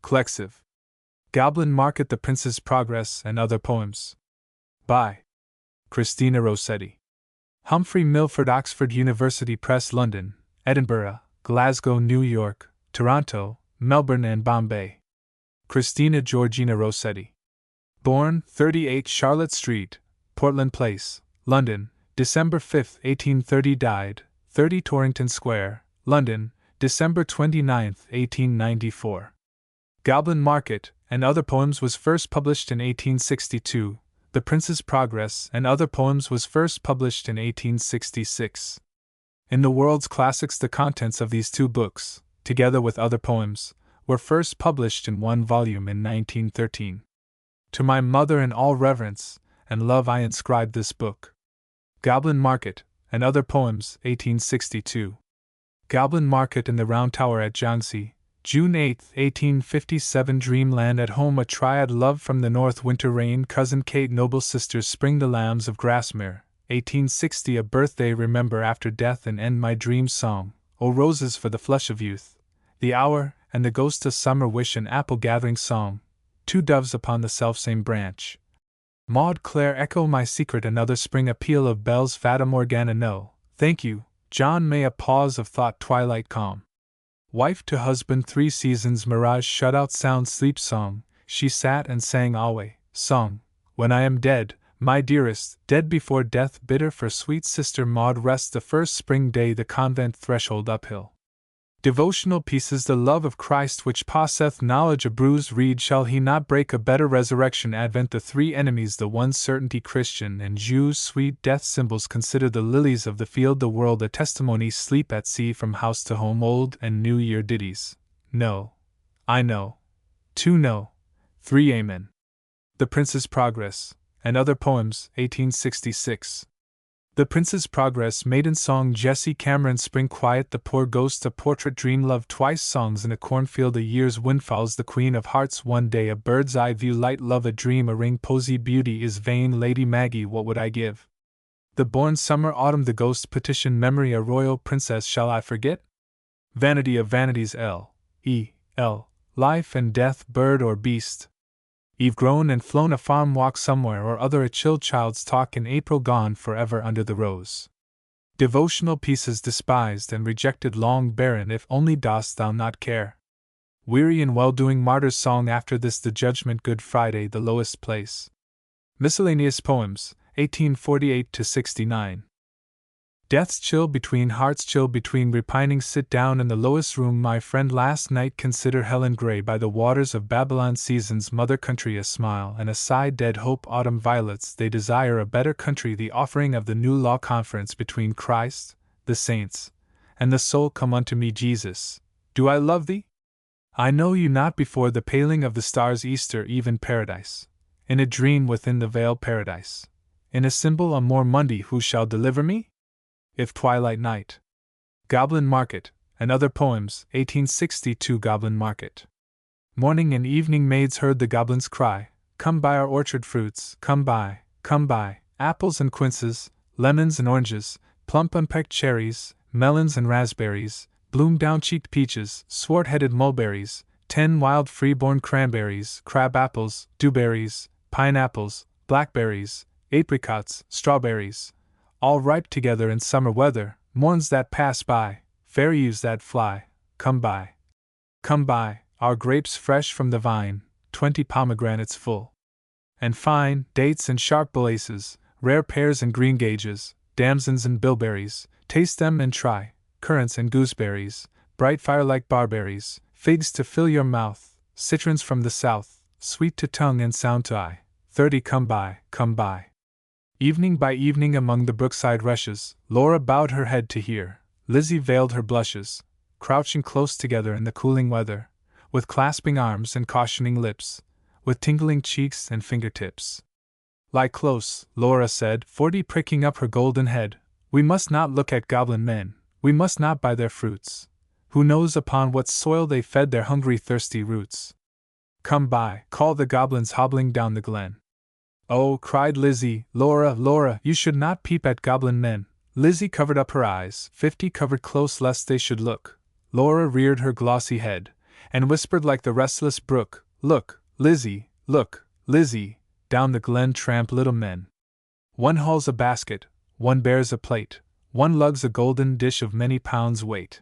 Collective. Goblin Market, The Prince's Progress, and Other Poems. By Christina Rossetti. Humphrey Milford, Oxford University Press, London, Edinburgh, Glasgow, New York, Toronto, Melbourne, and Bombay. Christina Georgina Rossetti. Born 38 Charlotte Street, Portland Place, London, December 5, 1830. Died 30 Torrington Square, London, December 29, 1894. Goblin Market and Other Poems was first published in 1862. The Prince's Progress and Other Poems was first published in 1866. In the world's classics, the contents of these two books, together with other poems, were first published in one volume in 1913. To my mother, in all reverence and love, I inscribe this book. Goblin Market and Other Poems, 1862. Goblin Market in the Round Tower at Jhansi, June 8, 1857. Dreamland at home, a triad love from the north. Winter rain, cousin Kate, noble sisters. Spring, the lambs of Grasmere, 1860. A birthday, remember after death, and end my dream song. O roses for the flush of youth, the hour, and the ghost of summer. Wish, an apple gathering song. Two doves upon the selfsame branch. Maud Clare, echo my secret. Another spring, a peal of bells. Fata Morgana, no, thank you, John May. A pause of thought, twilight calm. Wife to husband, 3 seasons. Mirage, shut out sound. Sleep song, she sat and sang always. Song, when I am dead, my dearest, dead before death. Bitter for sweet sister Maud. Rest, the first spring day. The convent threshold uphill. Devotional pieces. The love of Christ which passeth knowledge. A bruised reed, shall he not break? A better resurrection. Advent, the 3 enemies. The one certainty, Christian and Jews. Sweet death symbols. Consider the lilies of the field. The world, a testimony. Sleep at sea, from house to home. Old and New Year ditties. No, I know. 2 no. 3 amen. The Prince's Progress and Other Poems, 1866. The Prince's Progress, Maiden Song. Jessie Cameron. Spring quiet, the poor ghost. A portrait, dream love twice. Songs in a cornfield. A year's windfalls. The Queen of Hearts. One day, a bird's eye view. Light love, a dream. A ring, posy. Beauty is vain. Lady Maggie, what would I give? The born summer, autumn. The ghost petition. Memory, a royal princess. Shall I forget? Vanity of vanities. L. Life and death, bird or beast. Eve grown and flown, a farm walk somewhere or other. A chill child's talk in April. Gone forever under the rose. Devotional pieces. Despised and rejected, long barren. If only dost thou not care. Weary and well-doing, martyr's song. After this the judgment. Good Friday, the lowest place. Miscellaneous Poems, 1848-69. Death's chill between hearts, chill between repining. Sit down in the lowest room, my friend. Last night consider Helen Gray by the waters of Babylon. Seasons, mother country, a smile and a sigh. Dead hope, autumn violets. They desire a better country. The offering of the new law, conference between Christ, the saints, and the soul. Come unto me, Jesus. Do I love thee? I know you not. Before the paling of the stars. Easter eve in paradise. In a dream within the veil, paradise. In a symbol, a more Monday. Who shall deliver me? If twilight night. Goblin Market and Other Poems, 1862. Goblin Market. Morning and evening maids heard the goblins cry, come buy our orchard fruits. Come buy, apples and quinces, lemons and oranges, plump unpecked cherries, melons and raspberries, bloom down-cheeked peaches, swart-headed mulberries, 10 wild free-born cranberries, crab apples, dewberries, pineapples, blackberries, apricots, strawberries, all ripe together in summer weather. Morns that pass by, fair eves that fly. Come buy, our grapes fresh from the vine, 20 pomegranates full, and fine, dates and sharp bolaces, rare pears and greengages, damsons and bilberries. Taste them and try, currants and gooseberries, bright fire-like barberries, figs to fill your mouth, citrons from the south, sweet to tongue and sound to eye. 30 come buy. Evening by evening among the brookside rushes, Laura bowed her head to hear. Lizzie veiled her blushes, crouching close together in the cooling weather, with clasping arms and cautioning lips, with tingling cheeks and fingertips. Lie close, Laura said, 40 pricking up her golden head. We must not look at goblin men, we must not buy their fruits. Who knows upon what soil they fed their hungry thirsty roots? Come buy, called the goblins hobbling down the glen. Oh, cried Lizzie, Laura, you should not peep at goblin men. Lizzie covered up her eyes, 50 covered close lest they should look. Laura reared her glossy head, and whispered like the restless brook, "Look, Lizzie, look, Lizzie, down the glen tramp little men. One hauls a basket, one bears a plate, one lugs a golden dish of many pounds weight.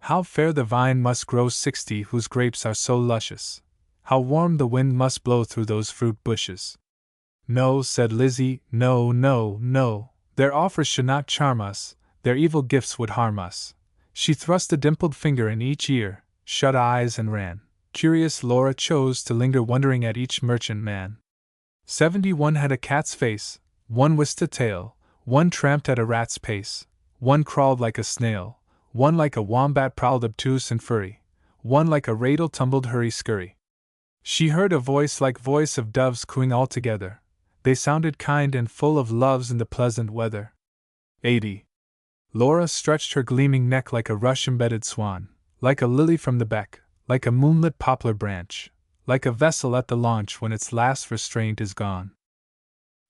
How fair the vine must grow 60 whose grapes are so luscious! How warm the wind must blow through those fruit bushes!" "No," said Lizzie, "no, no, no, their offers should not charm us, their evil gifts would harm us." She thrust a dimpled finger in each ear, shut eyes and ran. Curious Laura chose to linger wondering at each merchant man. 71 had a cat's face, one whisked a tail, one tramped at a rat's pace, one crawled like a snail, one like a wombat prowled obtuse and furry, one like a radle tumbled hurry-scurry. She heard a voice like voice of doves cooing all together. They sounded kind and full of loves in the pleasant weather. 80. Laura stretched her gleaming neck like a rush-embedded swan, like a lily from the beck, like a moonlit poplar branch, like a vessel at the launch when its last restraint is gone.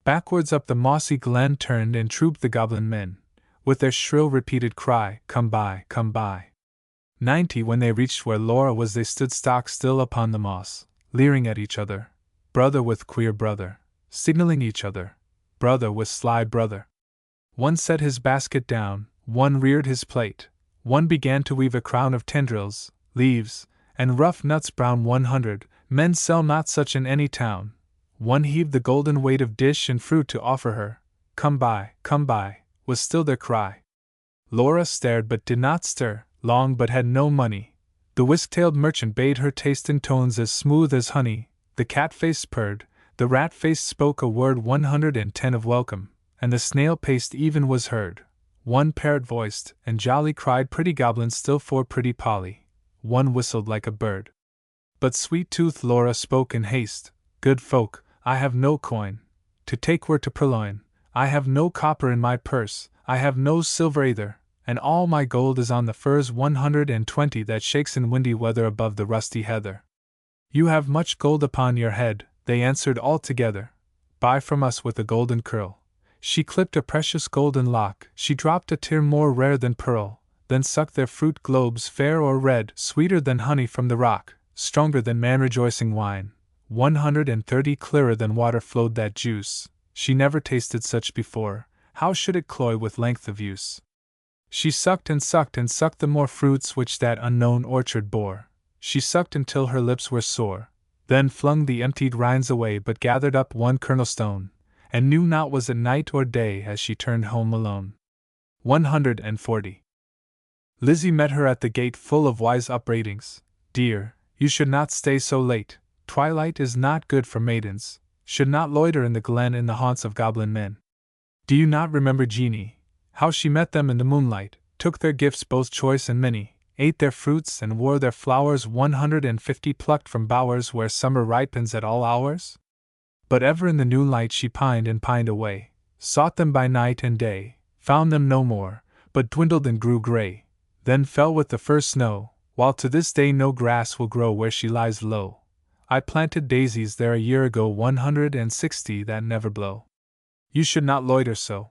Backwards up the mossy glen turned and trooped the goblin men, with their shrill repeated cry, "Come by, come by." 90. When they reached where Laura was, they stood stock still upon the moss, leering at each other, brother with queer brother, signaling each other, brother with sly brother. One set his basket down, one reared his plate, one began to weave a crown of tendrils, leaves, and rough nuts brown. 100 men sell not such in any town. One heaved the golden weight of dish and fruit to offer her. Come by, was still their cry. Laura stared but did not stir, longed but had no money. The whisk-tailed merchant bade her taste in tones as smooth as honey. The cat-faced purred, the rat-faced spoke a word 110 of welcome, and the snail-paced even was heard. One parrot-voiced and jolly cried pretty goblin still for pretty Polly. One whistled like a bird. But sweet-toothed Laura spoke in haste. Good folk, I have no coin to take were to purloin. I have no copper in my purse, I have no silver either, and all my gold is on the furze 120 that shakes in windy weather above the rusty heather. You have much gold upon your head, they answered all together. Buy from us with a golden curl. She clipped a precious golden lock, she dropped a tear more rare than pearl, then sucked their fruit globes fair or red, sweeter than honey from the rock, stronger than man-rejoicing wine. 130 clearer than water flowed that juice. She never tasted such before, how should it cloy with length of use? She sucked and sucked and sucked the more fruits which that unknown orchard bore. She sucked until her lips were sore, then flung the emptied rinds away but gathered up one kernel stone, and knew not was it night or day as she turned home alone. 140. Lizzie met her at the gate full of wise upbraidings. Dear, you should not stay so late, twilight is not good for maidens, should not loiter in the glen in the haunts of goblin men. Do you not remember Jeanie, how she met them in the moonlight, took their gifts both choice and many, ate their fruits and wore their flowers 150 plucked from bowers where summer ripens at all hours? But ever in the new light she pined and pined away, sought them by night and day, found them no more, but dwindled and grew gray, then fell with the first snow, while to this day no grass will grow where she lies low. I planted daisies there a year ago 160 that never blow. You should not loiter so.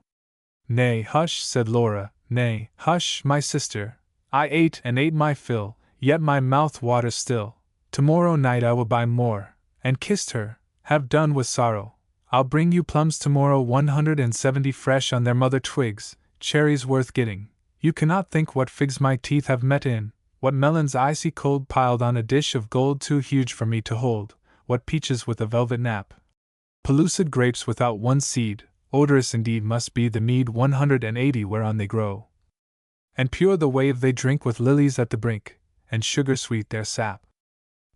Nay, hush, said Laura, nay, hush, my sister. I ate and ate my fill, yet my mouth waters still. Tomorrow night I will buy more, and kissed her, have done with sorrow. I'll bring you plums tomorrow 170 fresh on their mother twigs, cherries worth getting. You cannot think what figs my teeth have met in, what melons icy cold piled on a dish of gold too huge for me to hold, what peaches with a velvet nap. Pellucid grapes without one seed, odorous indeed must be the mead 180 whereon they grow. And pure the wave they drink with lilies at the brink, and sugar-sweet their sap.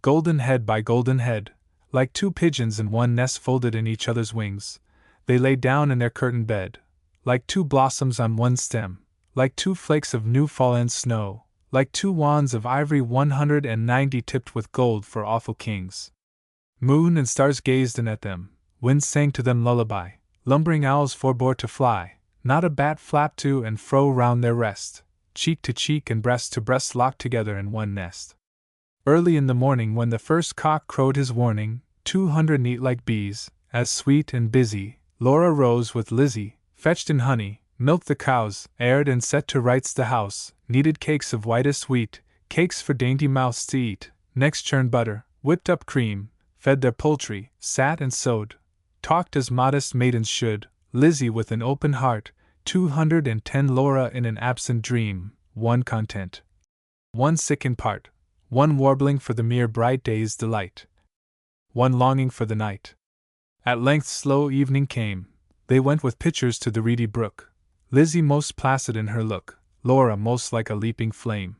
Golden head by golden head, like two pigeons in one nest folded in each other's wings, they lay down in their curtained bed, like two blossoms on one stem, like two flakes of new-fallen snow, like two wands of ivory 190 tipped with gold for awful kings. Moon and stars gazed in at them, wind sang to them lullaby, lumbering owls forbore to fly, not a bat flapped to and fro round their rest, cheek to cheek and breast to breast locked together in one nest. Early in the morning when the first cock crowed his warning, 200 neat like bees, as sweet and busy, Laura rose with Lizzie, fetched in honey, milked the cows, aired and set to rights the house, kneaded cakes of whitest wheat, cakes for dainty mouths to eat, next churned butter, whipped up cream, fed their poultry, sat and sewed, talked as modest maidens should, Lizzie with an open heart, 210 Laura in an absent dream, one content, one sick in part, one warbling for the mere bright day's delight, one longing for the night. At length slow evening came, they went with pitchers to the reedy brook, Lizzie most placid in her look, Laura most like a leaping flame.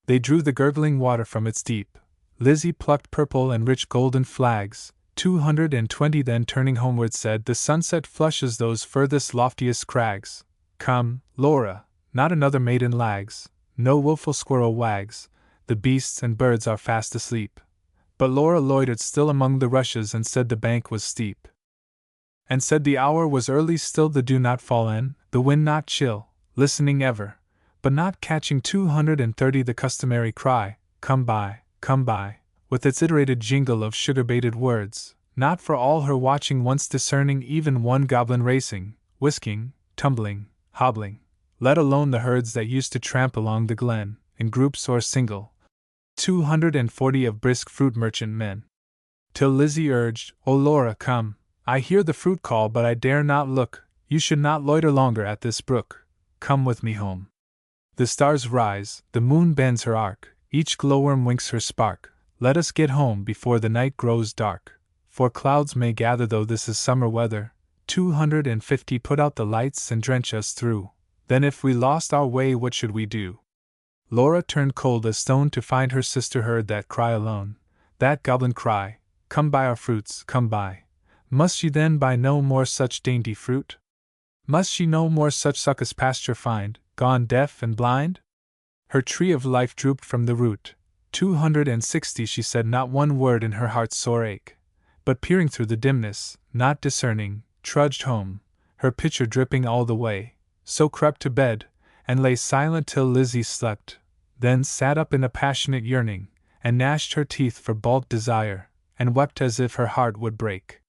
They drew the gurgling water from its deep, Lizzie plucked purple and rich golden flags, 220 then turning homeward said, the sunset flushes those furthest loftiest crags. Come, Laura, not another maiden lags, no wilful squirrel wags, the beasts and birds are fast asleep. But Laura loitered still among the rushes and said the bank was steep. And said the hour was early still, the dew not fallen, the wind not chill, listening ever, but not catching 230 the customary cry, come by, with its iterated jingle of sugar-baited words, not for all her watching once discerning even one goblin racing, whisking, tumbling, hobbling, let alone the herds that used to tramp along the glen, in groups or single, 240 of brisk fruit merchant men. Till Lizzie urged, O Laura, come, I hear the fruit call but I dare not look, you should not loiter longer at this brook, come with me home. The stars rise, the moon bends her arc, each glowworm winks her spark, let us get home before the night grows dark, for clouds may gather though this is summer weather, 250 put out the lights and drench us through, then if we lost our way what should we do? Laura turned cold as stone to find her sister heard that cry alone, that goblin cry, come buy our fruits, come buy. Must she then buy no more such dainty fruit? Must she no more such suckus pasture find, gone deaf and blind? Her tree of life drooped from the root, 260 she said not one word in her heart's sore ache, but peering through the dimness, not discerning, trudged home, her pitcher dripping all the way, so crept to bed, and lay silent till Lizzie slept, then sat up in a passionate yearning, and gnashed her teeth for baulked desire, and wept as if her heart would break.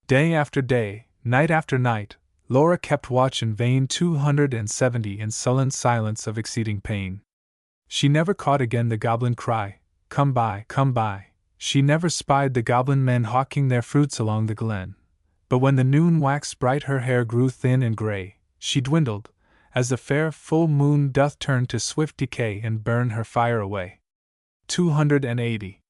Day after day, night after night, Laura kept watch in vain, 270 in sullen silence of exceeding pain. She never caught again the goblin cry, come buy, she never spied the goblin men hawking their fruits along the glen. But when the noon waxed bright her hair grew thin and grey, she dwindled, as the fair full moon doth turn to swift decay and burn her fire away. 280.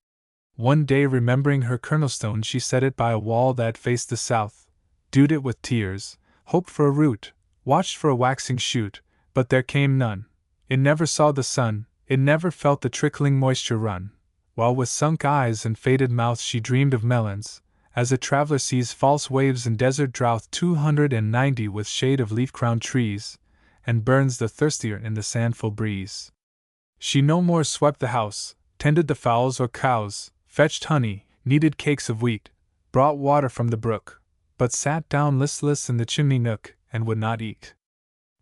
One day remembering her kernelstone she set it by a wall that faced the south, dewed it with tears, hoped for a root, watched for a waxing shoot, but there came none. It never saw the sun, it never felt the trickling moisture run, while with sunk eyes and faded mouth she dreamed of melons, as a traveler sees false waves in desert drought. 290 with shade of leaf-crowned trees, and burns the thirstier in the sandful breeze. She no more swept the house, tended the fowls or cows, fetched honey, kneaded cakes of wheat, brought water from the brook, but sat down listless in the chimney nook, and would not eat.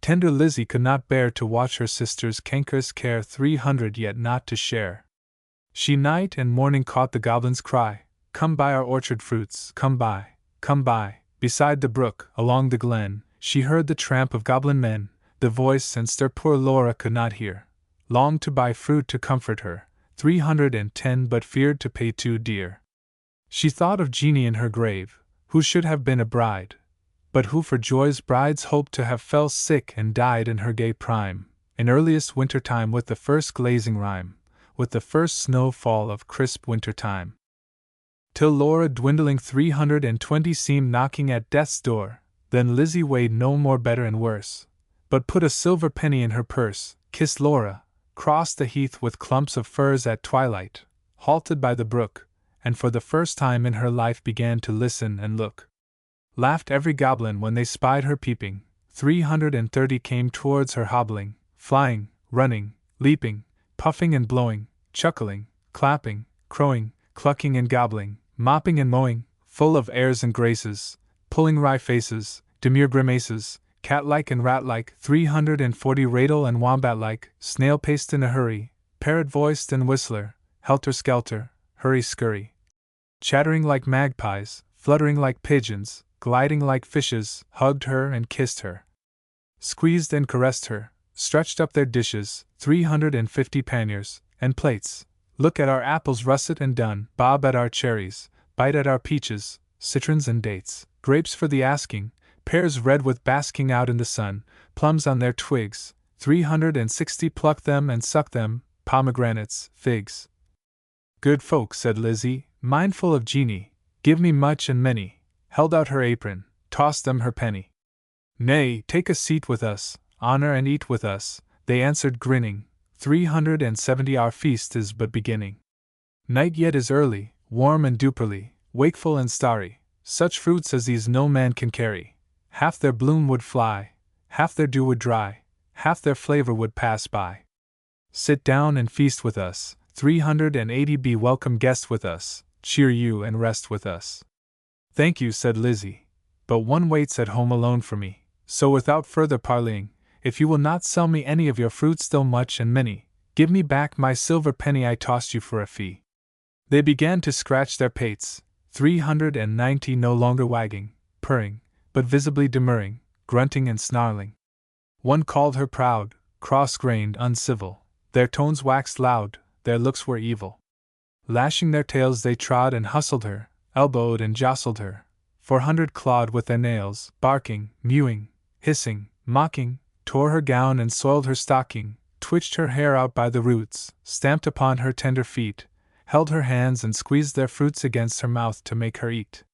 Tender Lizzie could not bear to watch her sister's cankerous care, 300 yet not to share. She night and morning caught the goblin's cry, come buy our orchard fruits, come buy, beside the brook, along the glen, she heard the tramp of goblin men, the voice and stir poor Laura could not hear, longed to buy fruit to comfort her, 310 but feared to pay too dear. She thought of Jeanie in her grave, who should have been a bride, but who for joy's brides hoped to have fell sick and died in her gay prime, in earliest winter time with the first glazing rime, with the first snowfall of crisp winter time. Till Laura dwindling 320 seemed knocking at death's door, then Lizzie weighed no more better and worse, but put a silver penny in her purse, kissed Laura, crossed the heath with clumps of firs at twilight, halted by the brook, and for the first time in her life began to listen and look. Laughed every goblin when they spied her peeping, 330 came towards her hobbling, flying, running, leaping, puffing and blowing, chuckling, clapping, crowing, clucking and gobbling, mopping and mowing, full of airs and graces, pulling wry faces, demure grimaces, cat-like and rat-like, 340 radle and wombat-like, snail-paced in a hurry, parrot-voiced and whistler, helter-skelter, hurry-scurry, chattering like magpies, fluttering like pigeons, gliding like fishes, hugged her and kissed her, squeezed and caressed her, stretched up their dishes, 350 panniers, and plates, Look at our apples russet and done, bob at our cherries, bite at our peaches, citrons and dates, grapes for the asking, pears red with basking out in the sun, plums on their twigs, 360 pluck them and suck them, pomegranates, figs. Good folk, said Lizzie, mindful of Jeanie, give me much and many, held out her apron, tossed them her penny. Nay, take a seat with us, honor and eat with us, they answered grinning, 370 our feast is but beginning. Night yet is early, warm and duperly, wakeful and starry, such fruits as these no man can carry, half their bloom would fly, half their dew would dry, half their flavor would pass by. Sit down and feast with us, 380 be welcome guests with us, cheer you and rest with us. Thank you, said Lizzie, but one waits at home alone for me, so without further parleying, if you will not sell me any of your fruits though much and many, give me back my silver penny I tossed you for a fee. They began to scratch their pates, 390 no longer wagging, purring, but visibly demurring, grunting and snarling. One called her proud, cross-grained, uncivil, their tones waxed loud, their looks were evil. Lashing their tails they trod and hustled her, elbowed and jostled her, 400 clawed with their nails, barking, mewing, hissing, mocking, tore her gown and soiled her stocking, twitched her hair out by the roots, stamped upon her tender feet, held her hands and squeezed their fruits against her mouth to make her eat.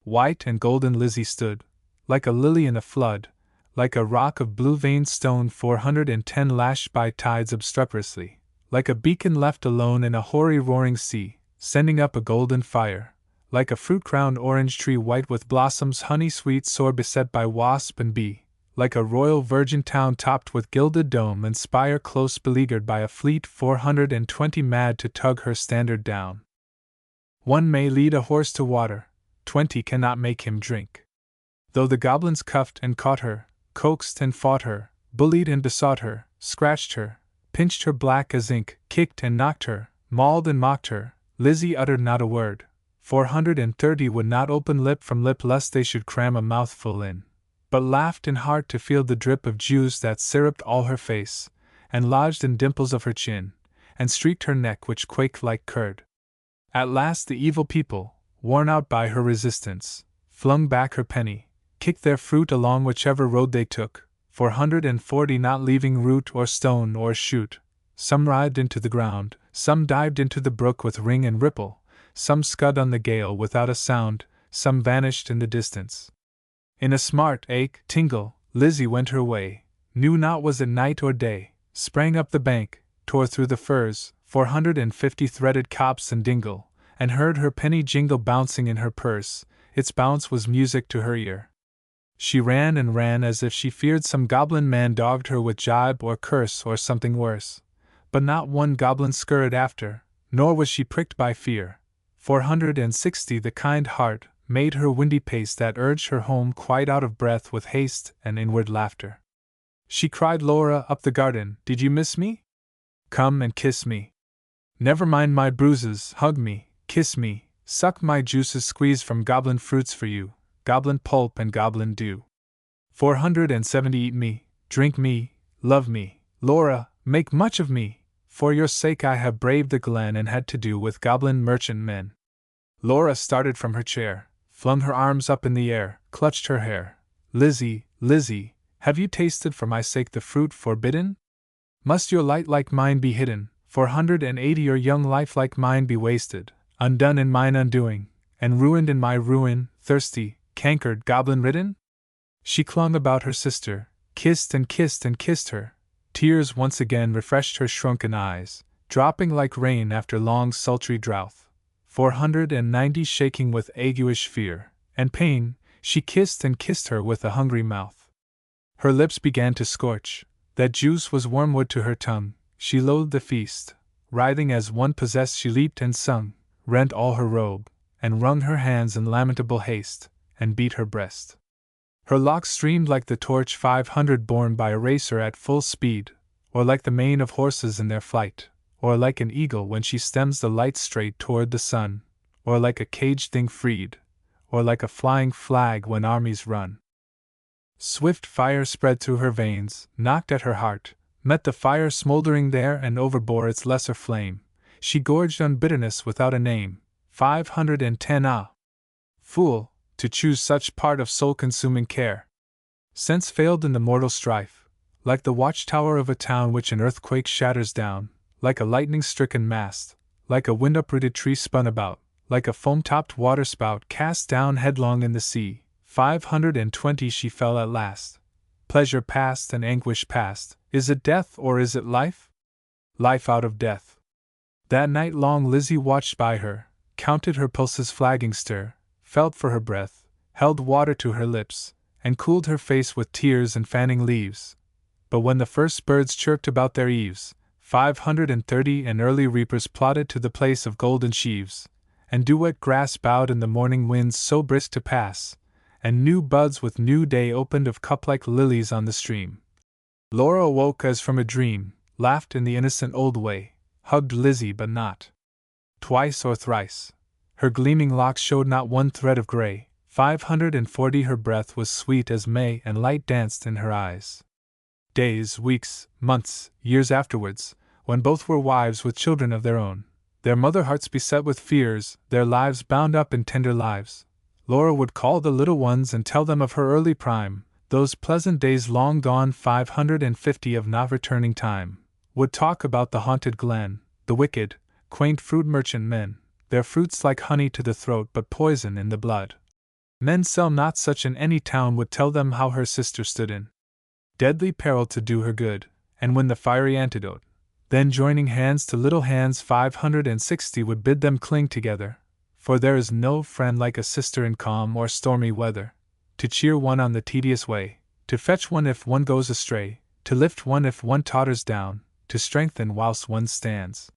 White and golden Lizzie stood, like a lily in a flood, like a rock of blue-veined stone 410 lashed by tides obstreperously, like a beacon left alone in a hoary roaring sea, sending up a golden fire, like a fruit-crowned orange tree white with blossoms honey-sweet sore beset by wasp and bee, like a royal virgin town topped with gilded dome and spire close beleaguered by a fleet 420 mad to tug her standard down. One may lead a horse to water, 20 cannot make him drink. Though the goblins cuffed and caught her, coaxed and fought her, bullied and besought her, scratched her, pinched her black as ink, kicked and knocked her, mauled and mocked her, Lizzie uttered not a word. 430 would not open lip from lip lest they should cram a mouthful in, but laughed in heart to feel the drip of juice that syruped all her face, and lodged in dimples of her chin, and streaked her neck which quaked like curd. At last the evil people, worn out by her resistance, flung back her penny, kicked their fruit along whichever road they took, 440 not leaving root or stone or shoot. Some writhed into the ground, some dived into the brook with ring and ripple, some scud on the gale without a sound, some vanished in the distance. In a smart ache, tingle, Lizzie went her way, knew not was it night or day, sprang up the bank, tore through the furze, 450 threaded copse and dingle, and heard her penny jingle bouncing in her purse. Its bounce was music to her ear. She ran and ran as if she feared some goblin man dogged her with jibe or curse or something worse. But not one goblin scurried after, nor was she pricked by fear. 460 the kind heart made her windy pace that urged her home quite out of breath with haste and inward laughter. She cried Laura up the garden, did you miss me? Come and kiss me. Never mind my bruises, hug me, kiss me, suck my juices squeeze from goblin fruits for you, goblin pulp and goblin dew. 470 eat me, drink me, love me, Laura, make much of me, for your sake I have braved the glen and had to do with goblin merchant men. Laura started from her chair, flung her arms up in the air, clutched her hair. Lizzie, Lizzie, have you tasted for my sake the fruit forbidden? Must your light like mine be hidden, 480 your young life like mine be wasted, undone in mine undoing, and ruined in my ruin, thirsty, cankered, goblin-ridden? She clung about her sister, kissed and kissed and kissed her. Tears once again refreshed her shrunken eyes, dropping like rain after long sultry drouth. 490 shaking with aguish fear and pain, she kissed and kissed her with a hungry mouth. Her lips began to scorch, that juice was wormwood to her tongue, she loathed the feast. Writhing as one possessed she leaped and sung, rent all her robe, and wrung her hands in lamentable haste, and beat her breast. Her locks streamed like the torch 500 borne by a racer at full speed, or like the mane of horses in their flight, or like an eagle when she stems the light straight toward the sun, or like a caged thing freed, or like a flying flag when armies run. Swift fire spread through her veins, knocked at her heart, met the fire smoldering there and overbore its lesser flame. she gorged on bitterness without a name. 510 Ah! Fool, to choose such part of soul-consuming care. Sense failed in the mortal strife, like the watchtower of a town which an earthquake shatters down, like a lightning-stricken mast, like a wind-uprooted tree spun about, like a foam-topped waterspout cast down headlong in the sea. 520 She fell at last. Pleasure past and anguish past. Is it death or is it life? Life out of death. That night long Lizzie watched by her, counted her pulses' flagging stir, felt for her breath, held water to her lips, and cooled her face with tears and fanning leaves. But when the first birds chirped about their eaves, 530 and early reapers plodded to the place of golden sheaves, and dew-wet grass bowed in the morning winds so brisk to pass, and new buds with new day opened of cup-like lilies on the stream. Laura awoke as from a dream, laughed in the innocent old way, hugged Lizzie but not twice or thrice. Her gleaming locks showed not one thread of gray. 540 Her breath was sweet as May and light danced in her eyes. Days, weeks, months, years afterwards, when both were wives with children of their own, their mother hearts beset with fears, their lives bound up in tender lives, Laura would call the little ones and tell them of her early prime, those pleasant days long gone. 550 of not returning time, would talk about the haunted glen, the wicked, quaint fruit merchant men, their fruits like honey to the throat but poison in the blood. Men sell not such in any town. Would tell them how her sister stood in deadly peril to do her good, and win the fiery antidote. Then joining hands to little hands. 560 would bid them cling together, for there is no friend like a sister in calm or stormy weather, to cheer one on the tedious way, to fetch one if one goes astray, to lift one if one totters down, to strengthen whilst one stands.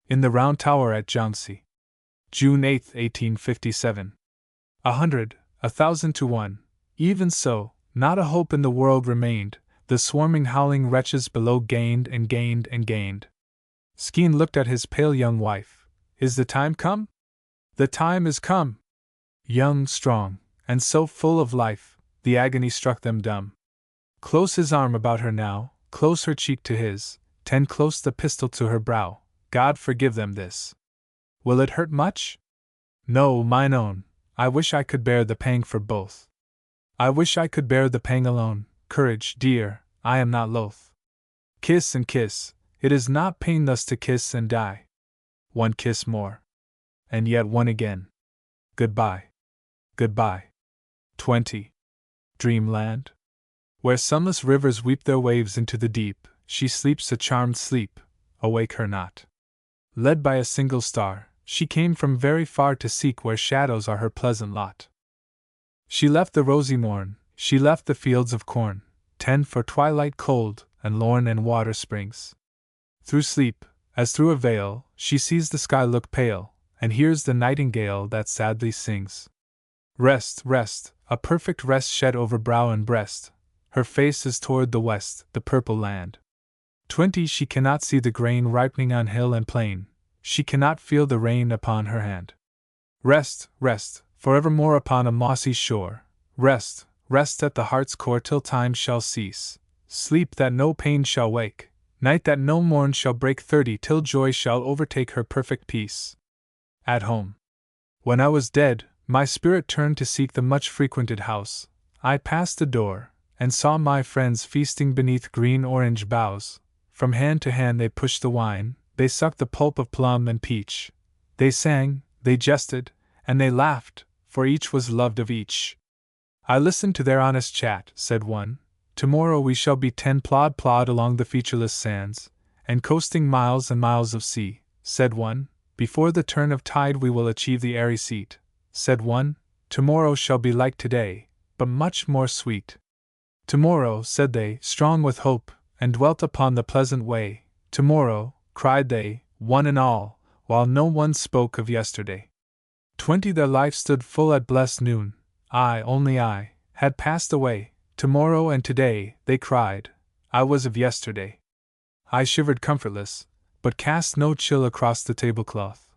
In the Round Tower at Jhansi. June 8, 1857. 100, 1,000 to 1. Even so, not a hope in the world remained. The swarming howling wretches below gained and gained and gained. Skene looked at his pale young wife. Is the time come? The time is come! Young, strong, and so full of life, the agony struck them dumb. Close his arm about her now, close her cheek to his, tend close the pistol to her brow. God forgive them this. Will it hurt much? No, mine own. I wish I could bear the pang for both. I wish I could bear the pang alone. Courage, dear, I am not loath. Kiss and kiss, it is not pain thus to kiss and die. One kiss more. And yet one again. Goodbye. Goodbye. 20. Dreamland? Where sunless rivers weep their waves into the deep, she sleeps a charmed sleep, awake her not. Led by a single star, she came from very far to seek where shadows are her pleasant lot. She left the rosy morn, she left the fields of corn, tend for twilight cold, and lorn and water springs. Through sleep, as through a veil, she sees the sky look pale, and hears the nightingale that sadly sings. Rest, rest, a perfect rest shed over brow and breast, her face is toward the west, the purple land. 20 She cannot see the grain ripening on hill and plain, she cannot feel the rain upon her hand. Rest, rest, forevermore upon a mossy shore, rest, rest at the heart's core till time shall cease, sleep that no pain shall wake, night that no morn shall break. 30 Till joy shall overtake her perfect peace. At home. When I was dead, my spirit turned to seek the much-frequented house. I passed the door, and saw my friends feasting beneath green orange boughs. From hand to hand they pushed the wine, they sucked the pulp of plum and peach. They sang, they jested, and they laughed, for each was loved of each. I listened to their honest chat. Said one, tomorrow we shall be 10. Plod along the featureless sands, and coasting miles and miles of sea. Said one, before the turn of tide we will achieve the airy seat. Said one, tomorrow shall be like today, but much more sweet. Tomorrow, said they, strong with hope, and dwelt upon the pleasant way. Tomorrow, cried they, one and all, while no one spoke of yesterday. 20 Their life stood full at blessed noon. I, only I, had passed away. Tomorrow and today, they cried, I was of yesterday. I shivered comfortless, but cast no chill across the tablecloth.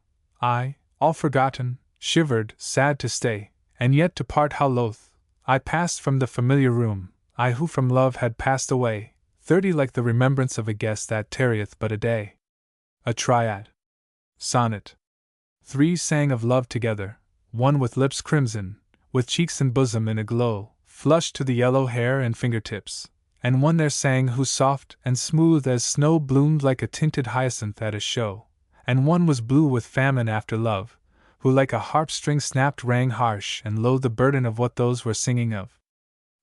I, all forgotten, shivered, sad to stay, and yet to part how loth. I passed from the familiar room, I who from love had passed away. 30 Like the remembrance of a guest that tarrieth but a day. A triad. Sonnet. 3 sang of love together, one with lips crimson, with cheeks and bosom in a glow, flushed to the yellow hair and fingertips, and one there sang who soft and smooth as snow bloomed like a tinted hyacinth at a show, and one was blue with famine after love, who like a harp string snapped rang harsh and low the burden of what those were singing of.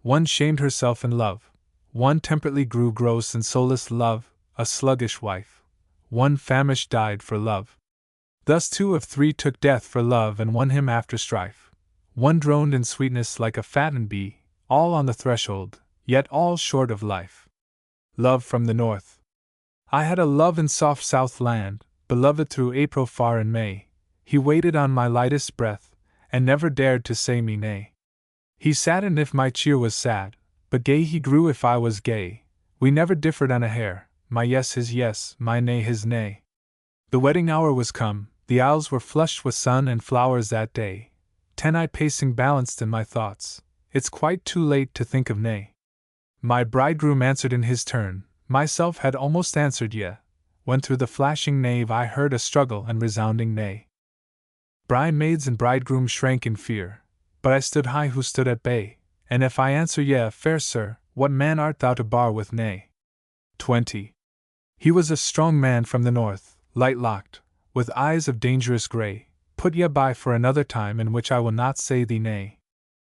One shamed herself in love, one temperately grew gross and soulless love, a sluggish wife, one famished died for love. Thus 2 of 3 took death for love and won him after strife. One droned in sweetness like a fattened bee, all on the threshold, yet all short of life. Love from the north. I had a love in soft south land, beloved through April far in May. He waited on my lightest breath, and never dared to say me nay. He saddened if my cheer was sad, but gay he grew if I was gay. We never differed on a hair, my yes his yes, my nay his nay. The wedding hour was come, the aisles were flushed with sun and flowers that day. 10 I pacing balanced in my thoughts, it's quite too late to think of nay. My bridegroom answered in his turn, myself had almost answered yea, when through the flashing nave I heard a struggle and resounding nay. Bridemaids and bridegroom shrank in fear, but I stood high who stood at bay, and if I answer yea, fair sir, what man art thou to bar with nay? 20. He was a strong man from the north, light-locked, with eyes of dangerous grey, put yea by for another time in which I will not say thee nay.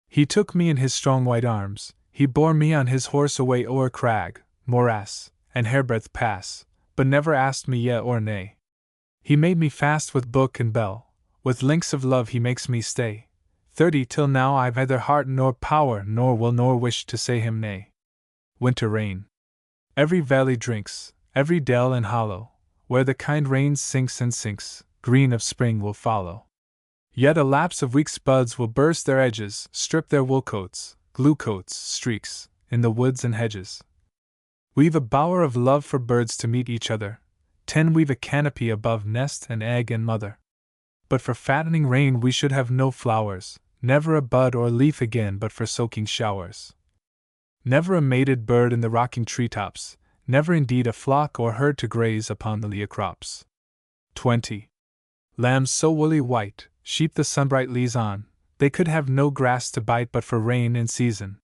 He took me in his strong white arms, he bore me on his horse away o'er crag, morass, and hairbreadth pass, but never asked me yea or nay. He made me fast with book and bell, with links of love he makes me stay. 30 till now I've neither heart nor power nor will nor wish to say him nay. Winter rain. Every valley drinks, every dell and hollow, where the kind rain sinks and sinks, green of spring will follow. Yet a lapse of weeks buds will burst their edges, strip their wool coats, glue coats, streaks, in the woods and hedges. We've a bower of love for birds to meet each other, 10 we've a canopy above nest and egg and mother. But for fattening rain we should have no flowers, never a bud or leaf again but for soaking showers. Never a mated bird in the rocking treetops, never indeed a flock or herd to graze upon the lea crops. 20. Lambs so woolly white, sheep the sunbright leas on, they could have no grass to bite but for rain in season.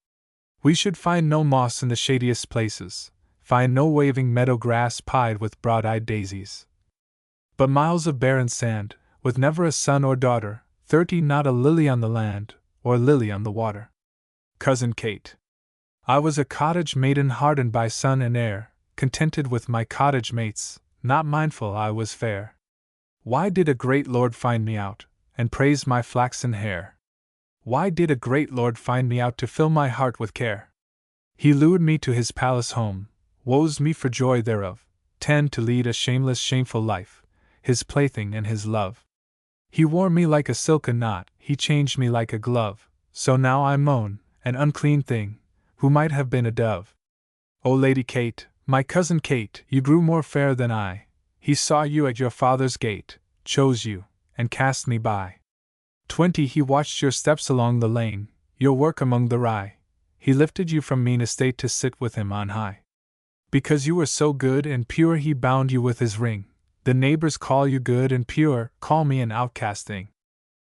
We should find no moss in the shadiest places, find no waving meadow grass pied with broad-eyed daisies. But miles of barren sand, with never a son or daughter, 30 not a lily on the land, or lily on the water. Cousin Kate. I was a cottage maiden hardened by sun and air, contented with my cottage mates, not mindful I was fair. Why did a great lord find me out, and praise my flaxen hair? Why did a great lord find me out to fill my heart with care? He lured me to his palace home, woes me for joy thereof, 10 to lead a shameless shameful life, his plaything and his love. He wore me like a silken knot, he changed me like a glove, so now I moan, an unclean thing, who might have been a dove. O Lady Kate, my cousin Kate, you grew more fair than I. He saw you at your father's gate, chose you, and cast me by. 20 He watched your steps along the lane, your work among the rye. He lifted you from mean estate to sit with him on high. Because you were so good and pure he bound you with his ring. The neighbors call you good and pure, call me an outcast thing.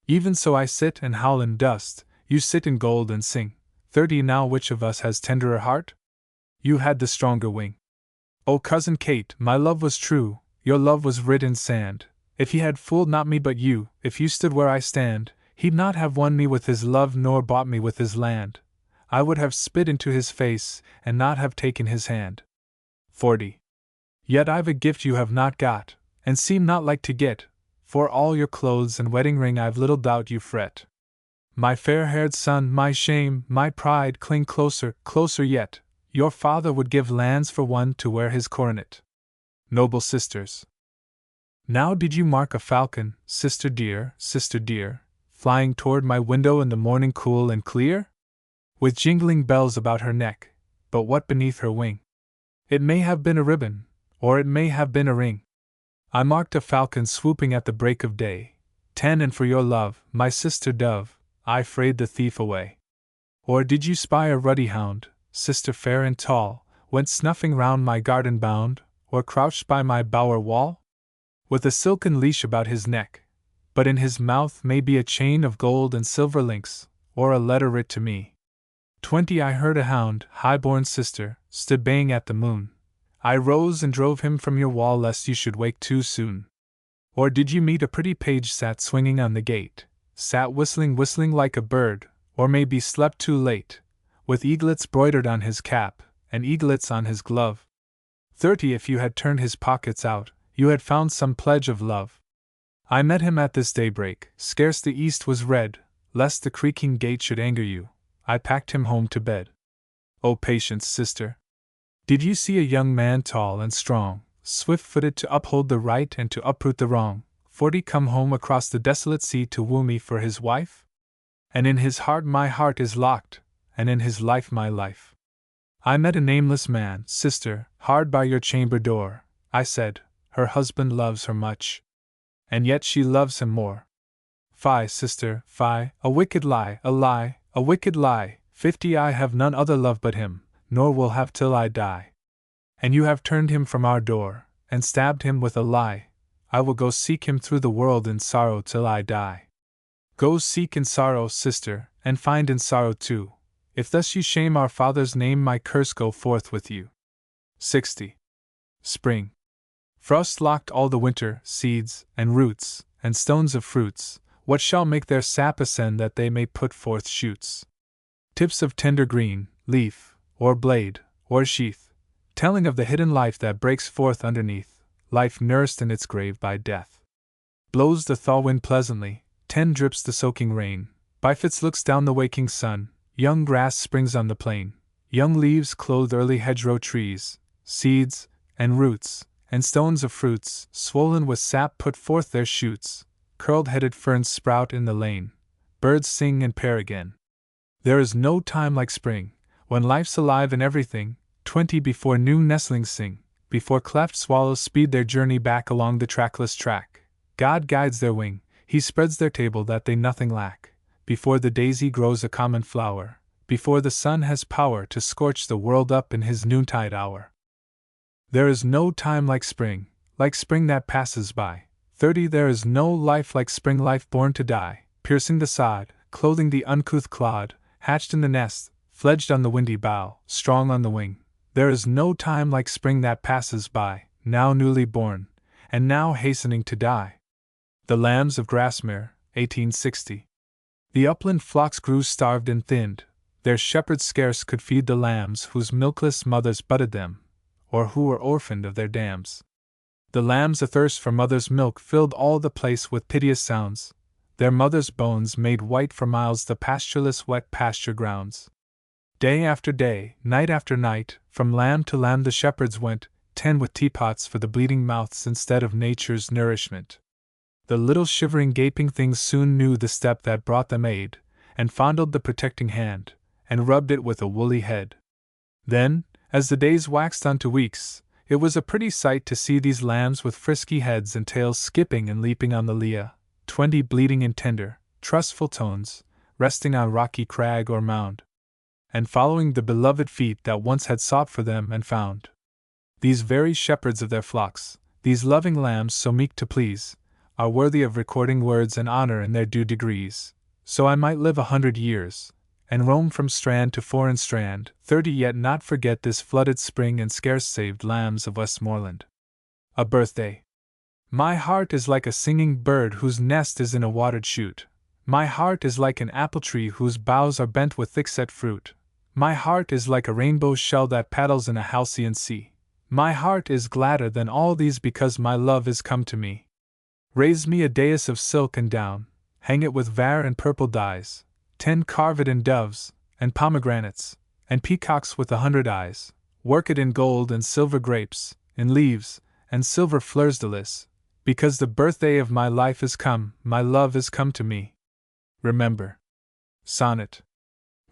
Even so I sit and howl in dust, you sit in gold and sing. 30 Now which of us has tenderer heart? You had the stronger wing. O cousin Kate, my love was true, your love was writ in sand. If he had fooled not me but you, if you stood where I stand, he'd not have won me with his love nor bought me with his land. I would have spit into his face, and not have taken his hand. 40. Yet I've a gift you have not got, and seem not like to get, for all your clothes and wedding ring I've little doubt you fret. My fair-haired son, my shame, my pride, cling closer, closer yet, your father would give lands for one to wear his coronet. Noble sisters. Now did you mark a falcon, sister dear, flying toward my window in the morning cool and clear? With jingling bells about her neck, but what beneath her wing? It may have been a ribbon, or it may have been a ring. I marked a falcon swooping at the break of day, 10 And for your love, my sister dove, I frayed the thief away. Or did you spy a ruddy hound, sister fair and tall, went snuffing round my garden bound, or crouched by my bower wall? with a silken leash about his neck, but in his mouth may be a chain of gold and silver links, or a letter writ to me. 20 I heard a hound, high-born sister, stood baying at the moon. I rose and drove him from your wall lest you should wake too soon. Or did you meet a pretty page sat swinging on the gate, sat whistling like a bird, or maybe slept too late, with eaglets broidered on his cap, and eaglets on his glove? 30 If you had turned his pockets out, you had found some pledge of love. I met him at this daybreak, scarce the east was red, lest the creaking gate should anger you, I packed him home to bed. O patience, sister! Did you see a young man tall and strong, swift-footed to uphold the right and to uproot the wrong, 40 come home across the desolate sea to woo me for his wife? And in his heart my heart is locked, and in his life my life. I met a nameless man, sister, hard by your chamber door. I said, her husband loves her much, and yet she loves him more. Fie, sister, fie, a wicked lie, a wicked lie. 50 I have none other love but him, nor will have till I die. And you have turned him from our door, and stabbed him with a lie. I will go seek him through the world in sorrow till I die. Go seek in sorrow, sister, and find in sorrow too. If thus you shame our father's name, my curse go forth with you. 60. Spring. Frost locked all the winter, seeds, and roots, and stones of fruits. What shall make their sap ascend that they may put forth shoots? Tips of tender green, leaf, or blade, or sheath, telling of the hidden life that breaks forth underneath, life nursed in its grave by death. Blows the thaw wind pleasantly, 10 drips the soaking rain, by fits looks down the waking sun, young grass springs on the plain, young leaves clothe early hedgerow trees, seeds, and roots, and stones of fruits, swollen with sap put forth their shoots, curled-headed ferns sprout in the lane, birds sing and pair again. There is no time like spring, when life's alive in everything. 20 Before new nestlings sing, before cleft swallows speed their journey back along the trackless track, God guides their wing, He spreads their table that they nothing lack. Before the daisy grows a common flower, before the sun has power to scorch the world up in his noontide hour. There is no time like spring that passes by. 30 There is no life like spring, life born to die, piercing the sod, clothing the uncouth clod, hatched in the nest, fledged on the windy bough, strong on the wing. There is no time like spring that passes by, now newly born, and now hastening to die. The Lambs of Grasmere, 1860. The upland flocks grew starved and thinned, their shepherds scarce could feed the lambs whose milkless mothers butted them, or who were orphaned of their dams. The lambs athirst for mother's milk filled all the place with piteous sounds, their mother's bones made white for miles the pastureless wet pasture grounds. Day after day, night after night, from lamb to lamb the shepherds went, 10 with teapots for the bleeding mouths instead of nature's nourishment. The little shivering gaping things soon knew the step that brought them aid, and fondled the protecting hand, and rubbed it with a woolly head. Then, as the days waxed unto weeks, it was a pretty sight to see these lambs with frisky heads and tails skipping and leaping on the Leah, 20 bleating in tender, trustful tones, resting on rocky crag or mound, and following the beloved feet that once had sought for them and found. These very shepherds of their flocks, these loving lambs so meek to please, are worthy of recording words and honor in their due degrees. So I might live 100 years, and roam from strand to foreign strand, 30 yet not forget this flooded spring and scarce saved lambs of Westmoreland. A birthday. My heart is like a singing bird whose nest is in a watered shoot. My heart is like an apple tree whose boughs are bent with thick-set fruit. My heart is like a rainbow shell that paddles in a halcyon sea. My heart is gladder than all these because my love is come to me. Raise me a dais of silk and down, hang it with vair and purple dyes, 10 carve it in doves, and pomegranates, and peacocks with 100 eyes, work it in gold and silver grapes, in leaves, and silver fleurs de lis, because the birthday of my life is come, my love is come to me. Remember. Sonnet.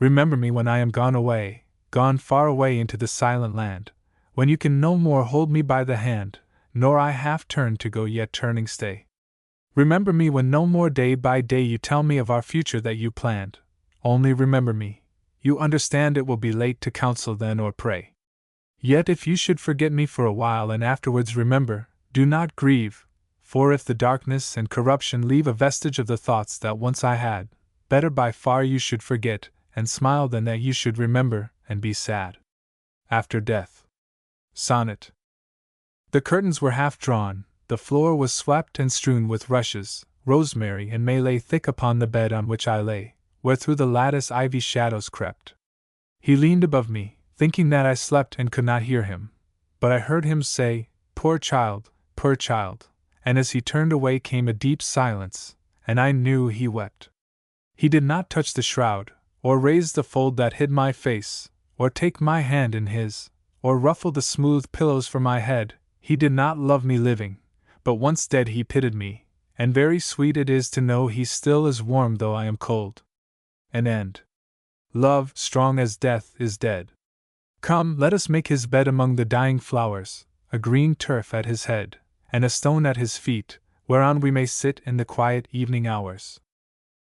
Remember me when I am gone away, gone far away into the silent land, when you can no more hold me by the hand, nor I half turn to go yet turning stay. Remember me when no more day by day you tell me of our future that you planned. Only remember me. You understand it will be late to counsel then or pray. Yet if you should forget me for a while and afterwards remember, do not grieve, for if the darkness and corruption leave a vestige of the thoughts that once I had, better by far you should forget and smile than that you should remember and be sad. After death. Sonnet. The curtains were half drawn, the floor was swept and strewn with rushes, rosemary and may lay thick upon the bed on which I lay, where through the lattice ivy shadows crept. He leaned above me, thinking that I slept and could not hear him, but I heard him say, poor child, and as he turned away came a deep silence, and I knew he wept. He did not touch the shroud, or raise the fold that hid my face, or take my hand in his, or ruffle the smooth pillows for my head. He did not love me living, but once dead he pitied me, and very sweet it is to know he still is warm though I am cold. An end. Love, strong as death, is dead. Come, let us make his bed among the dying flowers, a green turf at his head, and a stone at his feet, whereon we may sit in the quiet evening hours.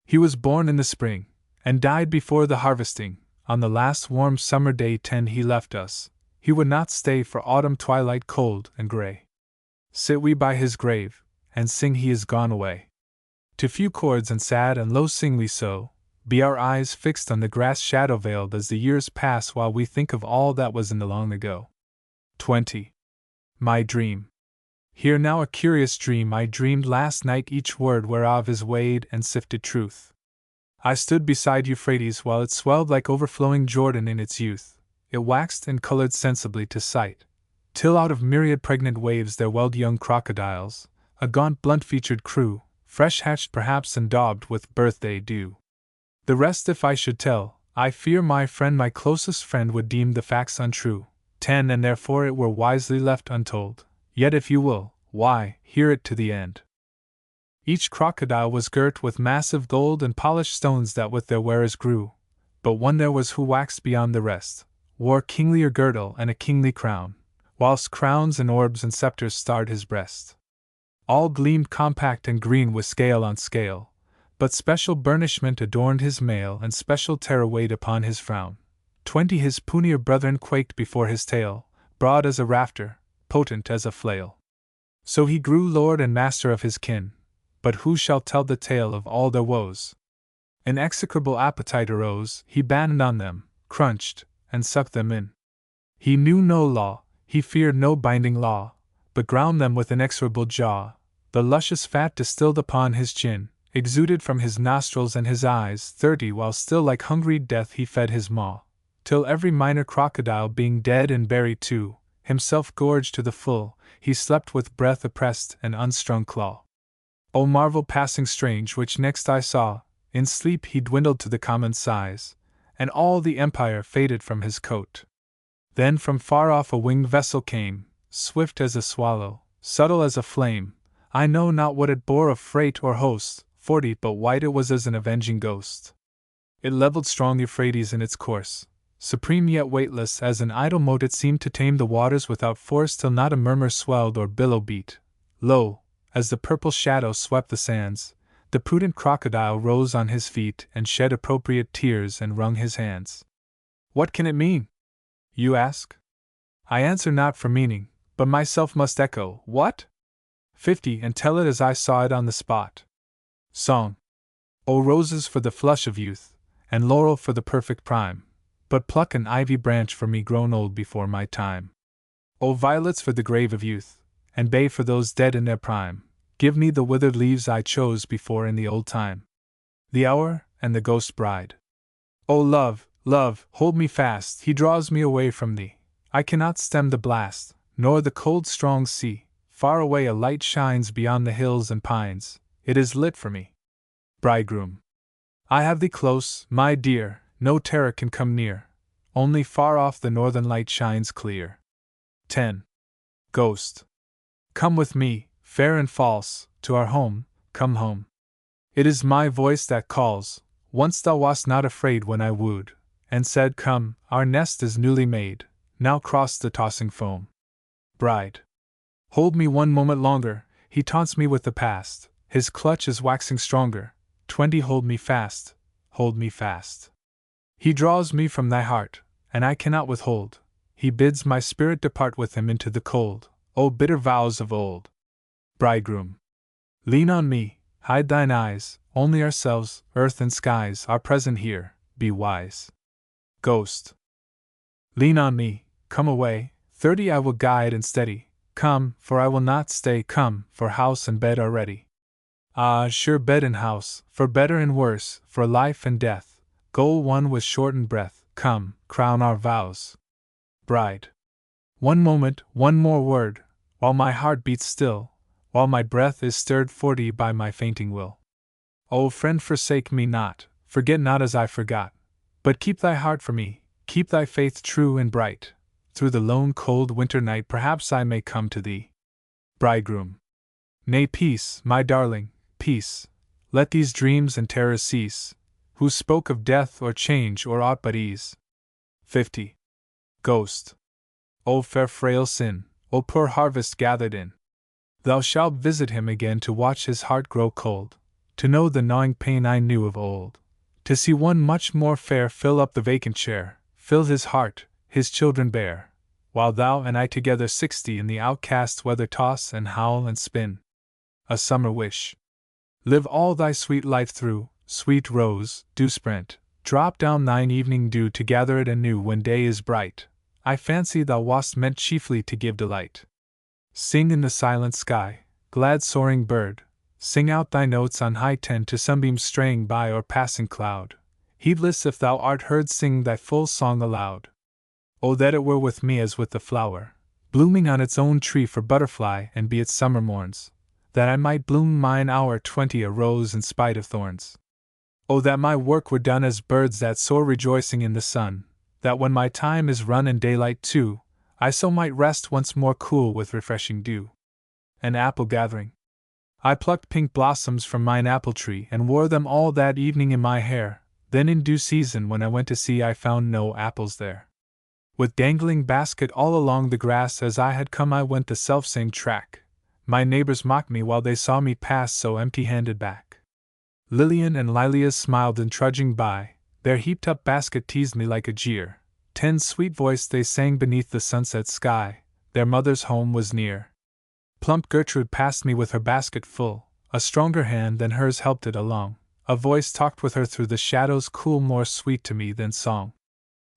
He was born in the spring, and died before the harvesting. On the last warm summer day 10 he left us. He would not stay for autumn twilight cold and gray. Sit we by his grave, and sing he is gone away. To few chords and sad and low sing we so, be our eyes fixed on the grass shadow veiled as the years pass while we think of all that was in the long ago. 20. My dream. Hear now a curious dream I dreamed last night, each word whereof is weighed and sifted truth. I stood beside Euphrates while it swelled like overflowing Jordan in its youth. It waxed and colored sensibly to sight, till out of myriad pregnant waves there welled young crocodiles, a gaunt blunt-featured crew, fresh hatched perhaps and daubed with birthday dew. The rest if I should tell, I fear my friend, my closest friend, would deem the facts untrue. 10 and therefore it were wisely left untold. Yet if you will, why, hear it to the end. Each crocodile was girt with massive gold and polished stones that with their wearers grew, but one there was who waxed beyond the rest, wore kinglier girdle and a kingly crown, whilst crowns and orbs and scepters starred his breast. All gleamed compact and green with scale on scale, but special burnishment adorned his mail and special terror weighed upon his frown. 20 his punier brethren quaked before his tail, broad as a rafter, potent as a flail. So he grew lord and master of his kin, but who shall tell the tale of all their woes? An execrable appetite arose, he battened on them, crunched, and sucked them in. He knew no law, he feared no binding law, but ground them with inexorable jaw. The luscious fat distilled upon his chin, exuded from his nostrils and his eyes. 30 while still like hungry death he fed his maw, till every minor crocodile being dead and buried too, himself gorged to the full, he slept with breath oppressed and unstrung claw. O marvel passing strange which next I saw, in sleep he dwindled to the common size, and all the empire faded from his coat. Then from far off a winged vessel came, swift as a swallow, subtle as a flame. I know not what it bore of freight or host. 40 but white it was as an avenging ghost. It leveled strong Euphrates in its course, supreme yet weightless as an idle mote. It seemed to tame the waters without force till not a murmur swelled or billow beat. Lo, as the purple shadow swept the sands, the prudent crocodile rose on his feet and shed appropriate tears and wrung his hands. What can it mean? You ask? I answer not for meaning, but myself must echo, what? 50 and tell it as I saw it on the spot. Song. O roses for the flush of youth, and laurel for the perfect prime, but pluck an ivy branch for me grown old before my time. O violets for the grave of youth, and bay for those dead in their prime, give me the withered leaves I chose before in the old time. The hour, and the ghost bride. O love, love, hold me fast, he draws me away from thee. I cannot stem the blast, nor the cold strong sea. Far away a light shines beyond the hills and pines, it is lit for me. Bridegroom. I have thee close, my dear, no terror can come near, only far off the northern light shines clear. 10. Ghost. Come with me, fair and false, to our home, come home. It is my voice that calls, once thou wast not afraid when I wooed, and said, come, our nest is newly made, now cross the tossing foam. Bride. Hold me one moment longer, he taunts me with the past, his clutch is waxing stronger. 20 Hold me fast, hold me fast. He draws me from thy heart, and I cannot withhold, he bids my spirit depart with him into the cold. O bitter vows of old. Bridegroom. Lean on me, hide thine eyes, only ourselves, earth and skies, are present here, be wise. Ghost. Lean on me, come away, 30 I will guide and steady, come, for I will not stay, come, for house and bed are ready. Ah, sure bed and house, for better and worse, for life and death, goal one with shortened breath, come, crown our vows. Bride. One moment, one more word, while my heart beats still, while my breath is stirred 40 by my fainting will. O friend, forsake me not, forget not as I forgot, but keep thy heart for me, keep thy faith true and bright. Through the lone cold winter night perhaps I may come to thee. Bridegroom. Nay, peace, my darling, peace, let these dreams and terrors cease, who spoke of death or change or aught but ease. 50. Ghost. O fair frail sin, O poor harvest gathered in. Thou shalt visit him again to watch his heart grow cold, to know the gnawing pain I knew of old, to see one much more fair fill up the vacant chair, fill his heart, his children bear, while thou and I together 60 in the outcast weather toss and howl and spin. A summer wish. Live all thy sweet life through, sweet rose, dew sprent, drop down thine evening dew to gather it anew when day is bright. I fancy thou wast meant chiefly to give delight. Sing in the silent sky, glad soaring bird, sing out thy notes on high 10 to sunbeams straying by or passing cloud, heedless if thou art heard sing thy full song aloud. Oh, that it were with me as with the flower, blooming on its own tree for butterfly and be its summer morns, that I might bloom mine hour 20 a rose in spite of thorns. Oh, that my work were done as birds that soar rejoicing in the sun, that when my time is run and daylight too, I so might rest once more cool with refreshing dew. An apple gathering. I plucked pink blossoms from mine apple tree and wore them all that evening in my hair, then in due season when I went to see I found no apples there. With dangling basket all along the grass as I had come I went the selfsame track, my neighbors mocked me while they saw me pass so empty-handed back. Lillian and Lilia smiled in trudging by, their heaped-up basket teased me like a jeer, 10 sweet-voiced they sang beneath the sunset sky, their mother's home was near. Plump Gertrude passed me with her basket full, a stronger hand than hers helped it along, a voice talked with her through the shadows cool more sweet to me than song.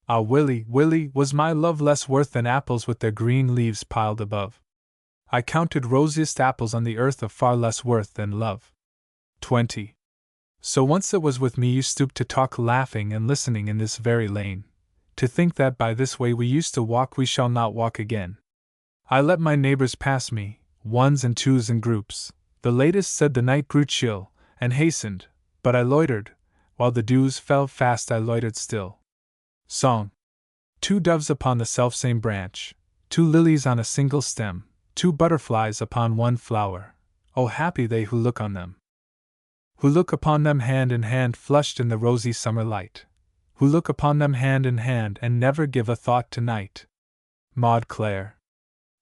Ah, Willie, Willie, was my love less worth than apples with their green leaves piled above? I counted rosiest apples on the earth of far less worth than love. 20. So once it was with me you stooped to talk laughing and listening in this very lane, to think that by this way we used to walk we shall not walk again. I let my neighbors pass me, ones and twos and groups, the latest said the night grew chill, and hastened, but I loitered, while the dews fell fast I loitered still. Song. 2 doves upon the selfsame branch, 2 lilies on a single stem, 2 butterflies upon one flower, oh happy they who look on them. Who look upon them hand in hand flushed in the rosy summer light, who look upon them hand in hand and never give a thought to night. Maud Clare.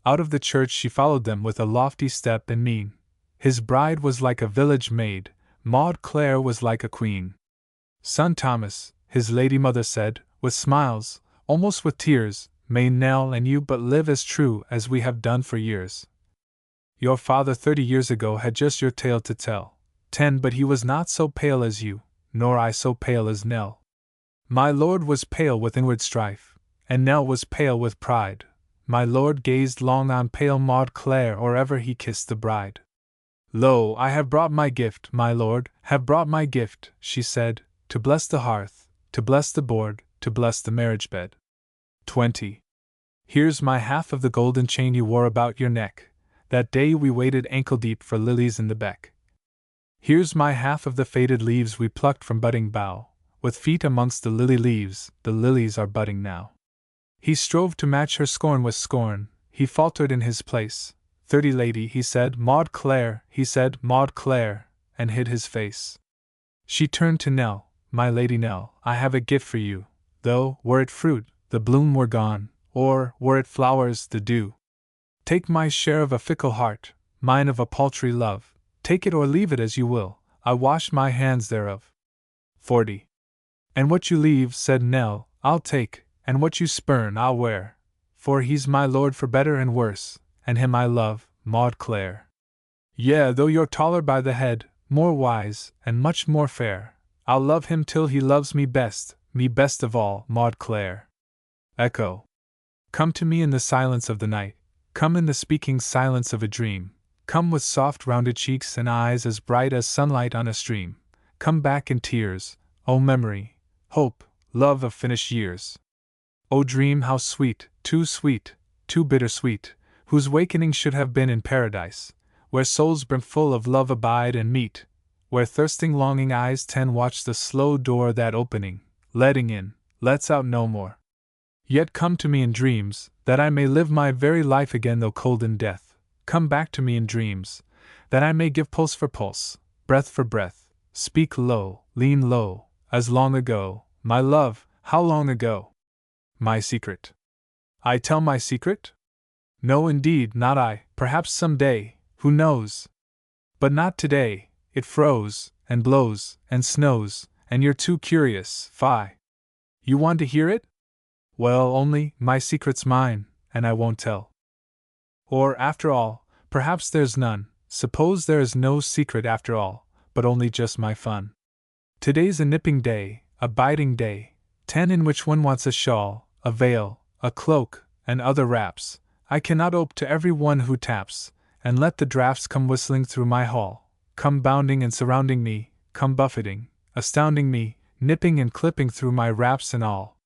Out of the church she followed them with a lofty step and mien. His bride was like a village maid, Maud Clare was like a queen. Son Thomas, his lady mother said, with smiles, almost with tears, may Nell and you but live as true as we have done for years. Your father 30 years ago had just your tale to tell, 10 but he was not so pale as you, nor I so pale as Nell. My lord was pale with inward strife, and Nell was pale with pride. My lord gazed long on pale Maud Clare or ever he kissed the bride. Lo, I have brought my gift, my lord, have brought my gift, she said, to bless the hearth, to bless the board, to bless the marriage bed. 20. Here's my half of the golden chain you wore about your neck, that day we waded ankle-deep for lilies in the beck. Here's my half of the faded leaves we plucked from budding bough, with feet amongst the lily leaves, the lilies are budding now. He strove to match her scorn with scorn, he faltered in his place. 30 lady, he said, Maud Clare, he said, Maud Clare, and hid his face. She turned to Nell, my lady Nell, I have a gift for you, though, were it fruit, the bloom were gone, or, were it flowers, the dew. Take my share of a fickle heart, mine of a paltry love, take it or leave it as you will, I wash my hands thereof. 40. And what you leave, said Nell, I'll take, and what you spurn I'll wear, for he's my lord for better and worse, and him I love, Maud Clare. Yea, though you're taller by the head, more wise, and much more fair, I'll love him till he loves me best of all, Maud Clare. Echo. Come to me in the silence of the night, come in the speaking silence of a dream, come with soft rounded cheeks and eyes as bright as sunlight on a stream, come back in tears, O memory, hope, love of finished years. O dream how sweet, too bittersweet, whose wakening should have been in paradise, where souls brimful of love abide and meet, where thirsting longing eyes watch the slow door that opening, letting in, lets out no more. Yet come to me in dreams, that I may live my very life again though cold in death, come back to me in dreams, that I may give pulse for pulse, breath for breath, speak low, lean low, as long ago, my love, how long ago? My secret. I tell my secret? No, indeed, not I, perhaps some day, who knows? But not today, it froze, and blows, and snows, and you're too curious, fie. You want to hear it? Well, only, my secret's mine, and I won't tell. Or, after all, perhaps there's none, suppose there is no secret after all, but only just my fun. Today's a nipping day, a biting day, 10 in which one wants a shawl, a veil, a cloak, and other wraps. I cannot ope to every one who taps, and let the draughts come whistling through my hall, come bounding and surrounding me, come buffeting, astounding me, nipping and clipping through my wraps and all.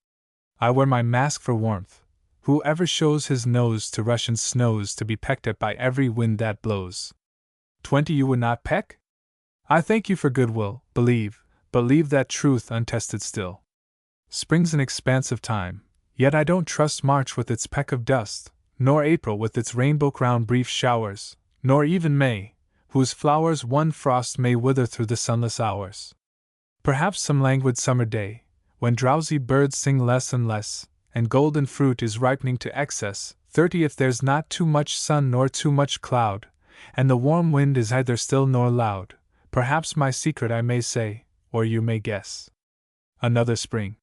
I wear my mask for warmth. Whoever shows his nose to Russian snows to be pecked at by every wind that blows. 20 you would not peck? I thank you for goodwill, believe that truth untested still. Spring's an expanse of time, yet I don't trust March with its peck of dust, nor April with its rainbow-crowned brief showers, nor even May, whose flowers one frost may wither through the sunless hours. Perhaps some languid summer day, when drowsy birds sing less and less, and golden fruit is ripening to excess, 30 if there's not too much sun nor too much cloud, and the warm wind is either still nor loud, perhaps my secret I may say, or you may guess. Another spring.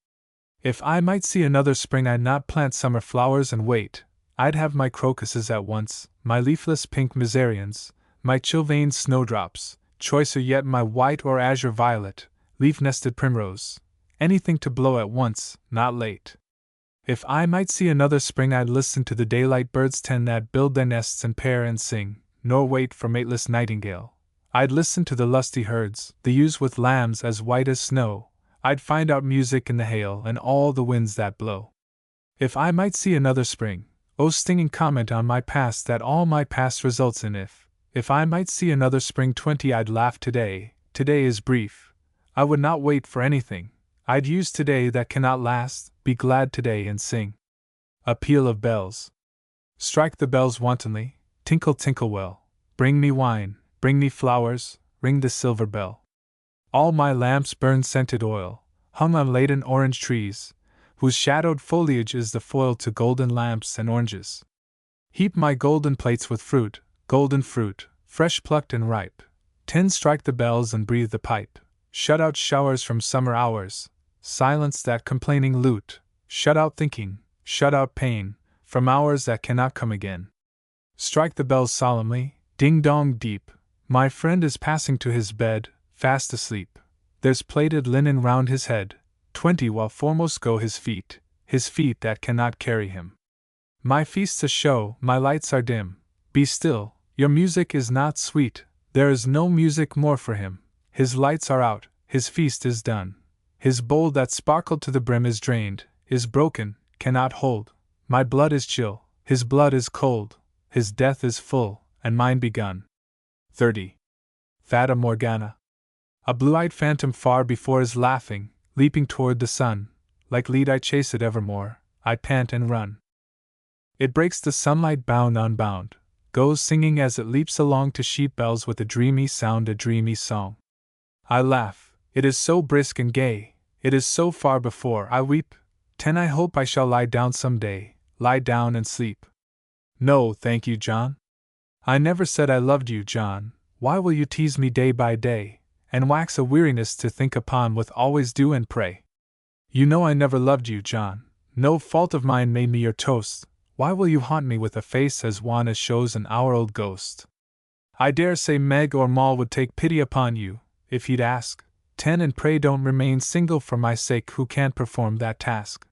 If I might see another spring I'd not plant summer flowers and wait, I'd have my crocuses at once, my leafless pink meserrions, my chill-veined snowdrops, choicer yet my white or azure violet, leaf-nested primrose, anything to blow at once, not late. If I might see another spring I'd listen to the daylight birds 10 that build their nests and pair and sing, nor wait for mateless nightingale. I'd listen to the lusty herds, the ewes with lambs as white as snow, I'd find out music in the hail and all the winds that blow. If I might see another spring, oh stinging comment on my past that all my past results in if I might see another spring 20 I'd laugh today is brief, I would not wait for anything, I'd use today that cannot last, be glad today and sing. A peal of bells. Strike the bells wantonly, tinkle tinkle well, bring me wine, bring me flowers, ring the silver bell. All my lamps burn scented oil, hung on laden orange trees, whose shadowed foliage is the foil to golden lamps and oranges. Heap my golden plates with fruit, golden fruit, fresh plucked and ripe. 10 strike the bells and breathe the pipe. Shut out showers from summer hours, silence that complaining lute. Shut out thinking, shut out pain, from hours that cannot come again. Strike the bells solemnly, ding-dong deep. My friend is passing to his bed, fast asleep. There's plaited linen round his head, 20 while foremost go his feet that cannot carry him. My feast's a show, my lights are dim. Be still, your music is not sweet, there is no music more for him. His lights are out, his feast is done. His bowl that sparkled to the brim is drained, is broken, cannot hold. My blood is chill, his blood is cold, his death is full, and mine begun. 30. Fata Morgana. A blue-eyed phantom far before is laughing, leaping toward the sun. Like lead I chase it evermore, I pant and run. It breaks the sunlight bound on bound, goes singing as it leaps along to sheep bells with a dreamy sound, a dreamy song. I laugh, it is so brisk and gay, it is so far before I weep. 10 I hope I shall lie down some day, lie down and sleep. No, thank you, John. I never said I loved you, John. Why will you tease me day by day, and wax a weariness to think upon with always do and pray? You know I never loved you, John. No fault of mine made me your toast. Why will you haunt me with a face as wan as shows an hour-old ghost? I dare say Meg or Moll would take pity upon you, if he'd ask. 10 And pray don't remain single for my sake who can't perform that task.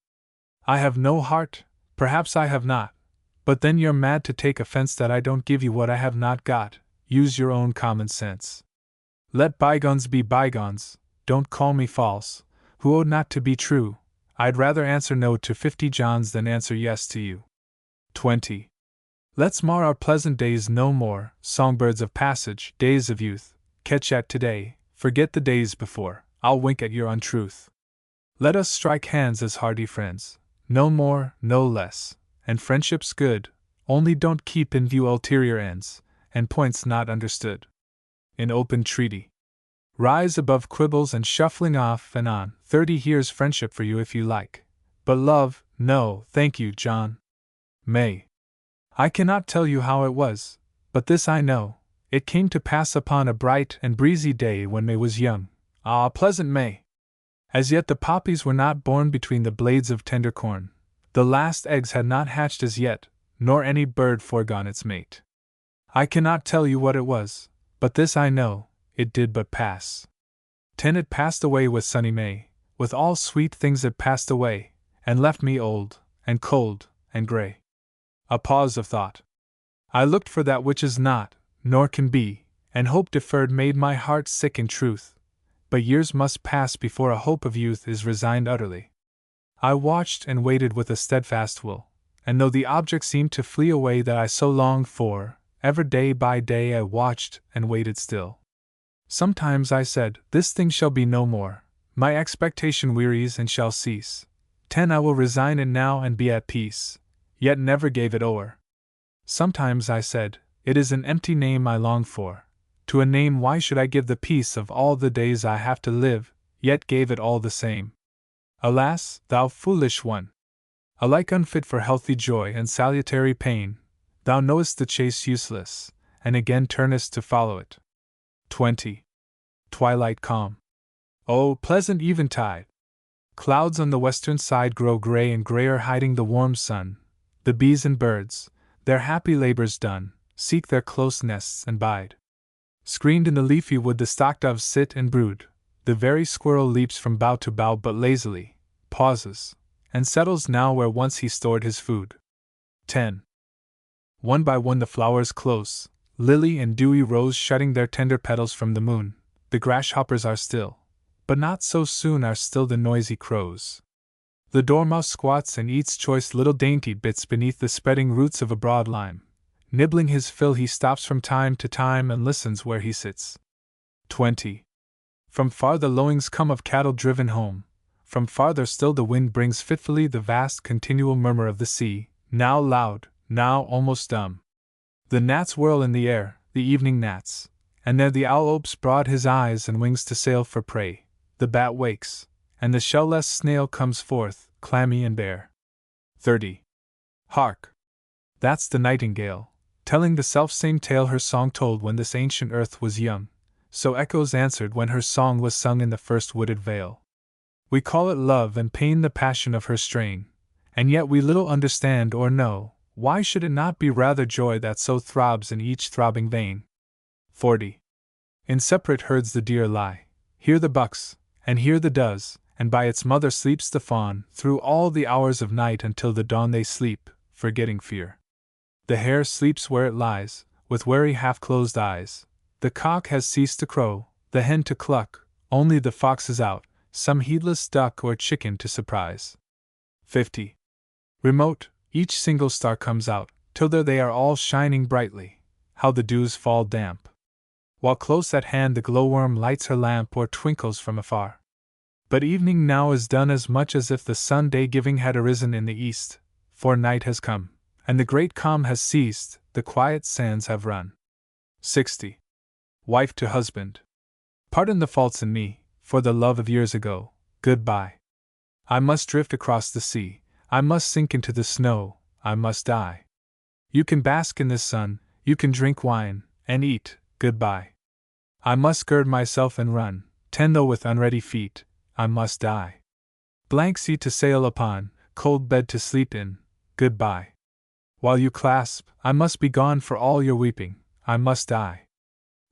I have no heart, perhaps I have not, but then you're mad to take offense that I don't give you what I have not got. Use your own common sense. Let bygones be bygones, don't call me false, who ought not to be true. I'd rather answer no to 50 Johns than answer yes to you. 20. Let's mar our pleasant days no more, songbirds of passage, days of youth, catch at today, forget the days before, I'll wink at your untruth. Let us strike hands as hearty friends, no more, no less, and friendship's good, only don't keep in view ulterior ends, and points not understood. In open treaty. Rise above quibbles and shuffling off and on. 30 Here's friendship for you if you like. But love, no, thank you, John. May. I cannot tell you how it was, but this I know, it came to pass upon a bright and breezy day when May was young. Ah, pleasant May! As yet the poppies were not born between the blades of tender corn. The last eggs had not hatched as yet, nor any bird foregone its mate. I cannot tell you what it was, but this I know, it did but pass. 10 It passed away with sunny May, with all sweet things it passed away, and left me old, and cold, and grey. A pause of thought. I looked for that which is not, nor can be, and hope deferred made my heart sick in truth. But years must pass before a hope of youth is resigned utterly. I watched and waited with a steadfast will, and though the object seemed to flee away that I so longed for, ever day by day I watched and waited still. Sometimes I said, this thing shall be no more, my expectation wearies and shall cease. 10 I will resign it now and be at peace, yet never gave it o'er. Sometimes I said, it is an empty name I long for, to a name why should I give the peace of all the days I have to live, yet gave it all the same. Alas, thou foolish one! Alike unfit for healthy joy and salutary pain, thou knowest the chase useless, and again turnest to follow it. 20. Twilight calm. Oh, pleasant eventide! Clouds on the western side grow grey and greyer, hiding the warm sun. The bees and birds, their happy labors done, seek their close nests and bide. Screened in the leafy wood the stock doves sit and brood. The very squirrel leaps from bough to bough but lazily, pauses, and settles now where once he stored his food. 10. One by one the flowers close, lily and dewy rose shutting their tender petals from the moon. The grasshoppers are still, but not so soon are still the noisy crows. The dormouse squats and eats choice little dainty bits beneath the spreading roots of a broad lime. Nibbling his fill he stops from time to time and listens where he sits. 20. From far the lowings come of cattle driven home. From farther still the wind brings fitfully the vast continual murmur of the sea, now loud, now almost dumb. The gnats whirl in the air, the evening gnats, and there the owl opes broad his eyes and wings to sail for prey. The bat wakes, and the shell-less snail comes forth, clammy and bare. 30. Hark! That's the nightingale, telling the self-same tale her song told when this ancient earth was young. So echoes answered when her song was sung in the first wooded vale. We call it love and pain, the passion of her strain, and yet we little understand or know, why should it not be rather joy that so throbs in each throbbing vein? 40. In separate herds the deer lie, here the bucks, and here the does, and by its mother sleeps the fawn. Through all the hours of night until the dawn they sleep, forgetting fear. The hare sleeps where it lies, with wary half-closed eyes. The cock has ceased to crow, the hen to cluck, only the fox is out, some heedless duck or chicken to surprise. 50. Remote, each single star comes out, till there they are all shining brightly. How the dews fall damp! While close at hand the glowworm lights her lamp or twinkles from afar. But evening now is done as much as if the sun day-giving had arisen in the east, for night has come, and the great calm has ceased, the quiet sands have run. 60. Wife to husband. Pardon the faults in me, for the love of years ago, goodbye. I must drift across the sea, I must sink into the snow, I must die. You can bask in the sun, you can drink wine, and eat, goodbye. I must gird myself and run, 10 though with unready feet, I must die. Blank sea to sail upon, cold bed to sleep in, goodbye. While you clasp, I must be gone for all your weeping, I must die.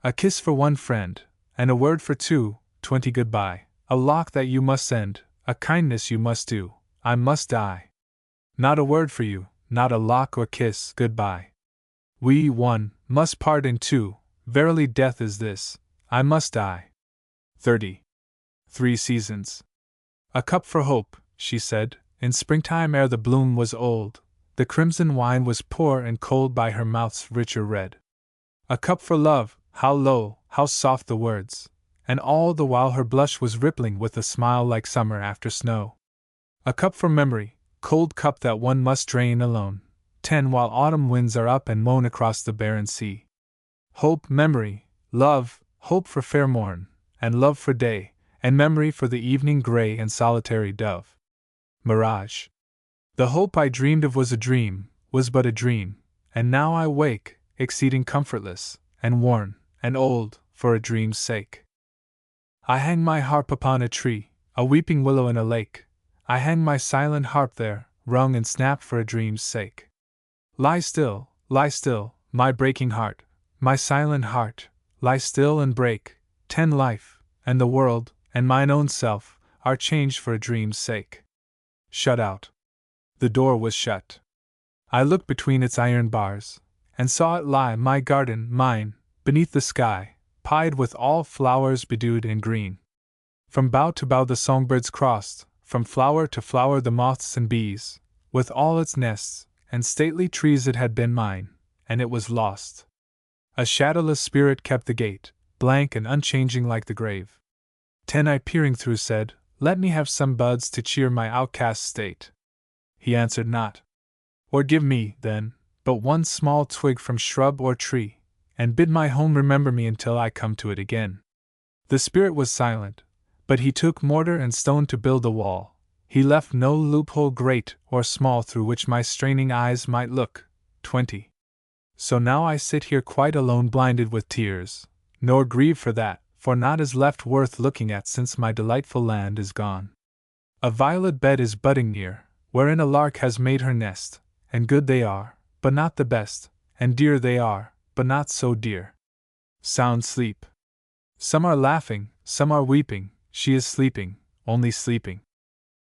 A kiss for one friend, and a word for two, 20 goodbye, a lock that you must send, a kindness you must do, I must die. Not a word for you, not a lock or kiss, goodbye. We, one, must part in two, verily death is this, I must die. 30. 3 seasons. A cup for hope, she said, in springtime ere the bloom was old, the crimson wine was poor and cold by her mouth's richer red. A cup for love, how low, how soft the words, and all the while her blush was rippling with a smile like summer after snow. A cup for memory, cold cup that one must drain alone, 10 while autumn winds are up and moan across the barren sea. Hope, memory, love, hope for fair morn, and love for day, and memory for the evening gray and solitary dove. Mirage. The hope I dreamed of was a dream, was but a dream, and now I wake, exceeding comfortless, and worn, and old, for a dream's sake. I hang my harp upon a tree, a weeping willow in a lake, I hang my silent harp there, wrung and snapped for a dream's sake. Lie still, my breaking heart, my silent heart, lie still and break, 10 life, and the world, and mine own self, are changed for a dream's sake. Shut out. The door was shut. I looked between its iron bars, and saw it lie, my garden, mine, beneath the sky, pied with all flowers bedewed and green. From bough to bough the songbirds crossed, from flower to flower the moths and bees, with all its nests, and stately trees it had been mine, and it was lost. A shadowless spirit kept the gate, blank and unchanging like the grave. 10 I peering through said, let me have some buds to cheer my outcast state. He answered not. Or give me, then, but one small twig from shrub or tree, and bid my home remember me until I come to it again. The spirit was silent, but he took mortar and stone to build a wall. He left no loophole great or small through which my straining eyes might look. 20. So now I sit here quite alone, blinded with tears, nor grieve for that, for naught is left worth looking at since my delightful land is gone. A violet bed is budding near, wherein a lark has made her nest, and good they are, but not the best, and dear they are, but not so dear. Sound sleep. Some are laughing, some are weeping, she is sleeping, only sleeping.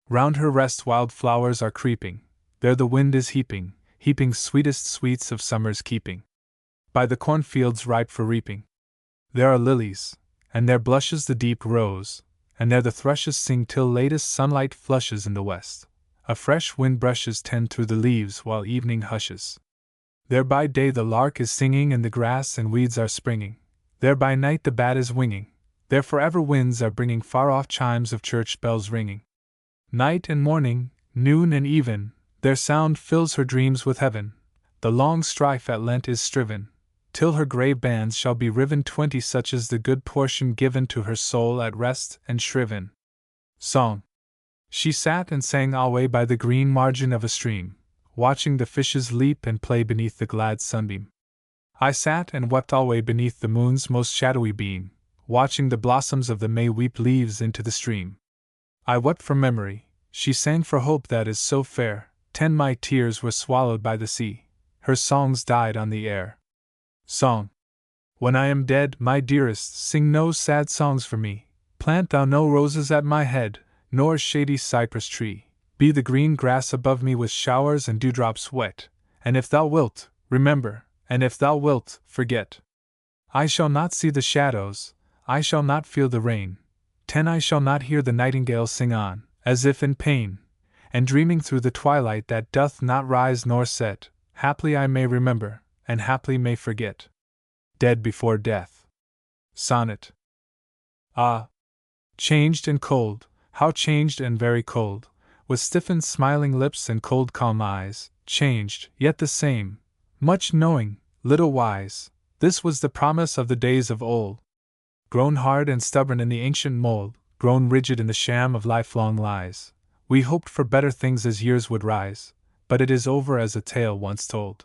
Round her rest wild flowers are creeping, there the wind is heaping, heaping sweetest sweets of summer's keeping. By the cornfields ripe for reaping. There are lilies, and there blushes the deep rose, and there the thrushes sing till latest sunlight flushes in the west. A fresh wind brushes 10 through the leaves while evening hushes. There by day the lark is singing and the grass and weeds are springing. There by night the bat is winging. There forever winds are bringing far-off chimes of church bells ringing. Night and morning, noon and even, their sound fills her dreams with heaven. The long strife at Lent is striven, till her grey bands shall be riven. 20 Such is the good portion given to her soul at rest and shriven. Song. She sat and sang alway by the green margin of a stream, watching the fishes leap and play beneath the glad sunbeam. I sat and wept alway beneath the moon's most shadowy beam, watching the blossoms of the May weep leaves into the stream. I wept for memory, she sang for hope that is so fair. 10 My tears were swallowed by the sea, her songs died on the air. Song. When I am dead, my dearest, sing no sad songs for me, plant thou no roses at my head, nor shady cypress tree, be the green grass above me with showers and dewdrops wet, and if thou wilt, remember, and if thou wilt, forget. I shall not see the shadows, I shall not feel the rain, 10 I shall not hear the nightingale sing on, as if in pain, and dreaming through the twilight that doth not rise nor set, haply I may remember, and haply may forget. Dead before death. Sonnet. Ah! Changed and cold, how changed and very cold, with stiffened smiling lips and cold calm eyes, changed, yet the same, much knowing, little wise, this was the promise of the days of old. Grown hard and stubborn in the ancient mold, grown rigid in the sham of lifelong lies, we hoped for better things as years would rise, but it is over as a tale once told.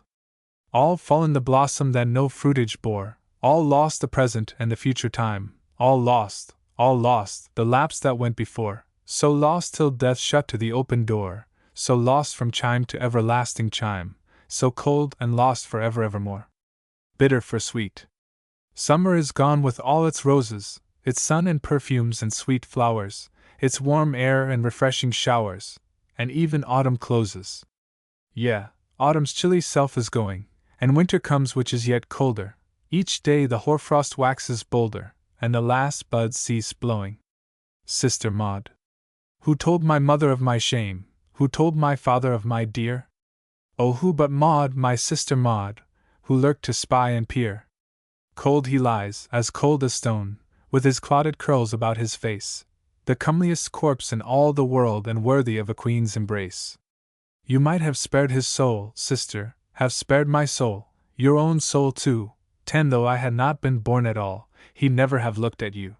All fallen the blossom that no fruitage bore, all lost the present and the future time, all lost, the lapse that went before, so lost till death shut to the open door, so lost from chime to everlasting chime, so cold and lost for evermore. Bitter for sweet. Summer is gone with all its roses, its sun and perfumes and sweet flowers, its warm air and refreshing showers, and even autumn closes. Yeah, autumn's chilly self is going, and winter comes which is yet colder. Each day the hoarfrost waxes bolder, and the last buds cease blowing. Sister Maud. Who told my mother of my shame? Who told my father of my dear? Oh, who but Maud, my sister Maud, who lurked to spy and peer? Cold he lies, as cold as stone, with his clotted curls about his face, the comeliest corpse in all the world and worthy of a queen's embrace. You might have spared his soul, sister, have spared my soul, your own soul too, 10 though I had not been born at all, he'd never have looked at you.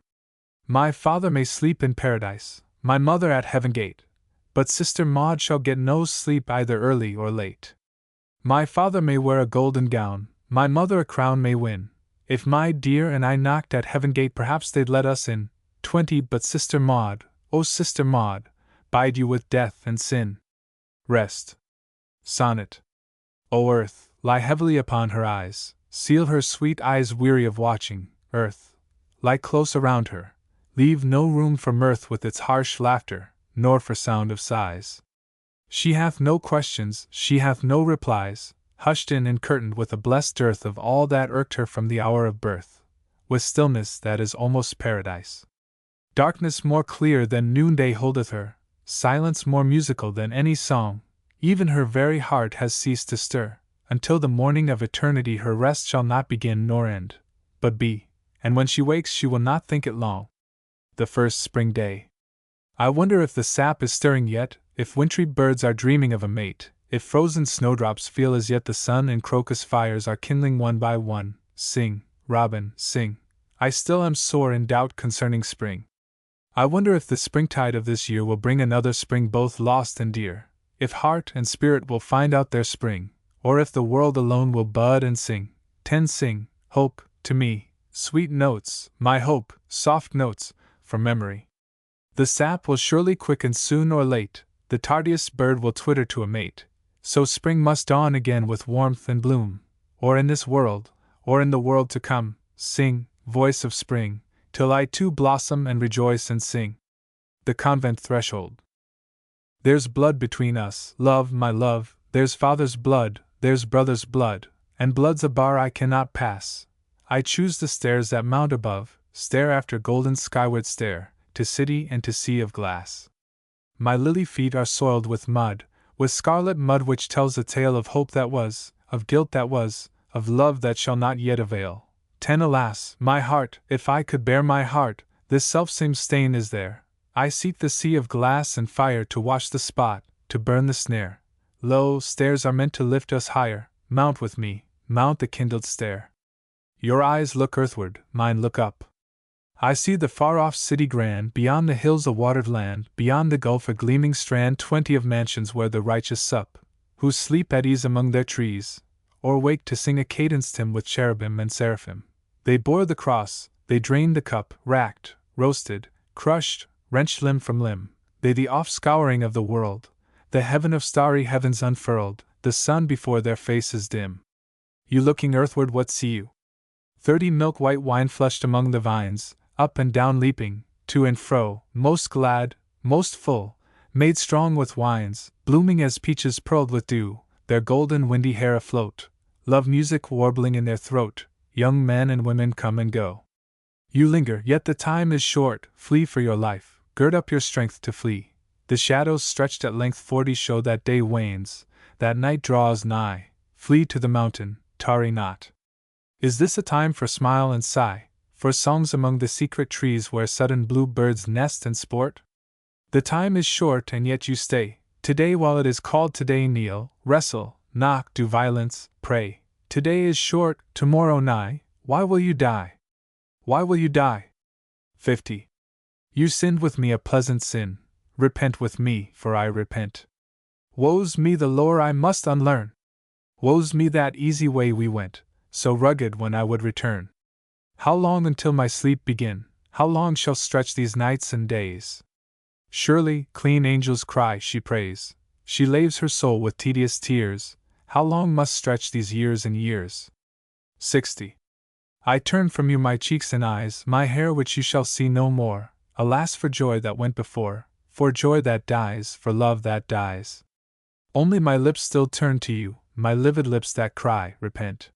My father may sleep in paradise, my mother at heaven gate, but sister Maud shall get no sleep either early or late. My father may wear a golden gown, my mother a crown may win. If my dear and I knocked at heaven gate, perhaps they'd let us in. 20 But sister Maud, oh sister Maud, bide you with death and sin. Rest. Sonnet. O earth, lie heavily upon her eyes, seal her sweet eyes weary of watching. Earth, lie close around her, leave no room for mirth with its harsh laughter, nor for sound of sighs. She hath no questions, she hath no replies, hushed in and curtained with a blessed dearth of all that irked her from the hour of birth, with stillness that is almost paradise. Darkness more clear than noonday holdeth her, silence more musical than any song, even her very heart has ceased to stir, until the morning of eternity her rest shall not begin nor end, but be, and when she wakes she will not think it long. The first spring day. I wonder if the sap is stirring yet, if wintry birds are dreaming of a mate, if frozen snowdrops feel as yet the sun and crocus fires are kindling one by one. Sing, robin, sing. I still am sore in doubt concerning spring. I wonder if the springtide of this year will bring another spring both lost and dear, if heart and spirit will find out their spring, or if the world alone will bud and sing. 10 Sing, hope, to me, sweet notes, my hope, soft notes, from memory. The sap will surely quicken soon or late, the tardiest bird will twitter to a mate, so spring must dawn again with warmth and bloom, or in this world, or in the world to come. Sing, voice of spring, till I too blossom and rejoice and sing. The convent threshold. There's blood between us, love, my love, there's father's blood, there's brother's blood, and blood's a bar I cannot pass. I choose the stairs that mount above, stare after golden skyward stare, to city and to sea of glass. My lily feet are soiled with scarlet mud which tells a tale of hope that was, of guilt that was, of love that shall not yet avail. 10 Alas, my heart, if I could bear my heart, this selfsame stain is there. I seek the sea of glass and fire to wash the spot, to burn the snare. Lo, stairs are meant to lift us higher, mount with me, mount the kindled stair. Your eyes look earthward, mine look up. I see the far-off city grand, beyond the hills a watered land, beyond the gulf a gleaming strand, 20 of mansions where the righteous sup, who sleep at ease among their trees, or wake to sing a cadenced hymn with cherubim and seraphim. They bore the cross, they drained the cup, racked, roasted, crushed, wrenched limb from limb, they the off-scouring of the world, the heaven of starry heavens unfurled, the sun before their faces dim. You looking earthward, what see you? 30 Milk-white wine flushed among the vines, up and down leaping, to and fro, most glad, most full, made strong with wines, blooming as peaches pearled with dew, their golden windy hair afloat, love music warbling in their throat. Young men and women come and go. You linger, yet the time is short, flee for your life, gird up your strength to flee. The shadows stretched at length 40 show that day wanes, that night draws nigh, flee to the mountain, tarry not. Is this a time for smile and sigh, for songs among the secret trees where sudden blue birds nest and sport? The time is short and yet you stay, today while it is called today kneel, wrestle, knock, do violence, pray. Today is short, tomorrow nigh, why will you die? Why will you die? 50. You sinned with me a pleasant sin, repent with me, for I repent. Woe's me the lore I must unlearn. Woe's me that easy way we went, so rugged when I would return. How long until my sleep begin, how long shall stretch these nights and days? Surely, clean angels cry, she prays, she laves her soul with tedious tears. How long must stretch these years and years? 60. I turn from you my cheeks and eyes, my hair which you shall see no more. Alas for joy that went before, for joy that dies, for love that dies. Only my lips still turn to you, my livid lips that cry, repent.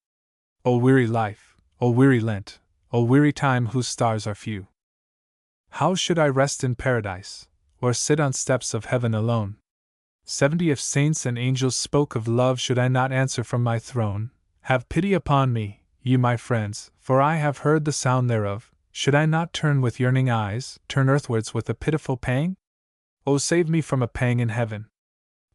O weary life, O weary Lent, O weary time whose stars are few. How should I rest in paradise, or sit on steps of heaven alone? 70 if saints and angels spoke of love, should I not answer from my throne, have pity upon me, ye my friends, for I have heard the sound thereof. Should I not turn with yearning eyes, turn earthwards with a pitiful pang? O save me from a pang in heaven.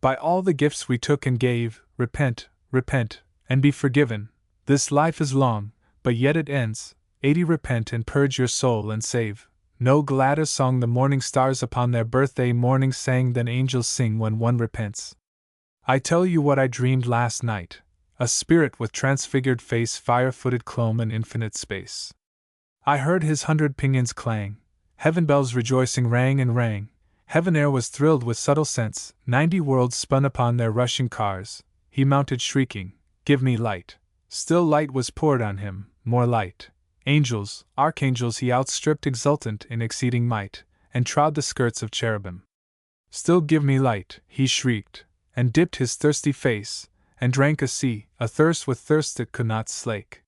By all the gifts we took and gave, repent, repent, and be forgiven. This life is long, but yet it ends. 80 repent and purge your soul and save. No gladder song the morning stars upon their birthday morning sang than angels sing when one repents. I tell you what I dreamed last night. A spirit with transfigured face, fire-footed clomb in infinite space. I heard his 100 pinions clang. Heaven bells rejoicing rang and rang. Heaven air was thrilled with subtle sense. 90 worlds spun upon their rushing cars. He mounted shrieking, "Give me light." Still light was poured on him, more light. Angels, archangels he outstripped, exultant in exceeding might, and trod the skirts of cherubim. "Still give me light," he shrieked, and dipped his thirsty face, and drank a sea, athirst with thirst it could not slake.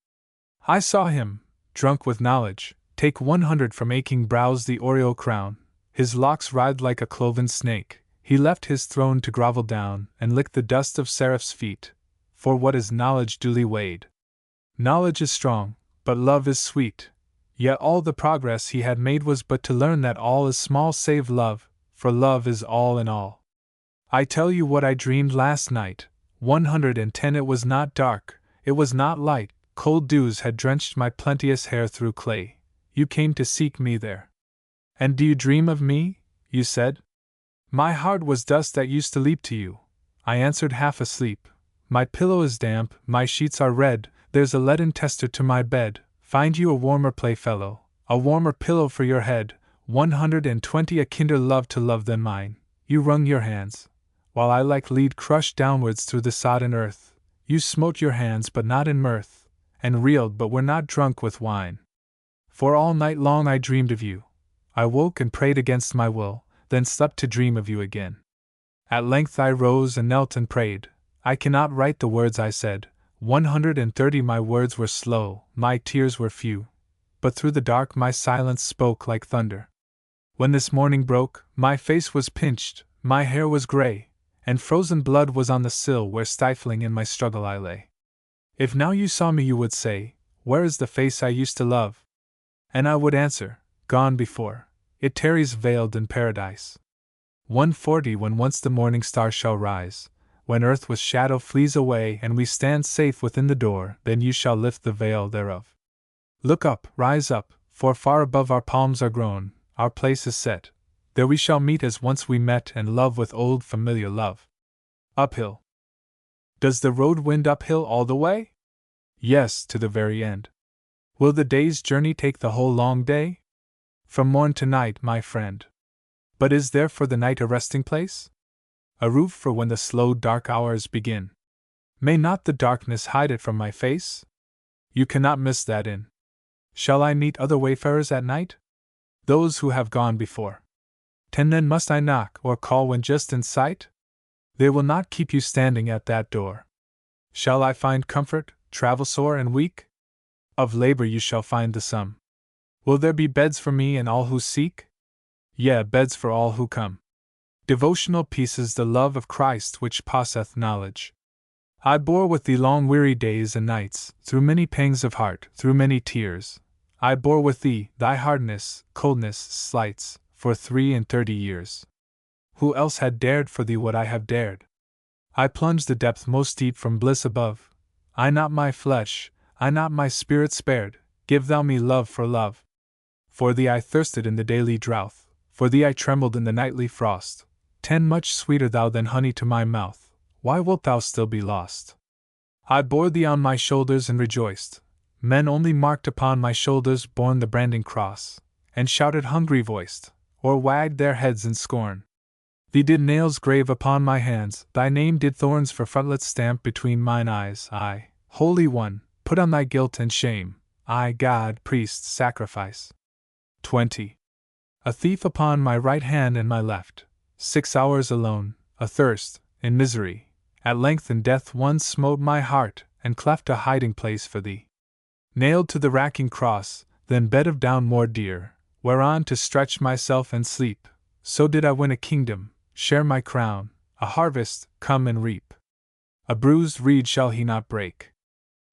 I saw him, drunk with knowledge, take 100 from aching brows the aureole crown. His locks writhed like a cloven snake. He left his throne to grovel down, and lick the dust of seraphs' feet. For what is knowledge duly weighed? Knowledge is strong, but love is sweet. Yet all the progress he had made was but to learn that all is small save love, for love is all in all. I tell you what I dreamed last night. 110 It was not dark, it was not light. Cold dews had drenched my plenteous hair through clay. You came to seek me there. And do you dream of me? You said. My heart was dust that used to leap to you. I answered half asleep. My pillow is damp, my sheets are red. There's a leaden tester to my bed. Find you a warmer playfellow, a warmer pillow for your head. 120 A kinder love to love than mine. You wrung your hands, while I like lead crushed downwards through the sodden earth. You smote your hands but not in mirth, and reeled but were not drunk with wine. For all night long I dreamed of you. I woke and prayed against my will, then slept to dream of you again. At length I rose and knelt and prayed. I cannot write the words I said. 130 My words were slow, my tears were few, but through the dark my silence spoke like thunder. When this morning broke, my face was pinched, my hair was gray, and frozen blood was on the sill where stifling in my struggle I lay. If now you saw me you would say, "Where is the face I used to love?" And I would answer, "Gone before, it tarries veiled in paradise." 140 When once the morning star shall rise, when earth with shadow flees away and we stand safe within the door, then you shall lift the veil thereof. Look up, rise up, for far above our palms are grown, our place is set. There we shall meet as once we met and love with old familiar love. Uphill. Does the road wind uphill all the way? Yes, to the very end. Will the day's journey take the whole long day? From morn to night, my friend. But is there for the night a resting place? A roof for when the slow dark hours begin? May not the darkness hide it from my face? You cannot miss that inn. Shall I meet other wayfarers at night? Those who have gone before. 10 Then must I knock or call when just in sight? They will not keep you standing at that door. Shall I find comfort, travel sore and weak? Of labor you shall find the sum. Will there be beds for me and all who seek? Yea, beds for all who come. Devotional pieces, the love of Christ which passeth knowledge. I bore with thee long weary days and nights, through many pangs of heart, through many tears. I bore with thee thy hardness, coldness, slights, for 33 years. Who else had dared for thee what I have dared? I plunged the depth most deep from bliss above. I not my flesh, I not my spirit spared. Give thou me love for love. For thee I thirsted in the daily drouth, for thee I trembled in the nightly frost. 10 Much sweeter thou than honey to my mouth, why wilt thou still be lost? I bore thee on my shoulders and rejoiced. Men only marked upon my shoulders borne the branding cross, and shouted hungry voiced, or wagged their heads in scorn. Thee did nails grave upon my hands, thy name did thorns for frontlets stamp between mine eyes. I, Holy One, put on thy guilt and shame. I, God, priest, sacrifice. 20. A thief upon my right hand and my left, 6 hours alone, athirst, in misery, at length in death one smote my heart and cleft a hiding place for thee. Nailed to the racking cross, then bed of down more dear, whereon to stretch myself and sleep, so did I win a kingdom, share my crown, a harvest, come and reap. A bruised reed shall he not break.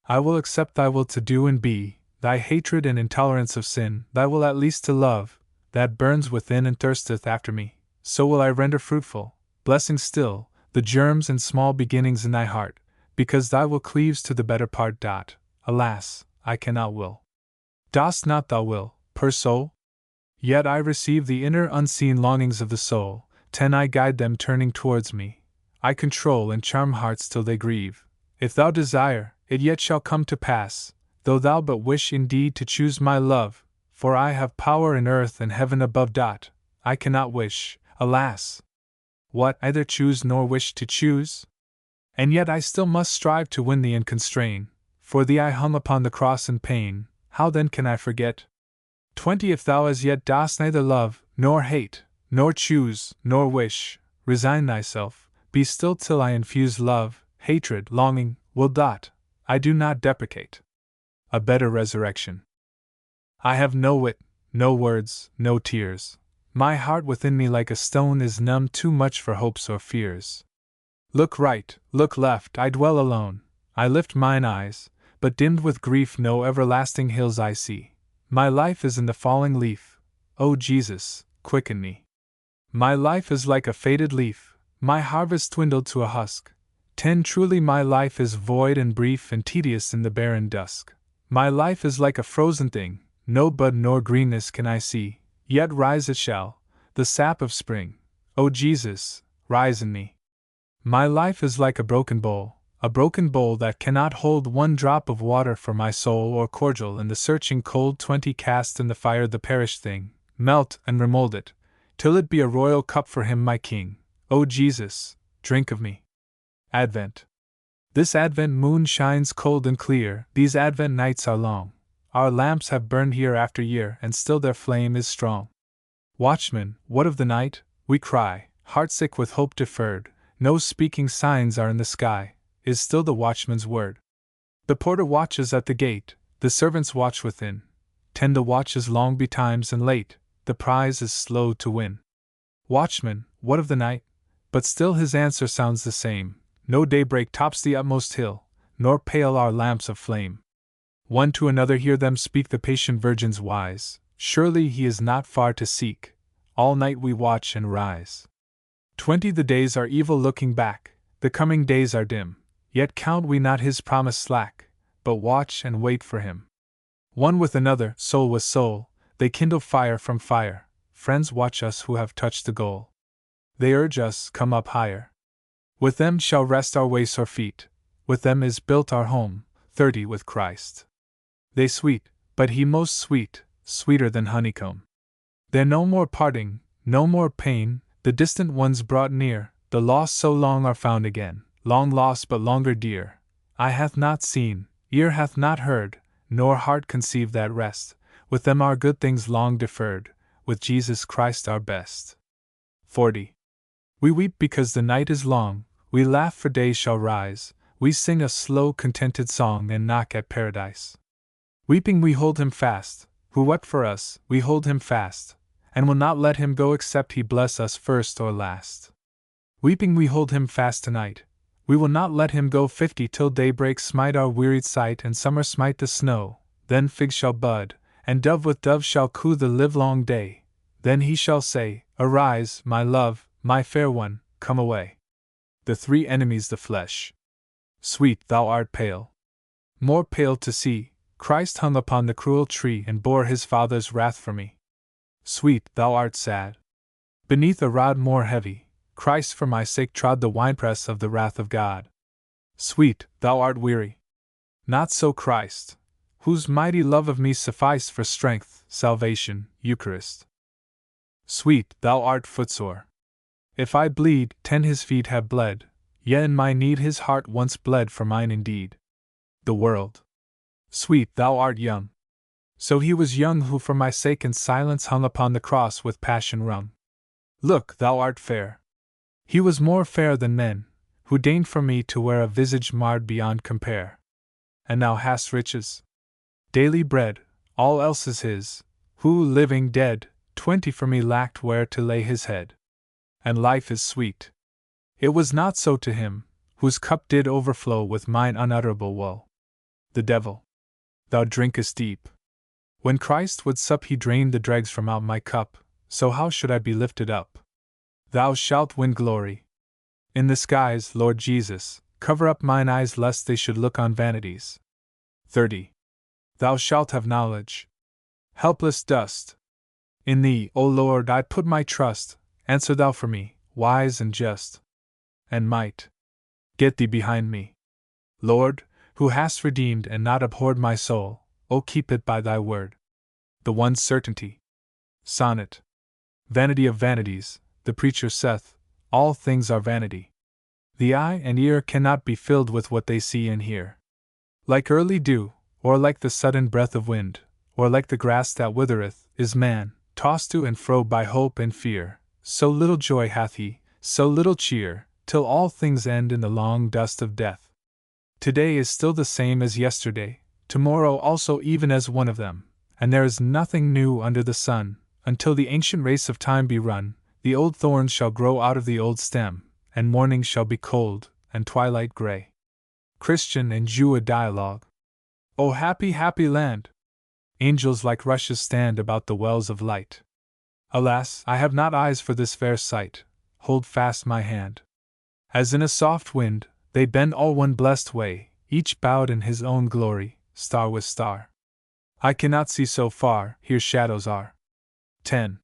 I will accept thy will to do and be, thy hatred and intolerance of sin, thy will at least to love, that burns within and thirsteth after me, so will I render fruitful, blessing still, the germs and small beginnings in thy heart, because thy will cleaves to the better part. Alas, I cannot will. Dost not thou will, per soul? Yet I receive the inner unseen longings of the soul, 10 I guide them turning towards me, I control and charm hearts till they grieve. If thou desire, it yet shall come to pass, though thou but wish indeed to choose my love, for I have power in earth and heaven above. I cannot wish, alas! What, either choose nor wish to choose? And yet I still must strive to win thee and constrain, for thee I hung upon the cross in pain, how then can I forget? 20 If thou as yet dost neither love, nor hate, nor choose, nor wish, resign thyself, be still till I infuse love, hatred, longing, will. I do not deprecate a better resurrection. I have no wit, no words, no tears. My heart within me like a stone is numb too much for hopes or fears. Look right, look left, I dwell alone. I lift mine eyes, but dimmed with grief no everlasting hills I see. My life is in the falling leaf. O Jesus, quicken me. My life is like a faded leaf, my harvest dwindled to a husk. 10 Truly my life is void and brief and tedious in the barren dusk. My life is like a frozen thing, no bud nor greenness can I see, yet rise it shall, the sap of spring. O Jesus, rise in me. My life is like a broken bowl that cannot hold one drop of water for my soul or cordial in the searching cold. 20 Cast in the fire the perished thing, melt and remold it, till it be a royal cup for him my King. O Jesus, drink of me. Advent. This Advent moon shines cold and clear, these Advent nights are long. Our lamps have burned year after year, and still their flame is strong. Watchman, what of the night? We cry, heartsick with hope deferred. No speaking signs are in the sky, is still the watchman's word. The porter watches at the gate, the servants watch within. 10 The watch is long betimes and late, the prize is slow to win. Watchman, what of the night? But still his answer sounds the same. No daybreak tops the utmost hill, nor pale our lamps of flame. One to another hear them speak the patient virgins wise. Surely he is not far to seek. All night we watch and rise. 20 The days are evil looking back, the coming days are dim. Yet count we not his promise slack, but watch and wait for him. One with another, soul with soul, they kindle fire from fire. Friends watch us who have touched the goal. They urge us, come up higher. With them shall rest our way sore feet, with them is built our home. 30 With Christ. They sweet, but he most sweet, sweeter than honeycomb. There no more parting, no more pain, the distant ones brought near, the lost so long are found again, long lost but longer dear. Eye hath not seen, ear hath not heard, nor heart conceived that rest, with them are good things long deferred, with Jesus Christ our best. 40. We weep because the night is long, we laugh for day shall rise, we sing a slow contented song and knock at paradise. Weeping we hold him fast, who wept for us, we hold him fast, and will not let him go except he bless us first or last. Weeping we hold him fast tonight, we will not let him go. 50 Till daybreak smite our wearied sight and summer smite the snow, then figs shall bud, and dove with dove shall coo the livelong day. Then he shall say, Arise, my love, my fair one, come away. The three enemies the flesh. Sweet, thou art pale. More pale to see, Christ hung upon the cruel tree and bore his Father's wrath for me. Sweet, thou art sad. Beneath a rod more heavy, Christ for my sake trod the winepress of the wrath of God. Sweet, thou art weary. Not so Christ, whose mighty love of me sufficed for strength, salvation, Eucharist. Sweet, thou art footsore. If I bleed, 10 his feet have bled, yet in my need his heart once bled for mine indeed. The world. Sweet, thou art young. So he was young who for my sake in silence hung upon the cross with passion wrung. Look, thou art fair. He was more fair than men, who deigned for me to wear a visage marred beyond compare. And thou hast riches, daily bread, all else is his, who, living dead, 20 for me lacked where to lay his head. And life is sweet. It was not so to him, whose cup did overflow with mine unutterable woe. The devil, thou drinkest deep. When Christ would sup, he drained the dregs from out my cup, so how should I be lifted up? Thou shalt win glory. In the skies, Lord Jesus, cover up mine eyes lest they should look on vanities. 30. Thou shalt have knowledge. Helpless dust. In thee, O Lord, I put my trust, answer thou for me, wise and just. And might. Get thee behind me. Lord, who hast redeemed and not abhorred my soul, O keep it by thy word. The one certainty. Sonnet. Vanity of vanities, the preacher saith, all things are vanity. The eye and ear cannot be filled with what they see and hear. Like early dew, or like the sudden breath of wind, or like the grass that withereth, is man, tossed to and fro by hope and fear. So little joy hath he, so little cheer, till all things end in the long dust of death. Today is still the same as yesterday, tomorrow also even as one of them, and there is nothing new under the sun, until the ancient race of time be run. The old thorns shall grow out of the old stem, and morning shall be cold, and twilight grey. Christian and Jew a dialogue. O happy, happy land! Angels like rushes stand about the wells of light. Alas, I have not eyes for this fair sight. Hold fast my hand. As in a soft wind, they bend all one blessed way, each bowed in his own glory, star with star. I cannot see so far, here shadows are. 10.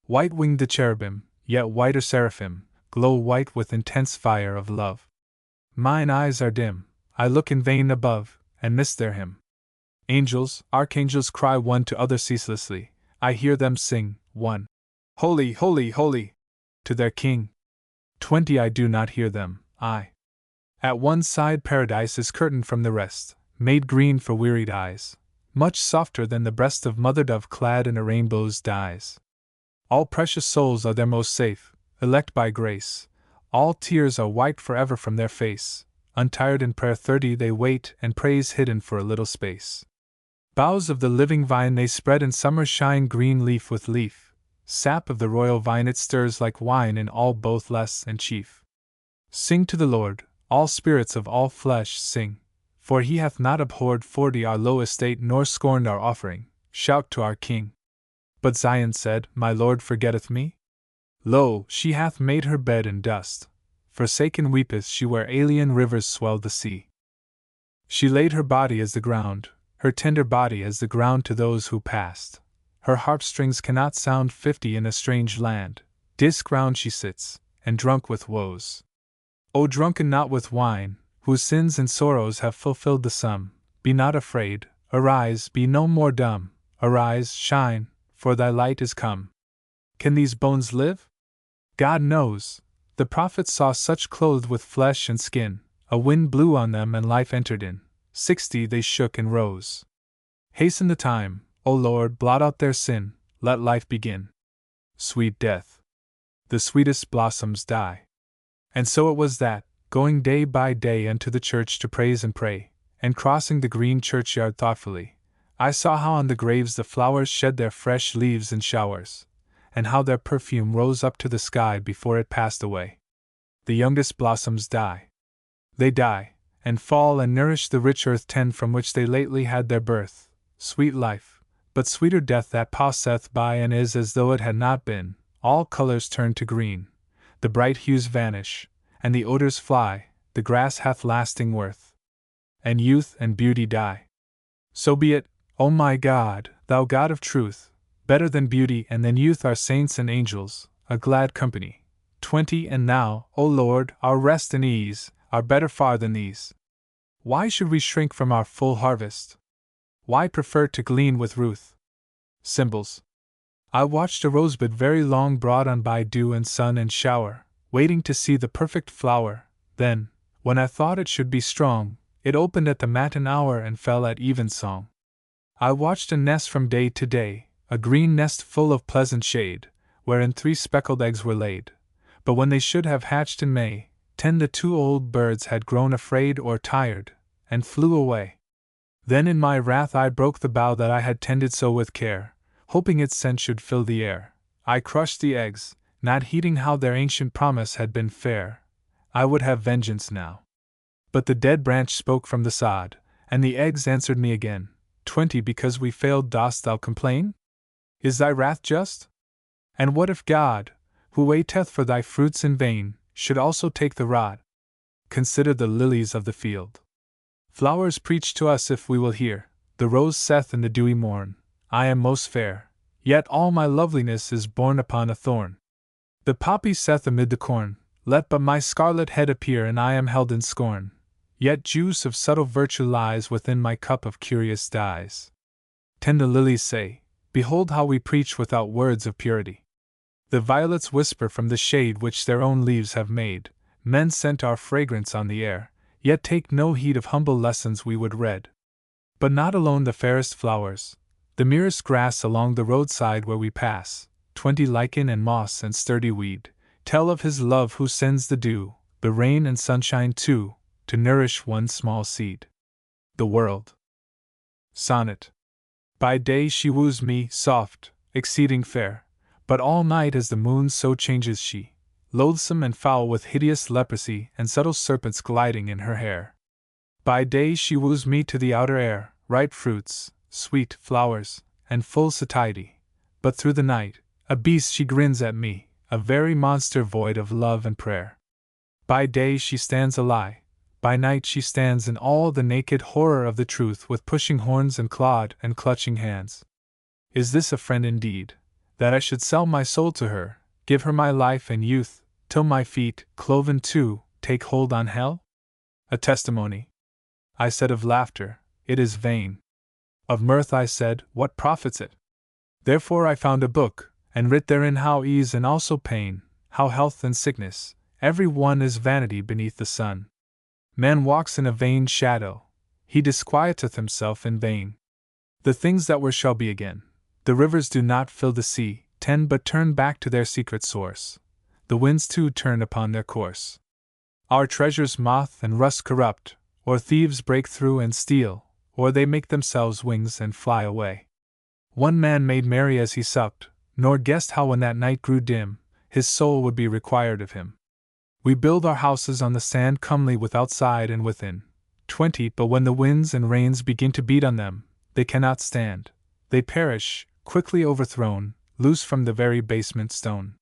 White-winged the cherubim, yet whiter seraphim, glow white with intense fire of love. Mine eyes are dim, I look in vain above, and miss their hymn. Angels, archangels cry one to other ceaselessly, I hear them sing, one, Holy, holy, holy, to their King. 20 I do not hear them, I. At one side paradise is curtained from the rest, made green for wearied eyes, much softer than the breast of mother dove clad in a rainbow's dyes. All precious souls are there most safe, elect by grace. All tears are wiped forever from their face. Untired in prayer 30 they wait and praise hidden for a little space. Boughs of the living vine they spread in summer shine green leaf with leaf. Sap of the royal vine it stirs like wine in all both less and chief. Sing to the Lord, all spirits of all flesh sing, for he hath not abhorred 40 our low estate nor scorned our offering. Shout to our King. But Zion said, My Lord forgetteth me? Lo, she hath made her bed in dust. Forsaken weepeth she where alien rivers swell the sea. She laid her body as the ground, her tender body as the ground to those who passed. Her harp strings cannot sound 50 in a strange land. Disc round she sits, and drunk with woes. O drunken not with wine, whose sins and sorrows have fulfilled the sum, be not afraid, arise, be no more dumb, arise, shine, for thy light is come. Can these bones live? God knows. The prophets saw such clothed with flesh and skin, a wind blew on them and life entered in. 60 they shook and rose. Hasten the time, O Lord, blot out their sin, let life begin. Sweet death. The sweetest blossoms die. And so it was that, going day by day unto the church to praise and pray, and crossing the green churchyard thoughtfully, I saw how on the graves the flowers shed their fresh leaves in showers, and how their perfume rose up to the sky before it passed away. The youngest blossoms die. They die, and fall and nourish the rich earth 10 from which they lately had their birth. Sweet life, but sweeter death that passeth by and is as though it had not been. All colors turn to green, the bright hues vanish, and the odors fly, the grass hath lasting worth. And youth and beauty die. So be it, O my God, thou God of truth, better than beauty and than youth are saints and angels, a glad company. 20 And thou, O Lord, our rest and ease, are better far than these. Why should we shrink from our full harvest? Why prefer to glean with ruth? Symbols. I watched a rosebud very long brought on by dew and sun and shower, waiting to see the perfect flower. Then, when I thought it should be strong, it opened at the matin hour and fell at evensong. I watched a nest from day to day, a green nest full of pleasant shade, wherein 3 speckled eggs were laid. But when they should have hatched in May, 10 the 2 old birds had grown afraid or tired, and flew away. Then in my wrath I broke the bough that I had tended so with care, hoping its scent should fill the air. I crushed the eggs, not heeding how their ancient promise had been fair. I would have vengeance now. But the dead branch spoke from the sod, and the eggs answered me again. 20 because we failed dost thou complain? Is thy wrath just? And what if God, who waiteth for thy fruits in vain, should also take the rod? Consider the lilies of the field. Flowers preach to us if we will hear. The rose saith in the dewy morn, I am most fair, yet all my loveliness is borne upon a thorn. The poppy saith amid the corn, let but my scarlet head appear and I am held in scorn. Yet juice of subtle virtue lies within my cup of curious dyes. 10 the lilies say, behold how we preach without words of purity. The violets whisper from the shade which their own leaves have made. Men scent our fragrance on the air, yet take no heed of humble lessons we would read. But not alone the fairest flowers, the merest grass along the roadside where we pass, 20 lichen and moss and sturdy weed, tell of his love who sends the dew, the rain and sunshine too, to nourish one small seed. The world. Sonnet. By day she woos me, soft, exceeding fair, but all night as the moon so changes she, loathsome and foul with hideous leprosy and subtle serpents gliding in her hair. By day she woos me to the outer air, ripe fruits, sweet flowers, and full satiety, but through the night, a beast she grins at me, a very monster void of love and prayer. By day she stands a lie, by night she stands in all the naked horror of the truth with pushing horns and clawed and clutching hands. Is this a friend indeed, that I should sell my soul to her, give her my life and youth, till my feet, cloven too, take hold on hell? A testimony. I said of laughter, it is vain. Of mirth I said, what profits it? Therefore I found a book, and writ therein how ease and also pain, how health and sickness, every one is vanity beneath the sun. Man walks in a vain shadow, he disquieteth himself in vain. The things that were shall be again. The rivers do not fill the sea, 10 but turn back to their secret source. The winds too turn upon their course. Our treasures moth and rust corrupt, or thieves break through and steal, or they make themselves wings and fly away. One man made merry as he supped, nor guessed how when that night grew dim, his soul would be required of him. We build our houses on the sand comely with outside and within, 20 but when the winds and rains begin to beat on them, they cannot stand, they perish, quickly overthrown, loose from the very basement stone.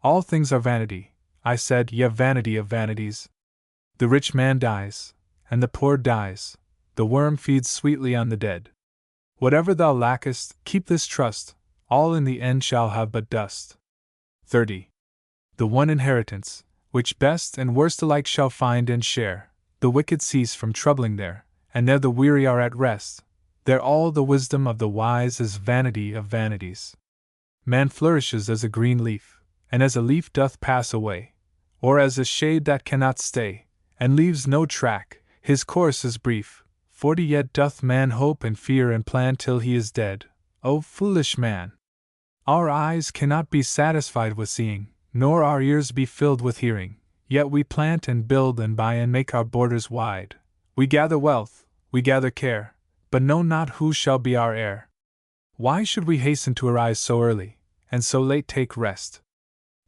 All things are vanity, I said, yea, vanity of vanities. The rich man dies, and the poor dies, the worm feeds sweetly on the dead. Whatever thou lackest, keep this trust, all in the end shall have but dust. 30. The one inheritance, which best and worst alike shall find and share, the wicked cease from troubling there, and there the weary are at rest, there all the wisdom of the wise is vanity of vanities. Man flourishes as a green leaf, and as a leaf doth pass away, or as a shade that cannot stay, and leaves no track, his course is brief, 40 yet doth man hope and fear and plan till he is dead, O foolish man! Our eyes cannot be satisfied with seeing, nor our ears be filled with hearing, yet we plant and build and buy and make our borders wide. We gather wealth, we gather care, but know not who shall be our heir. Why should we hasten to arise so early, and so late take rest?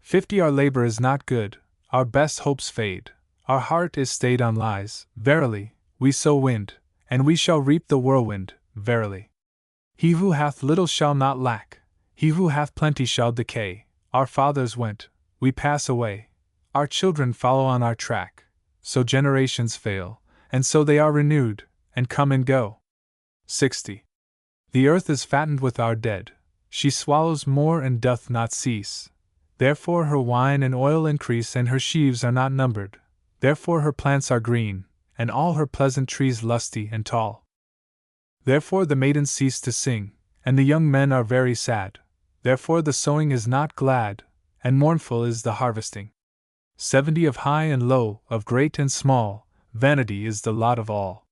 50 Our labor is not good, our best hopes fade, our heart is stayed on lies, verily, we sow wind, and we shall reap the whirlwind, verily. He who hath little shall not lack, he who hath plenty shall decay, our fathers went, we pass away, our children follow on our track, so generations fail, and so they are renewed, and come and go. 60. The earth is fattened with our dead, she swallows more and doth not cease, therefore her wine and oil increase and her sheaves are not numbered, therefore her plants are green, and all her pleasant trees lusty and tall. Therefore the maidens cease to sing, and the young men are very sad, therefore the sowing is not glad, and mournful is the harvesting. 70 Of high and low, of great and small, vanity is the lot of all.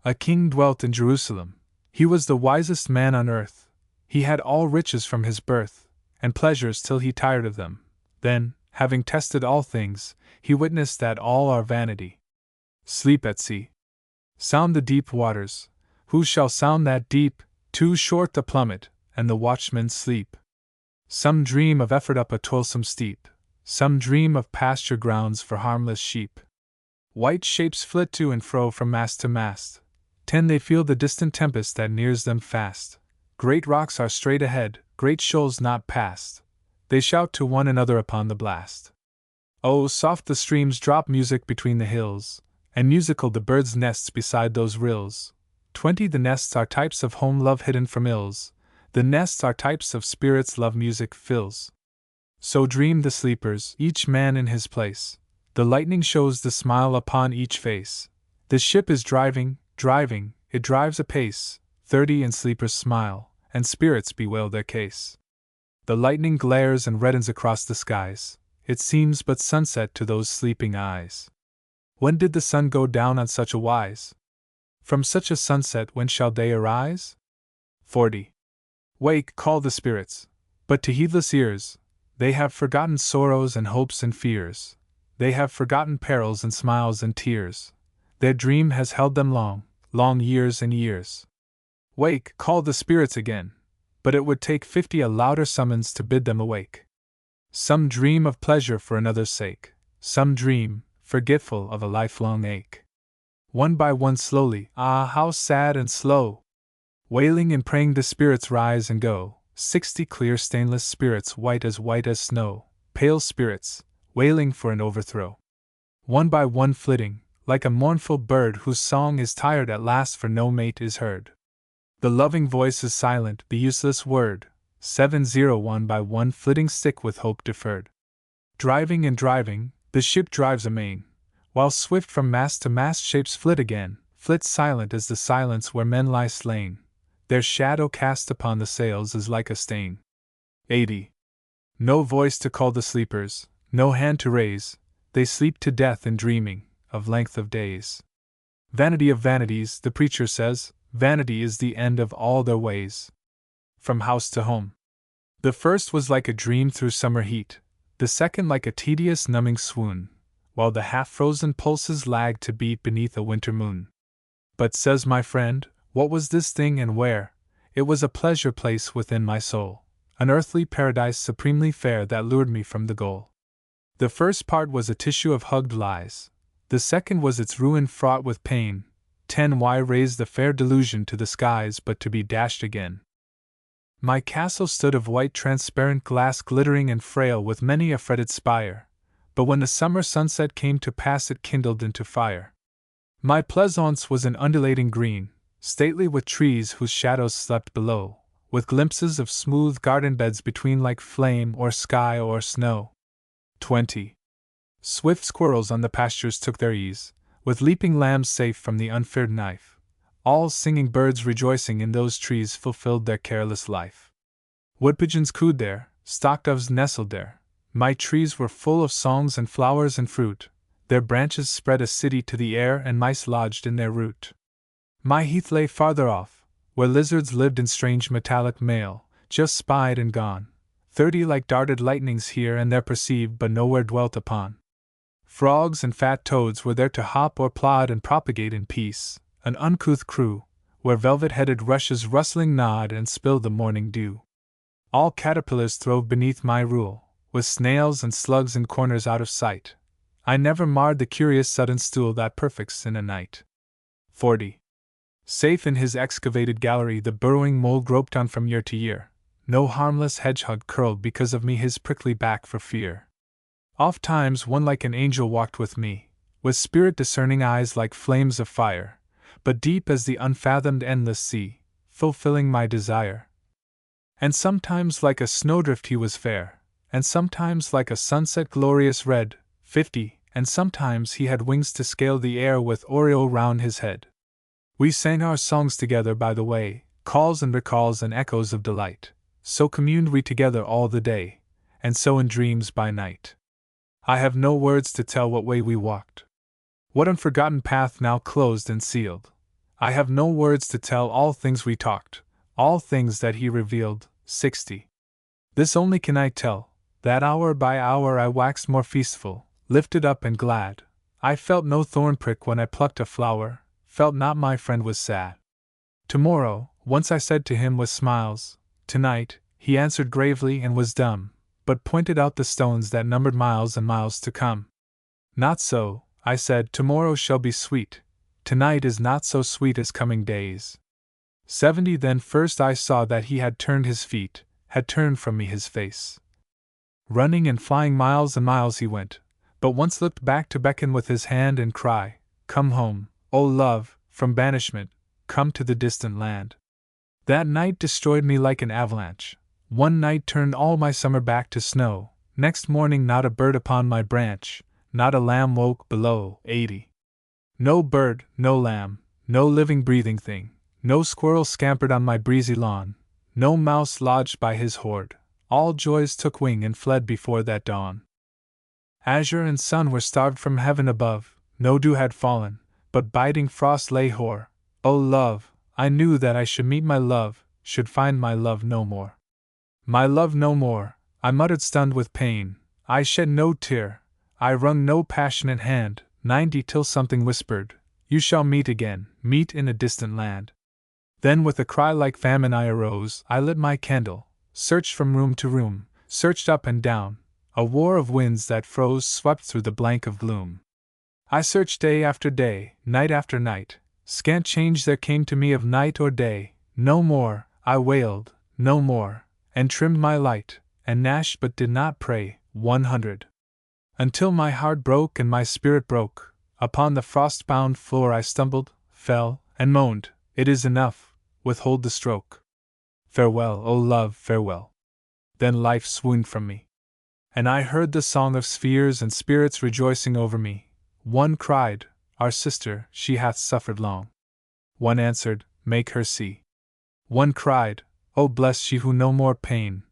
A king dwelt in Jerusalem, He was the wisest man on earth. He had all riches from his birth, and pleasures till he tired of them. Then, having tested all things, he witnessed that all are vanity. Sleep at sea. Sound the deep waters. Who shall sound that deep? Too short the plummet, and the watchmen sleep. Some dream of effort up a toilsome steep. Some dream of pasture grounds for harmless sheep. White shapes flit to and fro from mast to mast. 10 They feel the distant tempest that nears them fast. Great rocks are straight ahead, great shoals not past. They shout to one another upon the blast. Oh, soft the streams drop music between the hills, and musical the birds' nests beside those rills. 20 The nests are types of home love hidden from ills. The nests are types of spirits love music fills. So dream the sleepers, each man in his place. The lightning shows the smile upon each face. The ship is driving, driving, it drives apace. 30 And sleepers smile, and spirits bewail their case. The lightning glares and reddens across the skies. It seems but sunset to those sleeping eyes. When did the sun go down on such a wise? From such a sunset when shall day arise? 40. Wake, call the spirits, but to heedless ears. They have forgotten sorrows and hopes and fears. They have forgotten perils and smiles and tears. Their dream has held them long, long years and years. Wake, call the spirits again, but it would take 50 a louder summons to bid them awake. Some dream of pleasure for another's sake. Some dream, forgetful of a lifelong ache. One by one slowly, ah, how sad and slow! Wailing and praying the spirits rise and go. 60 Clear stainless spirits white as snow. Pale spirits, wailing for an overthrow. One by one flitting, like a mournful bird whose song is tired at last for no mate is heard. The loving voice is silent, the useless word. 70 One by one flitting stick with hope deferred. Driving and driving, the ship drives amain, while swift from mast to mast shapes flit again, flit silent as the silence where men lie slain. Their shadow cast upon the sails is like a stain. 80. No voice to call the sleepers, no hand to raise, they sleep to death in dreaming of length of days. Vanity of vanities, the preacher says, vanity is the end of all their ways. From house to home. The first was like a dream through summer heat, the second like a tedious numbing swoon, while the half-frozen pulses lagged to beat beneath a winter moon. But says my friend, what was this thing and where? It was a pleasure place within my soul, an earthly paradise supremely fair that lured me from the goal. The first part was a tissue of hugged lies, the second was its ruin fraught with pain. 10 Why raise the fair delusion to the skies but to be dashed again? My castle stood of white transparent glass glittering and frail with many a fretted spire, but when the summer sunset came to pass it kindled into fire. My pleasaunce was an undulating green, stately with trees whose shadows slept below, with glimpses of smooth garden beds between like flame or sky or snow. 20. Swift squirrels on the pastures took their ease, with leaping lambs safe from the unfeared knife. All singing birds rejoicing in those trees fulfilled their careless life. Wood-pigeons cooed there, stock-doves nestled there. My trees were full of songs and flowers and fruit. Their branches spread a city to the air and mice lodged in their root. My heath lay farther off, where lizards lived in strange metallic mail, just spied and gone. 30 Like darted lightnings here and there perceived but nowhere dwelt upon. Frogs and fat toads were there to hop or plod and propagate in peace, an uncouth crew, where velvet-headed rushes rustling nod and spill the morning dew. All caterpillars throve beneath my rule, with snails and slugs in corners out of sight. I never marred the curious sudden stool that perfects in a night. 40. Safe in his excavated gallery the burrowing mole groped on from year to year. No harmless hedgehog curled because of me his prickly back for fear. Oft times one like an angel walked with me, with spirit-discerning eyes like flames of fire, but deep as the unfathomed endless sea, fulfilling my desire. And sometimes like a snowdrift he was fair, and sometimes like a sunset glorious red. 50. And sometimes he had wings to scale the air with aureole round his head. We sang our songs together by the way, calls and recalls and echoes of delight. So communed we together all the day, and so in dreams by night. I have no words to tell what way we walked, what unforgotten path now closed and sealed. I have no words to tell all things we talked, all things that he revealed. 60. This only can I tell, that hour by hour I waxed more feastful, lifted up and glad. I felt no thorn prick when I plucked a flower, felt not my friend was sad. Tomorrow, once I said to him with smiles, tonight, he answered gravely and was dumb, but pointed out the stones that numbered miles and miles to come. Not so, I said, tomorrow shall be sweet, tonight is not so sweet as coming days. 70. Then first I saw that he had turned his feet, had turned from me his face. Running and flying miles and miles he went, but once looked back to beckon with his hand and cry, come home, O love, from banishment, come to the distant land. That night destroyed me like an avalanche. One night turned all my summer back to snow. Next morning not a bird upon my branch, not a lamb woke below. 80. No bird, no lamb, no living breathing thing, no squirrel scampered on my breezy lawn, no mouse lodged by his hoard. All joys took wing and fled before that dawn. Azure and sun were starved from heaven above, no dew had fallen, but biting frost lay hoar. O love, I knew that I should meet my love, should find my love no more. My love no more, I muttered stunned with pain, I shed no tear, I wrung no passionate hand. 90. Till something whispered, you shall meet again, meet in a distant land. Then with a cry like famine I arose, I lit my candle, searched from room to room, searched up and down, a war of winds that froze swept through the blank of gloom. I searched day after day, night after night, scant change there came to me of night or day. No more, I wailed, no more, and trimmed my light, and gnashed but did not pray. 100. Until my heart broke and my spirit broke, upon the frost-bound floor I stumbled, fell, and moaned, it is enough, withhold the stroke. Farewell, O love, farewell. Then life swooned from me. And I heard the song of spheres and spirits rejoicing over me. One cried, our sister, she hath suffered long. One answered, make her see. One cried, O bless she who no more pain,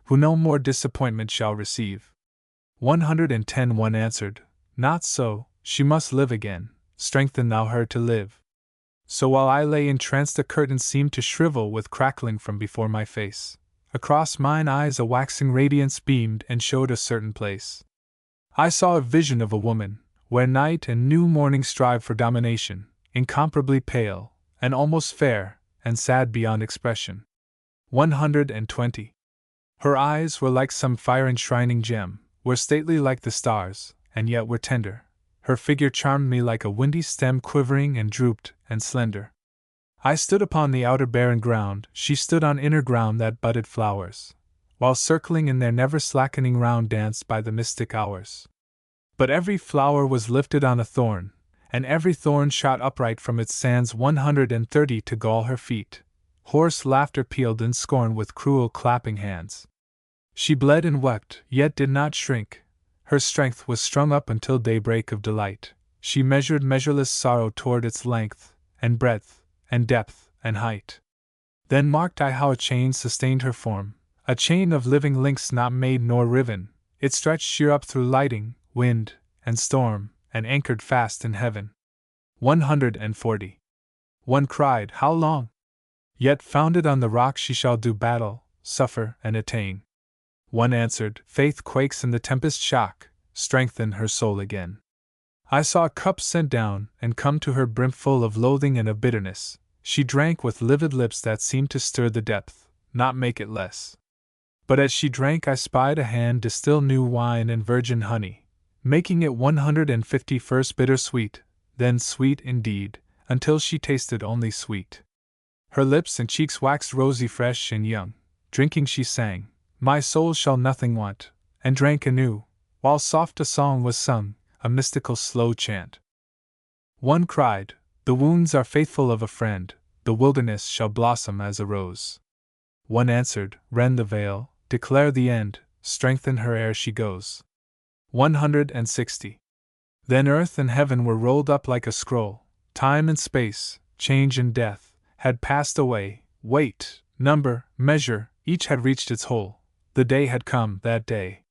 who no more disappointment shall receive. 110. One answered, not so, she must live again, strengthen thou her to live. So while I lay entranced the curtain seemed to shrivel with crackling from before my face. Across mine eyes a waxing radiance beamed and showed a certain place. I saw a vision of a woman, where night and new morning strive for domination, incomparably pale, and almost fair, and sad beyond expression. 120. Her eyes were like some fire-enshrining gem, were stately like the stars, and yet were tender. Her figure charmed me like a windy stem quivering and drooped and slender. I stood upon the outer barren ground, she stood on inner ground that budded flowers, while circling in their never slackening round danced by the mystic hours. But every flower was lifted on a thorn, and every thorn shot upright from its sands. 130. To gall her feet, hoarse laughter pealed in scorn with cruel clapping hands. She bled and wept, yet did not shrink. Her strength was strung up until daybreak of delight. She measured measureless sorrow toward its length, and breadth, and depth, and height. Then marked I how a chain sustained her form, a chain of living links not made nor riven. It stretched sheer up through lightning, wind, and storm, and anchored fast in heaven. 140. One cried, how long? Yet founded on the rock she shall do battle, suffer, and attain. One answered, faith quakes in the tempest shock, strengthen her soul again. I saw a cup sent down, and come to her brimful of loathing and of bitterness. She drank with livid lips that seemed to stir the depth, not make it less. But as she drank I spied a hand distill new wine and virgin honey, making it 150 first bitter sweet, then sweet indeed, until she tasted only sweet. Her lips and cheeks waxed rosy fresh and young. Drinking she sang, my soul shall nothing want, and drank anew, while soft a song was sung, a mystical slow chant. One cried, the wounds are faithful of a friend, the wilderness shall blossom as a rose. One answered, rend the veil, declare the end, strengthen her ere she goes. 160. Then earth and heaven were rolled up like a scroll, time and space, change and death, had passed away, weight, number, measure, each had reached its whole. The day had come, that day.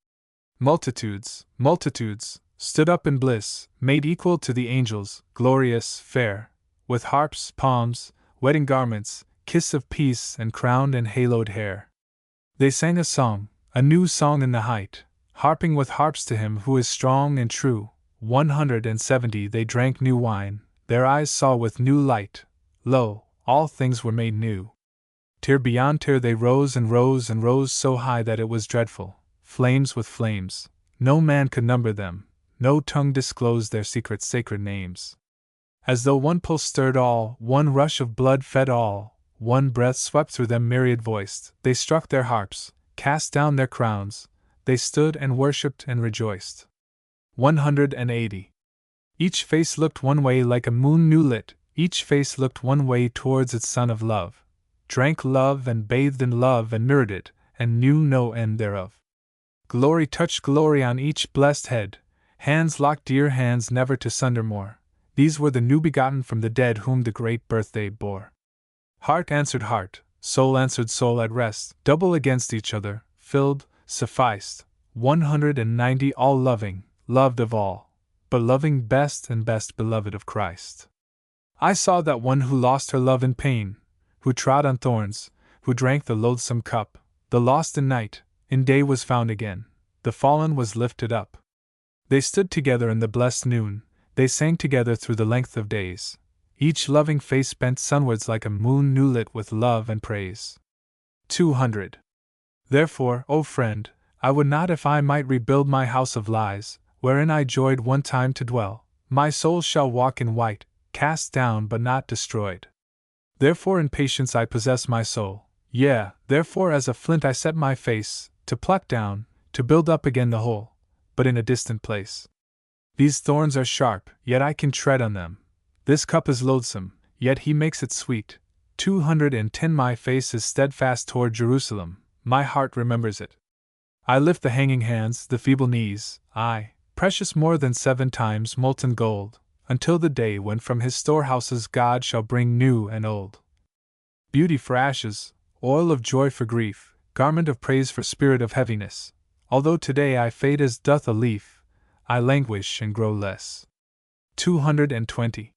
Multitudes, multitudes, stood up in bliss, made equal to the angels, glorious, fair, with harps, palms, wedding garments, kiss of peace, and crowned and haloed hair. They sang a new song in the height, harping with harps to him who is strong and true. 170 they drank new wine, their eyes saw with new light. Lo, all things were made new. Tier beyond tier they rose and rose and rose so high that it was dreadful, flames with flames, no man could number them, no tongue disclosed their secret sacred names. As though one pulse stirred all, one rush of blood fed all, one breath swept through them myriad voiced, they struck their harps, cast down their crowns, they stood and worshipped and rejoiced. 180. Each face looked one way like a moon new lit, each face looked one way towards its sun of love, drank love and bathed in love and mirrored it, and knew no end thereof. Glory touched glory on each blessed head, hands locked dear hands never to sunder more, these were the new begotten from the dead whom the great birthday bore. Heart answered heart, soul answered soul at rest, double against each other, filled, sufficed, 190 all loving, loved of all, but loving best and best beloved of Christ. I saw that one who lost her love in pain, who trod on thorns, who drank the loathsome cup, the lost in night, in day was found again, the fallen was lifted up. They stood together in the blessed noon, they sang together through the length of days, each loving face bent sunwards like a moon new lit with love and praise. 200. Therefore, O friend, I would not if I might rebuild my house of lies, wherein I joyed one time to dwell, my soul shall walk in white, cast down but not destroyed. Therefore in patience I possess my soul, yea, therefore as a flint I set my face, to pluck down, to build up again the whole, but in a distant place. These thorns are sharp, yet I can tread on them. This cup is loathsome, yet he makes it sweet. 210 My face is steadfast toward Jerusalem, my heart remembers it. I lift the hanging hands, the feeble knees, I, precious more than 7 times molten gold, until the day when from his storehouses God shall bring new and old beauty for ashes, oil of joy for grief, garment of praise for spirit of heaviness. Although today I fade as doth a leaf, I languish and grow less. 220.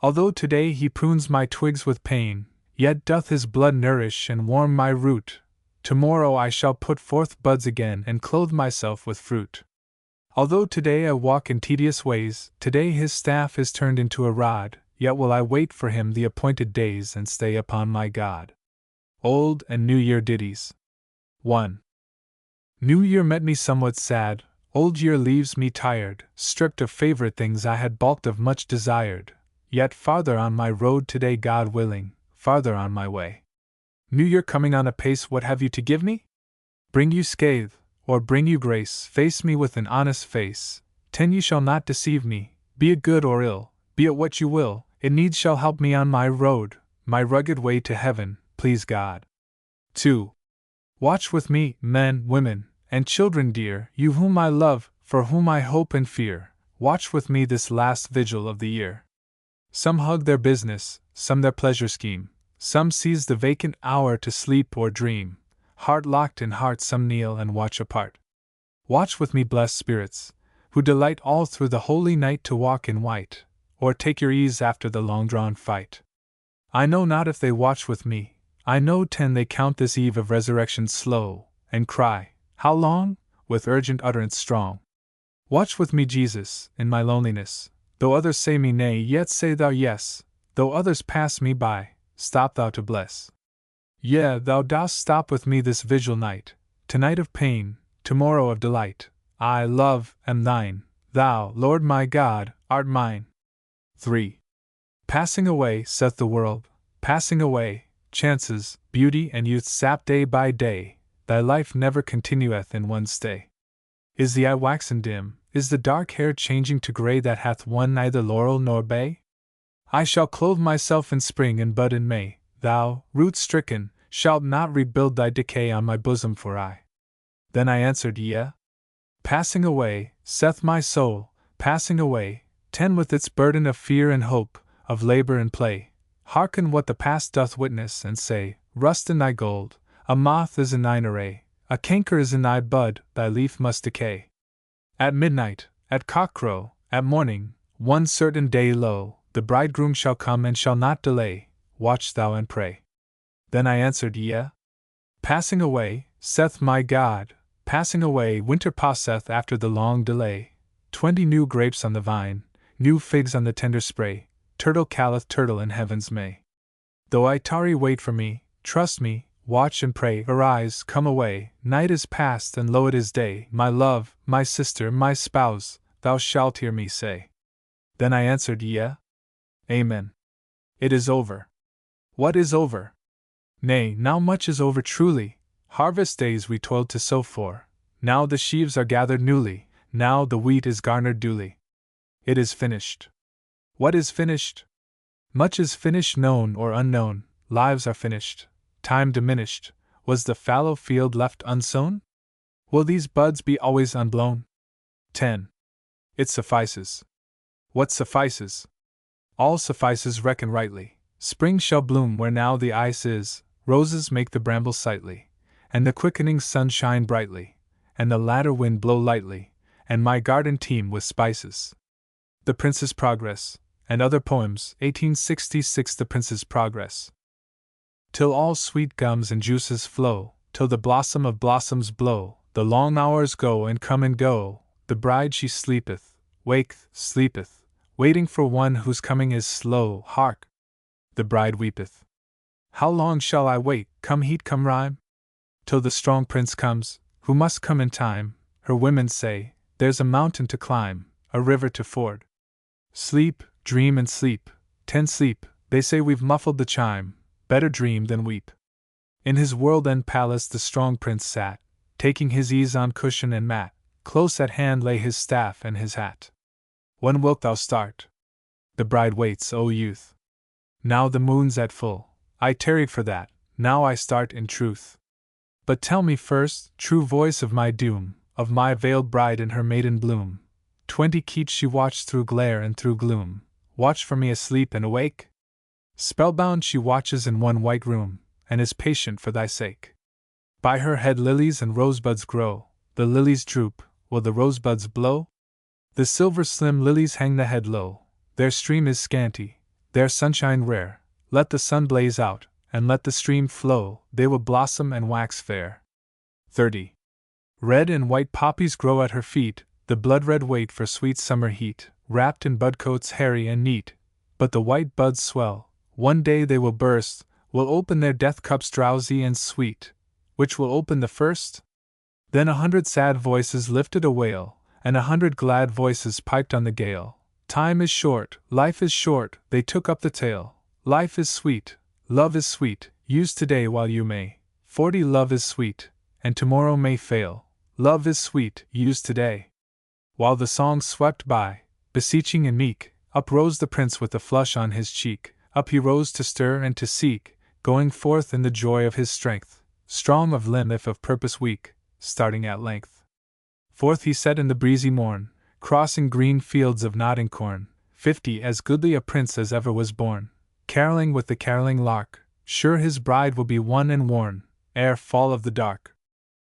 Although today he prunes my twigs with pain, yet doth his blood nourish and warm my root. Tomorrow I shall put forth buds again and clothe myself with fruit. Although today I walk in tedious ways, today his staff is turned into a rod, yet will I wait for him the appointed days and stay upon my God. Old and New Year Ditties. 1. New Year met me somewhat sad, Old Year leaves me tired, stripped of favorite things I had balked of much desired, yet farther on my road today God willing, farther on my way. New Year coming on apace, what have you to give me? Bring you scathe, or bring you grace, face me with an honest face, 10 ye shall not deceive me, be it good or ill, be it what you will, it needs shall help me on my road, my rugged way to heaven, please God. 2. Watch with me, men, women, and children dear, you whom I love, for whom I hope and fear, watch with me this last vigil of the year. Some hug their business, some their pleasure scheme, some seize the vacant hour to sleep or dream, heart locked in heart some kneel and watch apart. Watch with me, blessed spirits, who delight all through the holy night to walk in white, or take your ease after the long-drawn fight. I know not if they watch with me, I know 10 they count this eve of resurrection slow, and cry, how long? With urgent utterance strong. Watch with me, Jesus, in my loneliness, though others say me nay, yet say thou yes, though others pass me by, stop thou to bless. Yea, thou dost stop with me this vigil night, tonight of pain, tomorrow of delight. I, love, am thine, thou, Lord my God, art mine. 3. Passing away, saith the world, passing away, chances, beauty, and youth sap day by day, thy life never continueth in one stay. Is the eye waxen dim, is the dark hair changing to grey that hath won neither laurel nor bay? I shall clothe myself in spring and bud in May, thou, root-stricken, shalt not rebuild thy decay on my bosom for I. Then I answered, yea. Passing away, saith my soul, passing away, 10 with its burden of fear and hope, of labor and play. Hearken what the past doth witness, and say, rust in thy gold, a moth is in thine array, a canker is in thy bud, thy leaf must decay. At midnight, at cockcrow, at morning, one certain day lo, The bridegroom shall come and shall not delay, watch thou and pray. Then I answered, Yea. Passing away, saith my God, passing away, winter passeth after the long delay. 20 new grapes on the vine, new figs on the tender spray, turtle calleth turtle in heaven's May. Though I tarry, wait for me, trust me, watch and pray, arise, come away, night is past and lo it is day, my love, my sister, my spouse, thou shalt hear me say. Then I answered, Yea. Amen. It is over. What is over? Nay, now much is over truly. Harvest days we toiled to sow for, now the sheaves are gathered newly, now the wheat is garnered duly. It is finished. What is finished? Much is finished, known or unknown, lives are finished, time diminished. Was the fallow field left unsown? Will these buds be always unblown? 10. It suffices. What suffices? All suffices, reckon rightly. Spring shall bloom where now the ice is, roses make the brambles sightly, and the quickening sun shine brightly, and the latter wind blow lightly, and my garden teem with spices. The Prince's Progress, and Other Poems, 1866. The Prince's Progress. Till all sweet gums and juices flow, till the blossom of blossoms blow, the long hours go and come and go, the bride she sleepeth, waketh, sleepeth, waiting for one whose coming is slow. Hark! The bride weepeth. How long shall I wait, come heat, come rime? Till the strong prince comes, who must come in time. Her women say, there's a mountain to climb, a river to ford. Sleep, dream and sleep, 10 sleep, they say we've muffled the chime, better dream than weep. In his world-end palace the strong prince sat, taking his ease on cushion and mat, close at hand lay his staff and his hat. When wilt thou start? The bride waits, O youth. Now the moon's at full, I tarried for that, now I start in truth. But tell me first, true voice of my doom, of my veiled bride in her maiden bloom. 20 keats she watched through glare and through gloom, watch for me asleep and awake? Spellbound she watches in one white room, and is patient for thy sake. By her head lilies and rosebuds grow, the lilies droop, will the rosebuds blow? The silver slim lilies hang the head low, their stream is scanty, their sunshine rare. Let the sun blaze out, and let the stream flow, they will blossom and wax fair. 30. Red and white poppies grow at her feet, the blood-red wait for sweet summer heat, wrapped in budcoats hairy and neat. But the white buds swell, one day they will burst, will open their death cups drowsy and sweet. Which will open the first? Then 100 sad voices lifted a wail, and 100 glad voices piped on the gale. Time is short, life is short, they took up the tale. Life is sweet, love is sweet, use today while you may. 40 Love is sweet, and tomorrow may fail. Love is sweet, use today. While the song swept by, beseeching and meek, up rose the prince with a flush on his cheek. Up he rose to stir and to seek, going forth in the joy of his strength, strong of limb if of purpose weak, starting at length. Forth he set in the breezy morn, crossing green fields of nodding corn. 50 As goodly a prince as ever was born, caroling with the caroling lark, sure his bride will be won and worn, ere fall of the dark.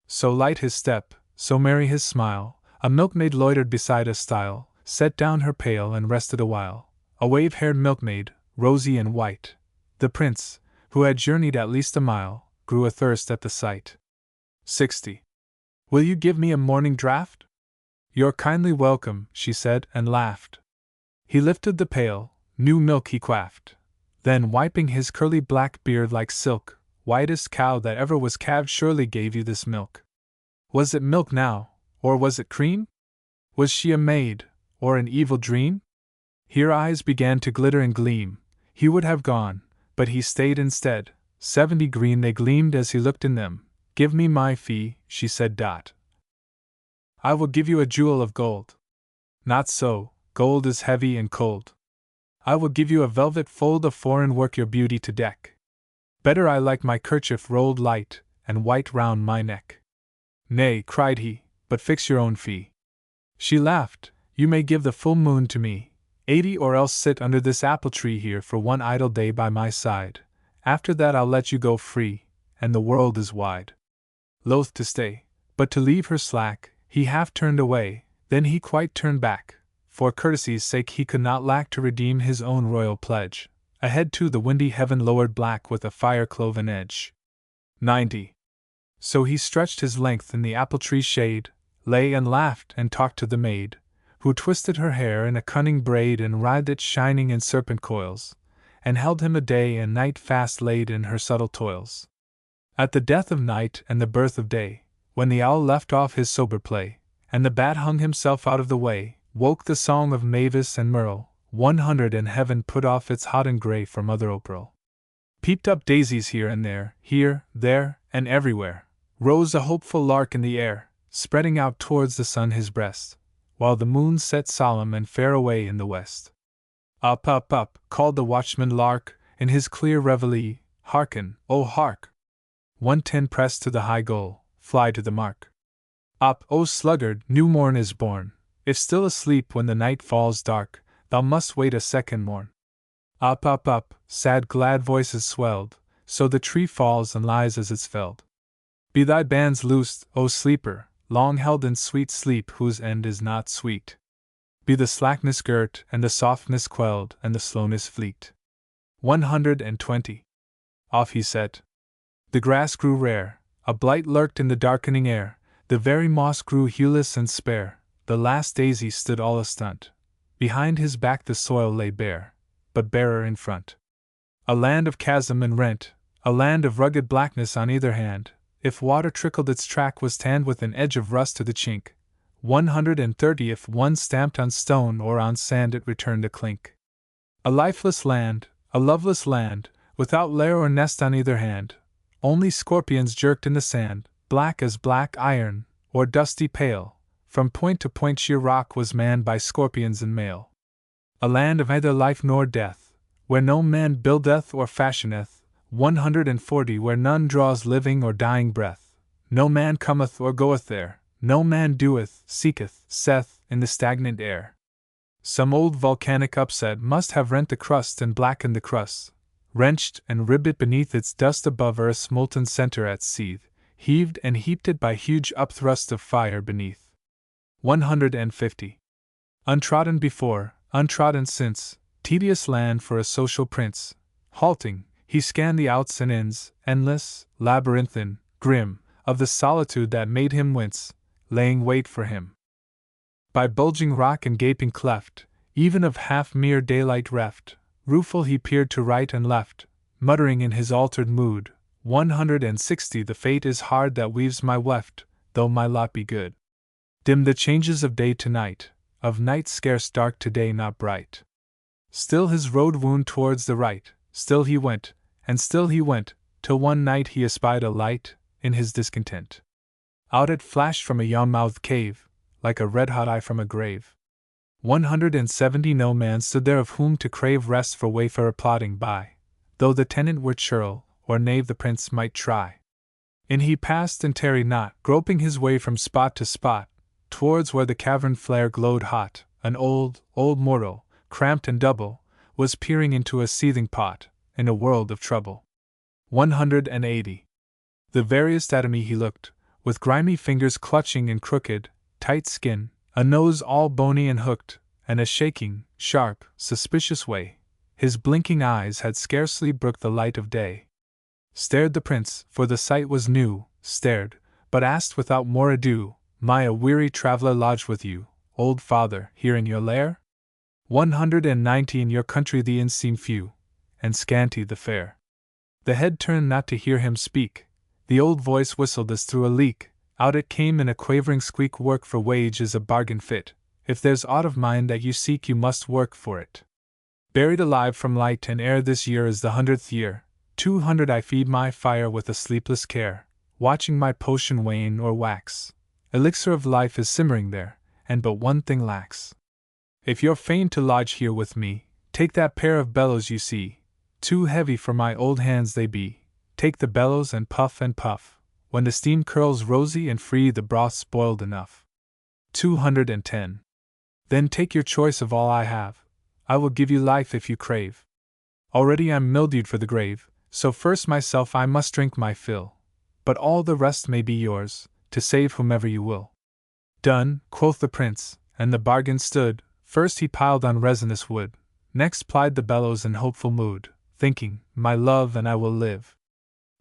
So light his step, so merry his smile, a milkmaid loitered beside a stile, set down her pail and rested awhile. A wave-haired milkmaid, rosy and white. The prince, who had journeyed at least a mile, grew athirst at the sight. 60. Will you give me a morning draught? You're kindly welcome, she said, and laughed. He lifted the pail, new milk he quaffed. Then wiping his curly black beard like silk, whitest cow that ever was calved surely gave you this milk. Was it milk now, or was it cream? Was she a maid, or an evil dream? Here eyes began to glitter and gleam. He would have gone, but he stayed instead. 70 green they gleamed as he looked in them. Give me my fee, she said. I will give you a jewel of gold. Not so, gold is heavy and cold. I will give you a velvet fold of foreign work your beauty to deck. Better I like my kerchief rolled light and white round my neck. Nay, cried he, but fix your own fee. She laughed, you may give the full moon to me, 80 or else sit under this apple tree here for one idle day by my side. After that I'll let you go free, and the world is wide. Loath to stay, but to leave her slack, he half turned away, then he quite turned back. for courtesy's sake he could not lack to redeem his own royal pledge. Ahead to the windy heaven lowered black with a fire-cloven edge. 90. So he stretched his length in the apple-tree's shade, lay and laughed and talked to the maid, who twisted her hair in a cunning braid and writhed it shining in serpent coils, and held him a day and night fast laid in her subtle toils. At the death of night and the birth of day, when the owl left off his sober play, and the bat hung himself out of the way, woke the song of mavis and merle, 100 and heaven put off its hodden grey for Mother O'Pearl. Peeped up daisies here, there, and everywhere, rose a hopeful lark in the air, spreading out towards the sun his breast, while the moon set solemn and fair away in the west. Up, up, up, called the watchman lark, in his clear reveille, hearken, oh hark! 110 press to the high goal, fly to the mark. Up, O sluggard, new morn is born, if still asleep when the night falls dark, thou must wait a second morn. Up, up, up, sad glad voices swelled, so the tree falls and lies as it's felled. Be thy bands loosed, O sleeper, long held in sweet sleep whose end is not sweet. Be the slackness girt, and the softness quelled, and the slowness fleet. 120. Off he set. The grass grew rare, a blight lurked in the darkening air, the very moss grew hueless and spare, the last daisy stood all astunt. Behind his back the soil lay bare, but barer in front. A land of chasm and rent, a land of rugged blackness on either hand. If water trickled its track was tanned with an edge of rust to the chink. 130 if one stamped on stone or on sand it returned a clink. A lifeless land, a loveless land, without lair or nest on either hand. Only scorpions jerked in the sand, black as black iron, or dusty pale. From point to point sheer rock was manned by scorpions and mail. A land of neither life nor death, where no man buildeth or fashioneth. 140 where none draws living or dying breath, no man cometh or goeth there, no man doeth, seeketh, saith, in the stagnant air. Some old volcanic upset must have rent the crust and blackened the crust, wrenched and ribbed it beneath its dust above earth's molten center at seethe, heaved and heaped it by huge upthrust of fire beneath. 150. Untrodden before, untrodden since, tedious land for a social prince, halting, he scanned the outs and ins, endless, labyrinthine, grim, of the solitude that made him wince, laying wait for him. By bulging rock and gaping cleft, even of half mere daylight reft, rueful he peered to right and left, muttering in his altered mood, 160 the fate is hard that weaves my weft, though my lot be good. Dim the changes of day to night, of night scarce dark to day not bright. Still his road wound towards the right, still he went, and still he went, till one night he espied a light, in his discontent. Out it flashed from a yawn-mouthed cave, like a red-hot eye from a grave. 170 no man stood there of whom to crave rest for wayfarer plodding by, though the tenant were churl, or knave the prince might try. In he passed and tarried not, groping his way from spot to spot, towards where the cavern flare glowed hot. An old mortal, cramped and double, was peering into a seething pot, in a world of trouble. 180. The veriest atomy he looked, with grimy fingers clutching in crooked, tight skin, a nose all bony and hooked, and a shaking, sharp, suspicious way. His blinking eyes had scarcely brooked the light of day. Stared the prince, for the sight was new, stared, but asked without more ado, "May a weary traveller lodge with you, old father, here in your lair? 190 in your country the inns seem few, and scanty the fare." The head turned not to hear him speak. The old voice whistled as through a leak. Out it came in a quavering squeak, "Work for wage is a bargain fit. If there's aught of mine that you seek, you must work for it. Buried alive from light and air, this year is the 100th year. 200 I feed my fire with a sleepless care, watching my potion wane or wax. Elixir of life is simmering there, and but one thing lacks. If you're fain to lodge here with me, take that pair of bellows you see. Too heavy for my old hands they be. Take the bellows and puff and puff. When the steam curls rosy and free, the broth's boiled enough. 210. Then take your choice of all I have. I will give you life if you crave. Already I'm mildewed for the grave, so first myself I must drink my fill. But all the rest may be yours, to save whomever you will. Done, quoth the prince, and the bargain stood. First he piled on resinous wood, next plied the bellows in hopeful mood, thinking, my love and I will live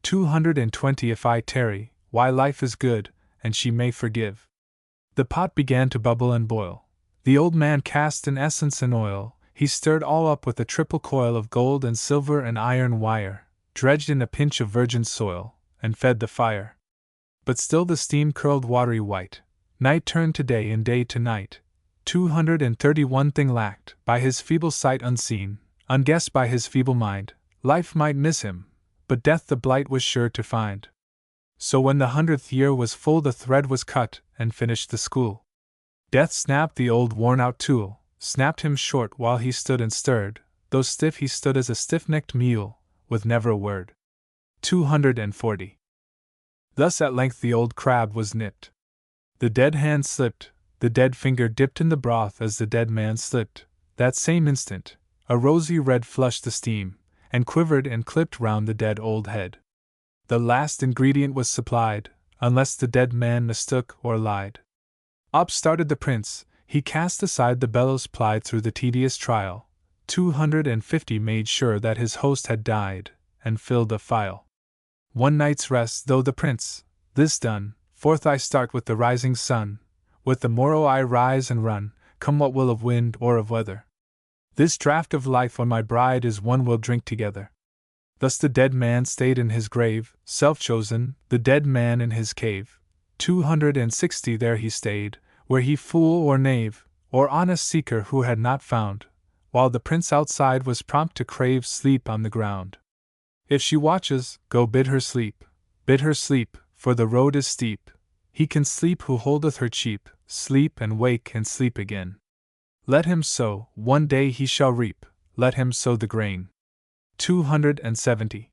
220 if I tarry, why life is good, and she may forgive. The pot began to bubble and boil. The old man cast in essence and oil, he stirred all up with a triple coil of gold and silver and iron wire, dredged in a pinch of virgin soil, and fed the fire. But still the steam curled watery white. Night turned to day and day to night. 231 thing lacked, by his feeble sight unseen, unguessed by his feeble mind. Life might miss him, but death the blight was sure to find. So when the 100th year was full, the thread was cut, and finished the school. Death snapped the old worn-out tool, snapped him short while he stood and stirred, though stiff he stood as a stiff-necked mule, with never a word. 240. Thus at length the old crab was nipped. The dead hand slipped, the dead finger dipped in the broth as the dead man slipped. That same instant, a rosy red flushed the steam, and quivered and clipped round the dead old head. The last ingredient was supplied, unless the dead man mistook or lied. Up started the prince, he cast aside the bellows plied through the tedious trial. 250 made sure that his host had died, and filled a phial. One night's rest though the prince, this done, forth I start with the rising sun, with the morrow I rise and run, come what will of wind or of weather. This draught of life on my bride is one we'll drink together. Thus the dead man stayed in his grave, self-chosen, the dead man in his cave. 260 there he stayed, where he fool or knave, or honest seeker who had not found, while the prince outside was prompt to crave sleep on the ground. If she watches, go bid her sleep, for the road is steep. He can sleep who holdeth her cheap, sleep and wake and sleep again. Let him sow, one day he shall reap, let him sow the grain. 270.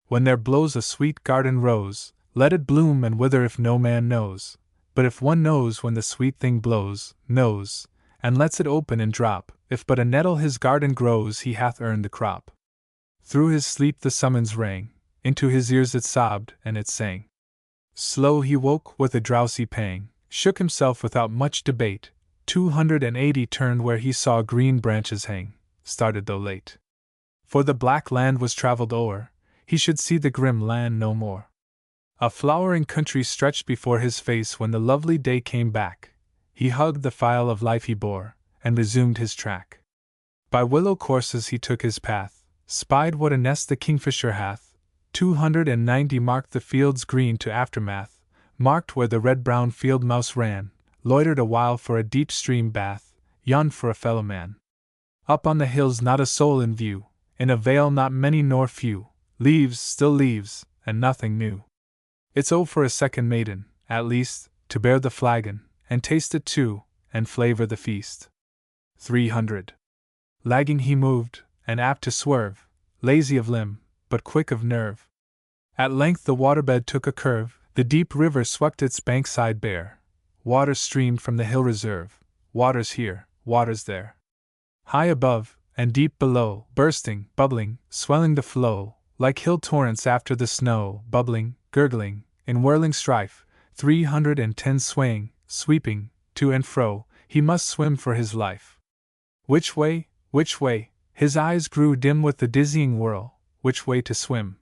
When there blows a sweet garden rose, let it bloom and wither if no man knows. But if one knows when the sweet thing blows, knows, and lets it open and drop, if but a nettle his garden grows, he hath earned the crop. Through his sleep the summons rang, into his ears it sobbed and it sang. Slow he woke with a drowsy pang, shook himself without much debate. 280 turned where he saw green branches hang, started though late. For the black land was travelled o'er, he should see the grim land no more. A flowering country stretched before his face when the lovely day came back. He hugged the phial of life he bore, and resumed his track. By willow courses he took his path, spied what a nest the kingfisher hath. 290 marked the fields green to aftermath, marked where the red-brown field mouse ran, loitered a while for a deep stream bath, yawned for a fellow-man. Up on the hills not a soul in view, in a vale not many nor few, leaves, still leaves, and nothing new. It's for a second maiden, at least, to bear the flagon, and taste it too, and flavor the feast. 300. Lagging he moved, and apt to swerve, lazy of limb, but quick of nerve. At length the waterbed took a curve, the deep river swept its bankside bare. Water streamed from the hill reserve, waters here, waters there. High above, and deep below, bursting, bubbling, swelling the flow, like hill torrents after the snow, bubbling, gurgling, in whirling strife. 310 swaying, sweeping, to and fro, he must swim for his life. Which way, his eyes grew dim with the dizzying whirl, which way to swim?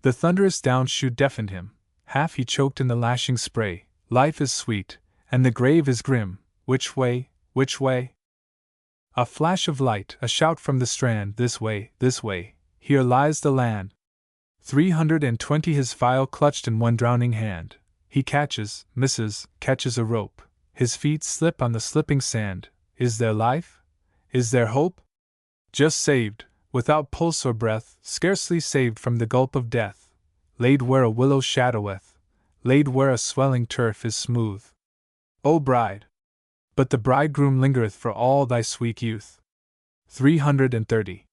The thunderous downshoot deafened him, half he choked in the lashing spray. Life is sweet, and the grave is grim, which way? A flash of light, a shout from the strand, this way, here lies the land. 320 his phial clutched in one drowning hand, he catches, misses, catches a rope, his feet slip on the slipping sand. Is there life? Is there hope? Just saved, without pulse or breath, scarcely saved from the gulp of death, laid where a willow shadoweth, laid where a swelling turf is smooth. O bride! But the bridegroom lingereth for all thy sweet youth. 330.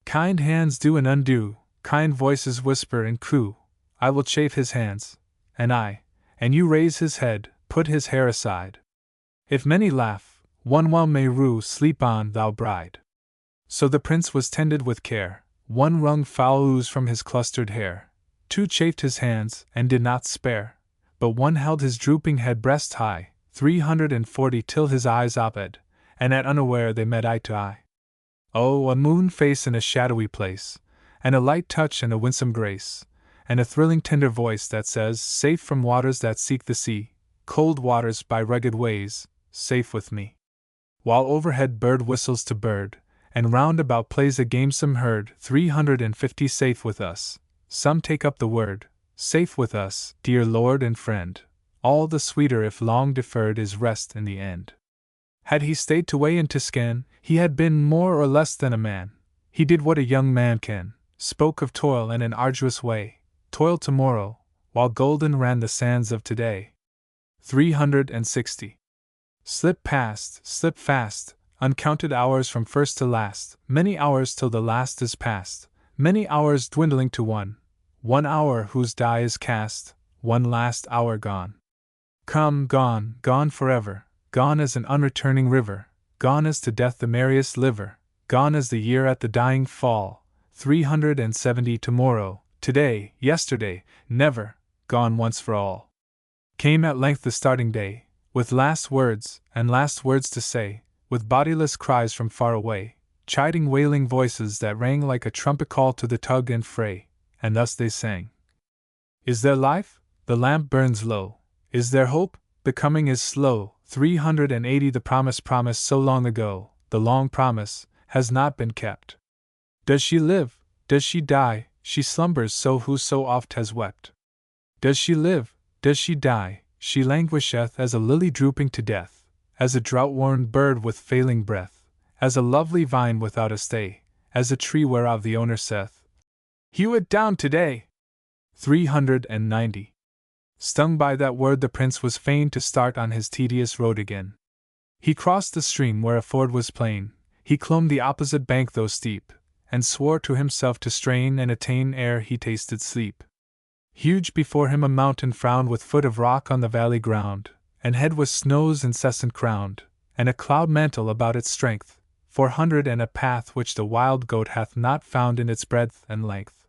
Kind hands do and undo, kind voices whisper and coo, I will chafe his hands, and you raise his head, put his hair aside. If many laugh, one well may rue, sleep on, thou bride. So the prince was tended with care, one wrung foul ooze from his clustered hair, two chafed his hands, and did not spare, but one held his drooping head breast high. 340 till his eyes oped, and at unaware they met eye to eye. Oh, a moon face in a shadowy place, and a light touch and a winsome grace, and a thrilling tender voice that says, safe from waters that seek the sea, cold waters by rugged ways, safe with me. While overhead bird whistles to bird, and round about plays a gamesome herd, 350 safe with us, some take up the word, safe with us, dear Lord and friend, all the sweeter if long deferred is rest in the end. Had he stayed to weigh and to scan, he had been more or less than a man. He did what a young man can, spoke of toil and an arduous way, toil tomorrow, while golden ran the sands of today. 360. Slip fast, uncounted hours from first to last, many hours till the last is past, many hours dwindling to one hour whose die is cast, one last hour gone. Come, gone forever, gone as an unreturning river, gone as to death the merriest liver, gone as the year at the dying fall, 370 tomorrow, today, yesterday, never, gone once for all. Came at length the starting day, with last words to say, with bodiless cries from far away, chiding wailing voices that rang like a trumpet call to the tug and fray, and thus they sang. Is there life? The lamp burns low. Is there hope? The coming is slow. 380 The promise promised so long ago, the long promise, has not been kept. Does she live? Does she die? She slumbers so who so oft has wept. Does she live? Does she die? She languisheth as a lily drooping to death, as a drought-worn bird with failing breath, as a lovely vine without a stay, as a tree whereof the owner saith, hew it down today. 390. Stung by that word the prince was fain to start on his tedious road again. He crossed the stream where a ford was plain, he clomb the opposite bank though steep, and swore to himself to strain and attain ere he tasted sleep. Huge before him a mountain frowned with foot of rock on the valley ground, and head with snows incessant crowned, and a cloud mantle about its strength, 400 and a path which the wild goat hath not found in its breadth and length.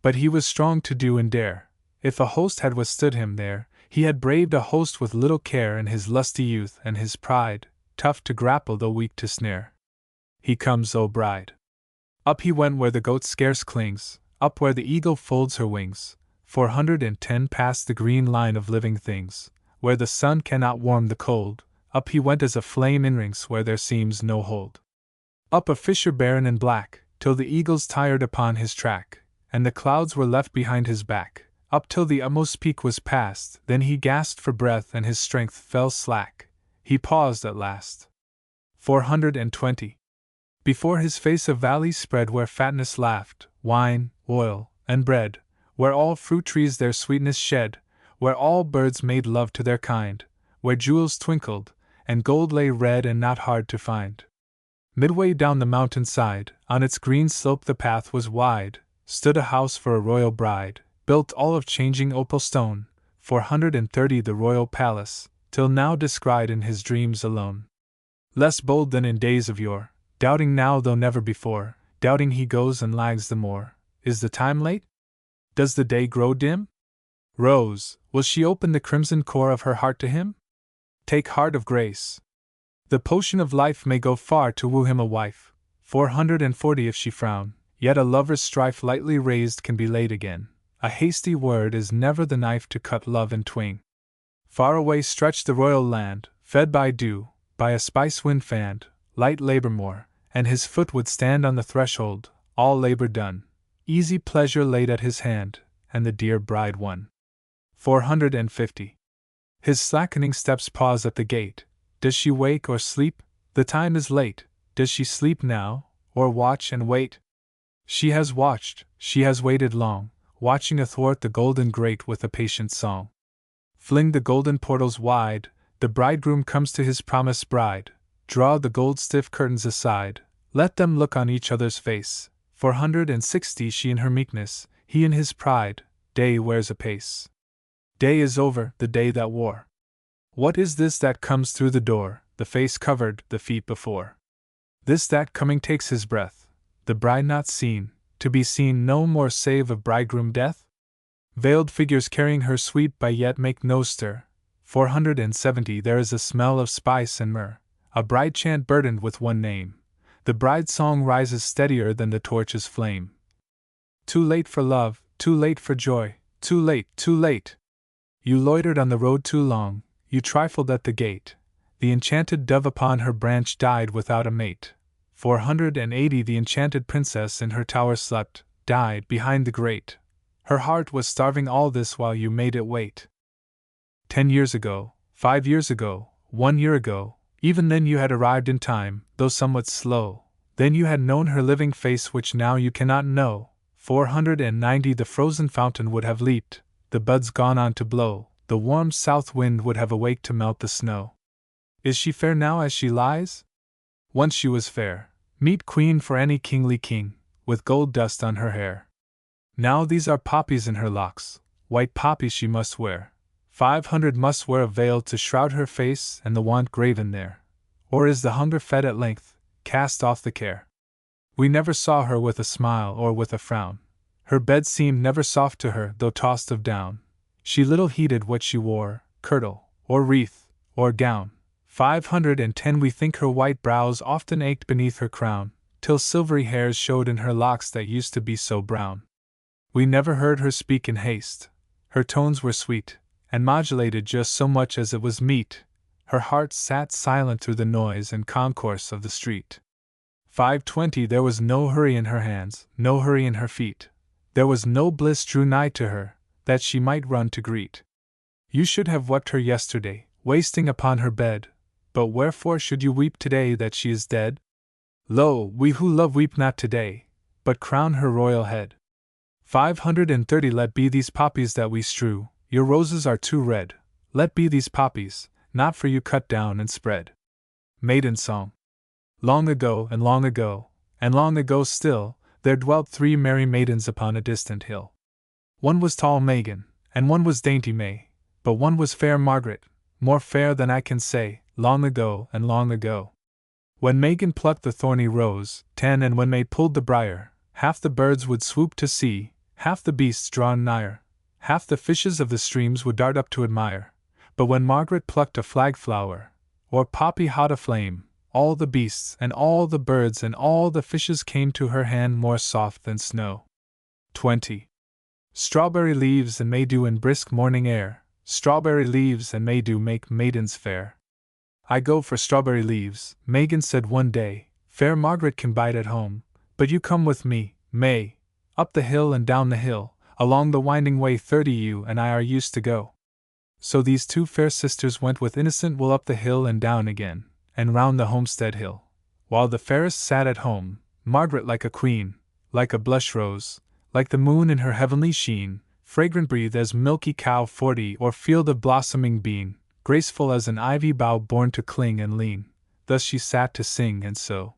But he was strong to do and dare. If a host had withstood him there, he had braved a host with little care in his lusty youth and his pride, tough to grapple though weak to snare. He comes, O bride. Up he went where the goat scarce clings, up where the eagle folds her wings, 410 past the green line of living things, where the sun cannot warm the cold, up he went as a flame in rings where there seems no hold. Up a fissure barren and black, till the eagles tired upon his track, and the clouds were left behind his back, up till the utmost peak was passed, then he gasped for breath and his strength fell slack, he paused at last. 420. Before his face a valley spread where fatness laughed, wine, oil, and bread, where all fruit trees their sweetness shed, where all birds made love to their kind, where jewels twinkled, and gold lay red and not hard to find. Midway down the mountain side, on its green slope the path was wide, stood a house for a royal bride, built all of changing opal stone, 430 the royal palace, till now descried in his dreams alone. Less bold than in days of yore, doubting now though never before, doubting he goes and lags the more. Is the time late? Does the day grow dim? Rose, will she open the crimson core of her heart to him? Take heart of grace. The potion of life may go far to woo him a wife, 440 if she frown, yet a lover's strife lightly raised can be laid again. A hasty word is never the knife to cut love in twain. Far away stretched the royal land, fed by dew, by a spice wind fanned, light labor more, and his foot would stand on the threshold, all labor done, easy pleasure laid at his hand, and the dear bride won. 450. His slackening steps pause at the gate. Does she wake or sleep? The time is late. Does she sleep now, or watch and wait? She has watched, she has waited long, watching athwart the golden grate with a patient song. Fling the golden portals wide, the bridegroom comes to his promised bride. Draw the gold stiff curtains aside, let them look on each other's face. 460 she in her meekness, he in his pride. Day wears apace. Day is over, the day that wore. What is this that comes through the door, the face covered, the feet before? This that coming takes his breath, the bride not seen, to be seen no more save of bridegroom death? Veiled figures carrying her sweet by yet make no stir. 470 There is a smell of spice and myrrh, a bride chant burdened with one name. The bride song rises steadier than the torch's flame. Too late for love, too late for joy, too late, too late! You loitered on the road too long, you trifled at the gate. The enchanted dove upon her branch died without a mate. 480 The enchanted princess in her tower slept, died behind the grate. Her heart was starving all this while you made it wait. 10 years ago, 5 years ago, 1 year ago, even then you had arrived in time, though somewhat slow. Then you had known her living face which now you cannot know. 490 The frozen fountain would have leaped, the buds gone on to blow, the warm south wind would have awaked to melt the snow. Is she fair now as she lies? Once she was fair, meet queen for any kingly king, with gold dust on her hair. Now these are poppies in her locks, white poppies she must wear. 500 must wear a veil to shroud her face and the want graven there. Or is the hunger fed at length, cast off the care? We never saw her with a smile or with a frown. Her bed seemed never soft to her, though tossed of down. She little heeded what she wore, kirtle, or wreath, or gown. 510 We think her white brows often ached beneath her crown, till silvery hairs showed in her locks that used to be so brown. We never heard her speak in haste. Her tones were sweet, and modulated just so much as it was meet. Her heart sat silent through the noise and concourse of the street. 520 There was no hurry in her hands, no hurry in her feet. There was no bliss drew nigh to her, that she might run to greet. You should have wept her yesterday, wasting upon her bed, but wherefore should you weep today that she is dead? Lo, we who love weep not today, but crown her royal head. 530 Let be these poppies that we strew, your roses are too red. Let be these poppies, not for you cut down and spread. Maiden Song. Long ago, and long ago, and long ago still, there dwelt 3 merry maidens upon a distant hill. One was tall Megan, and one was dainty May, but one was fair Margaret, more fair than I can say. Long ago, and long ago. When Megan plucked the thorny rose, 10 And when May pulled the briar, half the birds would swoop to see, half the beasts drawn nigher, half the fishes of the streams would dart up to admire. But when Margaret plucked a flag flower, or poppy hot aflame, all the beasts and all the birds and all the fishes came to her hand more soft than snow. 20. Strawberry leaves and maydew in brisk morning air, strawberry leaves and maydew make maidens fair. I go for strawberry leaves, Megan said one day, fair Margaret can bide at home, but you come with me, May, up the hill and down the hill, along the winding way 30 you and I are used to go. So these 2 fair sisters went with innocent will up the hill and down again, and round the homestead hill, while the fairest sat at home, Margaret like a queen, like a blush rose, like the moon in her heavenly sheen, fragrant breathe as milky cow 40 or field of blossoming bean, graceful as an ivy bough born to cling and lean. Thus she sat to sing and so.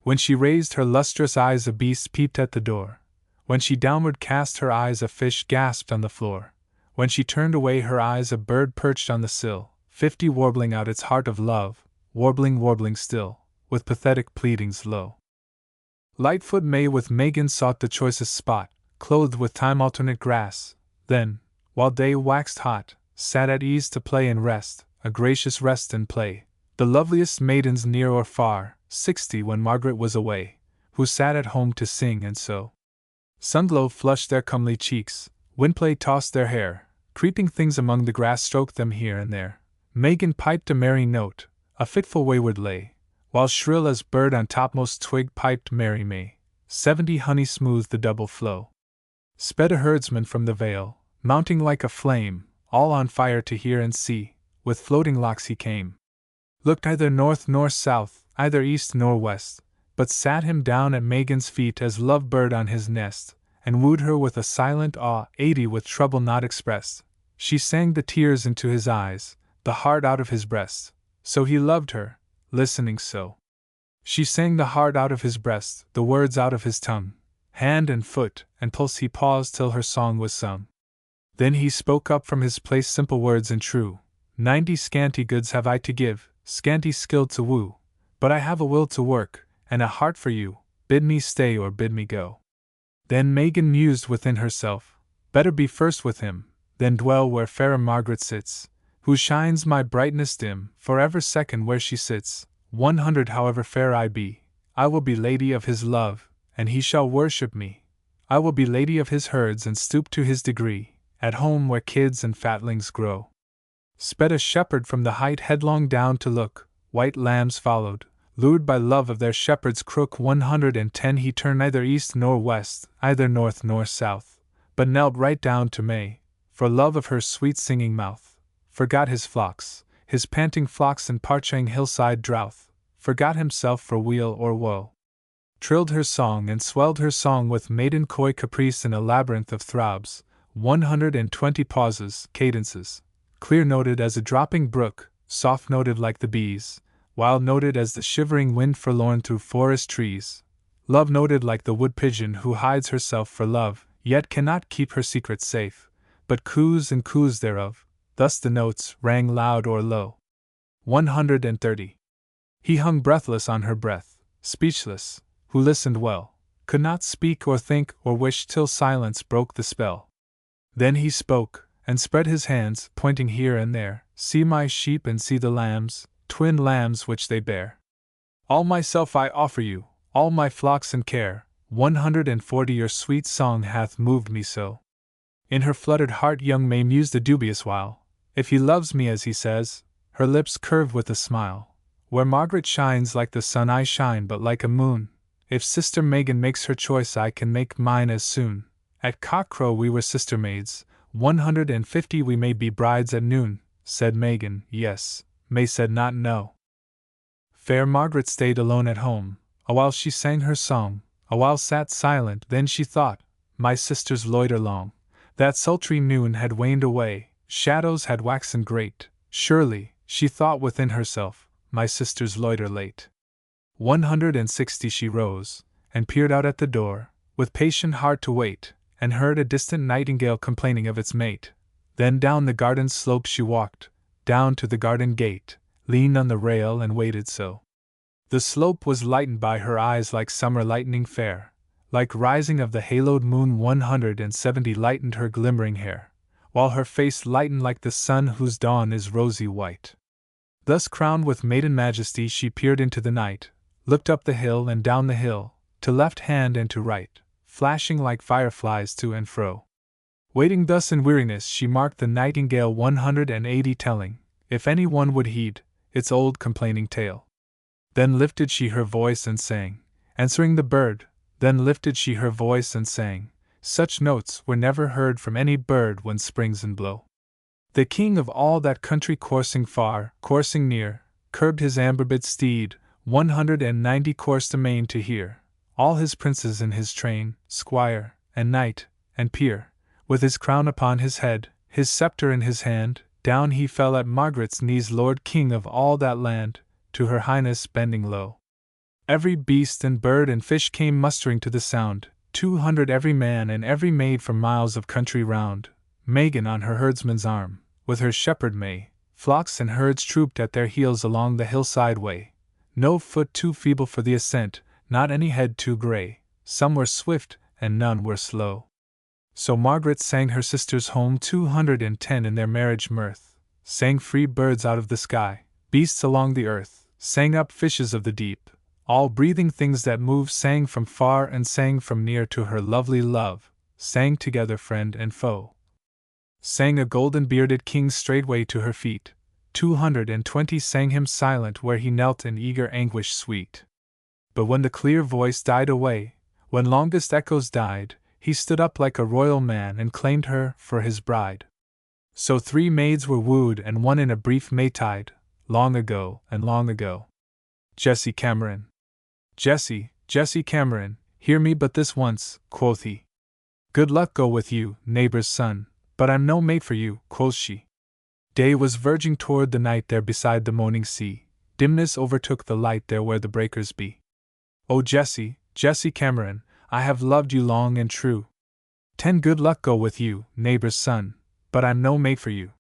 When she raised her lustrous eyes a beast peeped at the door. When she downward cast her eyes a fish gasped on the floor. When she turned away her eyes a bird perched on the sill, 50 warbling out its heart of love, warbling, warbling still, with pathetic pleadings low. Lightfoot May with Megan sought the choicest spot, clothed with time alternate grass, then, while day waxed hot, sat at ease to play and rest, a gracious rest and play. The loveliest maidens near or far, 60 when Margaret was away, who sat at home to sing and so. Sunglow flushed their comely cheeks, windplay tossed their hair, creeping things among the grass stroked them here and there. Megan piped a merry note, a fitful wayward lay, while shrill as bird on topmost twig piped Mary May. 70 honey smoothed the double flow. Sped a herdsman from the vale, mounting like a flame, all on fire to hear and see, with floating locks he came. Looked either north nor south, either east nor west, but sat him down at Megan's feet as love-bird on his nest, and wooed her with a silent awe, 80 with trouble not expressed. She sang the tears into his eyes, the heart out of his breast, so he loved her, listening so. She sang the heart out of his breast, the words out of his tongue, hand and foot and pulse he paused till her song was sung. Then he spoke up from his place simple words and true, 90 scanty goods have I to give, scanty skill to woo, but I have a will to work, and a heart for you, bid me stay or bid me go. Then Megan mused within herself, better be first with him, than dwell where fairer Margaret sits, who shines my brightness dim, forever second where she sits, 100 However fair I be, I will be lady of his love, and he shall worship me. I will be lady of his herds and stoop to his degree, at home where kids and fatlings grow. Sped a shepherd from the height headlong down to look, white lambs followed, lured by love of their shepherd's crook. 110 He turned neither east nor west, either north nor south, but knelt right down to May, for love of her sweet singing mouth, forgot his flocks, his panting flocks and parching hillside drouth, forgot himself for weal or woe. Trilled her song and swelled her song with maiden coy caprice in a labyrinth of throbs, 120 pauses, cadences, clear-noted as a dropping brook, soft-noted like the bees, wild-noted as the shivering wind forlorn through forest trees, love-noted like the wood-pigeon who hides herself for love, yet cannot keep her secret safe, but coos and coos thereof. Thus the notes rang loud or low. 130. He hung breathless on her breath, speechless, who listened well, could not speak or think or wish till silence broke the spell. Then he spoke, and spread his hands, pointing here and there. See my sheep and see the lambs, twin lambs which they bear. All myself I offer you, all my flocks and care. 140 Your sweet song hath moved me so. In her fluttered heart young May mused a dubious while. If he loves me as he says, her lips curved with a smile. Where Margaret shines like the sun I shine but like a moon. If Sister Megan makes her choice I can make mine as soon. At cockcrow we were sister maids, 150 We may be brides at noon, said Megan. Yes. May said not no. Fair Margaret stayed alone at home, awhile she sang her song, awhile sat silent, then she thought, my sisters loiter long. That sultry noon had waned away, shadows had waxen great, surely, she thought within herself, my sisters loiter late. 160 She rose, and peered out at the door, with patient heart to wait, and heard a distant nightingale complaining of its mate. Then down the garden slope she walked, down to the garden gate, leaned on the rail and waited so. The slope was lightened by her eyes like summer lightning fair, like rising of the haloed moon. 170 Lightened her glimmering hair, while her face lightened like the sun whose dawn is rosy white. Thus crowned with maiden majesty she peered into the night, looked up the hill and down the hill, to left hand and to right, flashing like fireflies to and fro. Waiting thus in weariness she marked the nightingale. 180 Telling, if any one would heed, its old complaining tale. Then lifted she her voice and sang, answering the bird. Then lifted she her voice and sang, such notes were never heard from any bird when springs in blow. The king of all that country coursing far, coursing near, curbed his amber-bit steed. 190 Coursed amain to hear all his princes in his train, squire, and knight, and peer, with his crown upon his head, his scepter in his hand, down he fell at Margaret's knees. Lord King of all that land, to her highness bending low. Every beast and bird and fish came mustering to the sound, 200 every man and every maid from miles of country round. Megan on her herdsman's arm, with her shepherd May, flocks and herds trooped at their heels along the hillside way. No foot too feeble for the ascent, not any head too grey. Some were swift, and none were slow. So Margaret sang her sisters home. 210 in their marriage mirth, sang free birds out of the sky, beasts along the earth, sang up fishes of the deep, all breathing things that move sang from far and sang from near to her lovely love, sang together friend and foe. Sang a golden-bearded king straightway to her feet. 220 sang him silent where he knelt in eager anguish sweet. But when the clear voice died away, when longest echoes died, he stood up like a royal man and claimed her for his bride. So 3 maids were wooed and one in a brief Maytide, long ago and long ago. Jessie Cameron. Jessie Cameron, hear me but this once, quoth he. Good luck go with you, neighbor's son, but I'm no mate for you, quoth she. Day was verging toward the night there beside the moaning sea, dimness overtook the light there where the breakers be. O Jessie Cameron, I have loved you long and true. 10 good luck go with you, neighbor's son, but I'm no mate for you.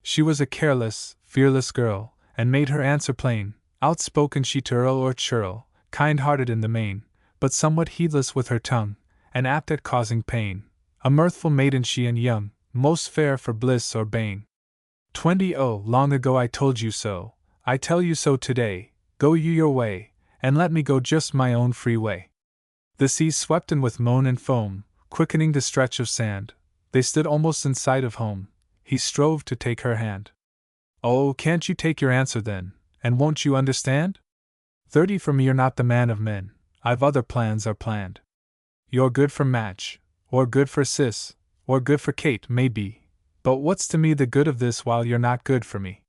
She was a careless, fearless girl, and made her answer plain, outspoken she turl or churl, kind-hearted in the main, but somewhat heedless with her tongue, and apt at causing pain. A mirthful maiden she and young, most fair for bliss or bane. 20 Oh, long ago I told you so, I tell you so today, Go you your way, and let me go just my own free way. The sea swept in with moan and foam, quickening the stretch of sand. They stood almost in sight of home. He strove to take her hand. Oh, can't you take your answer then, and won't you understand? 30 for me, you're not the man of men, I've other plans are planned. You're good for Madge, or good for Sis, or good for Kate, maybe, but what's to me the good of this while you're not good for me?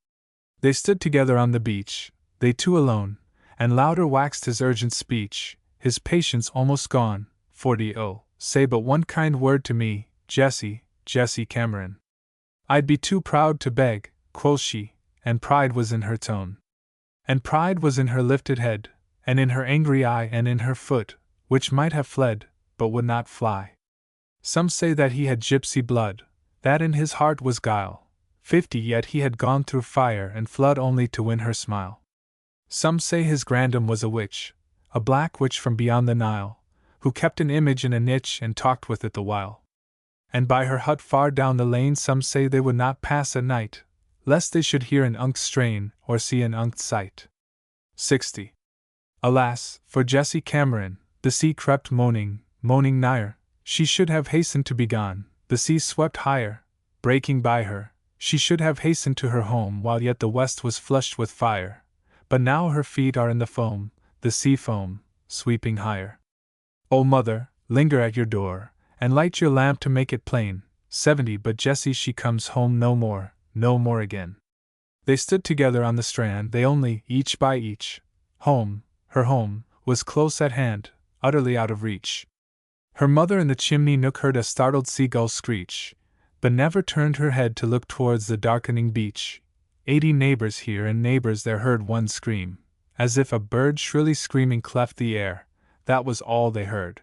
They stood together on the beach, they two alone, and louder waxed his urgent speech, his patience almost gone. 40 Oh, say but one kind word to me, Jessie, Jessie Cameron. I'd be too proud to beg, quoth she, and pride was in her tone. And pride was in her lifted head, and in her angry eye, and in her foot, which might have fled, but would not fly. Some say that he had gypsy blood, that in his heart was guile. 50 Yet he had gone through fire and flood only to win her smile. Some say his grandam was a witch, a black witch from beyond the Nile, who kept an image in a niche and talked with it the while. And by her hut far down the lane some say they would not pass at night, lest they should hear an unked strain or see an unked sight. 60. Alas, for Jessie Cameron, the sea crept moaning, moaning nigher. She should have hastened to be gone. The sea swept higher, breaking by her. She should have hastened to her home while yet the west was flushed with fire. But now her feet are in the foam, the sea foam, sweeping higher. O mother, linger at your door, and light your lamp to make it plain. 70 But Jessie, she comes home no more, no more again. They stood together on the strand, they only, each by each. Home, her home, was close at hand, utterly out of reach. Her mother in the chimney nook heard a startled seagull screech, but never turned her head to look towards the darkening beach. 80 Neighbors here and neighbors there heard one scream, as if a bird shrilly screaming cleft the air. That was all they heard.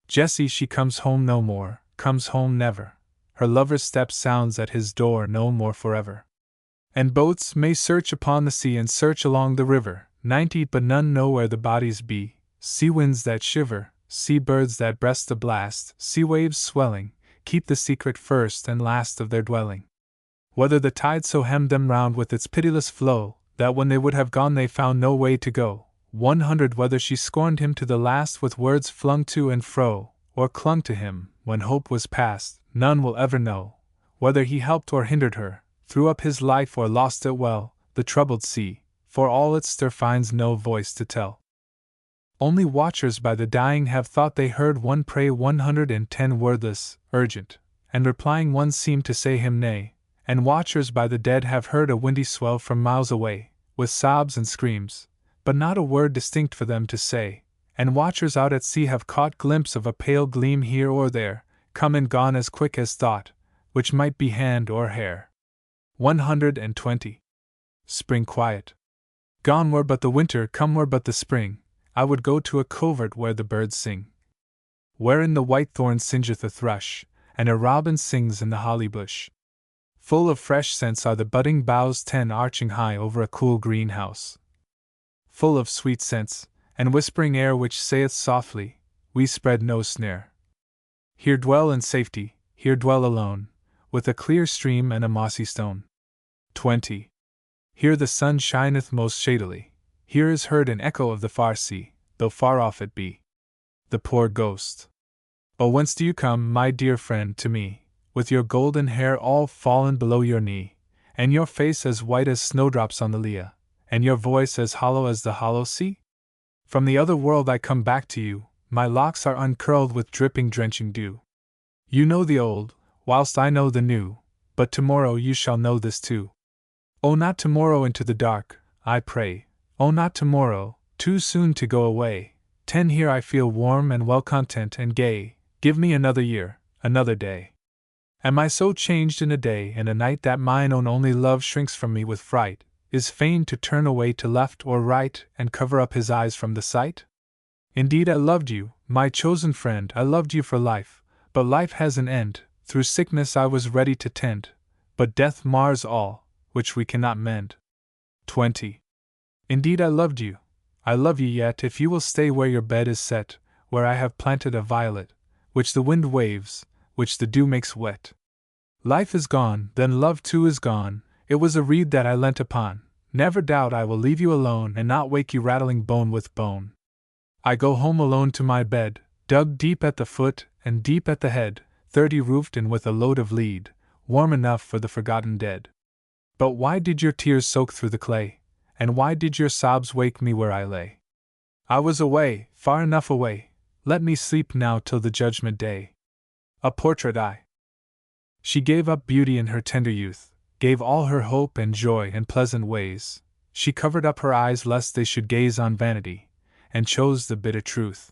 Jessie, she comes home no more, comes home never. Her lover's step sounds at his door no more forever. And boats may search upon the sea and search along the river. 90 But none know where the bodies be. Sea winds that shiver, sea birds that breast a blast, sea waves swelling, keep the secret first and last of their dwelling. Whether the tide so hemmed them round with its pitiless flow, that when they would have gone they found no way to go. 100 Whether she scorned him to the last with words flung to and fro, or clung to him when hope was past, none will ever know. Whether he helped or hindered her, threw up his life or lost it well, the troubled sea, for all its stir finds no voice to tell. Only watchers by the dying have thought they heard one pray. 110 Wordless, urgent, and replying one seemed to say him nay, and watchers by the dead have heard a windy swell from miles away, with sobs and screams, but not a word distinct for them to say, and watchers out at sea have caught glimpse of a pale gleam here or there, come and gone as quick as thought, which might be hand or hair. 120. Spring quiet. Gone were but the winter, come were but the spring. I would go to a covert where the birds sing, wherein the white thorn singeth a thrush, and a robin sings in the holly bush. Full of fresh scents are the budding boughs 10 arching high over a cool greenhouse. Full of sweet scents, and whispering air which saith softly, we spread no snare. Here dwell in safety, here dwell alone, with a clear stream and a mossy stone. 20. Here the sun shineth most shadily, here is heard an echo of the far sea, though far off it be. The poor ghost. Oh, whence do you come, my dear friend, to me, with your golden hair all fallen below your knee, and your face as white as snowdrops on the lea, and your voice as hollow as the hollow sea? From the other world I come back to you, my locks are uncurled with dripping drenching dew. You know the old, whilst I know the new, but tomorrow you shall know this too. Oh, not tomorrow into the dark, I pray. Oh, not tomorrow, too soon to go away. 10 Here I feel warm and well content and gay. Give me another year, another day. Am I so changed in a day and a night that mine own only love shrinks from me with fright, is fain to turn away to left or right and cover up his eyes from the sight? Indeed I loved you, my chosen friend, I loved you for life, but life has an end. Through sickness I was ready to tend, but death mars all, which we cannot mend. 20. Indeed I loved you, I love you yet if you will stay where your bed is set, where I have planted a violet, which the wind waves, which the dew makes wet. Life is gone, then love too is gone, it was a reed that I leant upon, Never doubt I will leave you alone and not wake you rattling bone with bone. I go home alone to my bed, dug deep at the foot and deep at the head, 30 roofed and with a load of lead, warm enough for the forgotten dead. But why did your tears soak through the clay, and why did your sobs wake me where I lay? I was away, far enough away, let me sleep now till the judgment day. A portrait I. She gave up beauty in her tender youth, gave all her hope and joy and pleasant ways. She covered up her eyes lest they should gaze on vanity, and chose the bitter truth.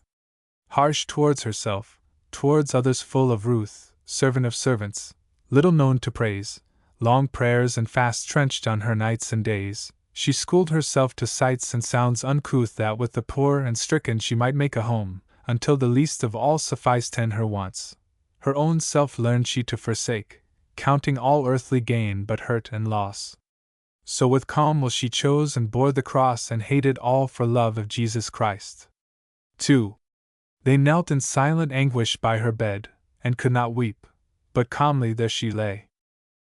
Harsh towards herself, towards others full of ruth, servant of servants, little known to praise, long prayers and fasts trenched on her nights and days, she schooled herself to sights and sounds uncouth that with the poor and stricken she might make a home, until the least of all sufficed tend her wants. Her own self learned she to forsake, counting all earthly gain but hurt and loss. So with calm will she chose and bore the cross and hated all for love of Jesus Christ. 2. They knelt in silent anguish by her bed, and could not weep, but calmly there she lay.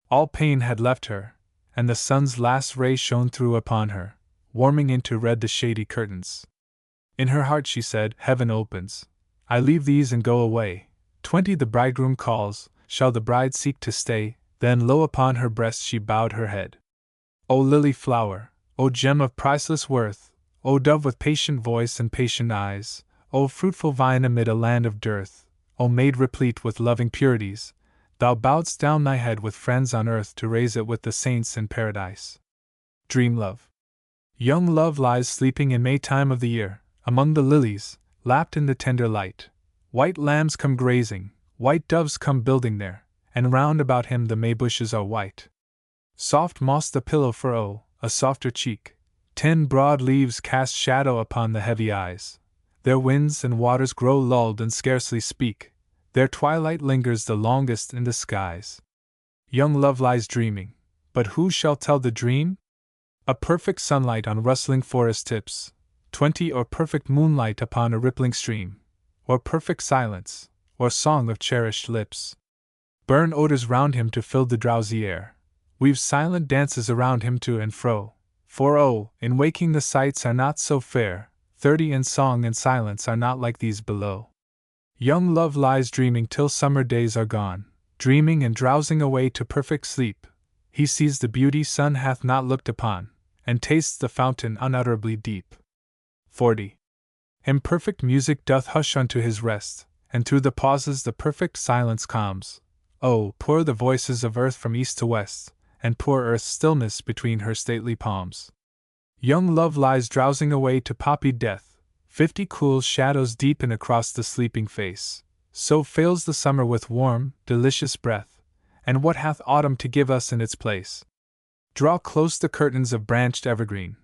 All pain had left her, and the sun's last ray shone through upon her, warming into red the shady curtains. In her heart she said, Heaven opens, I leave these and go away. 20 The bridegroom calls, shall the bride seek to stay? Then low upon her breast she bowed her head. O lily flower, O gem of priceless worth, O dove with patient voice and patient eyes, O fruitful vine amid a land of dearth, O maid replete with loving purities, thou bowedst down thy head with friends on earth to raise it with the saints in paradise. Dream love. Young love lies sleeping in Maytime of the year, among the lilies, lapped in the tender light. White lambs come grazing, white doves come building there, and round about him the May bushes are white. Soft moss the pillow for a softer cheek. 10 broad leaves cast shadow upon the heavy eyes. Their winds and waters grow lulled and scarcely speak. Their twilight lingers the longest in the skies. Young love lies dreaming, but who shall tell the dream? A perfect sunlight on rustling forest tips, 20 or perfect moonlight upon a rippling stream, or perfect silence, or song of cherished lips. Burn odors round him to fill the drowsy air, weave silent dances around him to and fro, for in waking the sights are not so fair, 30 in song and silence are not like these below. Young love lies dreaming till summer days are gone, dreaming and drowsing away to perfect sleep. He sees the beauty sun hath not looked upon, and tastes the fountain unutterably deep. 40. Imperfect music doth hush unto his rest, and through the pauses the perfect silence calms. Oh, pour the voices of earth from east to west, and pour earth's stillness between her stately palms. Young love lies drowsing away to poppied death, 50 cool shadows deepen across the sleeping face. So fails the summer with warm, delicious breath, and what hath autumn to give us in its place? Draw close the curtains of branched evergreen,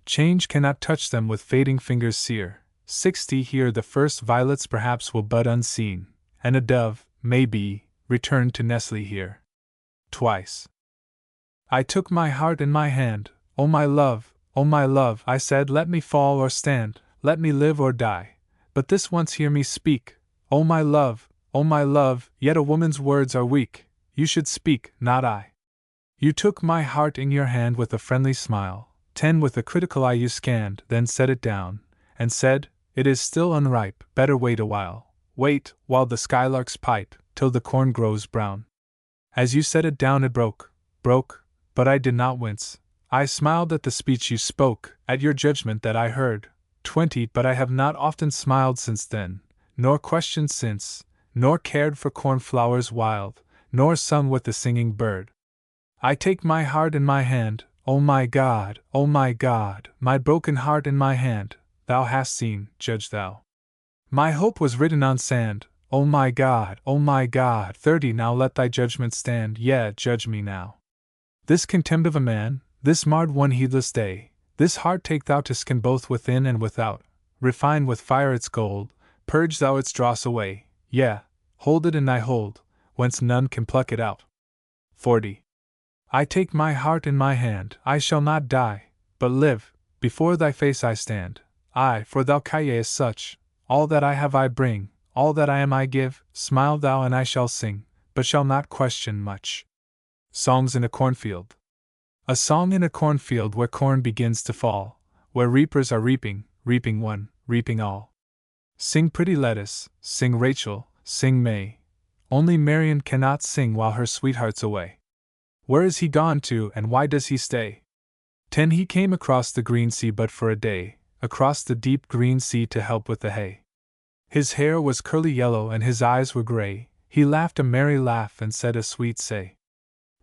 change cannot touch them with fading fingers sear. 60 Here the first violets perhaps will bud unseen, and a dove, may be, return to nestle here. Twice. I took my heart in my hand, O my love, I said, let me fall or stand, let me live or die, but this once hear me speak, O my love, yet a woman's words are weak, you should speak, not I. You took my heart in your hand with a friendly smile, 10 With a critical eye you scanned, then set it down, and said, it is still unripe, better wait a while. Wait, while the skylarks pipe, till the corn grows brown. As you set it down it broke, but I did not wince. I smiled at the speech you spoke, at your judgment that I heard. 20 But I have not often smiled since then, nor questioned since, nor cared for cornflowers wild, nor sung with the singing bird. I take my heart in my hand, O my God, my broken heart in my hand. Thou hast seen, judge thou. My hope was written on sand, O my God, 30 Now let thy judgment stand, judge me now. This contempt of a man, this marred one heedless day, this heart take thou to skin both within and without, refine with fire its gold, purge thou its dross away, hold it in thy hold, whence none can pluck it out. 40. I take my heart in my hand, I shall not die, but live, before thy face I stand. For thou is such, all that I have I bring, all that I am I give, smile thou and I shall sing, but shall not question much. Songs in a Cornfield. A song in a cornfield where corn begins to fall, where reapers are reaping, reaping one, reaping all. Sing pretty lettuce, sing Rachel, sing May. Only Marion cannot sing while her sweetheart's away. Where is he gone to, and why does he stay? 10 He came across the green sea but for a day, across the deep green sea to help with the hay. His hair was curly yellow and his eyes were gray. He laughed a merry laugh and said a sweet say.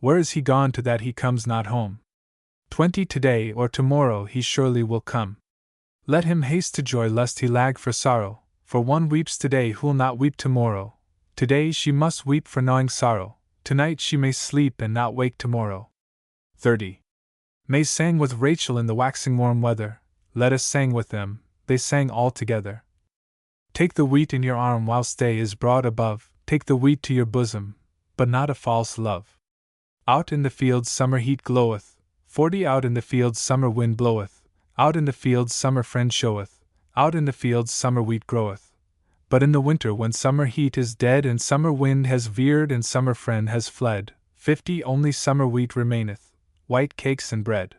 Where is he gone to that he comes not home? 20 Today or tomorrow he surely will come. Let him haste to joy lest he lag for sorrow, for one weeps today who'll not weep tomorrow. Today she must weep for knowing sorrow, tonight she may sleep and not wake tomorrow. 30 May sang with Rachel in the waxing warm weather. Let us sang with them, they sang all together. Take the wheat in your arm whilst day is broad above, take the wheat to your bosom, but not a false love. Out in the fields summer heat gloweth, 40 Out in the fields summer wind bloweth, out in the fields summer friend showeth, out in the fields summer wheat groweth. But in the winter when summer heat is dead and summer wind has veered and summer friend has fled, 50 Only summer wheat remaineth, white cakes and bread.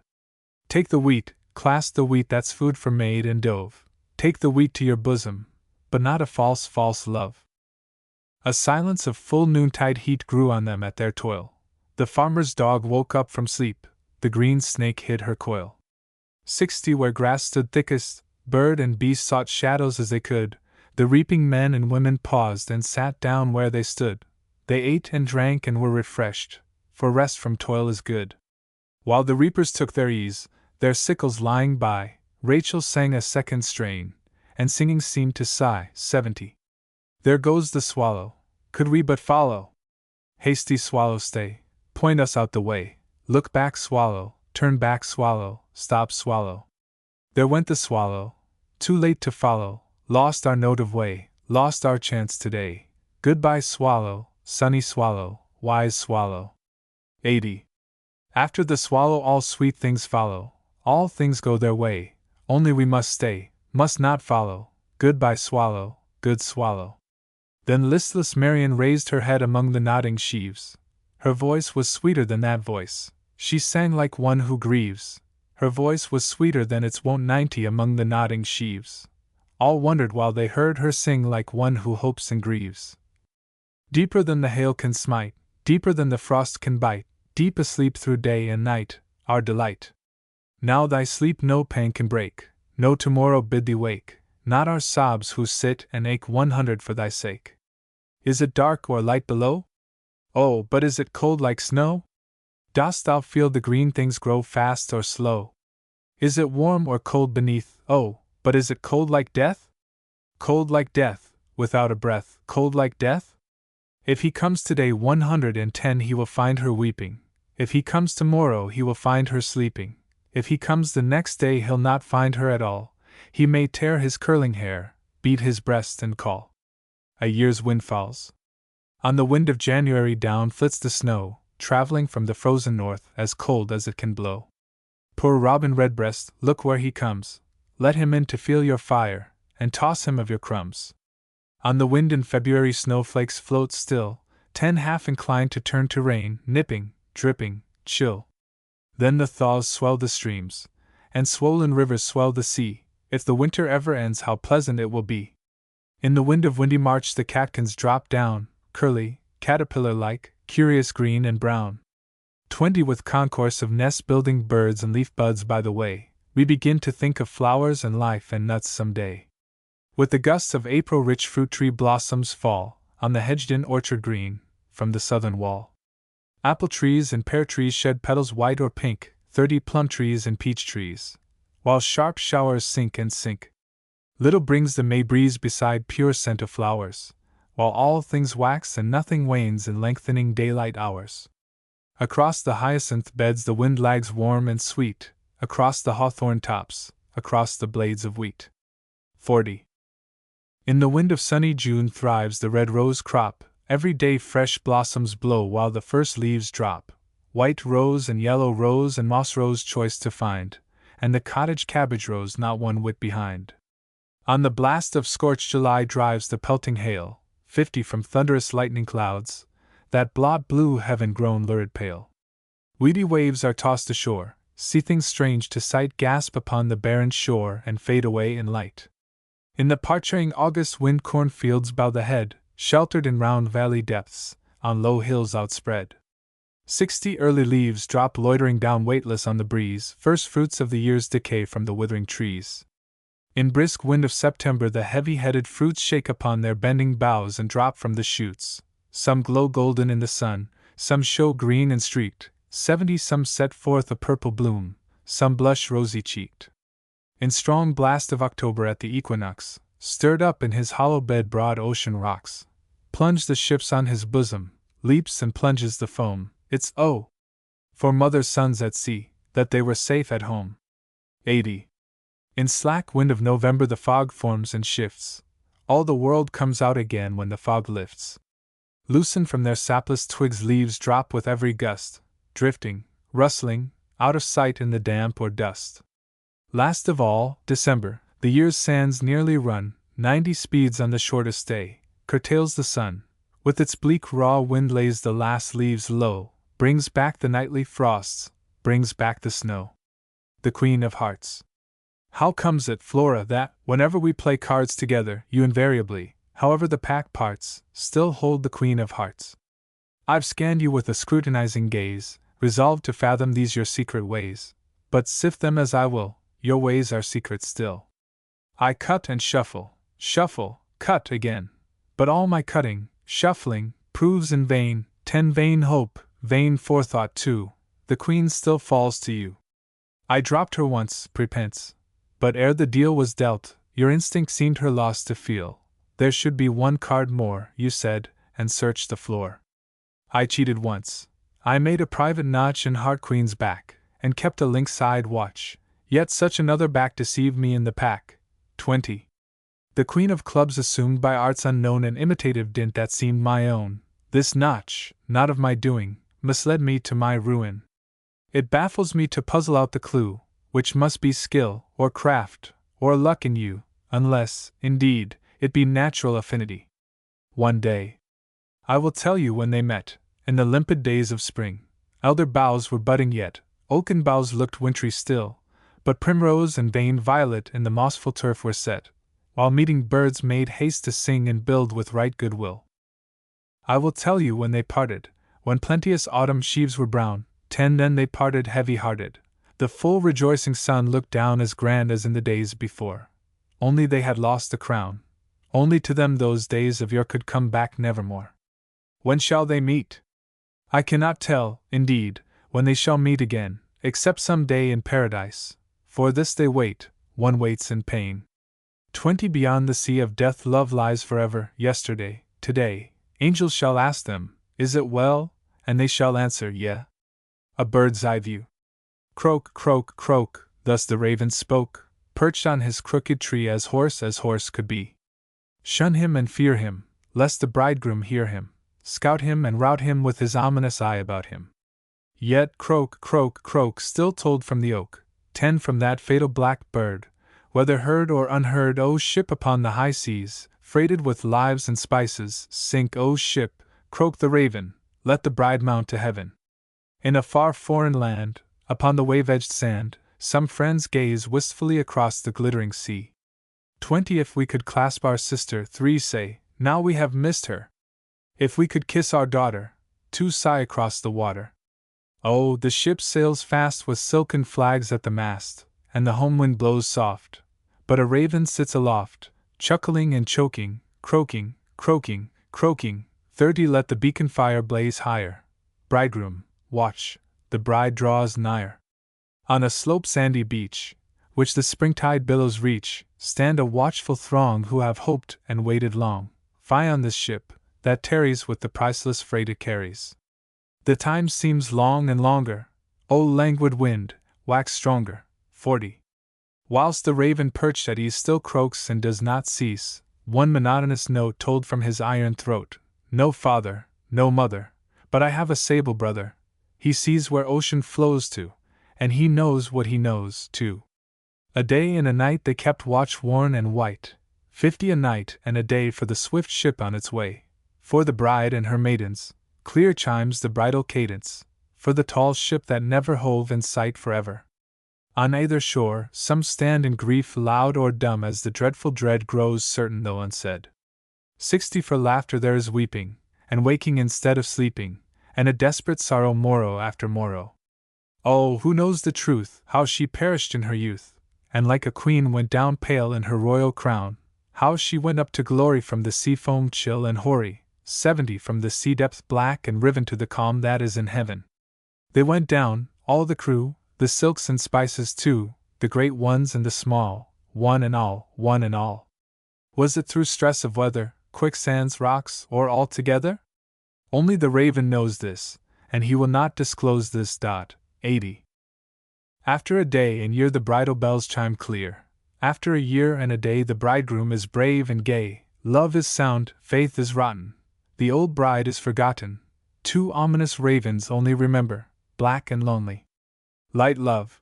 Take the wheat, clasp the wheat that's food for maid and dove, take the wheat to your bosom, but not a false love. A silence of full noontide heat grew on them at their toil. The farmer's dog woke up from sleep, the green snake hid her coil. 60 Where grass stood thickest, bird and beast sought shadows as they could, the reaping men and women paused and sat down where they stood. They ate and drank and were refreshed, for rest from toil is good. While the reapers took their ease, their sickles lying by, Rachel sang a second strain, and singing seemed to sigh. 70 There goes the swallow, could we but follow? Hasty swallow, stay, point us out the way, look back swallow, turn back swallow, stop swallow. There went the swallow, too late to follow, lost our note of way, lost our chance today. Goodbye swallow, sunny swallow, wise swallow. 80 After the swallow all sweet things follow, all things go their way, only we must stay, must not follow. Goodbye swallow, good swallow. Then listless Marion raised her head among the nodding sheaves. Her voice was sweeter than that voice, she sang like one who grieves. Her voice was sweeter than its wont 90 among the nodding sheaves. All wondered while they heard her sing like one who hopes and grieves. Deeper than the hail can smite, deeper than the frost can bite, deep asleep through day and night, our delight. Now thy sleep no pang can break, no tomorrow bid thee wake, not our sobs who sit and ache 100 for thy sake. Is it dark or light below? Oh, but is it cold like snow? Dost thou feel the green things grow fast or slow? Is it warm or cold beneath? Oh, but is it cold like death? Cold like death, without a breath, cold like death? If he comes today 110 he will find her weeping, if he comes tomorrow he will find her sleeping, if he comes the next day he'll not find her at all, he may tear his curling hair, beat his breast and call. A year's wind falls. On the wind of January down flits the snow, traveling from the frozen north as cold as it can blow. Poor Robin Redbreast, look where he comes, let him in to feel your fire, and toss him of your crumbs. On the wind in February snowflakes float still, 10 half inclined to turn to rain, nipping, dripping, chill. Then the thaws swell the streams, and swollen rivers swell the sea. If the winter ever ends how pleasant it will be. In the wind of windy March the catkins drop down, curly, caterpillar-like, curious green and brown. 20 With concourse of nest-building birds and leaf buds by the way, we begin to think of flowers and life and nuts some day. With the gusts of April rich fruit tree blossoms fall, on the hedged-in orchard green, from the southern wall. Apple trees and pear trees shed petals white or pink, 30 plum trees and peach trees, while sharp showers sink and sink. Little brings the May breeze beside pure scent of flowers, while all things wax and nothing wanes in lengthening daylight hours. Across the hyacinth beds the wind lags warm and sweet, across the hawthorn tops, across the blades of wheat. 40. In the wind of sunny June thrives the red rose crop, every day fresh blossoms blow while the first leaves drop, white rose and yellow rose and moss rose choice to find, and the cottage cabbage rose not one whit behind. On the blast of scorched July drives the pelting hail, 50 from thunderous lightning clouds, that blot blue heaven grown lurid pale. Weedy waves are tossed ashore, see things strange to sight gasp upon the barren shore and fade away in light. In the parching August wind cornfields bow the head, sheltered in round valley depths, on low hills outspread. 60 early leaves drop loitering down weightless on the breeze, first fruits of the year's decay from the withering trees. In brisk wind of September the heavy-headed fruits shake upon their bending boughs and drop from the shoots. Some glow golden in the sun, some show green and streaked, 70 some set forth a purple bloom, some blush rosy-cheeked. In strong blast of October at the equinox, stirred up in his hollow bed broad ocean rocks, plunge the ships on his bosom, leaps and plunges the foam. It's oh! For mother's sons at sea, that they were safe at home. 80. In slack wind of November the fog forms and shifts. All the world comes out again when the fog lifts. Loosened from their sapless twigs leaves drop with every gust, drifting, rustling, out of sight in the damp or dust. Last of all, December, the year's sands nearly run, 90 speeds on the shortest day, curtails the sun, with its bleak raw wind lays the last leaves low, brings back the nightly frosts, brings back the snow. The Queen of Hearts. How comes it, Flora, that, whenever we play cards together, you invariably, however the pack parts, still hold the Queen of Hearts? I've scanned you with a scrutinizing gaze, resolved to fathom these your secret ways, but sift them as I will, your ways are secret still. I cut and shuffle, cut again, but all my cutting, shuffling, proves in vain, 10 vain hope, vain forethought too, the Queen still falls to you. I dropped her once, prepense, but ere the deal was dealt, your instinct seemed her loss to feel. There should be one card more, you said, and searched the floor. I cheated once. I made a private notch in Heart Queen's back, and kept a lynx-eyed watch, yet such another back deceived me in the pack. 20. The Queen of Clubs assumed by arts unknown an imitative dint that seemed my own. This notch, not of my doing, misled me to my ruin. It baffles me to puzzle out the clue, which must be skill, or craft, or luck in you, unless, indeed, it be natural affinity. One day. I will tell you when they met, in the limpid days of spring. Elder boughs were budding yet, oaken boughs looked wintry still, but primrose and veined violet in the mossful turf were set, while meeting birds made haste to sing and build with right good will. I will tell you when they parted, when plenteous autumn sheaves were brown, 10 then they parted heavy-hearted. The full rejoicing sun looked down as grand as in the days before. Only they had lost the crown. Only to them those days of yore could come back nevermore. When shall they meet? I cannot tell, indeed, when they shall meet again, except some day in paradise. For this they wait, one waits in pain. 20 beyond the sea of death love lies forever, yesterday, today. Angels shall ask them, is it well? And they shall answer, yea. A bird's eye view. Croak, croak, croak, thus the raven spoke, perched on his crooked tree as horse could be. Shun him and fear him, lest the bridegroom hear him, scout him and rout him with his ominous eye about him. Yet croak, croak, croak still told from the oak, 10 from that fatal black bird, whether heard or unheard. O ship upon the high seas, freighted with lives and spices, sink, O ship, croak the raven, let the bride mount to heaven. In a far foreign land, upon the wave-edged sand, some friends gaze wistfully across the glittering sea. 20 if we could clasp our sister, 3 say, now we have missed her. If we could kiss our daughter, 2 sigh across the water. Oh, the ship sails fast with silken flags at the mast, and the home wind blows soft, but a raven sits aloft, chuckling and choking, croaking, croaking, croaking. 30 let the beacon fire blaze higher. Bridegroom, watch, the bride draws nigher. On a slope sandy beach, which the springtide billows reach, stand a watchful throng who have hoped and waited long. Fie on this ship, that tarries with the priceless freight it carries. The time seems long and longer. O languid wind, wax stronger. 40. Whilst the raven perched at ease still croaks and does not cease, one monotonous note told from his iron throat. No father, no mother, but I have a sable brother. He sees where ocean flows to, and he knows what he knows, too. A day and a night they kept watch worn and white, 50 a night and a day for the swift ship on its way. For the bride and her maidens, clear chimes the bridal cadence. for the tall ship that never hove in sight forever. On either shore, some stand in grief loud or dumb as the dreadful dread grows certain though unsaid. 60 for laughter there is weeping, and waking instead of sleeping, and a desperate sorrow morrow after morrow. Oh, who knows the truth, how she perished in her youth, and like a queen went down pale in her royal crown, how she went up to glory from the sea foam chill and hoary, 70 from the sea depth black and riven to the calm that is in heaven. They went down, all the crew, the silks and spices too, the great ones and the small, one and all, one and all. Was it through stress of weather, quicksands, rocks, or all together? Only the raven knows this, and he will not disclose this. 80. After a day and year the bridal bells chime clear. After a year and a day the bridegroom is brave and gay. Love is sound, faith is rotten. The old bride is forgotten. 2 ominous ravens only remember, black and lonely. Light love.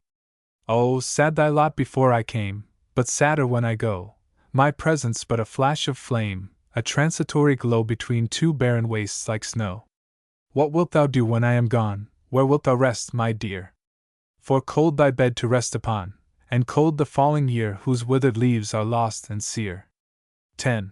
Oh, sad thy lot before I came, but sadder when I go. My presence but a flash of flame, a transitory glow between 2 barren wastes like snow. What wilt thou do when I am gone? Where wilt thou rest, my dear? For cold thy bed to rest upon, and cold the falling year whose withered leaves are lost and sere. 10.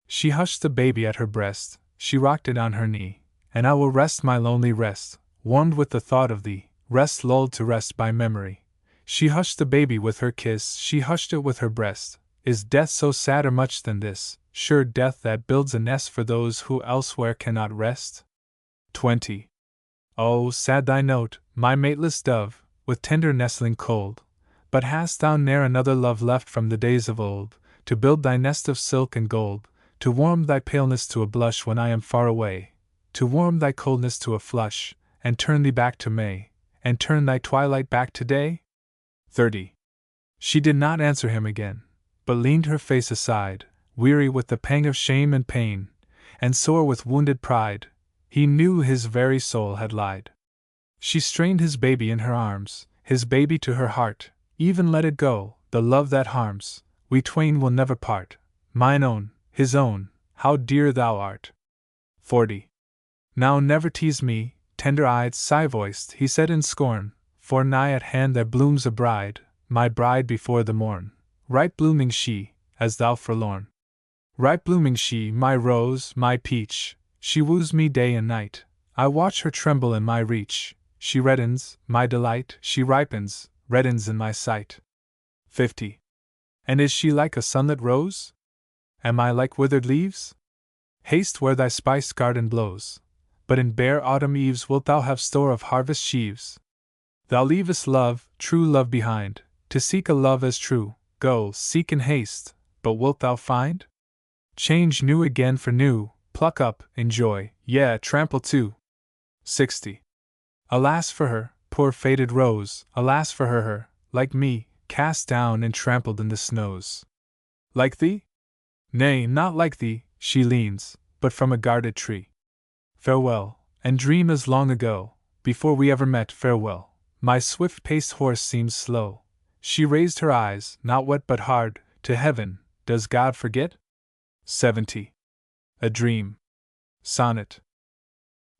She hushed the baby at her breast, she rocked it on her knee, and I will rest my lonely rest, warmed with the thought of thee, rest lulled to rest by memory. She hushed the baby with her kiss, she hushed it with her breast. Is death so sad or much than this, sure death that builds a nest for those who elsewhere cannot rest? 20. Oh, sad thy note, my mateless dove, with tender nestling cold, but hast thou ne'er another love left from the days of old, to build thy nest of silk and gold, to warm thy paleness to a blush when I am far away, to warm thy coldness to a flush, and turn thee back to May, and turn thy twilight back to day? 30. She did not answer him again, but leaned her face aside, weary with the pang of shame and pain, and sore with wounded pride. He knew his very soul had lied. She strained his baby in her arms, his baby to her heart, even let it go, the love that harms, we twain will never part, mine own, his own, how dear thou art. 40. Now never tease me, tender-eyed, sigh-voiced, he said in scorn, for nigh at hand there blooms a bride, my bride before the morn, ripe blooming she, as thou forlorn. Ripe blooming she, my rose, my peach, she woos me day and night, I watch her tremble in my reach, she reddens, my delight, she ripens, reddens in my sight. 50. And is she like a sunlit rose? Am I like withered leaves? Haste where thy spiced garden blows, but in bare autumn eves wilt thou have store of harvest sheaves. Thou leavest love, true love behind, to seek a love as true, go, seek in haste, but wilt thou find? Change new again for new, pluck up, enjoy, yea, trample too. 60. Alas for her, poor faded rose, alas for her, like me, cast down and trampled in the snows. Like thee? Nay, not like thee, she leans, but from a guarded tree. Farewell, and dream as long ago, before we ever met, farewell. My swift-paced horse seems slow. She raised her eyes, not wet but hard, to heaven. Does God forget? 70. A Dream. Sonnet.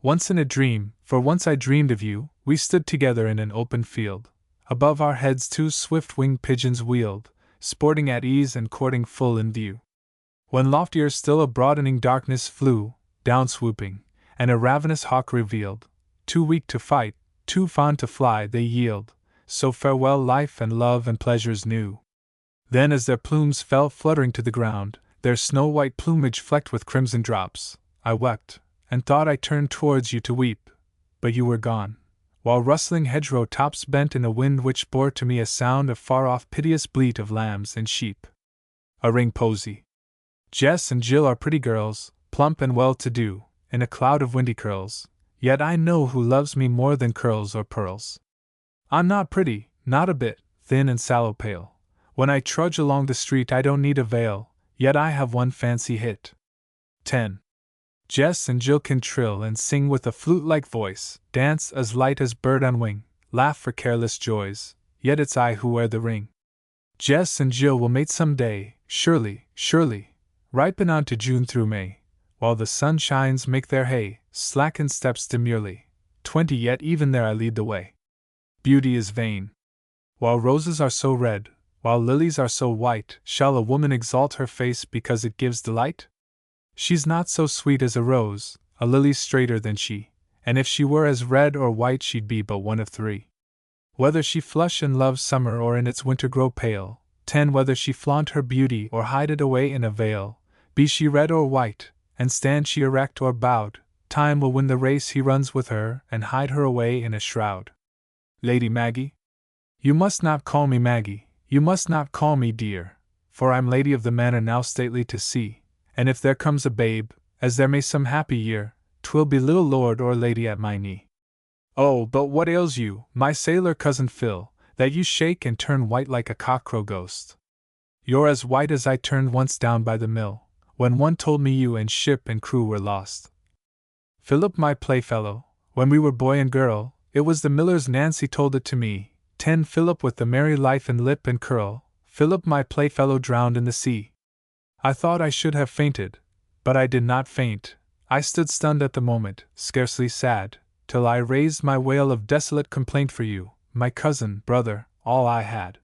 Once in a dream, for once I dreamed of you, we stood together in an open field. Above our heads 2 swift-winged pigeons wheeled, sporting at ease and courting full in view. When loftier still a broadening darkness flew, down swooping, and a ravenous hawk revealed. Too weak to fight, too fond to fly, they yield. So farewell life and love and pleasures new. Then as their plumes fell fluttering to the ground, their snow-white plumage flecked with crimson drops, I wept, and thought I turned towards you to weep, but you were gone, while rustling hedgerow tops bent in a wind which bore to me a sound of far-off piteous bleat of lambs and sheep. A ring posy. Jess and Jill are pretty girls, plump and well-to-do, in a cloud of windy curls, yet I know who loves me more than curls or pearls. I'm not pretty, not a bit, thin and sallow pale. When I trudge along the street I don't need a veil, yet I have one fancy hit. 10. Jess and Jill can trill and sing with a flute-like voice, dance as light as bird on wing, laugh for careless joys, yet it's I who wear the ring. Jess and Jill will mate some day, surely, surely, ripen on to June through May, while the sunshines make their hay, slacken steps demurely, 20 yet even there I lead the way. Beauty is vain. While roses are so red, while lilies are so white, shall a woman exalt her face because it gives delight? She's not so sweet as a rose, a lily's straighter than she, and if she were as red or white she'd be but one of three. Whether she flush and love summer or in its winter grow pale, 10 whether she flaunt her beauty or hide it away in a veil, be she red or white, and stand she erect or bowed, time will win the race he runs with her and hide her away in a shroud. Lady Maggie? You must not call me Maggie, you must not call me dear, for I'm lady of the manor now stately to see, and if there comes a babe, as there may some happy year, 'twill be little lord or lady at my knee. Oh, but what ails you, my sailor cousin Phil, that you shake and turn white like a cockcrow ghost? You're as white as I turned once down by the mill, when one told me you and ship and crew were lost. Philip, my playfellow, when we were boy and girl, it was the miller's Nancy told it to me. 10 Philip with the merry life in lip and curl, Philip my playfellow drowned in the sea. I thought I should have fainted, but I did not faint. I stood stunned at the moment, scarcely sad, till I raised my wail of desolate complaint for you, my cousin, brother, all I had.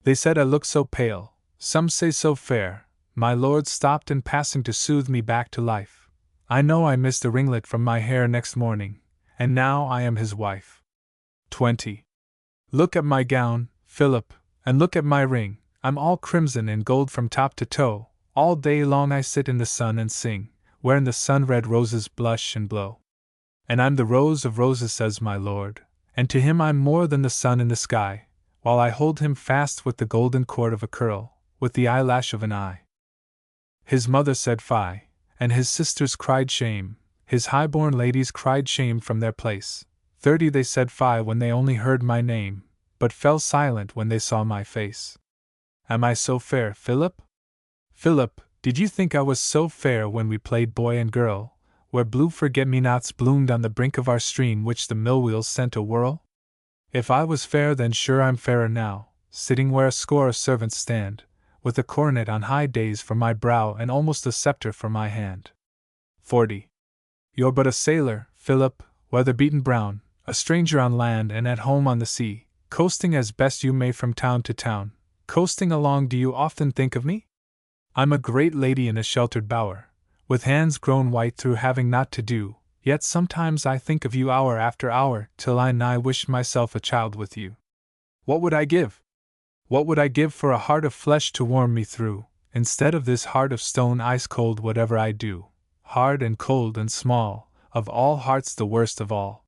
They said I looked so pale, some say so fair. My lord stopped in passing to soothe me back to life. I know I missed a ringlet from my hair next morning, and now I am his wife. 20. Look at my gown, Philip, and look at my ring. I'm all crimson and gold from top to toe. All day long I sit in the sun and sing, where in the sun red roses blush and blow. And I'm the rose of roses, says my lord, and to him I'm more than the sun in the sky, while I hold him fast with the golden cord of a curl, with the eyelash of an eye. His mother said fie, and his sisters cried shame, his high-born ladies cried shame from their place. 30 they said fie when they only heard my name, but fell silent when they saw my face. Am I so fair, Philip? Philip, did you think I was so fair when we played boy and girl, where blue forget-me-nots bloomed on the brink of our stream which the mill-wheels sent a whirl? If I was fair then sure I'm fairer now, sitting where a score of servants stand, with a coronet on high days for my brow and almost a sceptre for my hand. 40. You're but a sailor, Philip, weather-beaten brown, a stranger on land and at home on the sea, coasting as best you may from town to town. Coasting along, do you often think of me? I'm a great lady in a sheltered bower, with hands grown white through having naught to do, yet sometimes I think of you hour after hour, till I nigh wish myself a child with you. What would I give? What would I give for a heart of flesh to warm me through, instead of this heart of stone ice cold whatever I do, hard and cold and small, of all hearts the worst of all.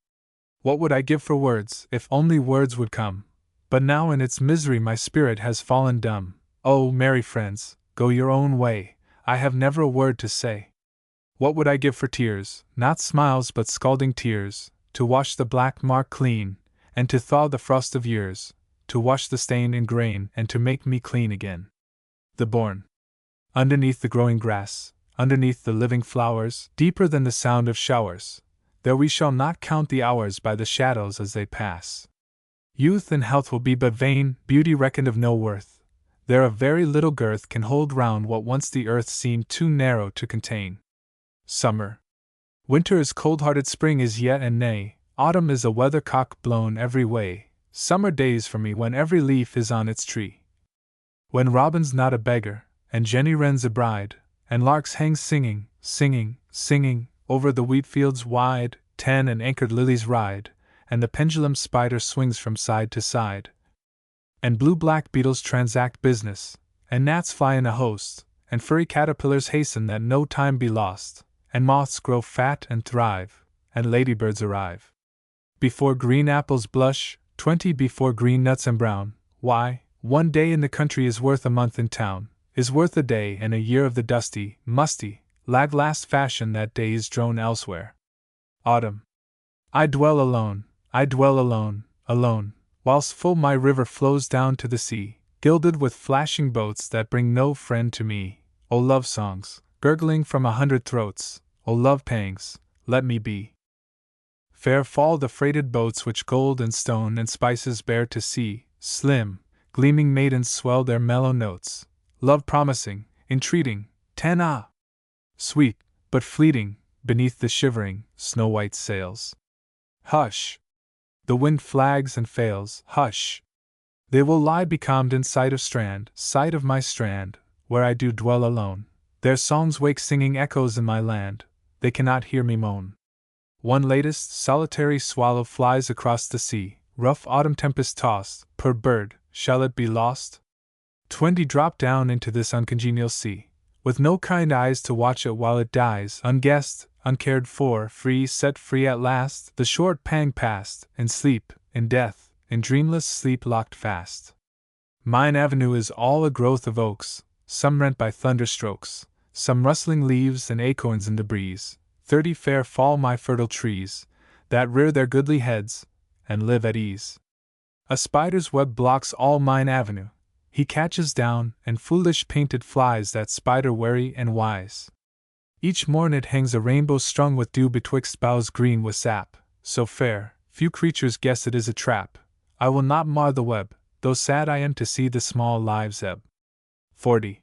What would I give for words, if only words would come? But now in its misery my spirit has fallen dumb. Oh, merry friends, go your own way, I have never a word to say. What would I give for tears, not smiles but scalding tears, to wash the black mark clean, and to thaw the frost of years, to wash the stain in grain and to make me clean again. The born. Underneath the growing grass, underneath the living flowers, deeper than the sound of showers, there we shall not count the hours by the shadows as they pass. Youth and health will be but vain, beauty reckoned of no worth. There a very little girth can hold round what once the earth seemed too narrow to contain. Summer. Winter is cold-hearted, spring is yet and nay, autumn is a weathercock blown every way. Summer days for me when every leaf is on its tree. When robin's not a beggar, and Jenny Wren's a bride, and larks hang singing, singing, singing, over the wheat fields wide, 10 and anchored lilies ride, and the pendulum spider swings from side to side, and blue-black beetles transact business, and gnats fly in a host, and furry caterpillars hasten that no time be lost, and moths grow fat and thrive, and ladybirds arrive. Before green apples blush, 20 before green nuts and brown, why, one day in the country is worth a month in town, is worth a day and a year of the dusty, musty, lag-last fashion that day is drone elsewhere. Autumn. I dwell alone, alone, whilst full my river flows down to the sea, gilded with flashing boats that bring no friend to me. O love songs, gurgling from 100 throats, O love pangs, let me be. Fair fall the freighted boats which gold and stone and spices bear to sea, slim, gleaming maidens swell their mellow notes, love promising, entreating, 10 ah! Sweet, but fleeting, beneath the shivering, snow-white sails. Hush! The wind flags and fails, hush! They will lie becalmed in sight of strand, sight of my strand, where I do dwell alone. Their songs wake singing echoes in my land, they cannot hear me moan. One latest, solitary swallow flies across the sea, rough autumn tempest tossed, poor bird, shall it be lost? 20 drop down into this uncongenial sea, with no kind eyes to watch it while it dies, unguessed, uncared for, free, set free at last, the short pang past, in sleep, in death, in dreamless sleep locked fast. Mine avenue is all a growth of oaks, some rent by thunderstrokes, some rustling leaves and acorns in the breeze. 30 fair fall my fertile trees, that rear their goodly heads, and live at ease. A spider's web blocks all mine avenue, he catches down and foolish painted flies that spider wary and wise. Each morn it hangs a rainbow strung with dew betwixt boughs green with sap, so fair, few creatures guess it is a trap. I will not mar the web, though sad I am to see the small lives ebb. 40.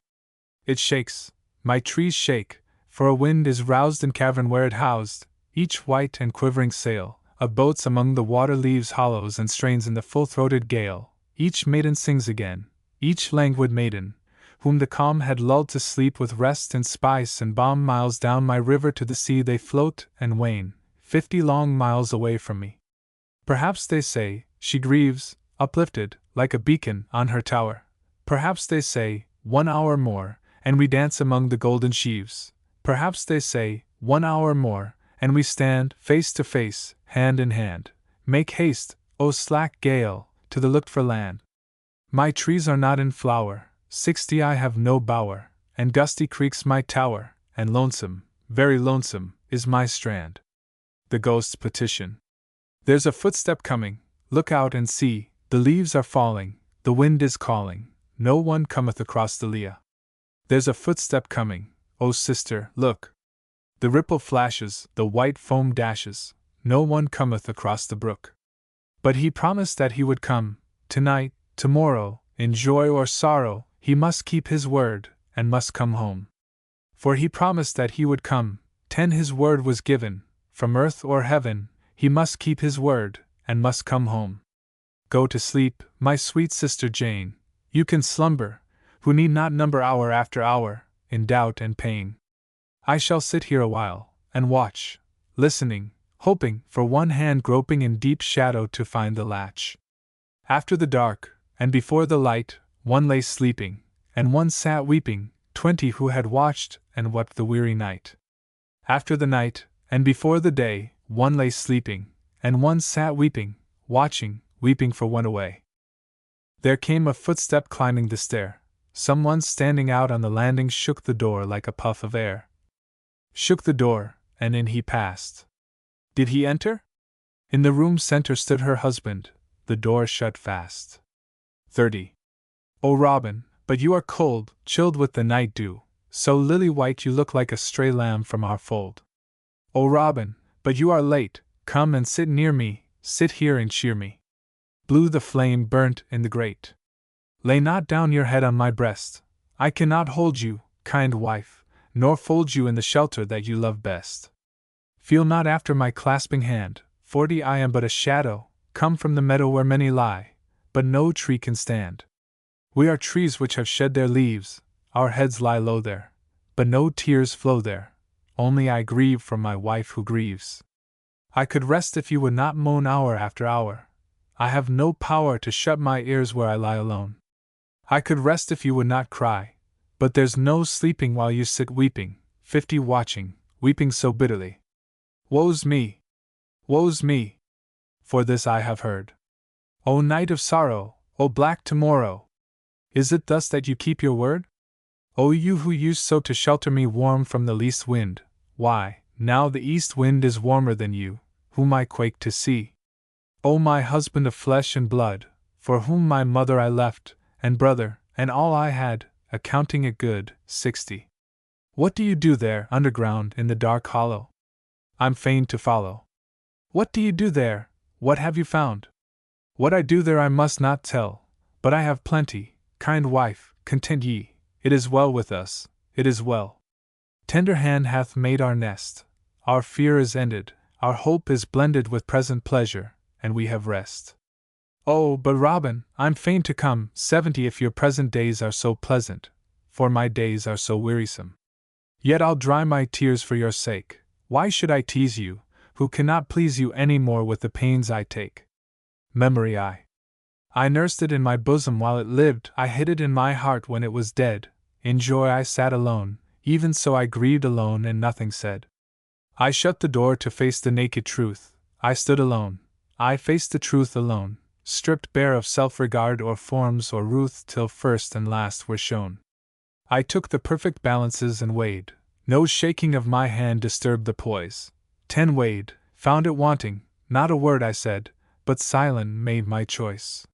It shakes, my trees shake, for a wind is roused in cavern where it housed, each white and quivering sail, of boats among the water leaves hollows and strains in the full-throated gale. Each maiden sings again, each languid maiden, whom the calm had lulled to sleep with rest and spice and balm. Miles down my river to the sea they float and wane, 50 long miles away from me. Perhaps they say, she grieves, uplifted, like a beacon, on her tower. Perhaps they say, 1 hour more, and we dance among the golden sheaves. Perhaps they say, 1 hour more, and we stand, face to face, hand in hand. Make haste, O slack gale, to the looked-for land. My trees are not in flower, 60 I have no bower, and gusty creaks my tower, and lonesome, very lonesome, is my strand. The ghost's petition. There's a footstep coming, look out and see, the leaves are falling, the wind is calling, no one cometh across the lea. There's a footstep coming, O sister, look. The ripple flashes, the white foam dashes, no one cometh across the brook. But he promised that he would come, tonight, tomorrow, in joy or sorrow, he must keep his word, and must come home. For he promised that he would come, 10 his word was given, from earth or heaven, he must keep his word, and must come home. Go to sleep, my sweet sister Jane, you can slumber, who need not number hour after hour, in doubt and pain. I shall sit here a while, and watch, listening, hoping, for one hand groping in deep shadow to find the latch. After the dark, and before the light, one lay sleeping, and one sat weeping, 20 who had watched and wept the weary night. After the night, and before the day, one lay sleeping, and one sat weeping, watching, weeping for one away. There came a footstep climbing the stair. Someone standing out on the landing shook the door like a puff of air. Shook the door, and in he passed. Did he enter? In the room center stood her husband, the door shut fast. 30. O Robin, but you are cold, chilled with the night dew, so lily-white you look like a stray lamb from our fold. O Robin, but you are late, come and sit near me, sit here and cheer me. Blue the flame burnt in the grate. Lay not down your head on my breast, I cannot hold you, kind wife, nor fold you in the shelter that you love best. Feel not after my clasping hand, 40 I am but a shadow, come from the meadow where many lie, but no tree can stand. We are trees which have shed their leaves, our heads lie low there, but no tears flow there, only I grieve for my wife who grieves. I could rest if you would not moan hour after hour, I have no power to shut my ears where I lie alone. I could rest if you would not cry, but there's no sleeping while you sit weeping, 50 watching, weeping so bitterly. Woe's me! Woe's me! For this I have heard. O night of sorrow, O black tomorrow! Is it thus that you keep your word? O you who used so to shelter me warm from the least wind, why, now the east wind is warmer than you, whom I quake to see. O my husband of flesh and blood, for whom my mother I left, and brother, and all I had, accounting it good, 60. What do you do there, underground, in the dark hollow? I'm fain to follow. What do you do there? What have you found? What I do there I must not tell, but I have plenty, kind wife, content ye, it is well with us, it is well. Tender hand hath made our nest, our fear is ended, our hope is blended with present pleasure, and we have rest. Oh, but Robin, I'm fain to come 70 if your present days are so pleasant, for my days are so wearisome. Yet I'll dry my tears for your sake. Why should I tease you, who cannot please you any more with the pains I take? Memory I nursed it in my bosom while it lived, I hid it in my heart when it was dead. In joy I sat alone, even so I grieved alone and nothing said. I shut the door to face the naked truth, I stood alone, I faced the truth alone, stripped bare of self-regard or forms or ruth till first and last were shown. I took the perfect balances and weighed, no shaking of my hand disturbed the poise. 10 weighed, found it wanting, not a word I said, but silent made my choice.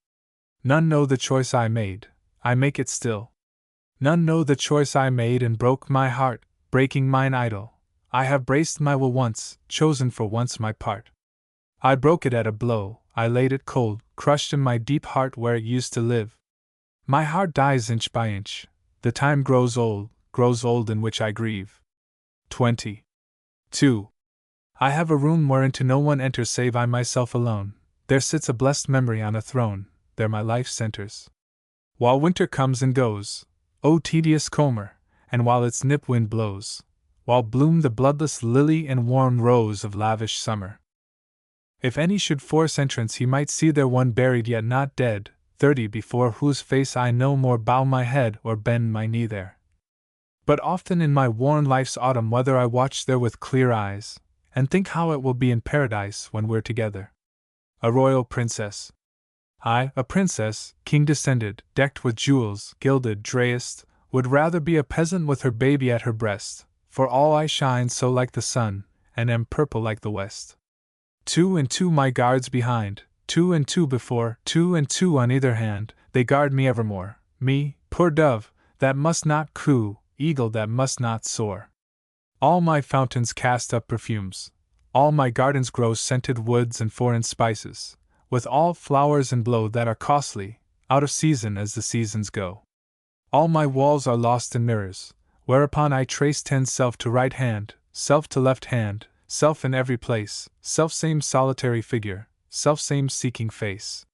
None know the choice I made, I make it still. None know the choice I made and broke my heart, breaking mine idol. I have braced my will once, chosen for once my part. I broke it at a blow, I laid it cold, crushed in my deep heart where it used to live. My heart dies inch by inch, the time grows old in which I grieve. 22. I have a room whereinto no one enters save I myself alone. There sits a blessed memory on a throne, there my life centers. While winter comes and goes, O tedious comber, and while its nip wind blows, while bloom the bloodless lily and warm rose of lavish summer. If any should force entrance he might see there one buried yet not dead, 30 before whose face I no more bow my head or bend my knee there. But often in my worn life's autumn weather I watch there with clear eyes, and think how it will be in paradise when we're together. A royal princess. I, a princess, king descended, decked with jewels, gilded, drayest, would rather be a peasant with her baby at her breast, for all I shine so like the sun, and am purple like the west. 2 and 2 my guards behind, 2 and 2 before, 2 and 2 on either hand, they guard me evermore, me, poor dove, that must not coo, eagle that must not soar. All my fountains cast up perfumes, all my gardens grow scented woods and foreign spices, with all flowers in blow that are costly, out of season as the seasons go. All my walls are lost in mirrors, whereupon I trace 10 self to right hand, self to left hand, self in every place, self-same solitary figure, self-same seeking face.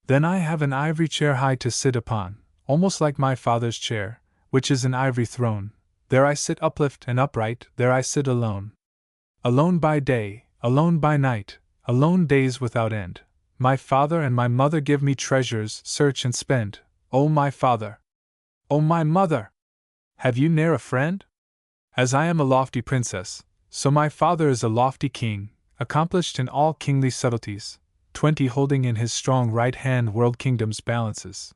Then I have an ivory chair high to sit upon, almost like my father's chair, which is an ivory throne. There I sit uplift and upright, there I sit alone. Alone by day, alone by night, alone days without end. My father and my mother give me treasures, search and spend. O my father! O my mother! Have you ne'er a friend? As I am a lofty princess, so my father is a lofty king, accomplished in all kingly subtleties, 20 holding in his strong right hand world kingdoms balances.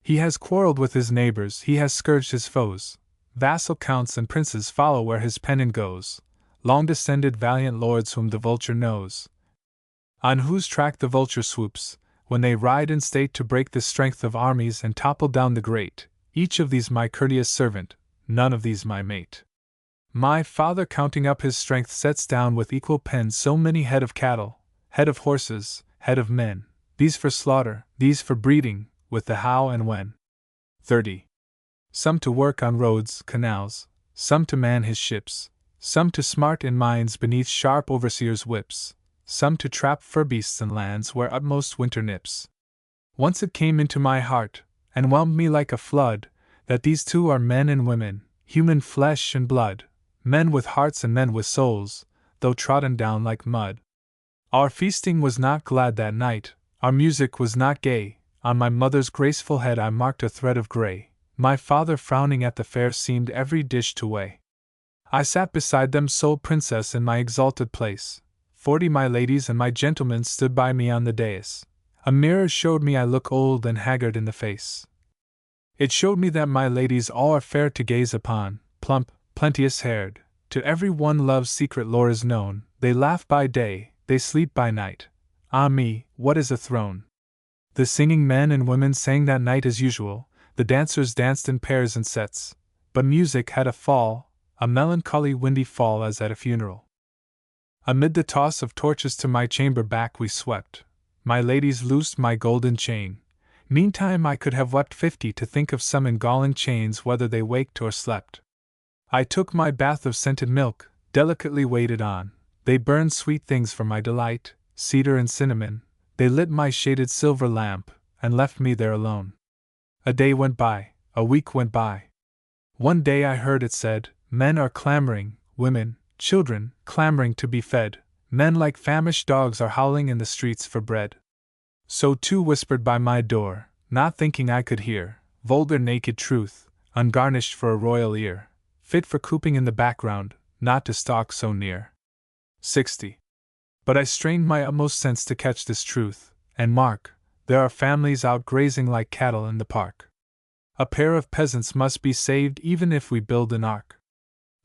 He has quarreled with his neighbors, he has scourged his foes, vassal counts and princes follow where his pennon goes, long-descended valiant lords whom the vulture knows, on whose track the vulture swoops, when they ride in state to break the strength of armies and topple down the great, each of these my courteous servant, none of these my mate. My father counting up his strength sets down with equal pen so many head of cattle, head of horses, head of men, these for slaughter, these for breeding, with the how and when. 30. Some to work on roads, canals, some to man his ships, some to smart in mines beneath sharp overseers' whips, some to trap fur beasts in lands where utmost winter nips. Once it came into my heart, and whelmed me like a flood, that these two are men and women, human flesh and blood, men with hearts and men with souls, though trodden down like mud. Our feasting was not glad that night, our music was not gay, on my mother's graceful head I marked a thread of grey, my father frowning at the fare seemed every dish to weigh. I sat beside them sole princess in my exalted place, 40 my ladies and my gentlemen stood by me on the dais. A mirror showed me I look old and haggard in the face. It showed me that my ladies all are fair to gaze upon, plump, plenteous-haired, to every one love's secret lore is known, they laugh by day, they sleep by night. Ah me, what is a throne? The singing men and women sang that night as usual, the dancers danced in pairs and sets, but music had a fall, a melancholy windy fall as at a funeral. Amid the toss of torches to my chamber back we swept, my ladies loosed my golden chain, meantime I could have wept 50 to think of some in galling chains whether they waked or slept. I took my bath of scented milk, delicately waited on, They burned sweet things for my delight, cedar and cinnamon. They lit my shaded silver lamp, and left me there alone. A day went by, a week went by. One day I heard it said, men are clamoring, women, children, clamoring to be fed. Men like famished dogs are howling in the streets for bread. So too whispered by my door, not thinking I could hear, vulgar naked truth, ungarnished for a royal ear, fit for cooping in the background, not to stalk so near. 60. But I strained my utmost sense to catch this truth, and mark, there are families out grazing like cattle in the park. A pair of peasants must be saved even if we build an ark.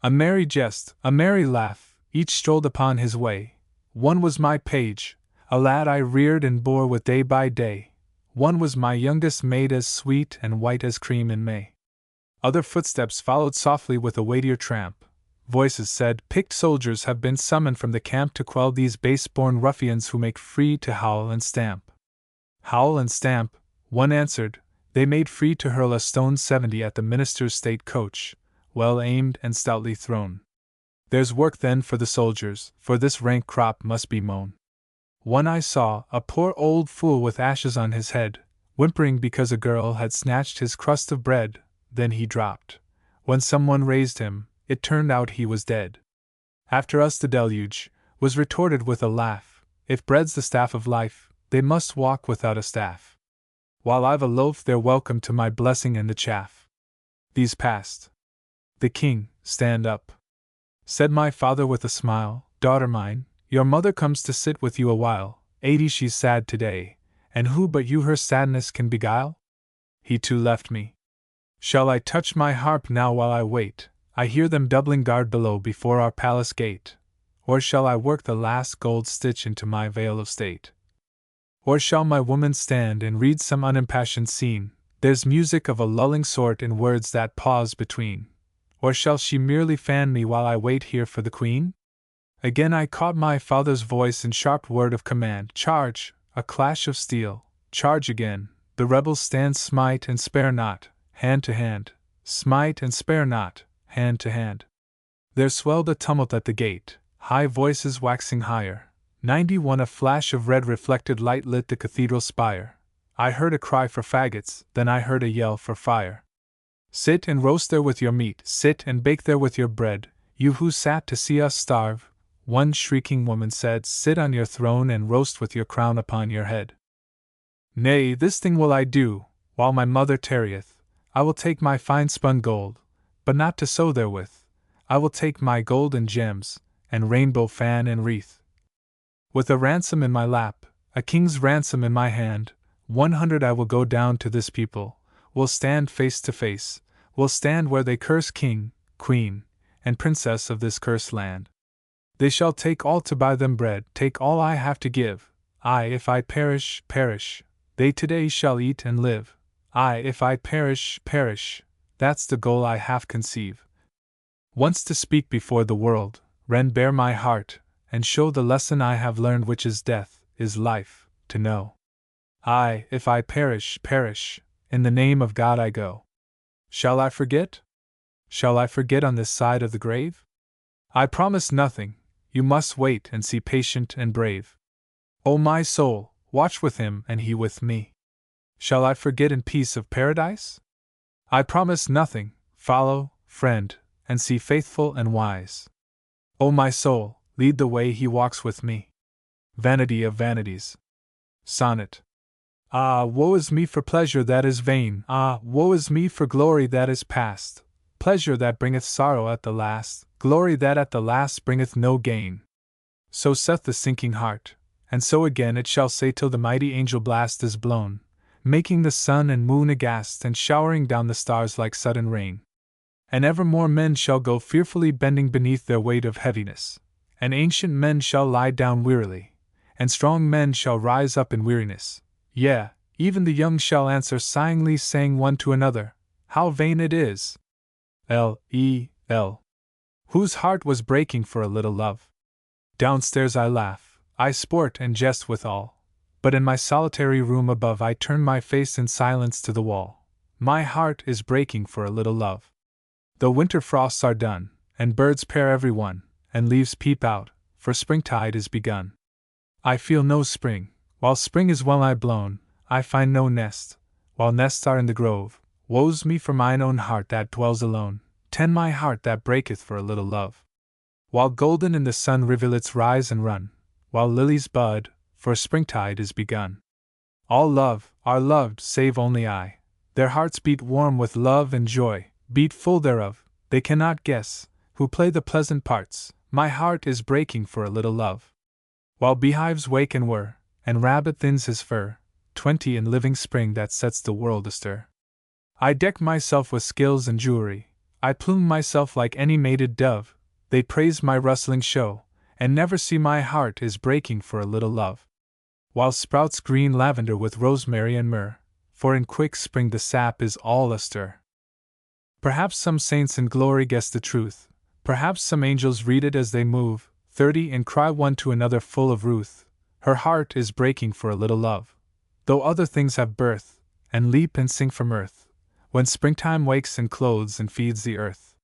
A merry jest, a merry laugh, each strolled upon his way. One was my page, a lad I reared and bore with day by day. One was my youngest maid, as sweet and white as cream in May. Other footsteps followed softly with a weightier tramp. Voices said, picked soldiers have been summoned from the camp to quell these base-born ruffians who make free to howl and stamp. Howl and stamp, one answered, they made free to hurl a stone 70 at the minister's state coach, well aimed and stoutly thrown. There's work then for the soldiers, for this rank crop must be mown. One I saw, a poor old fool with ashes on his head, whimpering because a girl had snatched his crust of bread. Then he dropped. When someone raised him, it turned out he was dead. After us the deluge was retorted with a laugh. If bread's the staff of life, they must walk without a staff. While I've a loaf, they're welcome to my blessing and the chaff. These passed. The king, stand up, said my father with a smile. Daughter mine, your mother comes to sit with you a while. 80 she's sad today, and who but you her sadness can beguile? He too left me. Shall I touch my harp now while I wait? I hear them doubling guard below before our palace gate. Or shall I work the last gold stitch into my veil of state? Or shall my woman stand and read some unimpassioned scene? There's music of a lulling sort in words that pause between. Or shall she merely fan me while I wait here for the queen? Again I caught my father's voice in sharp word of command. Charge! A clash of steel. Charge again. The rebels stand, smite and spare not, hand to hand. Smite and spare not, hand to hand. There swelled a tumult at the gate, high voices waxing higher. 91 a flash of red reflected light lit the cathedral spire. I heard a cry for faggots, then I heard a yell for fire. Sit and roast there with your meat, sit and bake there with your bread, you who sat to see us starve. One shrieking woman said, sit on your throne and roast with your crown upon your head. Nay, this thing will I do, while my mother tarrieth. I will take my fine spun gold, but not to sew therewith. I will take my gold and gems, and rainbow fan and wreath. With a ransom in my lap, a king's ransom in my hand, 100 I will go down to this people, will stand face to face, will stand where they curse king, queen, and princess of this cursed land. They shall take all to buy them bread, take all I have to give. I, if I perish, perish. They today shall eat and live. I, if I perish, perish. That's the goal I half conceive. Once to speak before the world, rend bare my heart, and show the lesson I have learned, which is death, is life, to know. I, if I perish, perish. In the name of God I go. Shall I forget? Shall I forget on this side of the grave? I promise nothing. You must wait and see patient and brave. O my soul, watch with him and he with me. Shall I forget in peace of paradise? I promise nothing. Follow, friend, and see faithful and wise. O my soul, lead the way he walks with me. Vanity of vanities. Sonnet. Ah, woe is me for pleasure that is vain. Ah, woe is me for glory that is past. Pleasure that bringeth sorrow at the last, glory that at the last bringeth no gain. So saith the sinking heart, and so again it shall say till the mighty angel blast is blown, making the sun and moon aghast and showering down the stars like sudden rain. And evermore men shall go fearfully bending beneath their weight of heaviness, and ancient men shall lie down wearily, and strong men shall rise up in weariness. Yea, even the young shall answer sighingly, saying one to another, how vain it is! L.E.L. Whose heart was breaking for a little love. Downstairs I laugh, I sport and jest with all, but in my solitary room above I turn my face in silence to the wall. My heart is breaking for a little love. The winter frosts are done, and birds pair every one, and leaves peep out, for springtide is begun. I feel no spring, while spring is well nigh blown, I find no nest, while nests are in the grove. Woe's me for mine own heart that dwells alone, tend my heart that breaketh for a little love. While golden in the sun rivulets rise and run, while lilies bud, for springtide is begun. All love, are loved, save only I. Their hearts beat warm with love and joy, beat full thereof, they cannot guess, who play the pleasant parts, my heart is breaking for a little love. While beehives wake and whir, and rabbit thins his fur, 20 in living spring that sets the world astir. I deck myself with skills and jewelry, I plume myself like any mated dove, they praise my rustling show, and never see my heart is breaking for a little love. While sprouts green lavender with rosemary and myrrh, for in quick spring the sap is all astir. Perhaps some saints in glory guess the truth, perhaps some angels read it as they move, 30 and cry one to another full of ruth, her heart is breaking for a little love. Though other things have birth, and leap and sing from earth, when springtime wakes and clothes and feeds the earth.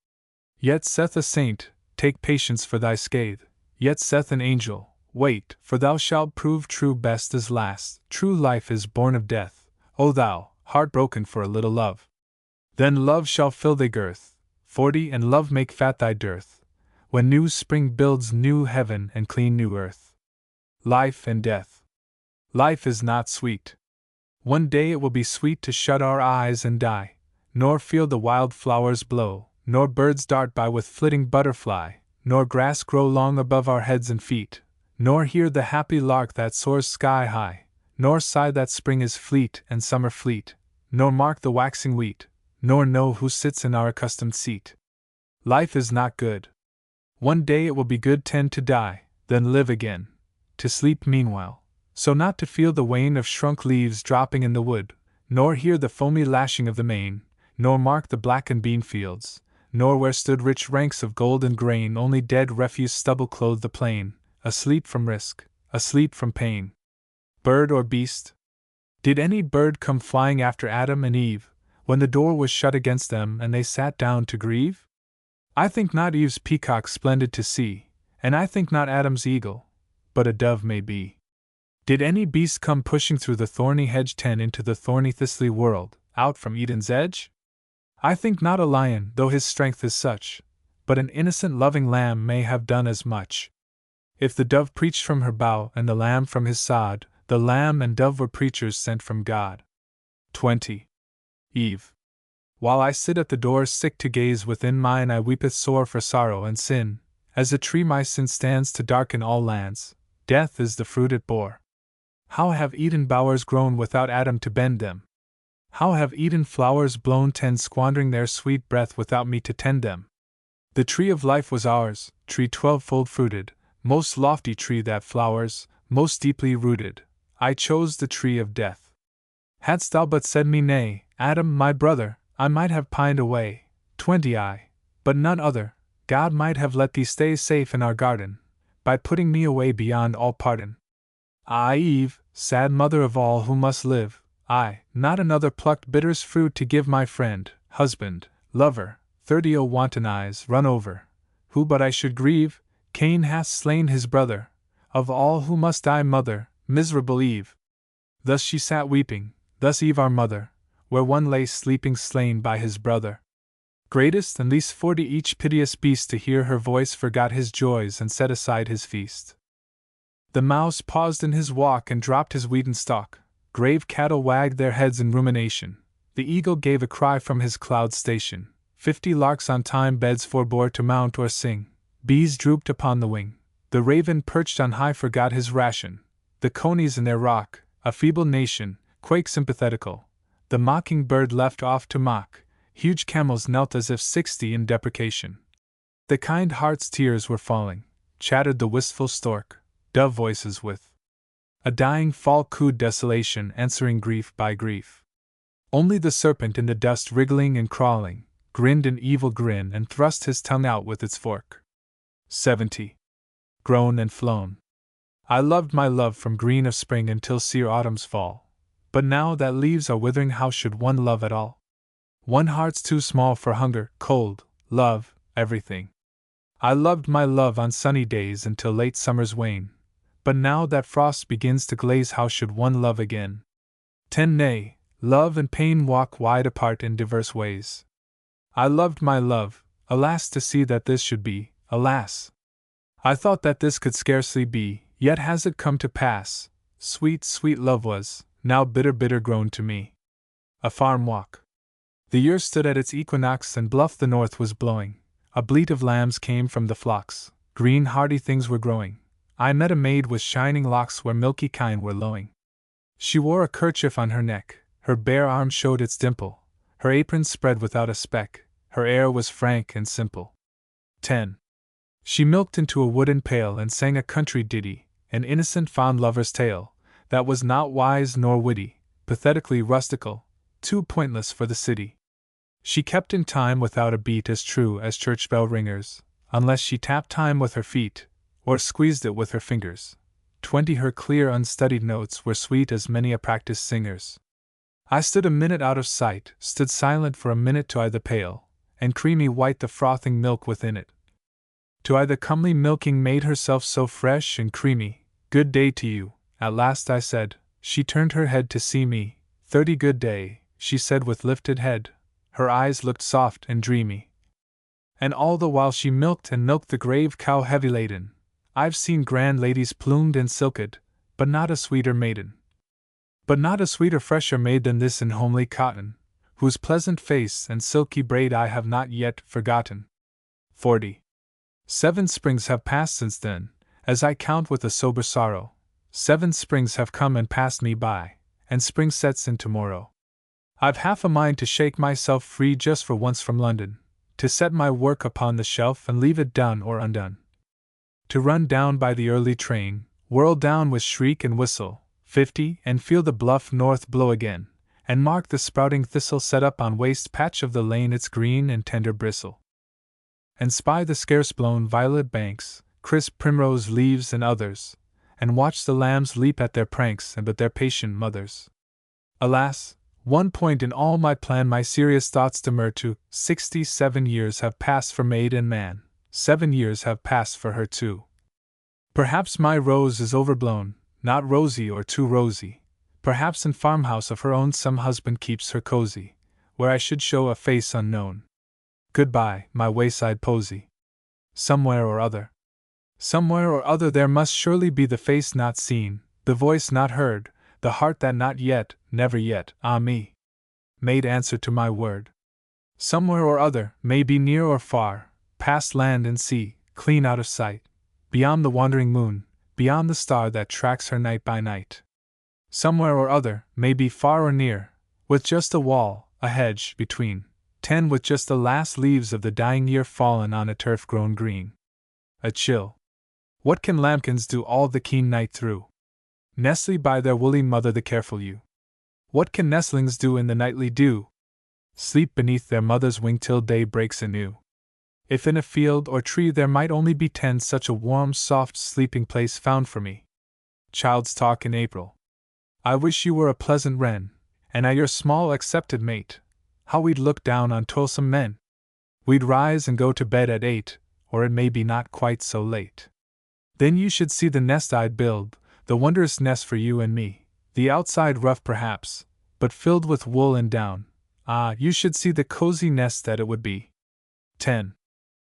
Yet saith a saint, take patience for thy scathe, yet saith an angel, wait, for thou shalt prove true best as last, true life is born of death, O thou, heart broken for a little love. Then love shall fill thy girth, 40 and love make fat thy dearth, when new spring builds new heaven and clean new earth. Life and death. Life is not sweet. One day it will be sweet to shut our eyes and die, nor feel the wild flowers blow, nor birds dart by with flitting butterfly, nor grass grow long above our heads and feet, nor hear the happy lark that soars sky high, nor sigh that spring is fleet and summer fleet, nor mark the waxing wheat, nor know who sits in our accustomed seat. Life is not good. One day it will be good 10 to die, then live again, to sleep meanwhile, so not to feel the wane of shrunk leaves dropping in the wood, nor hear the foamy lashing of the main, nor mark the blackened bean fields, nor where stood rich ranks of golden grain only dead refuse stubble clothed the plain, asleep from risk, asleep from pain. Bird or beast? Did any bird come flying after Adam and Eve, when the door was shut against them and they sat down to grieve? I think not Eve's peacock splendid to see, and I think not Adam's eagle, but a dove may be. Did any beast come pushing through the thorny hedge 10 into the thorny thistly world, out from Eden's edge? I think not a lion, though his strength is such, but an innocent loving lamb may have done as much. If the dove preached from her bough and the lamb from his sod, the lamb and dove were preachers sent from God. 20. Eve. While I sit at the door sick to gaze within mine, I weepeth sore for sorrow and sin, as a tree my sin stands to darken all lands, death is the fruit it bore. How have Eden bowers grown without Adam to bend them? How have Eden flowers blown 10 squandering their sweet breath without me to tend them? The tree of life was ours, tree 12-fold fruited, most lofty tree that flowers, most deeply rooted. I chose the tree of death. Hadst thou but said me nay, Adam, my brother, I might have pined away, 20 I, but none other, God might have let thee stay safe in our garden, by putting me away beyond all pardon. I, Eve, sad mother of all who must live, I, not another plucked bitter's fruit to give my friend, husband, lover, 30 O wanton eyes run over, who but I should grieve, Cain hath slain his brother, of all who must die mother, miserable Eve. Thus she sat weeping, thus Eve our mother, where one lay sleeping slain by his brother. Greatest and least 40 each piteous beast to hear her voice forgot his joys and set aside his feast. The mouse paused in his walk and dropped his wheaten stalk, grave cattle wagged their heads in rumination, the eagle gave a cry from his cloud station, 50 larks on thyme beds forbore to mount or sing, bees drooped upon the wing, the raven perched on high forgot his ration, the conies in their rock, a feeble nation, quake sympathetical, the mocking bird left off to mock, huge camels knelt as if 60 in deprecation. The kind heart's tears were falling, chattered the wistful stork, dove voices with a dying fall cooed desolation answering grief by grief. Only the serpent in the dust wriggling and crawling, grinned an evil grin and thrust his tongue out with its fork. 70. Grown and flown. I loved my love from green of spring until sere autumn's fall, but now that leaves are withering how should one love at all? One heart's too small for hunger, cold, love, everything. I loved my love on sunny days until late summer's wane, but now that frost begins to glaze, how should one love again? 10 Nay, love and pain walk wide apart in diverse ways. I loved my love, alas, to see that this should be, alas! I thought that this could scarcely be, yet has it come to pass. Sweet, sweet love was, now bitter, bitter grown to me. A farm walk. The year stood at its equinox, and bluff the north was blowing. A bleat of lambs came from the flocks, green hardy things were growing. I met a maid with shining locks where milky kine were lowing. She wore a kerchief on her neck, her bare arm showed its dimple, her apron spread without a speck, her air was frank and simple. 10. She milked into a wooden pail and sang a country ditty, an innocent fond lover's tale, that was not wise nor witty, pathetically rustical, too pointless for the city. She kept in time without a beat as true as church bell ringers, unless she tapped time with her feet, or squeezed it with her fingers. 20 Her clear unstudied notes were sweet as many a practiced singer's. I stood a minute out of sight, stood silent for a minute to eye the pail, and creamy white the frothing milk within it. To eye the comely milking maid herself so fresh and creamy. Good day to you, at last I said. She turned her head to see me. 30 Good day, she said with lifted head. Her eyes looked soft and dreamy. And all the while she milked and milked the grave cow heavy laden. I've seen grand ladies plumed and silked, but not a sweeter maiden. But not a sweeter, fresher maid than this in homely cotton, whose pleasant face and silky braid I have not yet forgotten. 40. 7 springs have passed since then, as I count with a sober sorrow. 7 springs have come and passed me by, and spring sets in tomorrow. I've half a mind to shake myself free just for once from London, to set my work upon the shelf and leave it done or undone. To run down by the early train, whirl down with shriek and whistle, 50, and feel the bluff north blow again, and mark the sprouting thistle set up on waste patch of the lane its green and tender bristle. And spy the scarce blown violet banks, crisp primrose leaves and others, and watch the lambs leap at their pranks and but their patient mothers. Alas, one point in all my plan my serious thoughts demur to. 67 years have passed for maid and man, 7 years have passed for her too. Perhaps my rose is overblown, not rosy or too rosy. Perhaps in farmhouse of her own some husband keeps her cozy, where I should show a face unknown. Goodbye, my wayside posy. Somewhere or other there must surely be the face not seen, the voice not heard, the heart that not yet, never yet, ah me, made answer to my word. Somewhere or other, may be near or far, past land and sea, clean out of sight, beyond the wandering moon, beyond the star that tracks her night by night. Somewhere or other, may be far or near, with just a wall, a hedge, between. 10 With just the last leaves of the dying year fallen on a turf grown green. A chill. What can lambkins do all the keen night through? Nestle by their woolly mother the careful ewe. What can nestlings do in the nightly dew? Sleep beneath their mother's wing till day breaks anew. If in a field or tree there might only be 10 such a warm, soft sleeping place found for me. Child's talk in April. I wish you were a pleasant wren, and I your small accepted mate. How we'd look down on toilsome men! We'd rise and go to bed at 8, or it may be not quite so late. Then you should see the nest I'd build, the wondrous nest for you and me, the outside rough perhaps, but filled with wool and down. Ah, you should see the cozy nest that it would be. 10.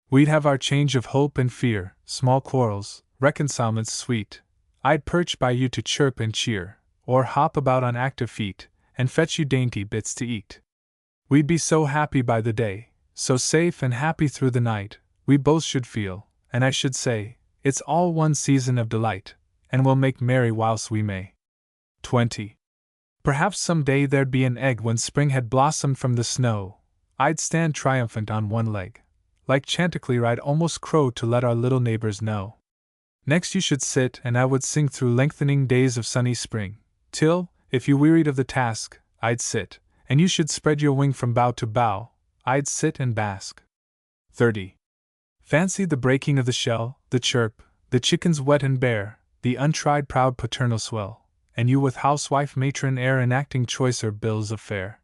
We'd have our change of hope and fear, small quarrels, reconcilements sweet. I'd perch by you to chirp and cheer, or hop about on active feet, and fetch you dainty bits to eat. We'd be so happy by the day, so safe and happy through the night, we both should feel, and I should say, it's all one season of delight, and we'll make merry whilst we may. 20. Perhaps some day there'd be an egg when spring had blossomed from the snow. I'd stand triumphant on one leg. Like Chanticleer I'd almost crow to let our little neighbors know. Next you should sit and I would sing through lengthening days of sunny spring, till, if you wearied of the task, I'd sit, and you should spread your wing from bough to bough, I'd sit and bask. 30. Fancy the breaking of the shell, the chirp, the chickens wet and bare, the untried proud paternal swell, and you with housewife matron air enacting choicer bills of fare.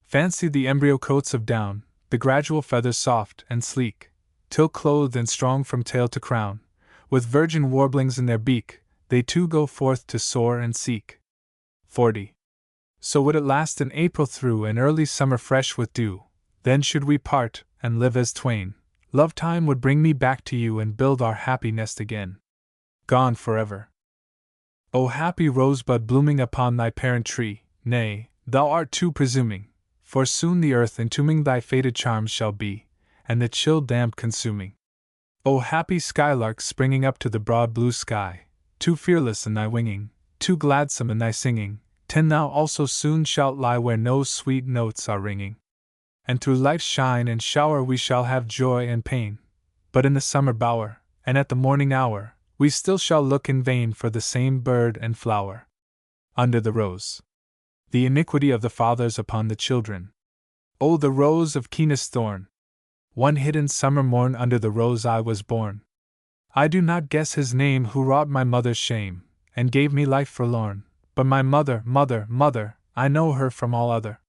Fancy the embryo coats of down, the gradual feathers soft and sleek, till clothed and strong from tail to crown, with virgin warblings in their beak, they too go forth to soar and seek. 40. So would it last in April through an early summer fresh with dew, then should we part, and live as twain. Love time would bring me back to you and build our happy nest again. Gone forever. O happy rosebud blooming upon thy parent tree, nay, thou art too presuming, for soon the earth entombing thy faded charms shall be, and the chill damp consuming. O happy skylark springing up to the broad blue sky, too fearless in thy winging, too gladsome in thy singing, thou also soon shalt lie where no sweet notes are ringing. And through life's shine and shower we shall have joy and pain, but in the summer bower, and at the morning hour, we still shall look in vain for the same bird and flower. Under the rose. The iniquity of the fathers upon the children. O the rose of keenest thorn! One hidden summer morn under the rose I was born. I do not guess his name who wrought my mother's shame, and gave me life forlorn, but my mother, mother, mother, I know her from all other.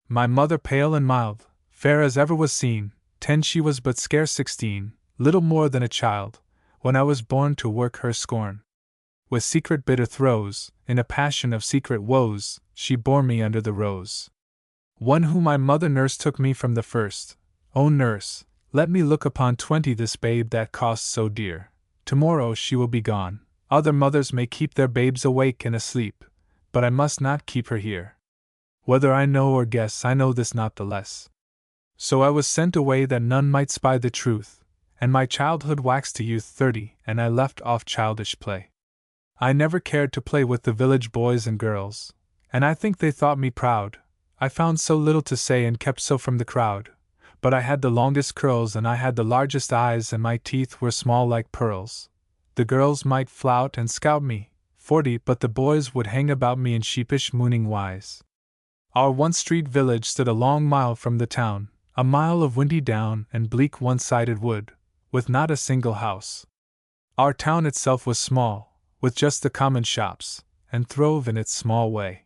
My mother pale and mild, fair as ever was seen, she was but scarce 16, little more than a child, when I was born to work her scorn. With secret bitter throes, in a passion of secret woes, she bore me under the rose. One whom my mother nurse took me from the first. O nurse, let me look upon 20 this babe that costs so dear. Tomorrow she will be gone. Other mothers may keep their babes awake and asleep, but I must not keep her here. Whether I know or guess, I know this not the less. So I was sent away that none might spy the truth, and my childhood waxed to youth 30, and I left off childish play. I never cared to play with the village boys and girls, and I think they thought me proud. I found so little to say and kept so from the crowd, but I had the longest curls and I had the largest eyes and my teeth were small like pearls. The girls might flout and scout me, 40, but the boys would hang about me in sheepish mooning wise. Our one-street village stood a long mile from the town, a mile of windy down and bleak one-sided wood, with not a single house. Our town itself was small, with just the common shops, and throve in its small way.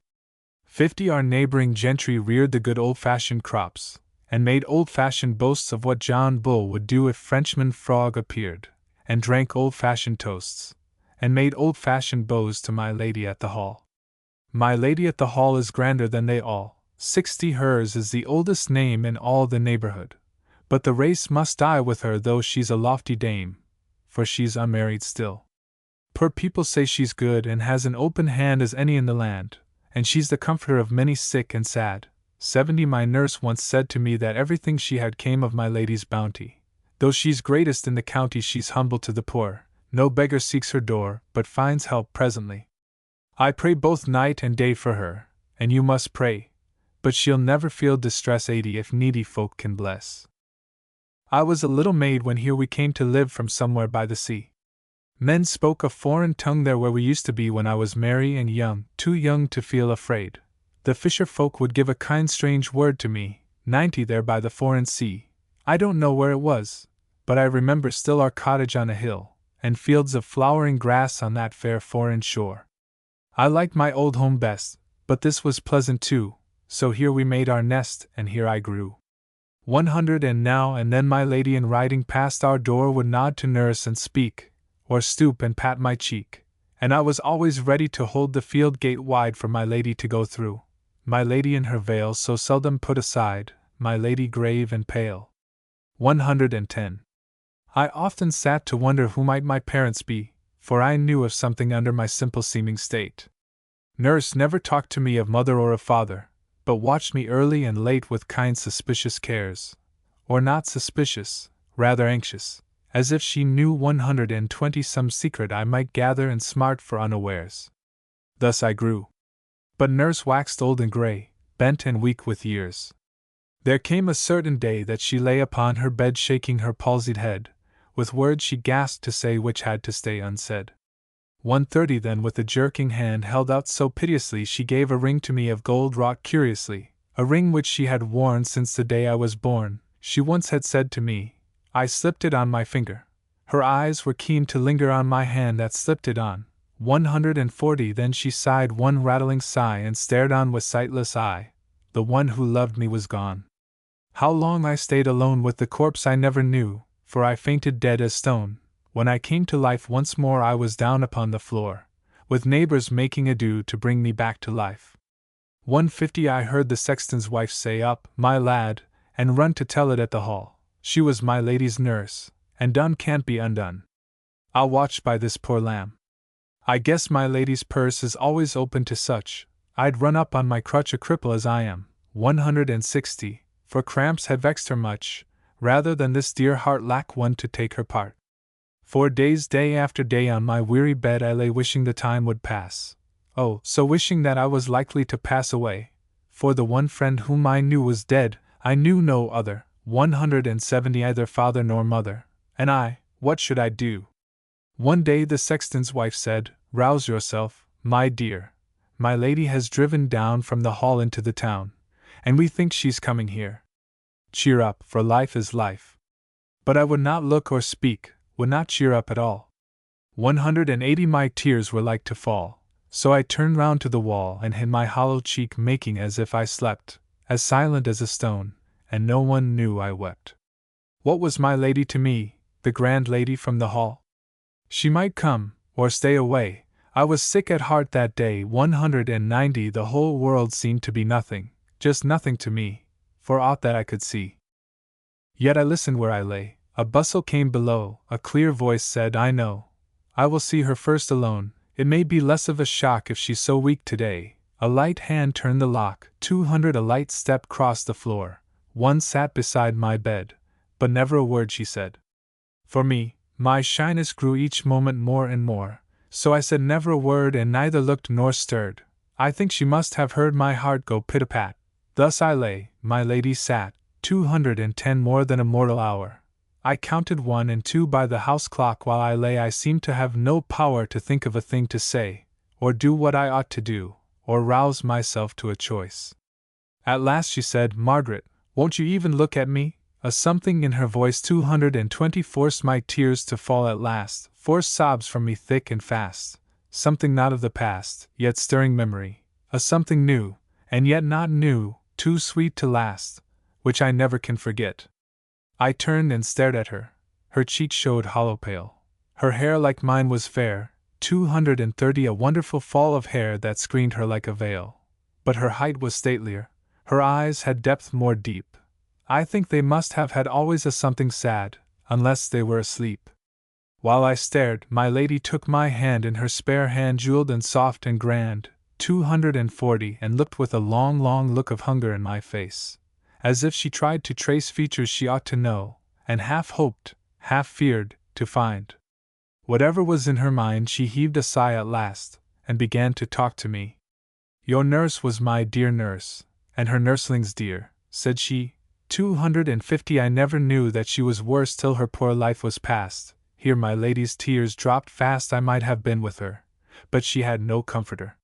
50 our neighboring gentry reared the good old-fashioned crops, and made old-fashioned boasts of what John Bull would do if Frenchman Frog appeared, and drank old-fashioned toasts, and made old-fashioned bows to my lady at the hall. My lady at the hall is grander than they all, 60 hers is the oldest name in all the neighborhood, but the race must die with her though she's a lofty dame, for she's unmarried still. Poor people say she's good and has an open hand as any in the land, and she's the comforter of many sick and sad. 70 my nurse once said to me that everything she had came of my lady's bounty. Though she's greatest in the county, she's humble to the poor, no beggar seeks her door, but finds help presently. I pray both night and day for her, and you must pray, but she'll never feel distress 80 if needy folk can bless. I was a little maid when here we came to live from somewhere by the sea. Men spoke a foreign tongue there where we used to be when I was merry and young, too young to feel afraid. The fisher folk would give a kind strange word to me, 90 there by the foreign sea. I don't know where it was, but I remember still our cottage on a hill, and fields of flowering grass on that fair foreign shore. I liked my old home best, but this was pleasant too, so here we made our nest, and here I grew. 100 and now and then my lady in riding past our door would nod to nurse and speak, or stoop and pat my cheek, and I was always ready to hold the field gate wide for my lady to go through. My lady in her veil so seldom put aside, my lady grave and pale. 110. I often sat to wonder who might my parents be, for I knew of something under my simple seeming state. Nurse never talked to me of mother or of father, but watched me early and late with kind suspicious cares, or not suspicious, rather anxious, as if she knew 120 some secret I might gather and smart for unawares. Thus I grew. But nurse waxed old and grey, bent and weak with years. There came a certain day that she lay upon her bed shaking her palsied head, with words she gasped to say which had to stay unsaid. 130 then with a jerking hand held out so piteously she gave a ring to me of gold wrought curiously, a ring which she had worn since the day I was born. She once had said to me, I slipped it on my finger. Her eyes were keen to linger on my hand that slipped it on. 140 then she sighed one rattling sigh and stared on with sightless eye. The one who loved me was gone. How long I stayed alone with the corpse I never knew, for I fainted dead as stone. When I came to life once more I was down upon the floor, with neighbors making ado to bring me back to life. 150 I heard the sexton's wife say, "Up, my lad, and run to tell it at the hall. She was my lady's nurse, and done can't be undone. I'll watch by this poor lamb. I guess my lady's purse is always open to such. I'd run up on my crutch a cripple as I am, 160, for cramps had vexed her much, rather than this dear heart lack one to take her part. 4 days, day after day, on my weary bed I lay wishing the time would pass. Oh, so wishing that I was likely to pass away, for the one friend whom I knew was dead, I knew no other, 170 either father nor mother, and what should I do? One day the sexton's wife said, 'Rouse yourself, my dear. My lady has driven down from the hall into the town, and we think she's coming here. Cheer up, for life is life.' But I would not look or speak, would not cheer up at all. 180 my tears were like to fall, so I turned round to the wall and hid my hollow cheek, making as if I slept, as silent as a stone, and no one knew I wept. What was my lady to me, the grand lady from the hall? She might come, or stay away. I was sick at heart that day. 190 The whole world seemed to be nothing, just nothing to me, for aught that I could see. Yet I listened where I lay. A bustle came below, a clear voice said, 'I know. I will see her first alone. It may be less of a shock if she's so weak today.' A light hand turned the lock. 200 A light step crossed the floor. One sat beside my bed, but never a word she said. For me, my shyness grew each moment more and more, so I said never a word and neither looked nor stirred. I think she must have heard my heart go pit-a-pat. Thus I lay, my lady sat, 210 more than a mortal hour. I counted 1 and 2 by the house clock while I lay. I seemed to have no power to think of a thing to say, or do what I ought to do, or rouse myself to a choice. At last she said, 'Margaret, won't you even look at me?' A something in her voice 220 forced my tears to fall at last, forced sobs from me thick and fast. Something not of the past, yet stirring memory, a something new, and yet not new, too sweet to last, which I never can forget. I turned and stared at her. Her cheek showed hollow pale. Her hair like mine was fair, 230 A wonderful fall of hair that screened her like a veil. But her height was statelier, her eyes had depth more deep. I think they must have had always a something sad, unless they were asleep. While I stared, my lady took my hand in her spare hand, jeweled and soft and grand, 240, and looked with a long, long look of hunger in my face, as if she tried to trace features she ought to know, and half hoped, half feared, to find. Whatever was in her mind, she heaved a sigh at last, and began to talk to me. 'Your nurse was my dear nurse, and her nurslings dear,' said she. 250 I never knew that she was worse till her poor life was past. Here my lady's tears dropped fast. I might have been with her, but she had no comforter.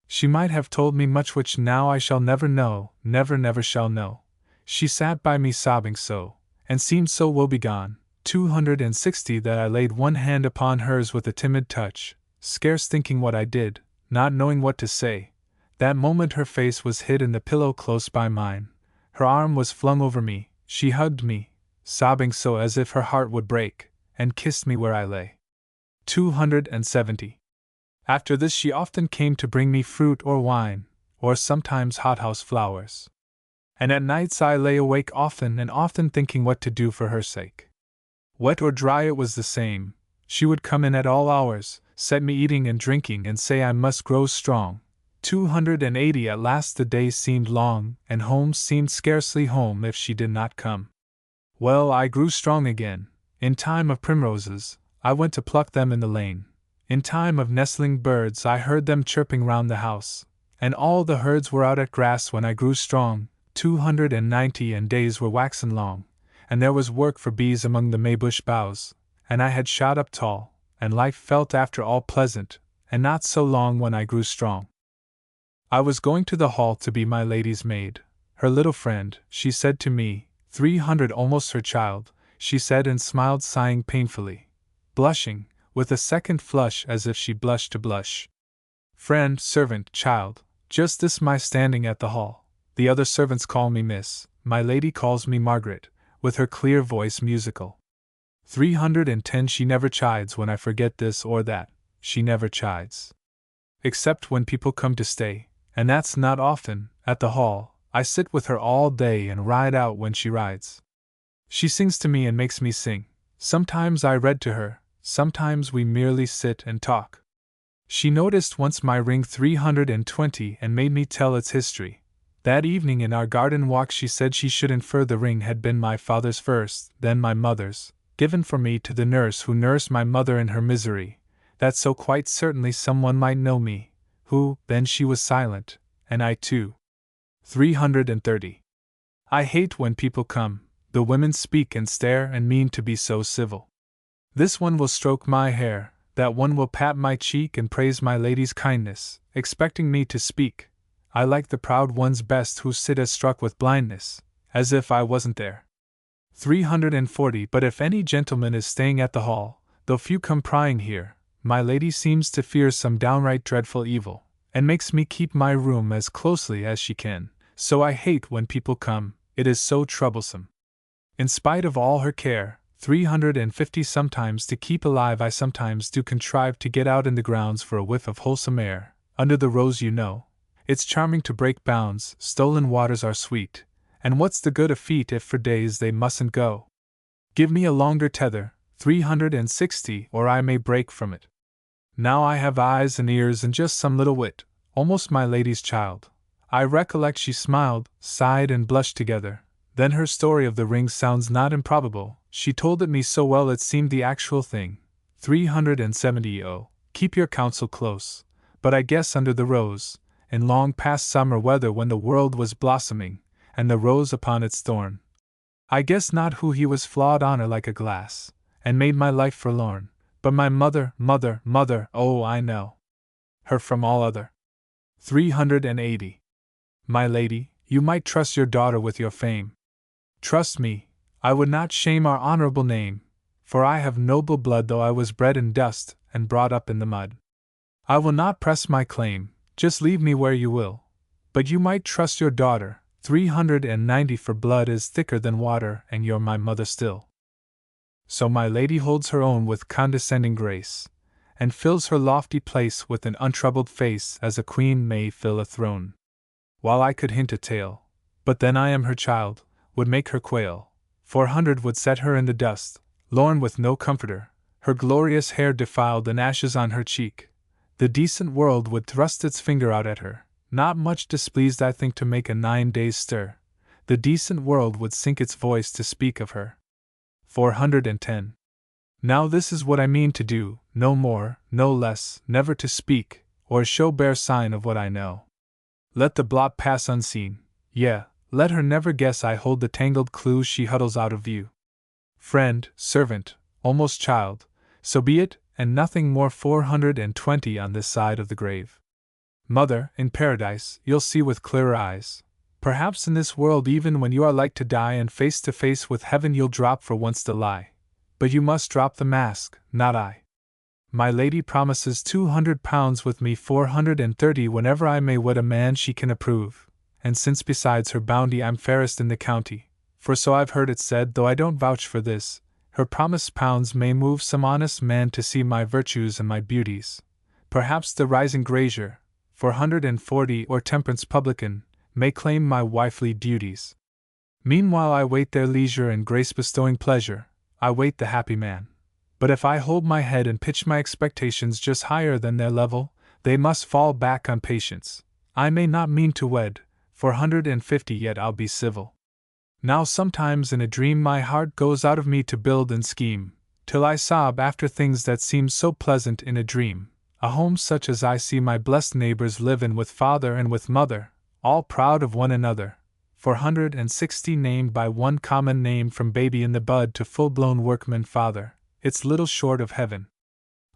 She might have told me much which now I shall never know, never shall know. She sat by me sobbing so, and seemed so woebegone, 260 that I laid one hand upon hers with a timid touch, scarce thinking what I did, not knowing what to say. That moment her face was hid in the pillow close by mine. Her arm was flung over me, she hugged me, sobbing so as if her heart would break, and kissed me where I lay. 270. After this she often came to bring me fruit or wine, or sometimes hothouse flowers. And at nights I lay awake often and often thinking what to do for her sake. Wet or dry it was the same, she would come in at all hours, set me eating and drinking and say I must grow strong. 280 At last the days seemed long, and home seemed scarcely home if she did not come. Well, I grew strong again. In time of primroses, I went to pluck them in the lane. In time of nestling birds I heard them chirping round the house, and all the herds were out at grass when I grew strong. 290 And days were waxen long, and there was work for bees among the maybush boughs, and I had shot up tall, and life felt after all pleasant, and not so long when I grew strong. I was going to the hall to be my lady's maid, her little friend, she said to me, 300 almost her child, she said and smiled, sighing painfully, blushing, with a second flush as if she blushed to blush. Friend, servant, child, just this my standing at the hall. The other servants call me Miss, my lady calls me Margaret, with her clear voice musical. 310 She never chides when I forget this or that, she never chides. Except when people come to stay, and that's not often, at the hall, I sit with her all day and ride out when she rides. She sings to me and makes me sing. Sometimes I read to her, sometimes we merely sit and talk. She noticed once my ring 320 and made me tell its history. That evening in our garden walk she said she should infer the ring had been my father's first, then my mother's, given for me to the nurse who nursed my mother in her misery, that so quite certainly someone might know me, who, then she was silent, and I too. 330. I hate when people come, the women speak and stare and mean to be so civil. This one will stroke my hair, that one will pat my cheek and praise my lady's kindness, expecting me to speak. I like the proud ones best who sit as struck with blindness, as if I wasn't there. 340 But if any gentleman is staying at the hall, though few come prying here, my lady seems to fear some downright dreadful evil, and makes me keep my room as closely as she can, so I hate when people come, it is so troublesome. In spite of all her care, 350 Sometimes to keep alive I sometimes do contrive to get out in the grounds for a whiff of wholesome air, under the rose you know. It's charming to break bounds, stolen waters are sweet, and what's the good of feet if for days they mustn't go? Give me a longer tether, 360, or I may break from it. Now I have eyes and ears and just some little wit, almost my lady's child. I recollect she smiled, sighed and blushed together. Then her story of the ring sounds not improbable, she told it me so well it seemed the actual thing. 370 Oh, keep your counsel close, but I guess under the rose, in long past summer weather when the world was blossoming, and the rose upon its thorn. I guess not who he was flawed honor like a glass, and made my life forlorn, but my mother, oh I know her from all other. 380. My lady, you might trust your daughter with your fame. Trust me, I would not shame our honorable name, for I have noble blood though I was bred in dust and brought up in the mud. I will not press my claim, just leave me where you will, but you might trust your daughter, 390 for blood is thicker than water and you're my mother still. So my lady holds her own with condescending grace, and fills her lofty place with an untroubled face as a queen may fill a throne. While I could hint a tale, but then I am her child, would make her quail, 400 would set her in the dust, lorn with no comforter, her glorious hair defiled and ashes on her cheek. The decent world would thrust its finger out at her, not much displeased I think to make a 9 days stir. The decent world would sink its voice to speak of her. 410. Now this is what I mean to do, no more, no less, never to speak, or show bare sign of what I know. Let the blot pass unseen, let her never guess I hold the tangled clue she huddles out of view. Friend, servant, almost child, so be it, and nothing more. 420 on this side of the grave. Mother, in paradise, you'll see with clearer eyes. Perhaps in this world even when you are like to die and face to face with heaven you'll drop for once the lie. But you must drop the mask, not I. My lady promises £200 with me 430 whenever I may wed a man she can approve, and since besides her bounty I'm fairest in the county, for so I've heard it said though I don't vouch for this, her promised pounds may move some honest man to see my virtues and my beauties. Perhaps the rising grazier, 440 or temperance publican, may claim my wifely duties. Meanwhile I wait their leisure and grace-bestowing pleasure, I wait the happy man. But if I hold my head and pitch my expectations just higher than their level, they must fall back on patience. I may not mean to wed, 450 yet I'll be civil. Now sometimes in a dream my heart goes out of me to build and scheme, till I sob after things that seem so pleasant in a dream, a home such as I see my blessed neighbors live in with father and with mother, all proud of one another, 460 named by one common name from baby in the bud to full-blown workman father, it's little short of heaven.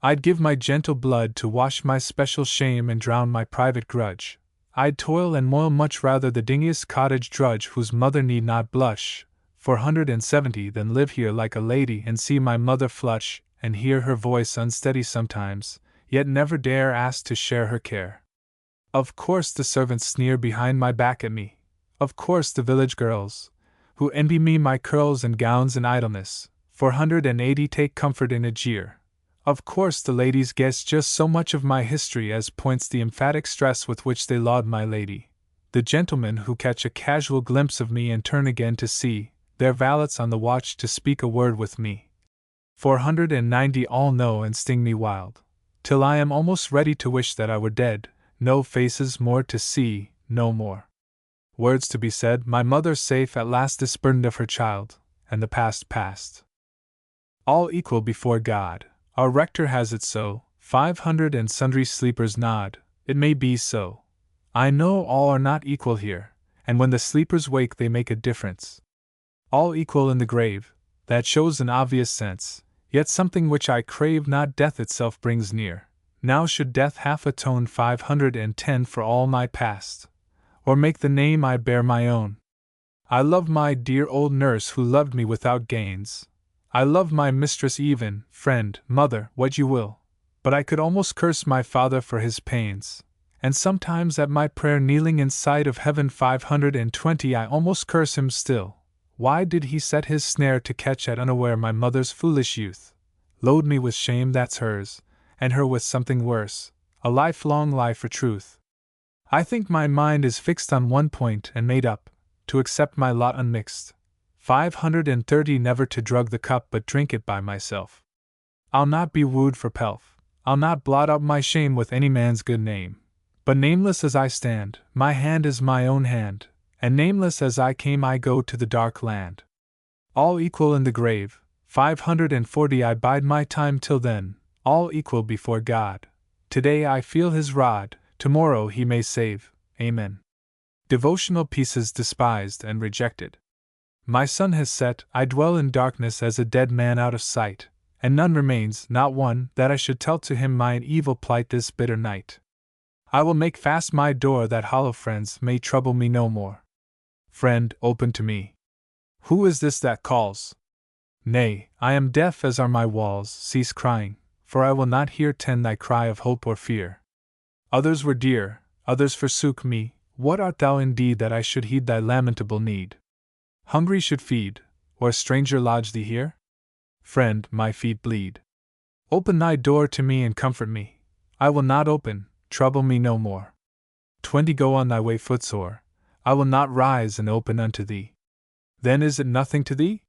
I'd give my gentle blood to wash my special shame and drown my private grudge. I'd toil and moil much rather the dingiest cottage drudge whose mother need not blush, 470 than live here like a lady and see my mother flush, and hear her voice unsteady sometimes, yet never dare ask to share her care. Of course the servants sneer behind my back at me. Of course the village girls, who envy me my curls and gowns and idleness, 480 Take comfort in a jeer. Of course, the ladies guess just so much of my history as points the emphatic stress with which they laud my lady. The gentlemen who catch a casual glimpse of me and turn again to see their valets on the watch to speak a word with me. 490 All know and sting me wild, till I am almost ready to wish that I were dead. No faces more to see, no more words to be said. My mother safe at last disburdened of her child, and the past past. All equal before God. Our rector has it so. 500 and sundry sleepers nod. It may be so. I know all are not equal here, and when the sleepers wake they make a difference. All equal in the grave, that shows an obvious sense, yet something which I crave not death itself brings near. Now should death half atone 510 for all my past, or make the name I bear my own. I love my dear old nurse who loved me without gains. I love my mistress even, friend, mother, what you will, but I could almost curse my father for his pains, and sometimes at my prayer kneeling in sight of heaven 520 I almost curse him still. Why did he set his snare to catch at unaware my mother's foolish youth, load me with shame that's hers, and her with something worse, a lifelong lie for truth? I think my mind is fixed on one point and made up, to accept my lot unmixed. 530 Never to drug the cup but drink it by myself. I'll not be wooed for pelf, I'll not blot out my shame with any man's good name. But nameless as I stand, my hand is my own hand, and nameless as I came I go to the dark land. All equal in the grave, 540 I bide my time till then, all equal before God. Today I feel his rod, tomorrow he may save, amen. Devotional pieces despised and rejected. My sun has set, I dwell in darkness as a dead man out of sight, and none remains, not one, that I should tell to him mine evil plight this bitter night. I will make fast my door that hollow friends may trouble me no more. Friend, open to me. Who is this that calls? Nay, I am deaf as are my walls, cease crying, for I will not hear thy cry of hope or fear. Others were dear, others forsook me, what art thou indeed that I should heed thy lamentable need? Hungry should feed, or a stranger lodge thee here? Friend, my feet bleed. Open thy door to me and comfort me. I will not open, trouble me no more. 20 Go on thy way footsore, I will not rise and open unto thee. Then is it nothing to thee?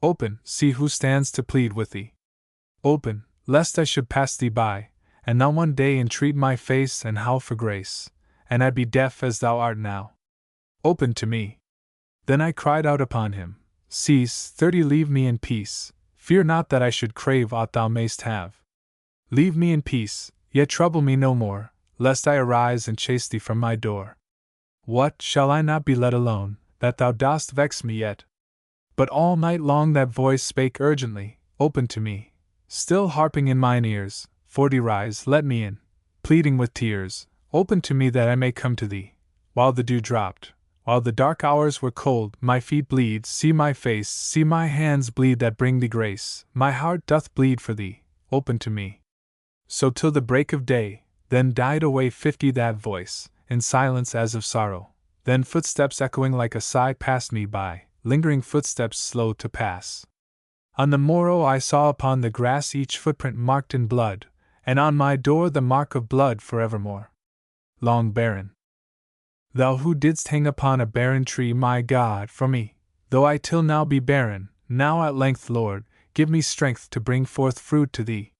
Open, see who stands to plead with thee. Open, lest I should pass thee by, and thou one day entreat my face and howl for grace, and I be deaf as thou art now. Open to me. Then I cried out upon him, Cease, 30 Leave me in peace, fear not that I should crave aught thou mayst have. Leave me in peace, yet trouble me no more, lest I arise and chase thee from my door. What, shall I not be let alone, that thou dost vex me yet? But all night long that voice spake urgently, Open to me, still harping in mine ears, 40 Rise, let me in, pleading with tears, Open to me that I may come to thee. While the dew dropped, while the dark hours were cold, my feet bleed, see my face, see my hands bleed that bring thee grace, my heart doth bleed for thee, open to me. So till the break of day, then died away 50 that voice, in silence as of sorrow, then footsteps echoing like a sigh passed me by, lingering footsteps slow to pass. On the morrow I saw upon the grass each footprint marked in blood, and on my door the mark of blood forevermore. Long barren. Thou who didst hang upon a barren tree, my God, for me, though I till now be barren, now at length, Lord, give me strength to bring forth fruit to thee.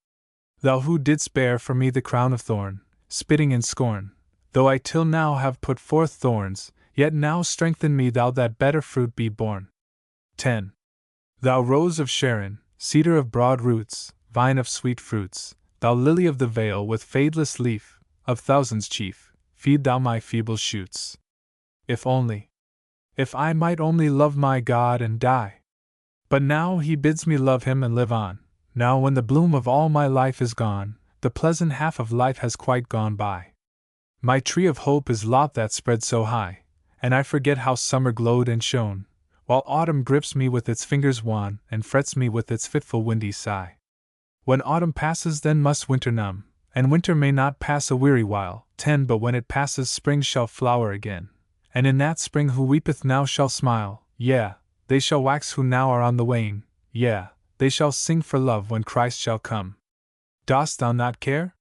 Thou who didst bear for me the crown of thorn, spitting in scorn, though I till now have put forth thorns, yet now strengthen me thou that better fruit be born. 10. Thou rose of Sharon, cedar of broad roots, vine of sweet fruits, thou lily of the vale with fadeless leaf, of thousands chief, feed thou my feeble shoots. If I might only love my God and die! But now he bids me love him and live on. Now when the bloom of all my life is gone, the pleasant half of life has quite gone by. My tree of hope is lopped that spread so high, and I forget how summer glowed and shone, while autumn grips me with its fingers wan and frets me with its fitful windy sigh. When autumn passes then must winter numb, and winter may not pass a weary while. 10 But when it passes spring shall flower again, and in that spring who weepeth now shall smile, they shall wax who now are on the wane, they shall sing for love when Christ shall come. Dost thou not care?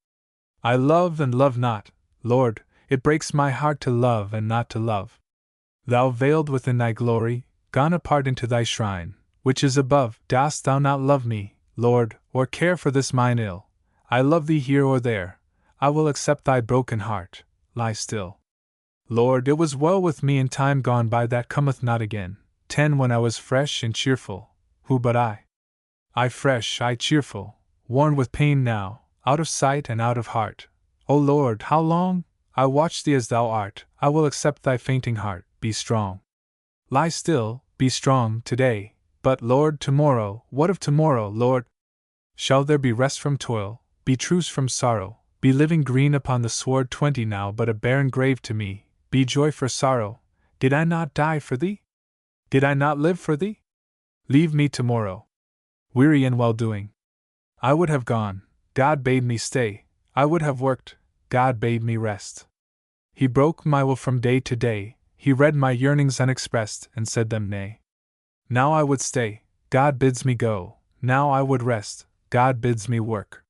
I love and love not, Lord, it breaks my heart to love and not to love. Thou veiled within thy glory, gone apart into thy shrine, which is above, dost thou not love me, Lord, or care for this mine ill? I love thee here or there, I will accept thy broken heart, lie still. Lord, it was well with me in time gone by that cometh not again, 10 when I was fresh and cheerful, who but I? I fresh, I cheerful, worn with pain now, out of sight and out of heart. O Lord, how long? I watch thee as thou art, I will accept thy fainting heart, be strong. Lie still, be strong, today, but, Lord, tomorrow, what of tomorrow, Lord? Shall there be rest from toil, be truce from sorrow, be living green upon the sward 20 now but a barren grave to me, be joy for sorrow, did I not die for thee? Did I not live for thee? Leave me tomorrow. Weary and well-doing. I would have gone, God bade me stay, I would have worked, God bade me rest. He broke my will from day to day, He read my yearnings unexpressed and said them nay. Now I would stay, God bids me go, now I would rest, God bids me work.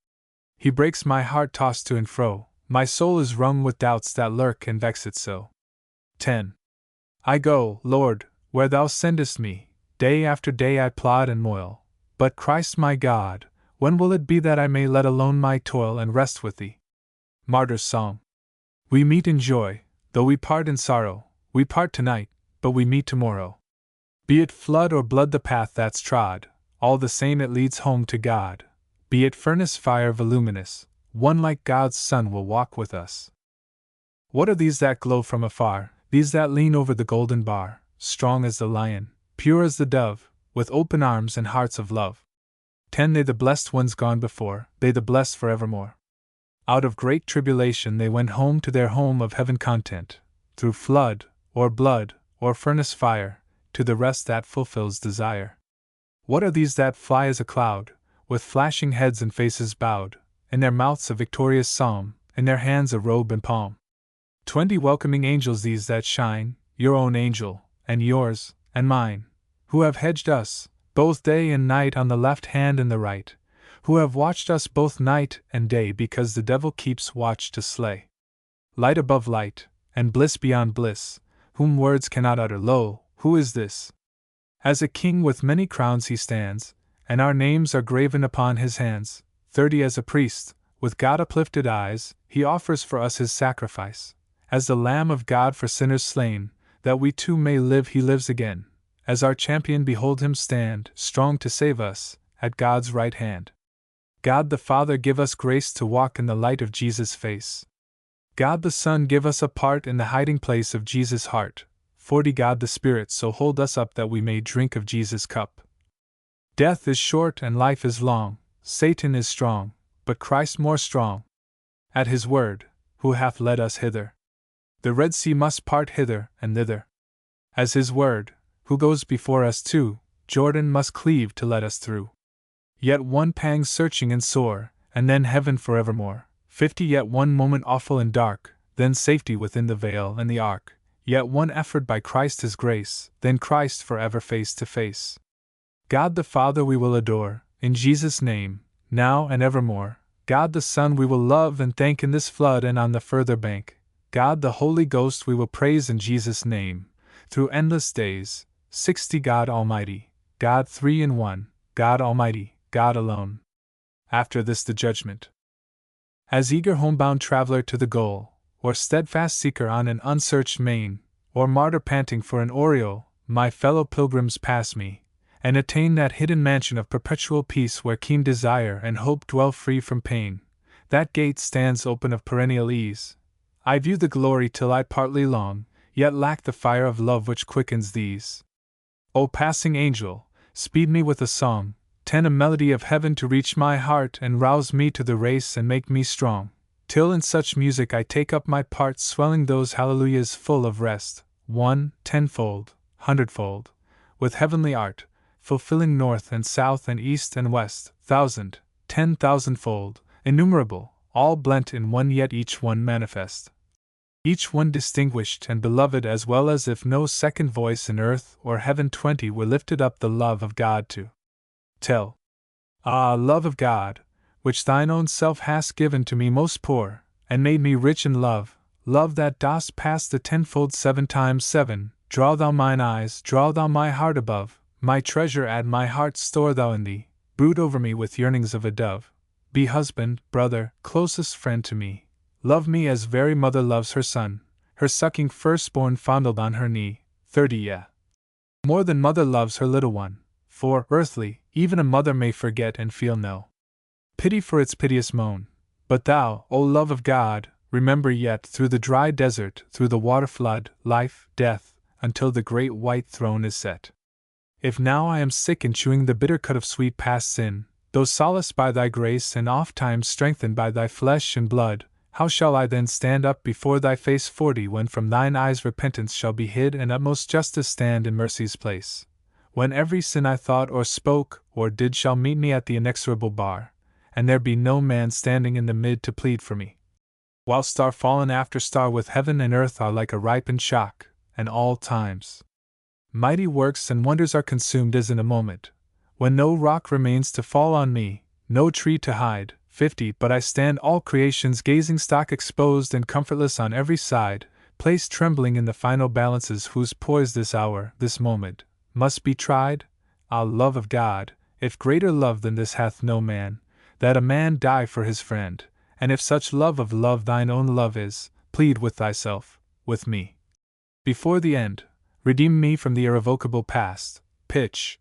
He breaks my heart tossed to and fro, my soul is wrung with doubts that lurk and vex it so. 10. I go, Lord, where thou sendest me, day after day I plod and moil, but Christ my God, when will it be that I may let alone my toil and rest with thee? Martyr's Psalm. We meet in joy, though we part in sorrow, we part tonight, but we meet tomorrow. Be it flood or blood the path that's trod, all the same it leads home to God. Be it furnace fire voluminous, one like God's Son will walk with us. What are these that glow from afar, these that lean over the golden bar, strong as the lion, pure as the dove, with open arms and hearts of love? 10 They the blessed ones gone before, they the blessed forevermore. Out of great tribulation they went home to their home of heaven content, through flood, or blood, or furnace fire, to the rest that fulfills desire. What are these that fly as a cloud, with flashing heads and faces bowed, in their mouths a victorious psalm, in their hands a robe and palm? 20 welcoming angels these that shine, your own angel, and yours, and mine, who have hedged us, both day and night on the left hand and the right, who have watched us both night and day because the devil keeps watch to slay. Light above light, and bliss beyond bliss, whom words cannot utter, lo, who is this? As a king with many crowns he stands, and our names are graven upon his hands. 30 As a priest, with God uplifted eyes, he offers for us his sacrifice. As the Lamb of God for sinners slain, that we too may live he lives again. As our champion behold him stand, strong to save us, at God's right hand. God the Father give us grace to walk in the light of Jesus' face. God the Son give us a part in the hiding place of Jesus' heart. 40 God the Spirit so hold us up that we may drink of Jesus' cup. Death is short and life is long, Satan is strong, but Christ more strong. At his word, who hath led us hither. The Red Sea must part hither and thither. As his word, who goes before us too, Jordan must cleave to let us through. Yet one pang searching and sore, and then heaven forevermore. 50 Yet one moment awful and dark, then safety within the veil and the ark. Yet one effort by Christ his grace, then Christ forever face to face. God the Father we will adore, in Jesus' name, now and evermore. God the Son we will love and thank in this flood and on the further bank. God the Holy Ghost we will praise in Jesus' name, through endless days. 60 God Almighty, God 3 in 1, God Almighty, God alone. After this the judgment. As eager homebound traveler to the goal, or steadfast seeker on an unsearched main, or martyr panting for an aureole, my fellow pilgrims pass me, and attain that hidden mansion of perpetual peace where keen desire and hope dwell free from pain. That gate stands open of perennial ease. I view the glory till I partly long, yet lack the fire of love which quickens these. O passing angel, speed me with a song, 10 A melody of heaven to reach my heart and rouse me to the race and make me strong, till in such music I take up my part, swelling those hallelujahs full of rest. 1 Tenfold, hundredfold, with heavenly art, fulfilling north and south and east and west, 1,000, 10,000-fold, innumerable, all blent in one yet each one manifest. Each one distinguished and beloved as well as if no second voice in earth or heaven. 20 were lifted up the love of God to tell. Ah, love of God, which thine own self hast given to me most poor, and made me rich in love, love that dost pass the tenfold 7 times 7, draw thou mine eyes, draw thou my heart above, my treasure add my heart's store thou in thee, brood over me with yearnings of a dove, be husband, brother, closest friend to me, love me as very mother loves her son, her sucking firstborn fondled on her knee. 30 Yeah. More than mother loves her little one, for, earthly, even a mother may forget and feel no pity for its piteous moan. But thou, O love of God, remember yet through the dry desert, through the water flood, life, death, until the great white throne is set. If now I am sick in chewing the bitter cud of sweet past sin, though solaced by thy grace and oft-times strengthened by thy flesh and blood, how shall I then stand up before thy face 40 when from thine eyes repentance shall be hid and utmost justice stand in mercy's place? When every sin I thought or spoke or did shall meet me at the inexorable bar, and there be no man standing in the mid to plead for me. While star fallen after star with heaven and earth are like a ripened shock, and all times mighty works and wonders are consumed as in a moment, when no rock remains to fall on me, no tree to hide. 50 But I stand all creation's gazing stock exposed and comfortless on every side, placed trembling in the final balances whose poise this hour, this moment, must be tried. Ah, love of God, if greater love than this hath no man, that a man die for his friend, and if such love of love thine own love is, plead with thyself, with me. Before the end, redeem me from the irrevocable past, pitch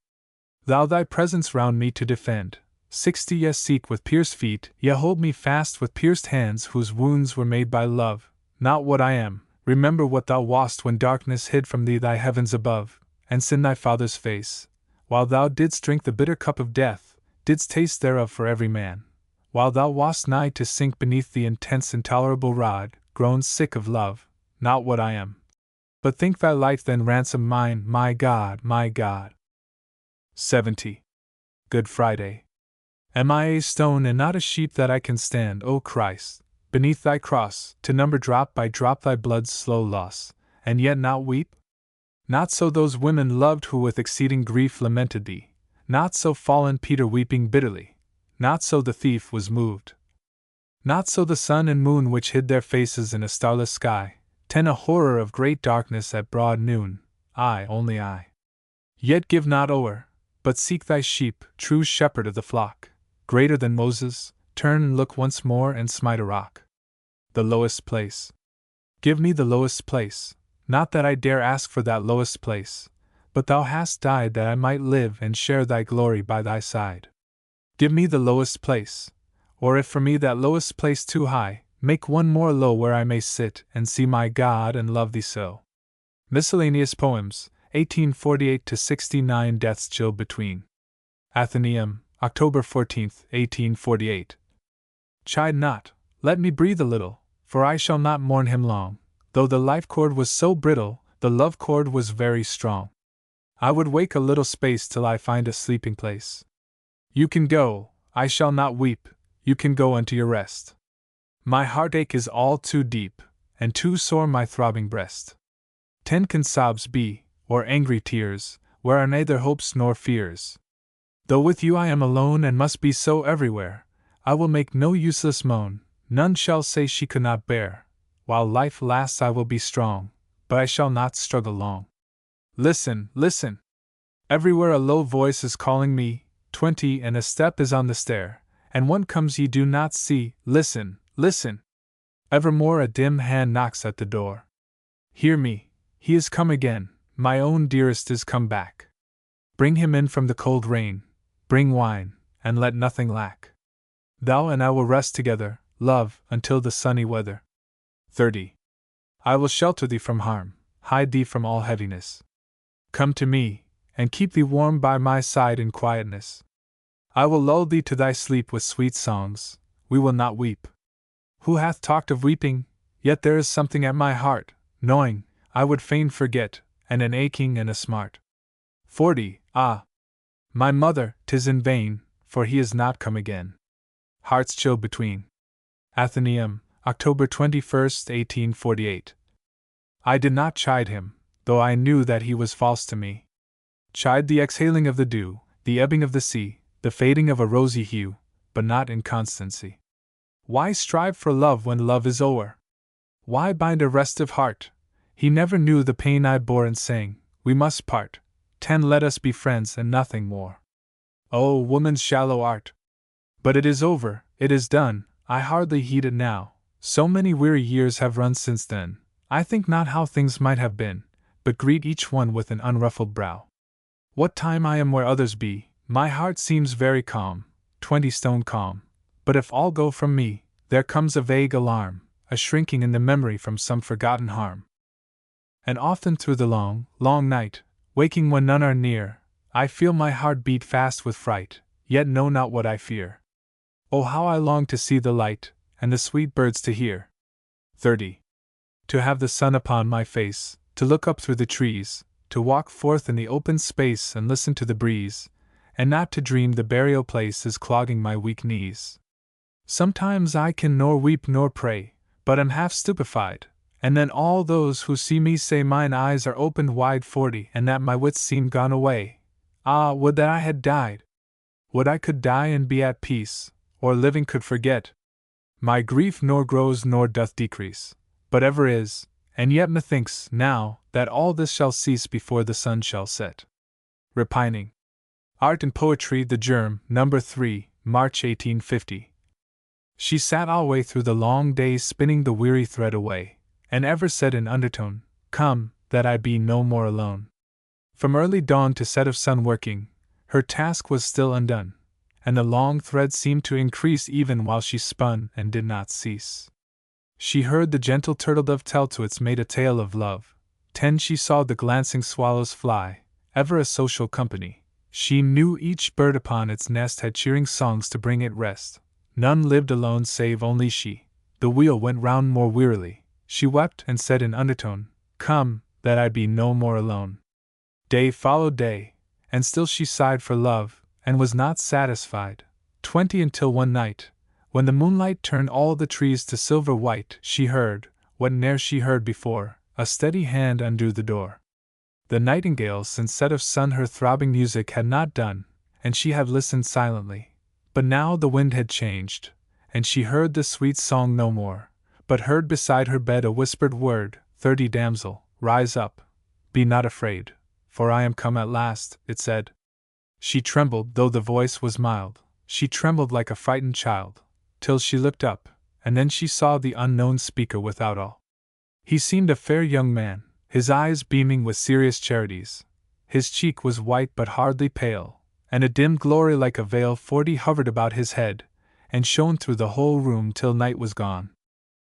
thou thy presence round me to defend. 60 Yes, seek with pierced feet, yea, hold me fast with pierced hands whose wounds were made by love, not what I am. Remember what thou wast when darkness hid from thee thy heavens above, and sin thy Father's face, while thou didst drink the bitter cup of death, didst taste thereof for every man, while thou wast nigh to sink beneath the intense intolerable rod, grown sick of love, not what I am. But think thy life then ransom mine, my God, my God. 70. Good Friday. Am I a stone and not a sheep that I can stand, O Christ, beneath thy cross, to number drop by drop thy blood's slow loss, and yet not weep? Not so those women loved who with exceeding grief lamented thee, not so fallen Peter weeping bitterly, not so the thief was moved. Not so the sun and moon which hid their faces in a starless sky, 10 A horror of great darkness at broad noon, I, only I. Yet give not o'er, but seek thy sheep, true shepherd of the flock. Greater than Moses, turn and look once more and smite a rock. The lowest place. Give me the lowest place, not that I dare ask for that lowest place, but thou hast died that I might live and share thy glory by thy side. Give me the lowest place, or if for me that lowest place too high, make one more low where I may sit and see my God and love thee so. Miscellaneous Poems, 1848-69 Death's Chill Between. Athenaeum, October 14, 1848. Chide not, let me breathe a little, for I shall not mourn him long, though the life cord was so brittle, the love cord was very strong. I would wake a little space till I find a sleeping place. You can go, I shall not weep, you can go unto your rest. My heartache is all too deep, and too sore my throbbing breast. 10 Can sobs be, or angry tears, where are neither hopes nor fears. Though with you I am alone and must be so everywhere, I will make no useless moan, none shall say she could not bear. While life lasts I will be strong, but I shall not struggle long. Listen, listen! Everywhere a low voice is calling me, 20 And a step is on the stair, and one comes ye do not see, listen, listen! Evermore a dim hand knocks at the door. Hear me, he is come again, my own dearest is come back. Bring him in from the cold rain, bring wine, and let nothing lack. Thou and I will rest together, love, until the sunny weather. 30. I will shelter thee from harm, hide thee from all heaviness. Come to me, and keep thee warm by my side in quietness. I will lull thee to thy sleep with sweet songs, we will not weep. Who hath talked of weeping? Yet there is something at my heart, gnawing, I would fain forget, and an aching and a smart. 40. Ah! My mother, 'tis in vain, for he is not come again. Heart's Chill Between. Athenaeum, October 21, 1848. I did not chide him, though I knew that he was false to me. Chide the exhaling of the dew, the ebbing of the sea, the fading of a rosy hue, but not inconstancy. Why strive for love when love is o'er? Why bind a restive heart? He never knew the pain I bore in saying, we must part. 10 Let us be friends and nothing more. Oh, woman's shallow art! But it is over, it is done, I hardly heed it now. So many weary years have run since then, I think not how things might have been, but greet each one with an unruffled brow. What time I am where others be, my heart seems very calm, 20 stone calm. But if all go from me, there comes a vague alarm, a shrinking in the memory from some forgotten harm. And often through the long, long night, waking when none are near, I feel my heart beat fast with fright, yet know not what I fear. Oh, how I long to see the light, and the sweet birds to hear. 30. To have the sun upon my face, to look up through the trees, to walk forth in the open space and listen to the breeze, and not to dream the burial place is clogging my weak knees. Sometimes I can nor weep nor pray, but am half stupefied, and then all those who see me say mine eyes are opened wide 40 and that my wits seem gone away. Ah, would that I had died! Would I could die and be at peace, or living could forget. My grief nor grows nor doth decrease, but ever is, and yet methinks, now, that all this shall cease before the sun shall set. Repining. Art and Poetry, The Germ, No. 3, March 1850. She sat alway through the long day spinning the weary thread away, and ever said in undertone, come, that I be no more alone. From early dawn to set of sun working, her task was still undone, and the long thread seemed to increase even while she spun and did not cease. She heard the gentle turtle-dove tell to its mate a tale of love. 10 She saw the glancing swallows fly, ever a social company. She knew each bird upon its nest had cheering songs to bring it rest. None lived alone save only she. The wheel went round more wearily. She wept and said in undertone, come, that I be no more alone. Day followed day, and still she sighed for love, and was not satisfied. 20 Until one night, when the moonlight turned all the trees to silver white, she heard, what ne'er she heard before, a steady hand undo the door. The nightingale since set of sun her throbbing music had not done, and she had listened silently. But now the wind had changed, and she heard the sweet song no more, but heard beside her bed a whispered word, 30 Damsel, rise up, be not afraid, for I am come at last, it said. She trembled, though the voice was mild, she trembled like a frightened child, till she looked up, and then she saw the unknown speaker without all. He seemed a fair young man, his eyes beaming with serious charities. His cheek was white but hardly pale, and a dim glory like a veil 40 hovered about his head, and shone through the whole room till night was gone.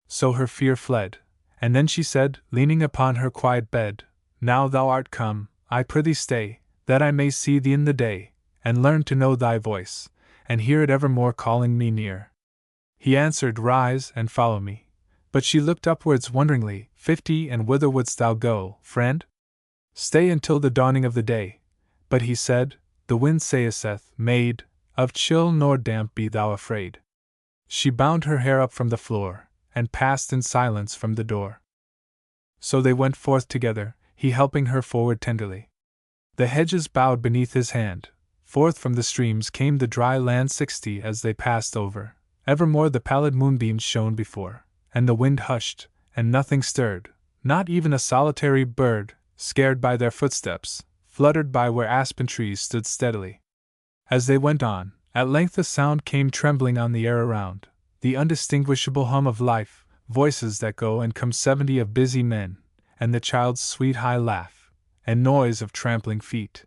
So her fear fled, and then she said, leaning upon her quiet bed, now thou art come, I prithee stay, that I may see thee in the day, and learn to know thy voice, and hear it evermore calling me near. He answered, rise and follow me. But she looked upwards wonderingly, 50 And whither wouldst thou go, friend? Stay until the dawning of the day. But he said, the wind saith, maid, of chill nor damp be thou afraid. She bound her hair up from the floor, and passed in silence from the door. So they went forth together, he helping her forward tenderly. The hedges bowed beneath his hand, forth from the streams came the dry land 60 As they passed over, evermore the pallid moonbeams shone before, and the wind hushed, and nothing stirred, not even a solitary bird, scared by their footsteps, fluttered by where aspen trees stood steadily. As they went on, at length a sound came trembling on the air around, the undistinguishable hum of life, voices that go and come 70 of busy men, and the child's sweet high laugh, and noise of trampling feet.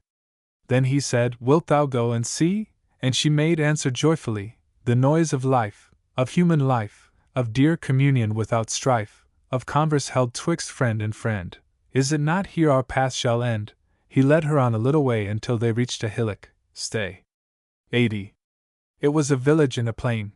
Then he said, wilt thou go and see? And she made answer joyfully, the noise of life, of human life, of dear communion without strife, of converse held twixt friend and friend. Is it not here our path shall end? He led her on a little way until they reached a hillock. Stay. 80. It was a village in a plain.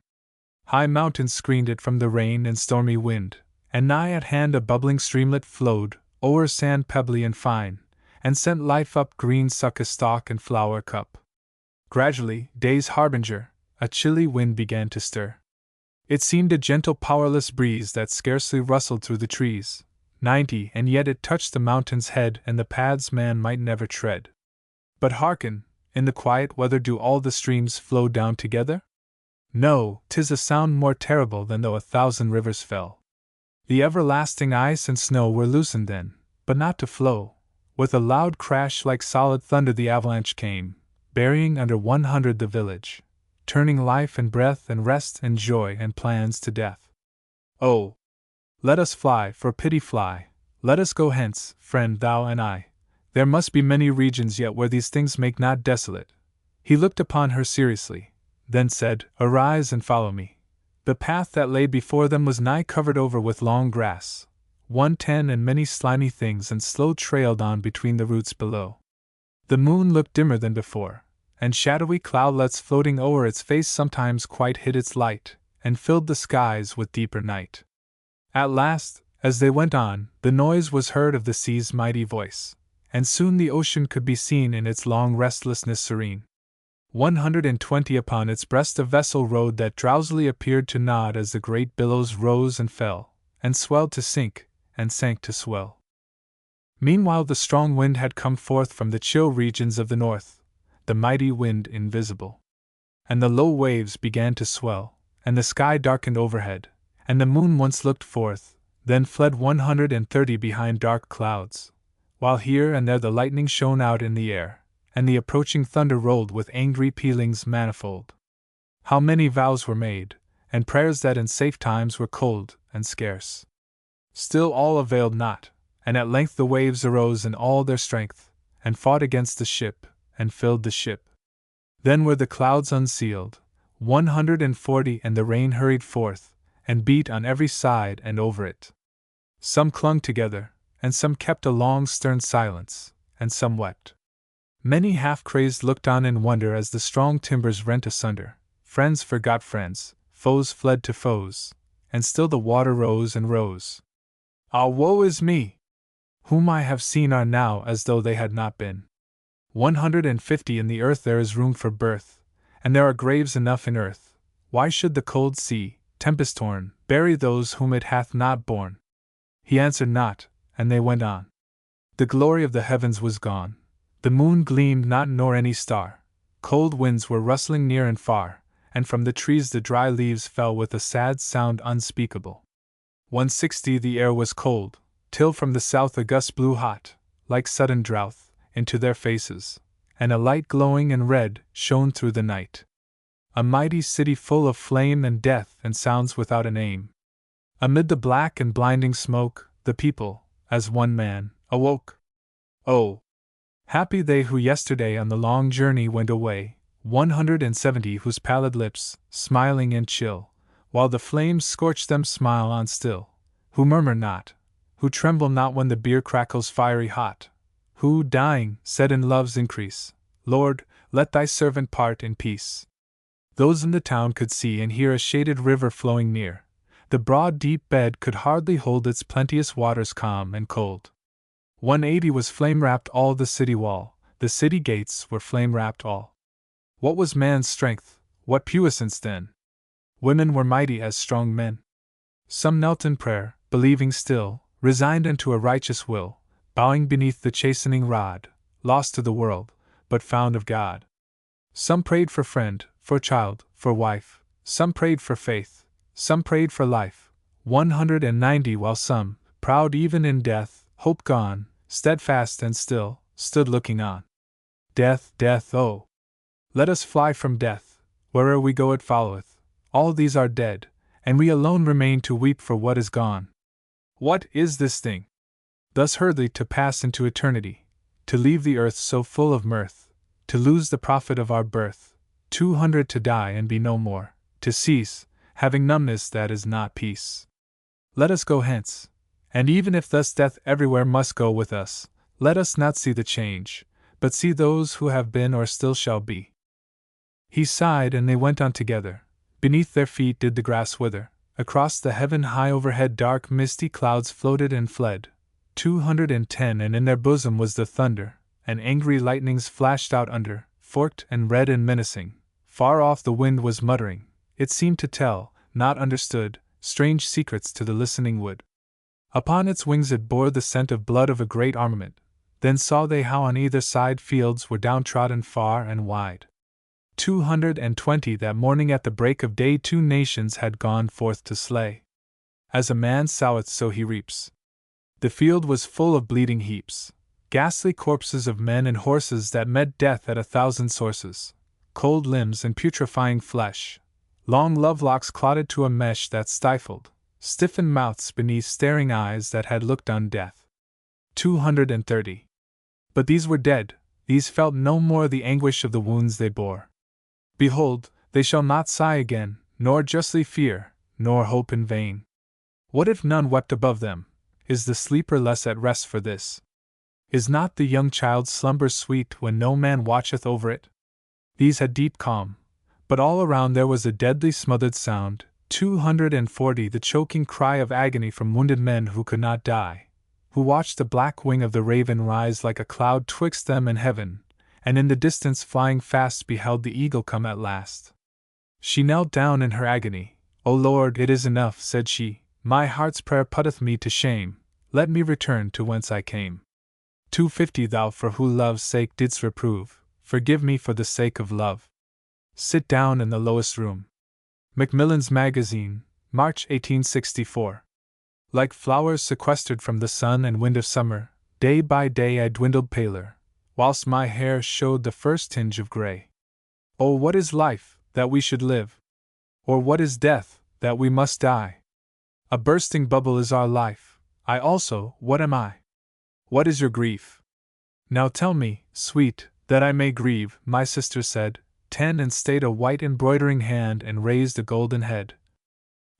High mountains screened it from the rain and stormy wind, and nigh at hand a bubbling streamlet flowed, o'er sand pebbly and fine, and sent life up green succa stalk and flower cup. Gradually, day's harbinger, a chilly wind began to stir. It seemed a gentle powerless breeze that scarcely rustled through the trees. 90 And yet it touched the mountain's head and the paths man might never tread. But hearken, In the quiet weather do all the streams flow down together? No, 'tis a sound more terrible than though 1,000 rivers fell. The everlasting ice and snow were loosened then, but not to flow. With a loud crash like solid thunder the avalanche came, burying under 100 the village, turning life and breath and rest and joy and plans to death. Oh! Let us fly, for pity fly, let us go hence, friend, thou and I. There must be many regions yet where these things make not desolate. He looked upon her seriously, then said, Arise and follow me. The path that lay before them was nigh covered over with long grass, 110 and many slimy things, and slow trailed on between the roots below. The moon looked dimmer than before, and shadowy cloudlets floating o'er its face sometimes quite hid its light, and filled the skies with deeper night. At last, as they went on, the noise was heard of the sea's mighty voice, and soon the ocean could be seen in its long restlessness serene. 120 upon its breast a vessel rode that drowsily appeared to nod as the great billows rose and fell, and swelled to sink, and sank to swell. Meanwhile the strong wind had come forth from the chill regions of the north, the mighty wind invisible. And the low waves began to swell, and the sky darkened overhead, and the moon once looked forth, then fled 130 behind dark clouds, while here and there the lightning shone out in the air, and the approaching thunder rolled with angry pealings manifold. How many vows were made, and prayers that in safe times were cold and scarce. Still all availed not, and at length the waves arose in all their strength, and fought against the ship, and filled the ship. Then were the clouds unsealed, 140, and the rain hurried forth, and beat on every side and over it. Some clung together, and some kept a long stern silence, and some wept. Many half-crazed looked on in wonder as the strong timbers rent asunder, friends forgot friends, foes fled to foes, and still the water rose and rose. Ah, woe is me! Whom I have seen are now as though they had not been. 150 in the earth there is room for birth, and there are graves enough in earth. Why should the cold sea, tempest-torn, bury those whom it hath not borne? He answered not, and they went on. The glory of the heavens was gone. The moon gleamed not nor any star. Cold winds were rustling near and far, and from the trees the dry leaves fell with a sad sound unspeakable. 160 the air was cold, till from the south a gust blew hot, like sudden drouth, into their faces, and a light glowing and red shone through the night. A mighty city full of flame and death and sounds without a name. Amid the black and blinding smoke, the people, as one man, awoke. Oh! Happy they who yesterday on the long journey went away, 170 whose pallid lips, smiling and chill, while the flames scorch them smile on still, who murmur not, who tremble not when the beer crackles fiery hot, who, dying, said in love's increase, Lord, let thy servant part in peace. Those in the town could see and hear a shaded river flowing near. The broad deep bed could hardly hold its plenteous waters calm and cold. 180 was flame-wrapped all the city wall, the city gates were flame-wrapped all. What was man's strength, what puissance then? Women were mighty as strong men. Some knelt in prayer, believing still, resigned unto a righteous will, bowing beneath the chastening rod, lost to the world, but found of God. Some prayed for friend, for child, for wife, some prayed for faith, some prayed for life, 190, while some, proud even in death, hope gone, steadfast and still, stood looking on. Death, death, oh! Let us fly from death, where'er we go it followeth. All these are dead, and we alone remain to weep for what is gone. What is this thing? Thus hurriedly to pass into eternity, to leave the earth so full of mirth, to lose the profit of our birth, 200 to die and be no more, to cease, having numbness that is not peace. Let us go hence, and even if thus death everywhere must go with us, let us not see the change, but see those who have been or still shall be. He sighed and they went on together. Beneath their feet did the grass wither. Across the heaven high overhead dark misty clouds floated and fled. 210, and in their bosom was the thunder, and angry lightnings flashed out under, forked and red and menacing. Far off the wind was muttering, it seemed to tell, not understood, strange secrets to the listening wood. Upon its wings it bore the scent of blood of a great armament. Then saw they how on either side fields were downtrodden far and wide. 220 that morning at the break of day 2 nations had gone forth to slay. As a man soweth so he reaps. The field was full of bleeding heaps, ghastly corpses of men and horses that met death at 1,000 sources, cold limbs and putrefying flesh, long lovelocks clotted to a mesh that stifled, stiffened mouths beneath staring eyes that had looked on death. 230. But these were dead, these felt no more the anguish of the wounds they bore. Behold, they shall not sigh again, nor justly fear, nor hope in vain. What if none wept above them? Is the sleeper less at rest for this? Is not the young child's slumber sweet when no man watcheth over it? These had deep calm, but all around there was a deadly smothered sound. 240 the choking cry of agony from wounded men who could not die, who watched the black wing of the raven rise like a cloud twixt them and heaven, and in the distance flying fast beheld the eagle come at last. She knelt down in her agony. O Lord, it is enough, said she, my heart's prayer putteth me to shame, let me return to whence I came. 250 Thou for who love's sake didst reprove, forgive me for the sake of love. Sit down in the lowest room. Macmillan's Magazine, March 1864. Like flowers sequestered from the sun and wind of summer, day by day I dwindled paler, whilst my hair showed the first tinge of grey. Oh, what is life, that we should live? Or what is death, that we must die? A bursting bubble is our life, I also, what am I? What is your grief? Now tell me, sweet, that I may grieve, my sister said, 10 and stayed a white embroidering hand and raised a golden head.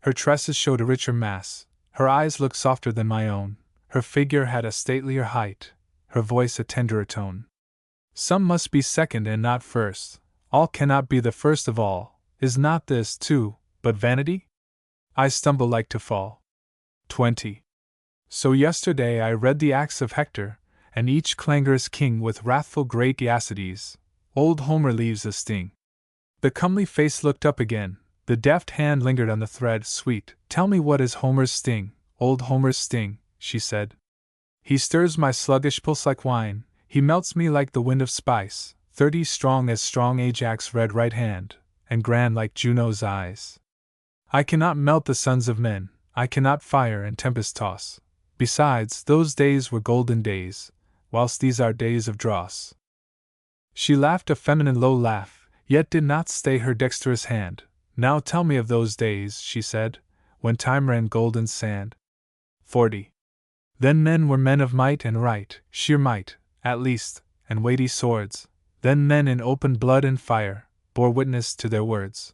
Her tresses showed a richer mass, her eyes looked softer than my own, her figure had a statelier height, her voice a tenderer tone. Some must be second and not first, all cannot be the first of all, is not this, too, but vanity? I stumble like to fall. 20. So yesterday I read the acts of Hector, and each clangorous king with wrathful great Aeacides. Old Homer leaves a sting. The comely face looked up again, the deft hand lingered on the thread. Sweet, tell me what is Homer's sting, old Homer's sting, she said. He stirs my sluggish pulse like wine, he melts me like the wind of spice, 30 strong as strong Ajax' red right hand, and grand like Juno's eyes. I cannot melt the sons of men, I cannot fire and tempest toss. Besides, those days were golden days, whilst these are days of dross. She laughed a feminine low laugh, yet did not stay her dexterous hand. Now tell me of those days, she said, when time ran golden sand. 40. Then men were men of might and right, sheer might, at least, and weighty swords. Then men in open blood and fire bore witness to their words.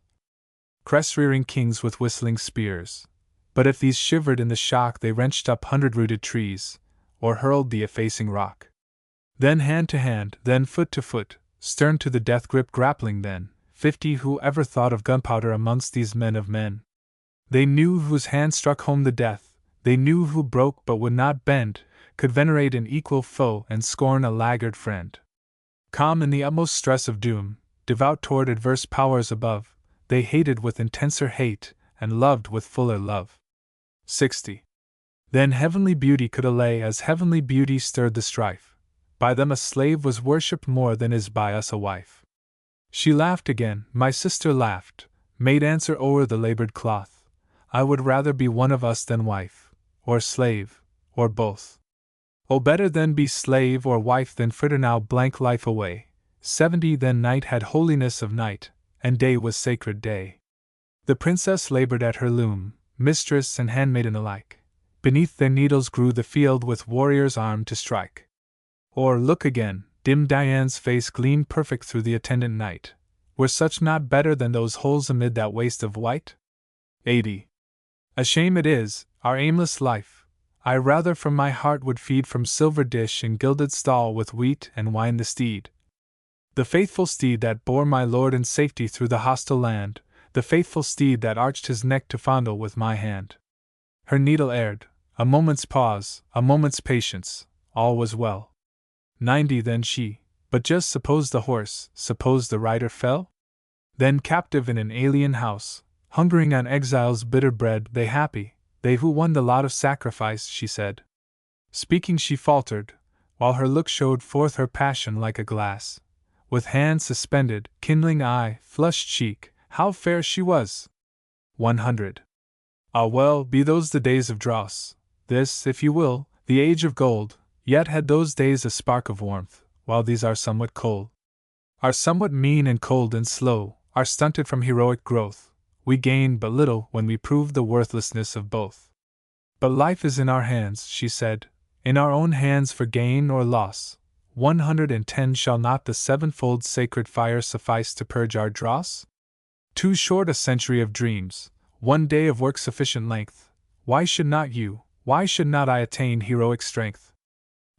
Crest-rearing kings with whistling spears. But if these shivered in the shock, they wrenched up 100-rooted trees, or hurled the effacing rock. Then hand to hand, then foot to foot, stern to the death grip grappling then, 50 who ever thought of gunpowder amongst these men of men. They knew whose hand struck home the death, they knew who broke but would not bend, could venerate an equal foe and scorn a laggard friend. Calm in the utmost stress of doom, devout toward adverse powers above, they hated with intenser hate, and loved with fuller love. 60. Then heavenly beauty could allay as heavenly beauty stirred the strife. By them a slave was worshipped more than is by us a wife. She laughed again, my sister laughed, made answer o'er the labored cloth. I would rather be one of us than wife, or slave, or both. Oh, better then be slave or wife than fritter now blank life away. 70 Then night had holiness of night, and day was sacred day. The princess labored at her loom, mistress and handmaiden alike. Beneath their needles grew the field with warriors armed to strike. Or, look again, dim Dian's face gleamed perfect through the attendant night. Were such not better than those holes amid that waste of white? 80. A shame it is, our aimless life. I rather from my heart would feed from silver dish and gilded stall with wheat and wine the steed. The faithful steed that bore my lord in safety through the hostile land, the faithful steed that arched his neck to fondle with my hand. Her needle erred, a moment's pause, a moment's patience, all was well. 90 Then she, but just suppose the horse, suppose the rider fell? Then captive in an alien house, hungering on exile's bitter bread, they happy, they who won the lot of sacrifice, she said. Speaking she faltered, while her look showed forth her passion like a glass. With hand suspended, kindling eye, flushed cheek, how fair she was! 100. Ah well, be those the days of dross, this, if you will, the age of gold, yet had those days a spark of warmth, while these are somewhat cold. Are somewhat mean and cold and slow, are stunted from heroic growth, we gain but little when we prove the worthlessness of both. But life is in our hands, she said, in our own hands for gain or loss. 110 Shall not the sevenfold sacred fire suffice to purge our dross? Too short a century of dreams, one day of work sufficient length. Why should not you, why should not I attain heroic strength?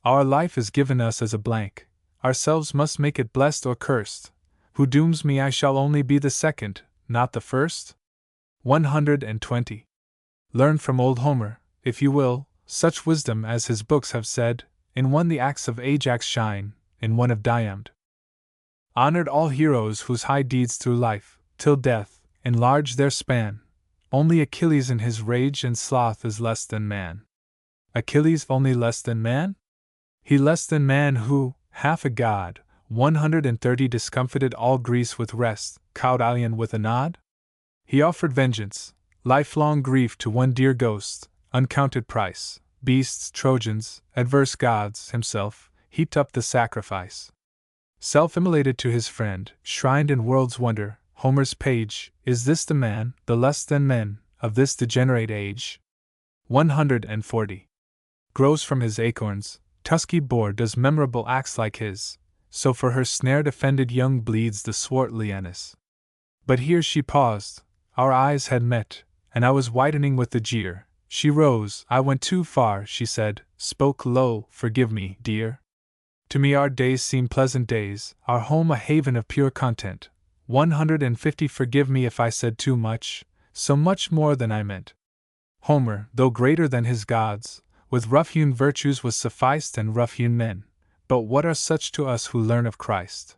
Our life is given us as a blank, ourselves must make it blessed or cursed. Who dooms me I shall only be the second, not the first? 120. Learn from old Homer, if you will, such wisdom as his books have said. In one the acts of Ajax shine, in one of Diomed. Honored all heroes whose high deeds through life, till death, enlarge their span. Only Achilles in his rage and sloth is less than man. Achilles only less than man? He less than man who, half a god, 130 discomfited all Greece with rest, cowed Ilion with a nod? He offered vengeance, lifelong grief to one dear ghost, uncounted price. Beasts, Trojans, adverse gods, himself, heaped up the sacrifice. Self-immolated to his friend, shrined in world's wonder, Homer's page, is this the man, the less than men, of this degenerate age? 140. Grows from his acorns, tusky boar does memorable acts like his, so for her snared offended young bleeds the swart Leannis. But here she paused, our eyes had met, and I was widening with the jeer. She rose, I went too far, she said, spoke low, forgive me, dear. To me our days seem pleasant days, our home a haven of pure content. 150 Forgive me if I said too much, so much more than I meant. Homer, though greater than his gods, with rough-hewn virtues was sufficed and rough-hewn men, but what are such to us who learn of Christ?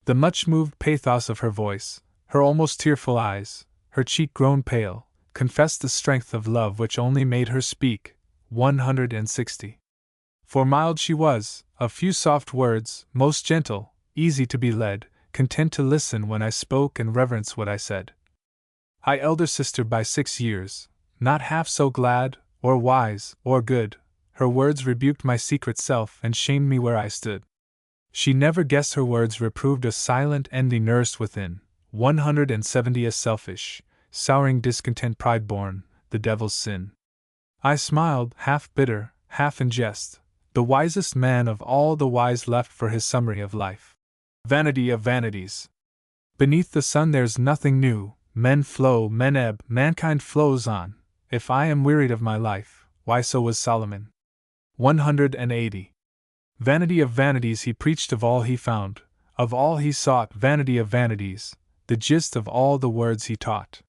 The much-moved pathos of her voice, her almost tearful eyes, her cheek grown pale, confessed the strength of love which only made her speak. 160. For mild she was, of few soft words, most gentle, easy to be led, content to listen when I spoke and reverence what I said. I elder sister by 6 years, not half so glad, or wise, or good, her words rebuked my secret self and shamed me where I stood. She never guessed her words reproved a silent envy nursed within. 170 A selfish, souring discontent pride-born, the devil's sin. I smiled, half bitter, half in jest, the wisest man of all the wise left for his summary of life. Vanity of vanities. Beneath the sun there's nothing new, men flow, men ebb, mankind flows on. If I am wearied of my life, why so was Solomon. 180. Vanity of vanities he preached of all he found, of all he sought, vanity of vanities, the gist of all the words he taught.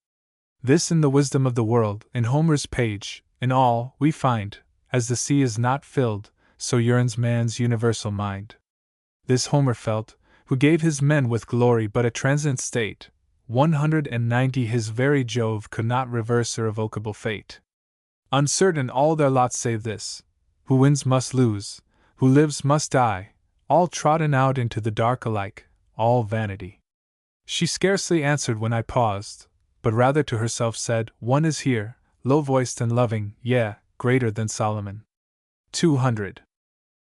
This in the wisdom of the world, in Homer's page, in all, we find, as the sea is not filled, so yearns man's universal mind. This Homer felt, who gave his men with glory but a transient state. 190 His very Jove could not reverse irrevocable fate. Uncertain all their lots save this, who wins must lose, who lives must die, all trodden out into the dark alike, all vanity. She scarcely answered when I paused, but rather to herself said, one is here, low-voiced and loving, yea, greater than Solomon. 200.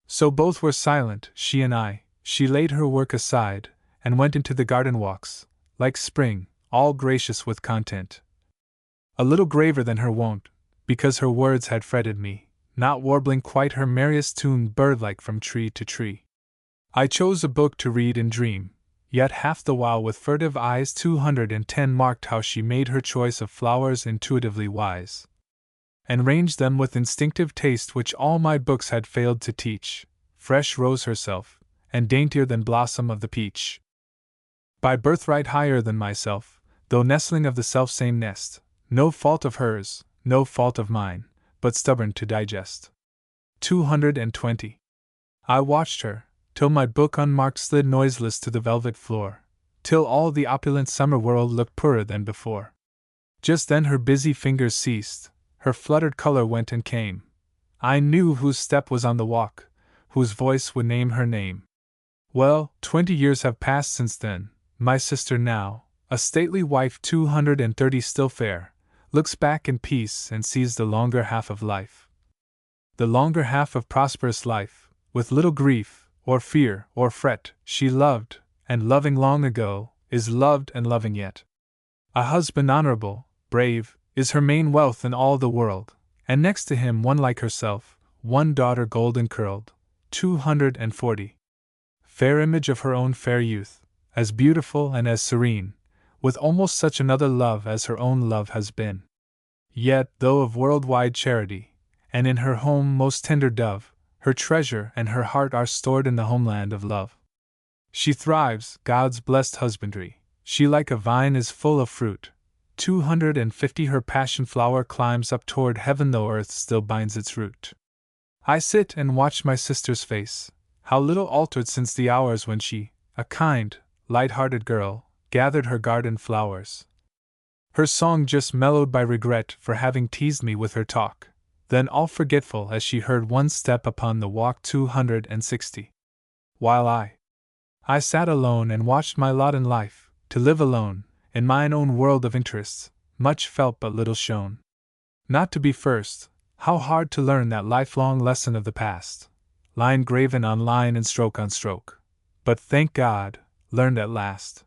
So both were silent, she and I. She laid her work aside, and went into the garden walks, like spring, all gracious with content. A little graver than her wont, because her words had fretted me, not warbling quite her merriest tune bird-like from tree to tree. I chose a book to read and dream, yet half the while with furtive eyes 210 marked how she made her choice of flowers intuitively wise, and ranged them with instinctive taste which all my books had failed to teach, fresh rose herself, and daintier than blossom of the peach. By birthright higher than myself, though nestling of the self-same nest, no fault of hers, no fault of mine, but stubborn to digest. 220. I watched her, till my book unmarked slid noiseless to the velvet floor, till all the opulent summer world looked poorer than before. Just then her busy fingers ceased, her fluttered color went and came. I knew whose step was on the walk, whose voice would name her name. Well, 20 years have passed since then. My sister now, a stately wife 230 still fair, looks back in peace and sees the longer half of life. The longer half of prosperous life, with little grief, or fear, or fret, she loved, and loving long ago, is loved and loving yet. A husband honorable, brave, is her main wealth in all the world, and next to him one like herself, one daughter golden curled, 240. Fair image of her own fair youth, as beautiful and as serene, with almost such another love as her own love has been. Yet, though of world-wide charity, and in her home most tender dove, her treasure and her heart are stored in the homeland of love. She thrives, God's blessed husbandry, she like a vine is full of fruit. 250 her passion flower climbs up toward heaven though earth still binds its root. I sit and watch my sister's face, how little altered since the hours when she, a kind, light-hearted girl, gathered her garden flowers. Her song just mellowed by regret for having teased me with her talk, then all forgetful as she heard one step upon the walk 260. While I sat alone and watched my lot in life, to live alone, in mine own world of interests, much felt but little shown. Not to be first, how hard to learn that lifelong lesson of the past, line graven on line and stroke on stroke, but thank God, learned at last.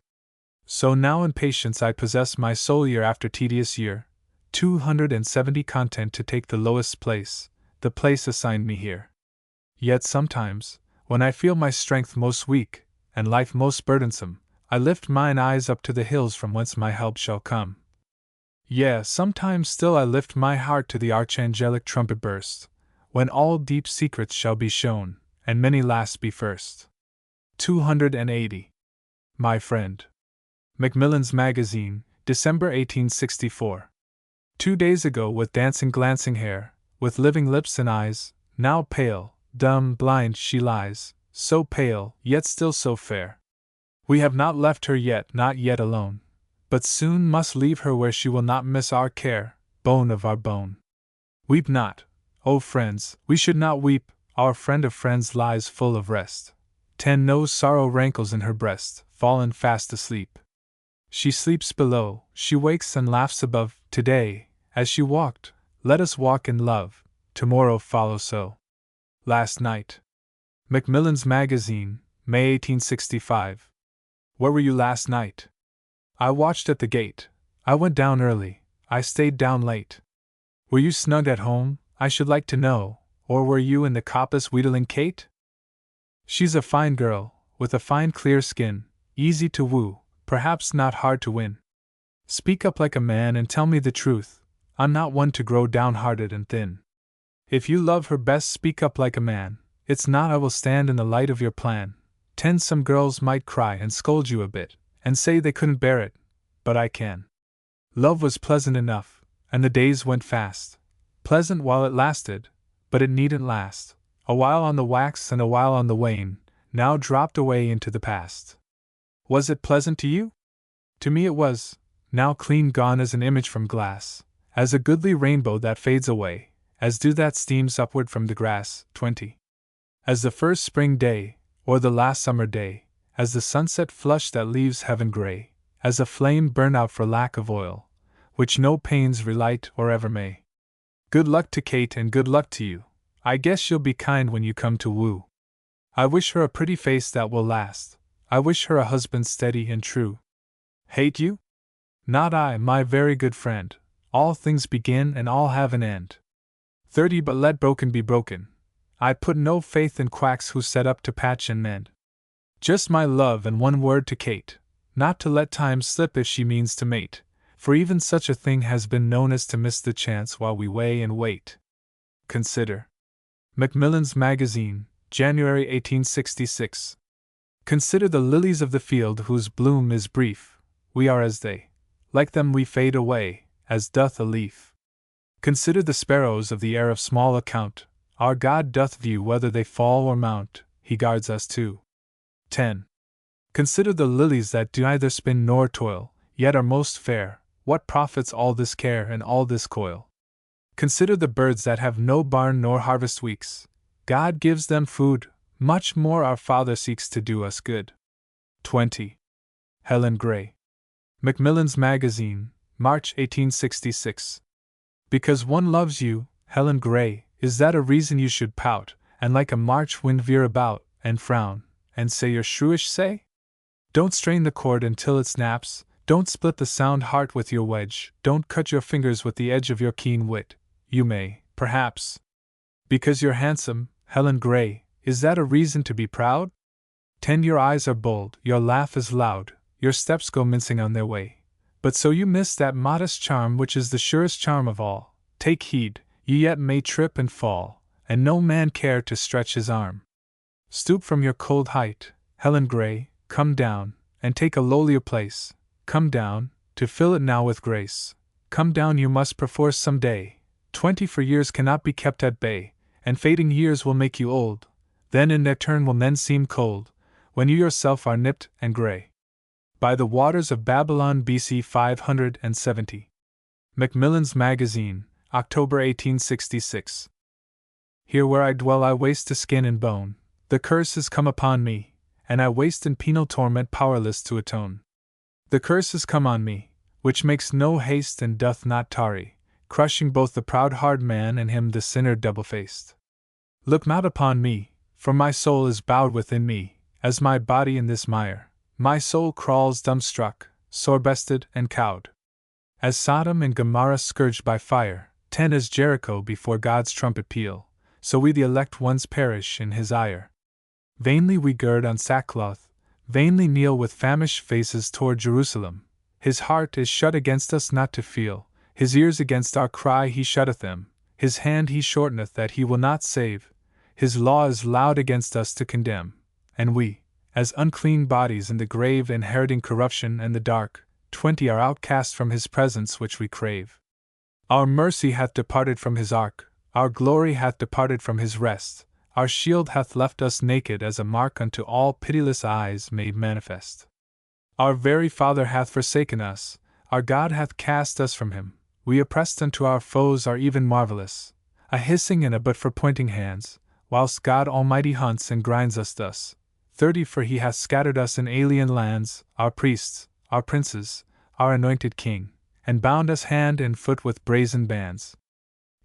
So now in patience I possess my soul year after tedious year, 270 content to take the lowest place, the place assigned me here. Yet sometimes, when I feel my strength most weak, and life most burdensome, I lift mine eyes up to the hills from whence my help shall come. Yea, sometimes still I lift my heart to the archangelic trumpet burst, when all deep secrets shall be shown, and many lasts be first. 280. My friend. Macmillan's Magazine, December 1864. 2 days ago, with dancing glancing hair, with living lips and eyes, now pale, dumb, blind she lies, so pale, yet still so fair. We have not left her yet, not yet alone, but soon must leave her where she will not miss our care, bone of our bone. Weep not, O friends, we should not weep, our friend of friends lies full of rest. 10 No sorrow rankles in her breast, fallen fast asleep. She sleeps below, she wakes and laughs above. Today, as she walked, let us walk in love, tomorrow follow so. Last night. Macmillan's Magazine, May 1865. Where were you last night? I watched at the gate. I went down early, I stayed down late. Were you snug at home, I should like to know, or were you in the coppice wheedling Kate? She's a fine girl, with a fine clear skin, easy to woo, perhaps not hard to win. Speak up like a man and tell me the truth, I'm not one to grow downhearted and thin. If you love her best, speak up like a man, it's not I will stand in the light of your plan. 10 Some girls might cry and scold you a bit, and say they couldn't bear it, but I can. Love was pleasant enough, and the days went fast. Pleasant while it lasted, but it needn't last. A while on the wax and a while on the wane, now dropped away into the past. Was it pleasant to you? To me it was, now clean gone as an image from glass, as a goodly rainbow that fades away, as dew that steams upward from the grass. 20. As the first spring day, or the last summer day, as the sunset flush that leaves heaven gray, as a flame burn out for lack of oil, which no pains relight or ever may. Good luck to Kate and good luck to you, I guess she'll be kind when you come to woo. I wish her a pretty face that will last, I wish her a husband steady and true. Hate you? Not I, my very good friend, all things begin and all have an end. 30 But let broken be broken. I put no faith in quacks who set up to patch and mend. Just my love and one word to Kate, not to let time slip if she means to mate, for even such a thing has been known as to miss the chance while we weigh and wait. Consider. Macmillan's Magazine, January 1866. Consider the lilies of the field whose bloom is brief, we are as they, like them we fade away, as doth a leaf. Consider the sparrows of the air of small account, our God doth view whether they fall or mount, he guards us too. 10. Consider the lilies that do neither spin nor toil, yet are most fair, what profits all this care and all this coil? Consider the birds that have no barn nor harvest weeks, God gives them food, much more our Father seeks to do us good. 20. Helen Gray. Macmillan's Magazine, March 1866. Because one loves you, Helen Gray, is that a reason you should pout, and like a March wind veer about, and frown, and say your shrewish say? Don't strain the cord until it snaps, don't split the sound heart with your wedge, don't cut your fingers with the edge of your keen wit. You may, perhaps. Because you're handsome, Helen Gray, is that a reason to be proud? 10. Your eyes are bold, your laugh is loud, your steps go mincing on their way. But so you miss that modest charm which is the surest charm of all. Take heed, ye yet may trip and fall, and no man care to stretch his arm. Stoop from your cold height, Helen Gray, come down, and take a lowlier place. Come down, to fill it now with grace. Come down you must perforce some day. 20 for years cannot be kept at bay, and fading years will make you old. Then in their turn will men seem cold, when you yourself are nipped and gray. By the waters of Babylon BC 570. Macmillan's Magazine, October 1866. Here where I dwell I waste to skin and bone, the curse is come upon me, and I waste in penal torment powerless to atone. The curse is come on me, which makes no haste and doth not tarry, crushing both the proud hard man and him the sinner double-faced. Look not upon me, for my soul is bowed within me, as my body in this mire. My soul crawls dumbstruck, sore-bested and cowed. As Sodom and Gomorrah scourged by fire, 10 as Jericho before God's trumpet peal, so we the elect ones perish in his ire. Vainly we gird on sackcloth, vainly kneel with famished faces toward Jerusalem. His heart is shut against us not to feel, his ears against our cry he shutteth them, his hand he shorteneth that he will not save, his law is loud against us to condemn, and we, as unclean bodies in the grave inheriting corruption and the dark, 20 are outcast from his presence which we crave. Our mercy hath departed from his ark, our glory hath departed from his rest, our shield hath left us naked as a mark unto all pitiless eyes made manifest. Our very Father hath forsaken us, our God hath cast us from him, we oppressed unto our foes are even marvelous, a hissing and a but for pointing hands, whilst God Almighty hunts and grinds us thus. 30 For he hath scattered us in alien lands, our priests, our princes, our anointed king, and bound us hand and foot with brazen bands.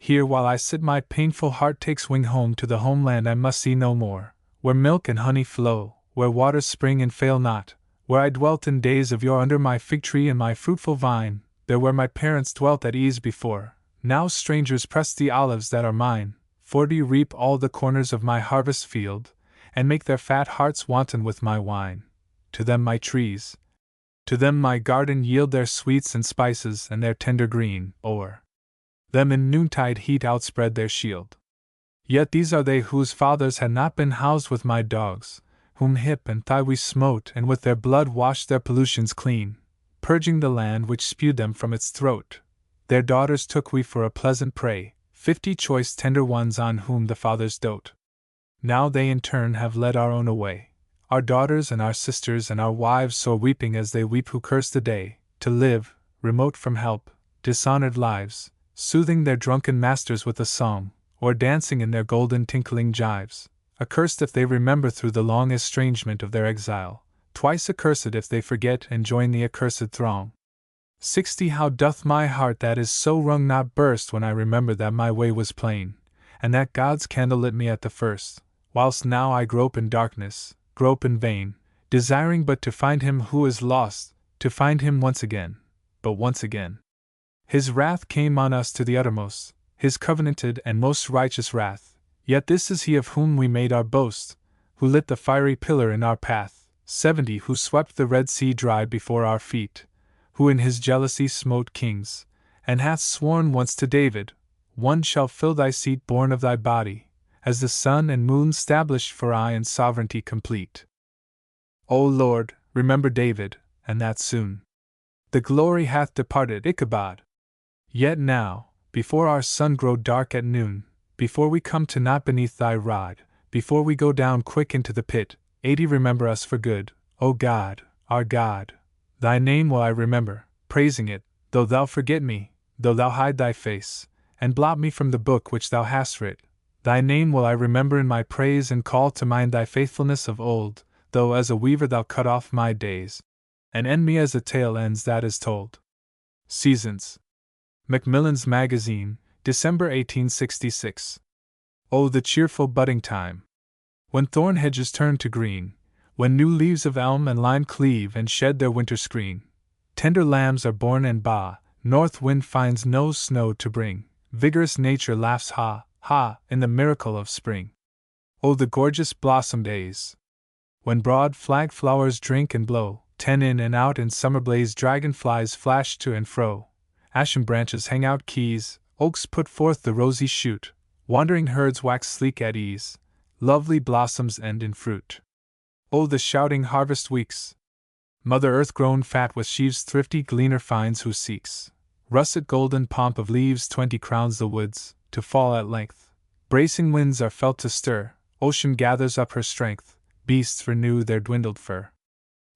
Here while I sit my painful heart takes wing home to the homeland I must see no more, where milk and honey flow, where waters spring and fail not, where I dwelt in days of yore under my fig tree and my fruitful vine, there where my parents dwelt at ease before, now strangers press the olives that are mine, 40 Reap all the corners of my harvest field, and make their fat hearts wanton with my wine. To them my trees, to them my garden yield their sweets and spices and their tender green, o'er them in noontide heat outspread their shield. Yet these are they whose fathers had not been housed with my dogs, whom hip and thigh we smote and with their blood washed their pollutions clean, purging the land which spewed them from its throat. Their daughters took we for a pleasant prey, 50 choice tender ones on whom the fathers dote. Now they in turn have led our own away, our daughters and our sisters and our wives sore weeping as they weep who curse the day, to live, remote from help, dishonored lives, soothing their drunken masters with a song, or dancing in their golden tinkling jives, accursed if they remember through the long estrangement of their exile, twice accursed if they forget and join the accursed throng. 60 How doth my heart that is so wrung not burst when I remember that my way was plain, and that God's candle lit me at the first, whilst now I grope in darkness, grope in vain, desiring but to find him who is lost, to find him once again, but once again. His wrath came on us to the uttermost, his covenanted and most righteous wrath, yet this is he of whom we made our boast, who lit the fiery pillar in our path, 70 Who swept the Red Sea dry before our feet, who in his jealousy smote kings, and hath sworn once to David, one shall fill thy seat born of thy body, as the sun and moon stablished for aye in sovereignty complete. O Lord, remember David, and that soon. The glory hath departed Ichabod. Yet now, before our sun grow dark at noon, before we come to naught beneath thy rod, before we go down quick into the pit, 80 Remember us for good, O God, our God. Thy name will I remember, praising it, though thou forget me, though thou hide thy face, and blot me from the book which thou hast writ, Thy name will I remember in my praise and call to mind thy faithfulness of old, though as a weaver thou cut off my days, and end me as a tale ends that is told. Seasons. Macmillan's Magazine, December 1866. Oh, the cheerful budding time! When thorn hedges turn to green, when new leaves of elm and lime cleave and shed their winter screen, tender lambs are born and ba, north wind finds no snow to bring, vigorous nature laughs ha, ha, in the miracle of spring. Oh, the gorgeous blossom days! When broad flag flowers drink and blow, 10 in and out in summer blaze, dragonflies flash to and fro, ashen branches hang out keys, oaks put forth the rosy shoot, wandering herds wax sleek at ease, lovely blossoms end in fruit. Oh, the shouting harvest weeks! Mother Earth grown fat with sheaves thrifty gleaner finds who seeks. Russet golden pomp of leaves 20 crowns the woods, to fall at length. Bracing winds are felt to stir, ocean gathers up her strength, beasts renew their dwindled fur.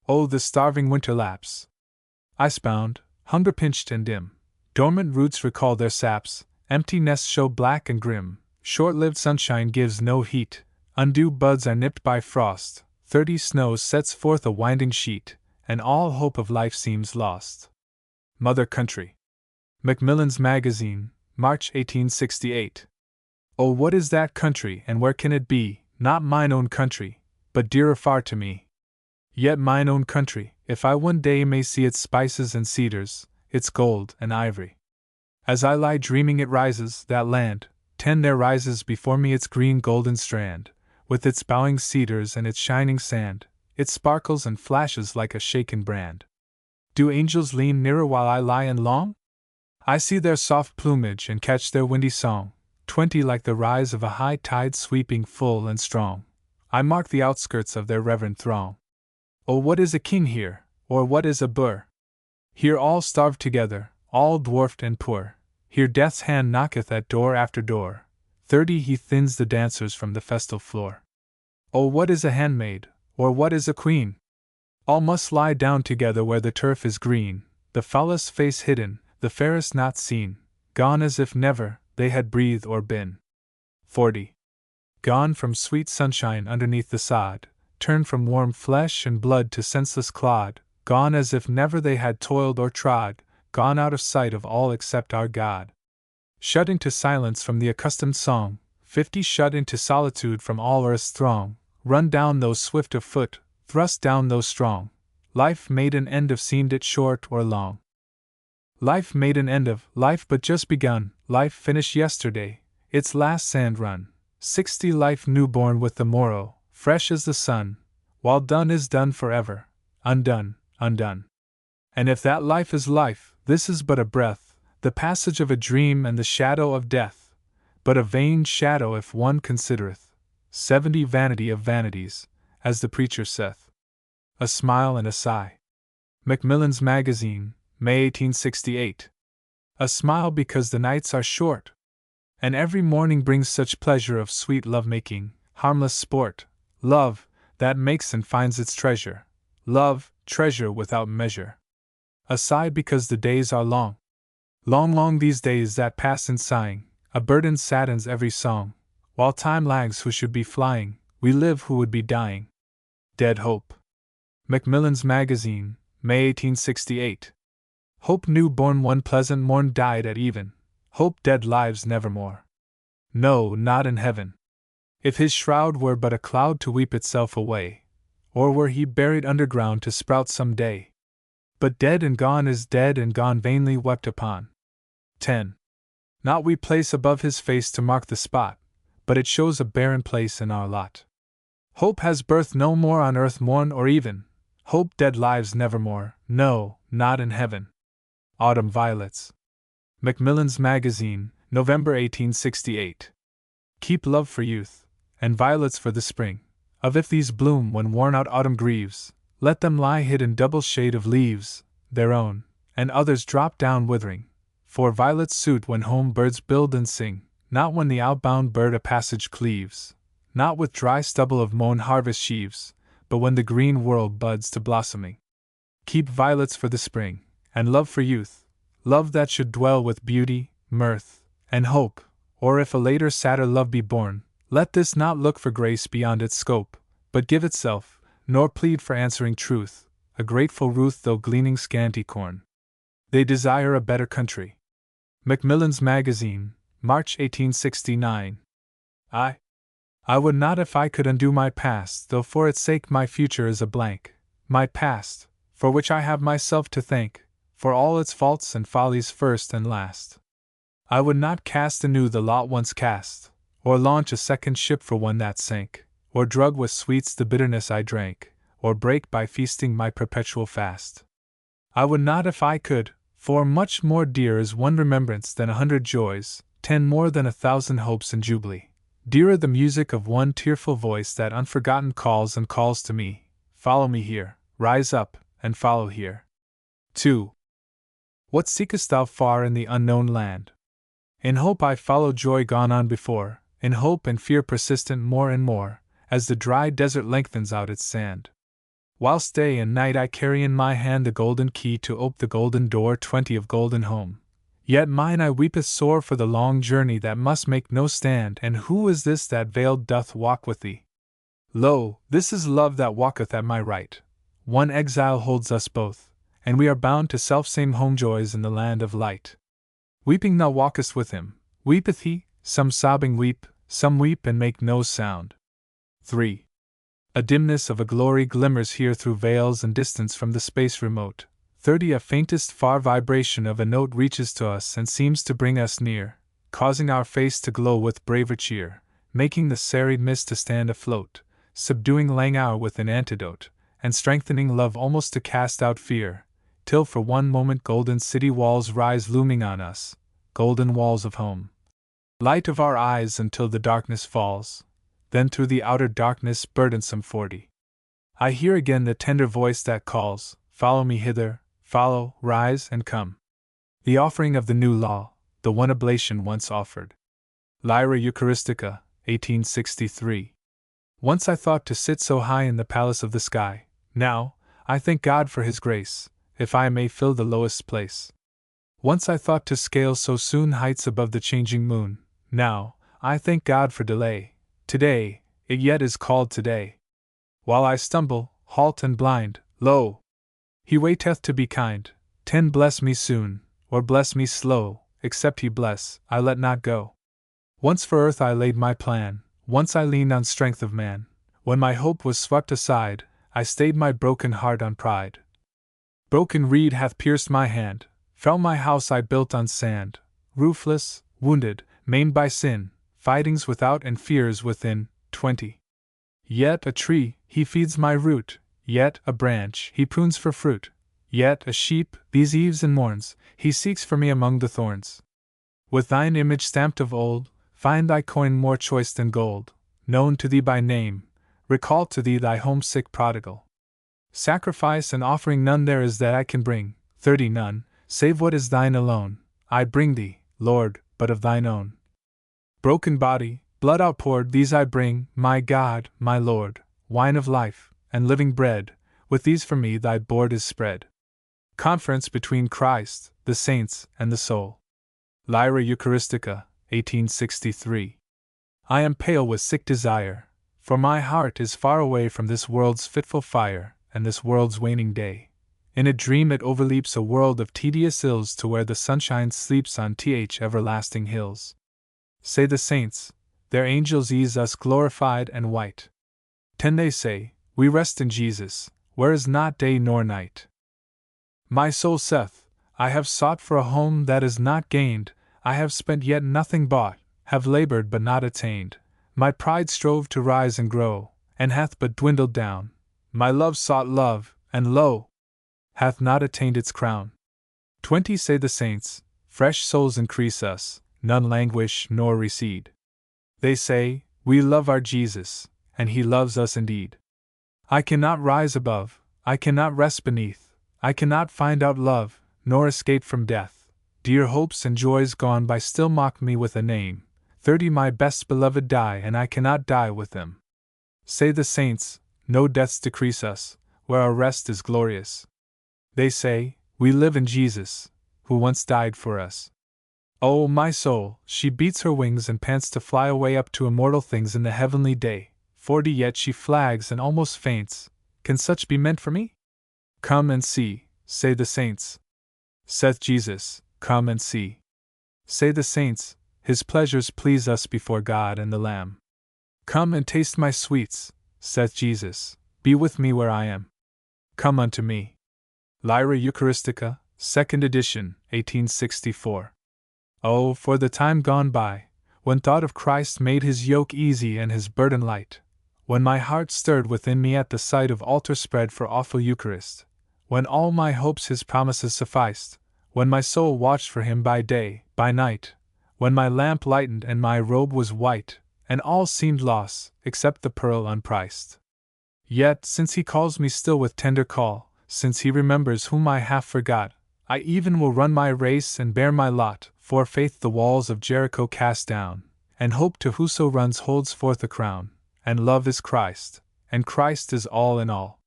Oh, the starving winter lapse! Icebound, hunger pinched and dim, dormant roots recall their saps, empty nests show black and grim, short-lived sunshine gives no heat, undue buds are nipped by frost, 30 snows sets forth a winding sheet, and all hope of life seems lost. Mother Country. Macmillan's Magazine, March 1868. Oh, what is that country, and where can it be? Not mine own country, but dearer far to me. Yet mine own country, if I one day may see its spices and cedars, its gold and ivory. As I lie dreaming it rises, that land, 10 there rises before me its green golden strand, with its bowing cedars and its shining sand, it sparkles and flashes like a shaken brand. Do angels lean nearer while I lie and long? I see their soft plumage and catch their windy song, 20 like the rise of a high tide sweeping full and strong. I mark the outskirts of their reverent throng. Oh, what is a king here, or what is a boor? Here all starve together, all dwarfed and poor. Here death's hand knocketh at door after door, 30 he thins the dancers from the festal floor. Oh, what is a handmaid, or what is a queen? All must lie down together where the turf is green, the foulest face hidden, the fairest not seen, gone as if never they had breathed or been. 40. Gone from sweet sunshine underneath the sod, turned from warm flesh and blood to senseless clod, gone as if never they had toiled or trod, gone out of sight of all except our God. Shut into silence from the accustomed song, 50 shut into solitude from all earth's throng, run down those swift of foot, thrust down those strong. Life made an end of, seemed it short or long. Life made an end of, life but just begun, life finished yesterday, its last sand run. 60 life newborn with the morrow, fresh as the sun, while done is done forever, undone, undone. And if that life is life, this is but a breath, the passage of a dream and the shadow of death, but a vain shadow if one considereth 70 vanity of vanities, as the preacher saith. A smile and a sigh. Macmillan's Magazine, May 1868. A smile because the nights are short, and every morning brings such pleasure of sweet love-making, harmless sport, love, that makes and finds its treasure, love, treasure without measure. A sigh because the days are long. Long, long these days that pass in sighing, a burden saddens every song, while time lags who should be flying, we live who would be dying. Dead Hope. Macmillan's Magazine, May 1868. Hope new born one pleasant morn died at even, hope dead lives nevermore. No, not in heaven. If his shroud were but a cloud to weep itself away, or were he buried underground to sprout some day. But dead and gone is dead and gone vainly wept upon. 10. Not we place above his face to mark the spot, but it shows a barren place in our lot. Hope has birth no more on earth morn or even, hope dead lives nevermore, no, not in heaven. Autumn Violets. Macmillan's Magazine, November 1868. Keep love for youth, and violets for the spring, of if these bloom when worn-out autumn grieves, let them lie hid in double shade of leaves, their own, and others drop down withering, for violets suit when home birds build and sing, not when the outbound bird a passage cleaves, not with dry stubble of mown harvest sheaves, but when the green world buds to blossoming. Keep violets for the spring, and love for youth, love that should dwell with beauty, mirth, and hope, or if a later sadder love be born, let this not look for grace beyond its scope, but give itself, nor plead for answering truth, a grateful ruth though gleaning scanty corn. They desire a better country. Macmillan's Magazine, March 1869. I would not if I could undo my past, though for its sake my future is a blank. My past, for which I have myself to thank, for all its faults and follies first and last. I would not cast anew the lot once cast, or launch a second ship for one that sank, or drug with sweets the bitterness I drank, or break by feasting my perpetual fast. I would not if I could, for much more dear is one remembrance than 100 joys, 10 more than 1,000 hopes and jubilee. Dearer the music of one tearful voice that unforgotten calls and calls to me, follow me here, rise up, and follow here. 2. What seekest thou far in the unknown land? In hope I follow joy gone on before, in hope and fear persistent more and more, as the dry desert lengthens out its sand. Whilst day and night I carry in my hand the golden key to ope the golden door 20 of golden home. Yet mine eye weepeth sore for the long journey that must make no stand, and who is this that veiled doth walk with thee? Lo, this is love that walketh at my right. One exile holds us both, and we are bound to selfsame home joys in the land of light. Weeping thou walkest with him, weepeth he, some sobbing weep, some weep and make no sound. 3. A dimness of a glory glimmers here through veils and distance from the space remote. 30. A faintest far vibration of a note reaches to us and seems to bring us near, causing our face to glow with braver cheer, making the serried mist to stand afloat, subduing languor with an antidote, and strengthening love almost to cast out fear, till for one moment golden city walls rise looming on us, golden walls of home. Light of our eyes until the darkness falls, then through the outer darkness burdensome 40. I hear again the tender voice that calls, follow me hither, follow, rise and come. The offering of the new law, the one oblation once offered. Lyra Eucharistica, 1863. Once I thought to sit so high in the palace of the sky, now, I thank God for His grace, if I may fill the lowest place. Once I thought to scale so soon heights above the changing moon, now, I thank God for delay. Today, it yet is called today. While I stumble, halt and blind, lo! He waiteth to be kind. 10. Bless me soon, or bless me slow, except He bless, I let not go. Once for earth I laid my plan, once I leaned on strength of man. When my hope was swept aside, I stayed my broken heart on pride. Broken reed hath pierced my hand, fell my house I built on sand, roofless, wounded, maimed by sin, fightings without and fears within. 20. Yet a tree, He feeds my root, yet a branch, He prunes for fruit, yet a sheep, these eves and morns, He seeks for me among the thorns. With Thine image stamped of old, find Thy coin more choice than gold, known to Thee by name, recall to Thee Thy homesick prodigal. Sacrifice and offering none there is that I can bring, 30. None, save what is Thine alone, I bring Thee, Lord, but of Thine own. Broken body, blood outpoured, these I bring, my God, my Lord, wine of life, and living bread, with these for me Thy board is spread. Conference between Christ, the saints, and the soul. Lyra Eucharistica, 1863. I am pale with sick desire, for my heart is far away from this world's fitful fire, and this world's waning day. In a dream it overleaps a world of tedious ills to where the sunshine sleeps on everlasting hills. Say the saints, their angels ease us glorified and white. 10. They say, we rest in Jesus, where is not day nor night. My soul saith, I have sought for a home that is not gained, I have spent yet nothing bought, have labored but not attained. My pride strove to rise and grow, and hath but dwindled down. My love sought love, and lo! Hath not attained its crown. 20. Say the saints, fresh souls increase us, none languish nor recede. They say, we love our Jesus, and He loves us indeed. I cannot rise above, I cannot rest beneath, I cannot find out love, nor escape from death. Dear hopes and joys gone by still mock me with a name. 30. My best beloved die, and I cannot die with them. Say the saints, no deaths decrease us, where our rest is glorious. They say, we live in Jesus, who once died for us. Oh, my soul, she beats her wings and pants to fly away up to immortal things in the heavenly day. 40 Yet she flags and almost faints. Can such be meant for me? Come and see, say the saints. Saith Jesus, come and see. Say the saints, his pleasures please us before God and the Lamb. Come and taste my sweets, saith Jesus, be with me where I am. Come unto me. Lyra Eucharistica, 2nd edition, 1864. Oh, for the time gone by, when thought of Christ made his yoke easy and his burden light, when my heart stirred within me at the sight of altar spread for awful Eucharist, when all my hopes his promises sufficed, when my soul watched for him by day, by night, when my lamp lightened and my robe was white, and all seemed lost, except the pearl unpriced. Yet, since he calls me still with tender call, since he remembers whom I half forgot, I even will run my race and bear my lot, for faith the walls of Jericho cast down, and hope to whoso runs holds forth a crown, and love is Christ, and Christ is all in all.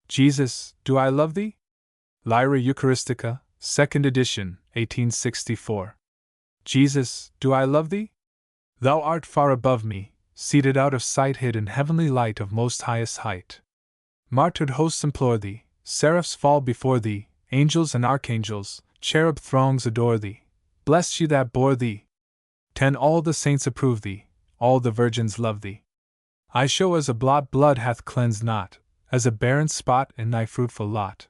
Jesus, do I love thee? Lyra Eucharistica, 2nd edition, 1864. Jesus, do I love thee? Thou art far above me, seated out of sight, hid in heavenly light of most highest height. Martyred hosts implore thee, seraphs fall before thee, angels and archangels, cherub throngs adore thee. Bless she that bore thee. 10 All the saints approve thee, all the virgins love thee. I show as a blot blood hath cleansed not, as a barren spot in thy fruitful lot.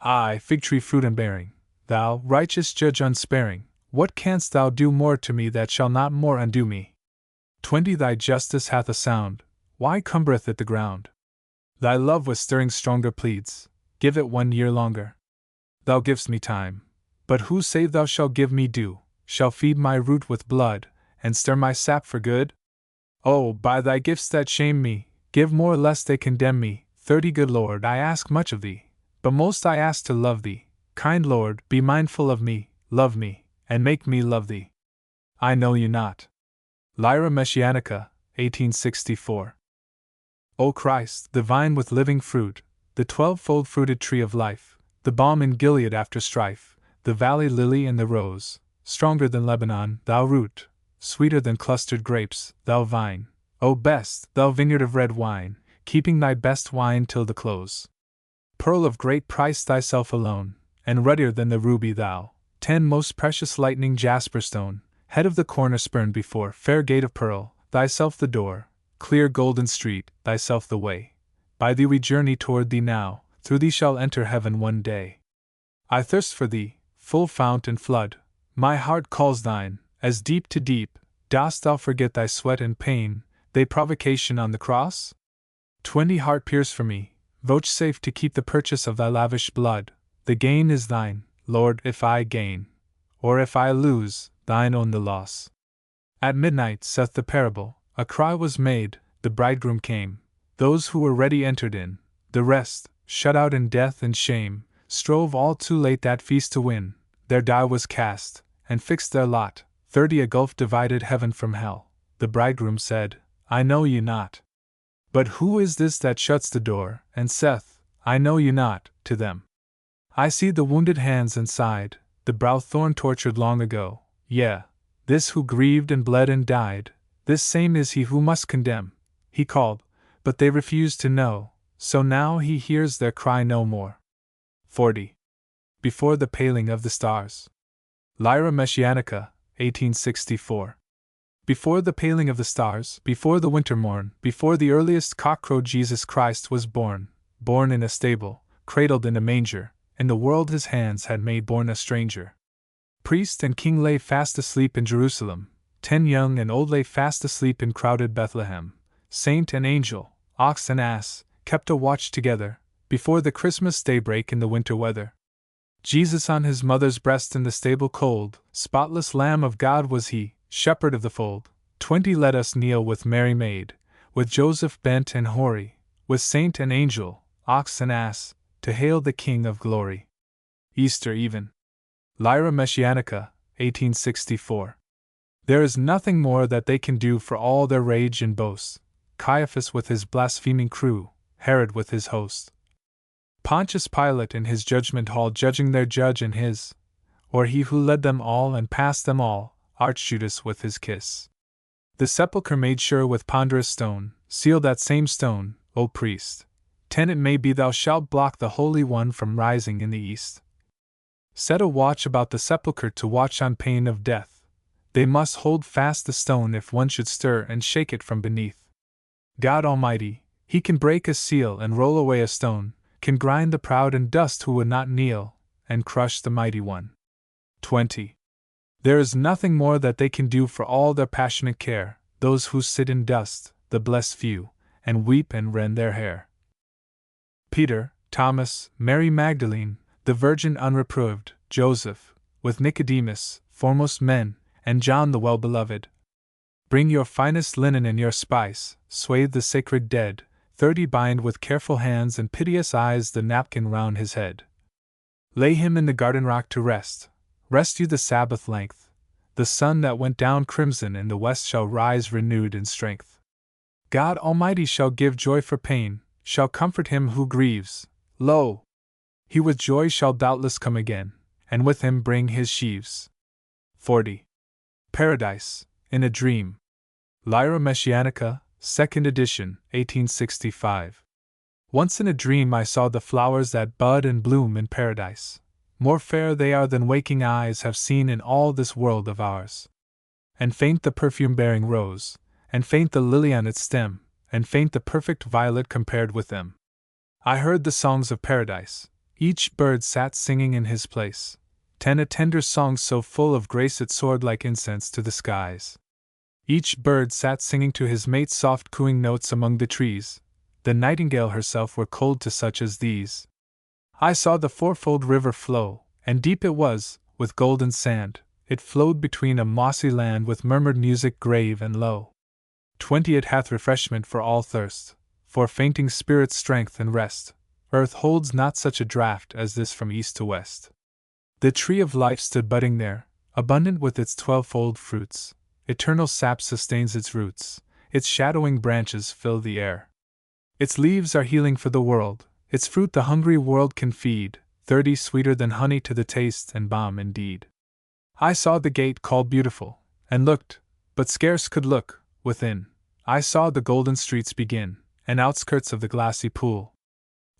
I, fig tree fruit and bearing, thou, righteous judge unsparing, what canst thou do more to me that shall not more undo me? 20 Thy justice hath a sound, why cumbereth it the ground? Thy love with stirring stronger pleads, give it 1 year longer. Thou givest me time, but who save thou shall give me dew, shall feed my root with blood, and stir my sap for good? Oh, by thy gifts that shame me, give more lest they condemn me. 30 Good Lord, I ask much of thee, but most I ask to love thee. Kind Lord, be mindful of me, love me, and make me love thee. I know you not. Lyra Messianica, 1864. O Christ, the vine with living fruit, the 12-fold fruited tree of life, the balm in Gilead after strife, the valley lily and the rose, stronger than Lebanon, thou root, sweeter than clustered grapes, thou vine, O best, thou vineyard of red wine, keeping thy best wine till the close. Pearl of great price thyself alone, and ruddier than the ruby thou, 10 Most precious lightning jasper stone, head of the corner spurned before, fair gate of pearl, thyself the door, clear golden street, thyself the way. By thee we journey toward thee now, through thee shall enter heaven one day. I thirst for thee, full fount and flood, my heart calls thine, as deep to deep. Dost thou forget thy sweat and pain, thy provocation on the cross? 20 Heart pierce for me, vouchsafe to keep the purchase of thy lavish blood. The gain is thine, Lord, if I gain, or if I lose, thine own the loss. At midnight, saith the parable, a cry was made, the bridegroom came. Those who were ready entered in, the rest, shut out in death and shame, strove all too late that feast to win. Their die was cast, and fixed their lot. 30 A gulf divided heaven from hell. The bridegroom said, I know ye not. But who is this that shuts the door, and saith, I know you not, to them? I see the wounded hands and side, the brow thorn tortured long ago. Yea, this who grieved and bled and died, this same is he who must condemn. He called, but they refused to know, so now he hears their cry no more. 40. Before the paling of the stars. Lyra Messianica, 1864. Before the paling of the stars, before the winter morn, before the earliest cockcrow, Jesus Christ was born, born in a stable, cradled in a manger, in the world his hands had made born a stranger. Priest and king lay fast asleep in Jerusalem, 10 young and old lay fast asleep in crowded Bethlehem. Saint and angel, ox and ass, kept a watch together, before the Christmas daybreak in the winter weather. Jesus on his mother's breast in the stable cold, spotless Lamb of God was he, shepherd of the fold. 20 Let us kneel with Mary Maid, with Joseph bent and hoary, with saint and angel, ox and ass, to hail the King of glory. Easter even. Lyra Messianica, 1864. There is nothing more that they can do for all their rage and boast. Caiaphas with his blaspheming crew, Herod with his host, Pontius Pilate in his judgment hall judging their judge and his, or he who led them all and passed them all, arched Judas with his kiss. The sepulchre made sure with ponderous stone, seal that same stone, O priest. 10 It may be thou shalt block the Holy One from rising in the east. Set a watch about the sepulchre to watch on pain of death. They must hold fast the stone if one should stir and shake it from beneath. God Almighty, He can break a seal and roll away a stone, can grind the proud in dust who would not kneel, and crush the mighty one. 20. There is nothing more that they can do for all their passionate care, those who sit in dust, the blessed few, and weep and rend their hair. Peter, Thomas, Mary Magdalene, the Virgin unreproved, Joseph, with Nicodemus, foremost men, and John the well-beloved. Bring your finest linen and your spice, swathe the sacred dead, 30 Bind with careful hands and piteous eyes the napkin round his head. Lay him in the garden rock to rest, rest you the Sabbath length. The sun that went down crimson in the west shall rise renewed in strength. God Almighty shall give joy for pain, shall comfort him who grieves. Lo! He with joy shall doubtless come again, and with him bring his sheaves. 40. Paradise, in a Dream. Lyra Messianica, 2nd edition, 1865. Once in a dream I saw the flowers that bud and bloom in paradise. More fair they are than waking eyes have seen in all this world of ours. And faint the perfume-bearing rose, and faint the lily on its stem, and faint the perfect violet compared with them. I heard the songs of paradise. Each bird sat singing in his place. 10 A tender song so full of grace it soared like incense to the skies. Each bird sat singing to his mate's soft cooing notes among the trees. The nightingale herself were cold to such as these. I saw the fourfold river flow, and deep it was, with golden sand. It flowed between a mossy land with murmured music grave and low. 20 It hath refreshment for all thirst, for fainting spirits strength and rest. Earth holds not such a draught as this from east to west. The tree of life stood budding there, abundant with its 12-fold fruits. Eternal sap sustains its roots, its shadowing branches fill the air. Its leaves are healing for the world, its fruit the hungry world can feed, 30 Sweeter than honey to the taste and balm indeed. I saw the gate called Beautiful, and looked, but scarce could look, within. I saw the golden streets begin, and outskirts of the glassy pool.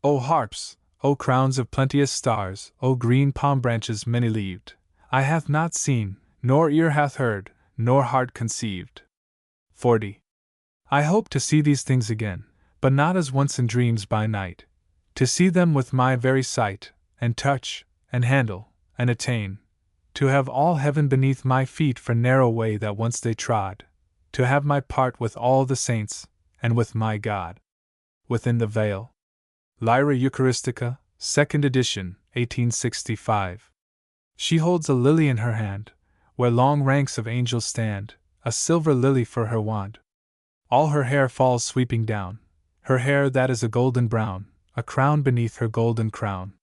O harps, O crowns of plenteous stars, O green palm branches many-leaved, eye hath not seen, nor ear hath heard, nor heart conceived. 40. I hope to see these things again, but not as once in dreams by night. To see them with my very sight, and touch, and handle, and attain. To have all heaven beneath my feet for narrow way that once they trod. To have my part with all the saints, and with my God. Within the veil. Lyra Eucharistica, 2nd edition, 1865. She holds a lily in her hand, where long ranks of angels stand, a silver lily for her wand. All her hair falls sweeping down, her hair that is a golden brown, a crown beneath her golden crown.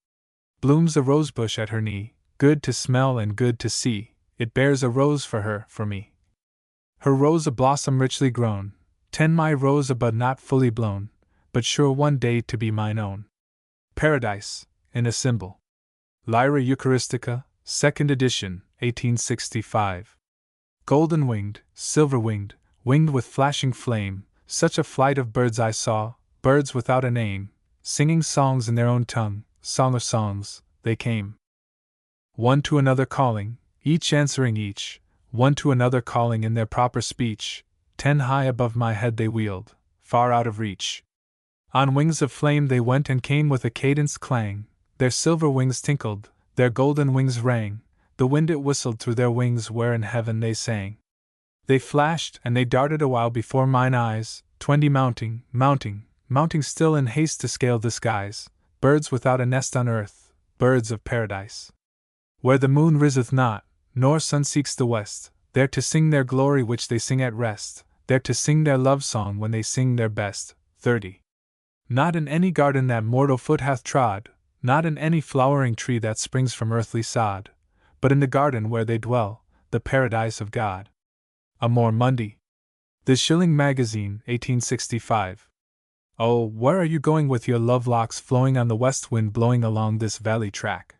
Blooms a rosebush at her knee, good to smell and good to see, it bears a rose for her, for me. Her rose a blossom richly grown, 10 My rose a bud not fully blown, but sure one day to be mine own. Paradise, in a symbol. Lyra Eucharistica, 2nd edition, 1865. Golden-winged, silver-winged, winged with flashing flame, such a flight of birds I saw, birds without a name, singing songs in their own tongue, song of songs, they came. One to another calling, each answering each, one to another calling in their proper speech, 10 high above my head they wheeled, far out of reach. On wings of flame they went and came with a cadenced clang, their silver wings tinkled, their golden wings rang, the wind it whistled through their wings where in heaven they sang. They flashed and they darted a while before mine eyes, 20 mounting, mounting, mounting still in haste to scale the skies, birds without a nest on earth, birds of paradise. Where the moon riseth not, nor sun seeks the west, there to sing their glory which they sing at rest, there to sing their love song when they sing their best. 30. Not in any garden that mortal foot hath trod, not in any flowering tree that springs from earthly sod, but in the garden where they dwell, the paradise of God. Amor Mundi. The Shilling Magazine, 1865. Oh, where are you going with your love locks flowing on the west wind blowing along this valley track?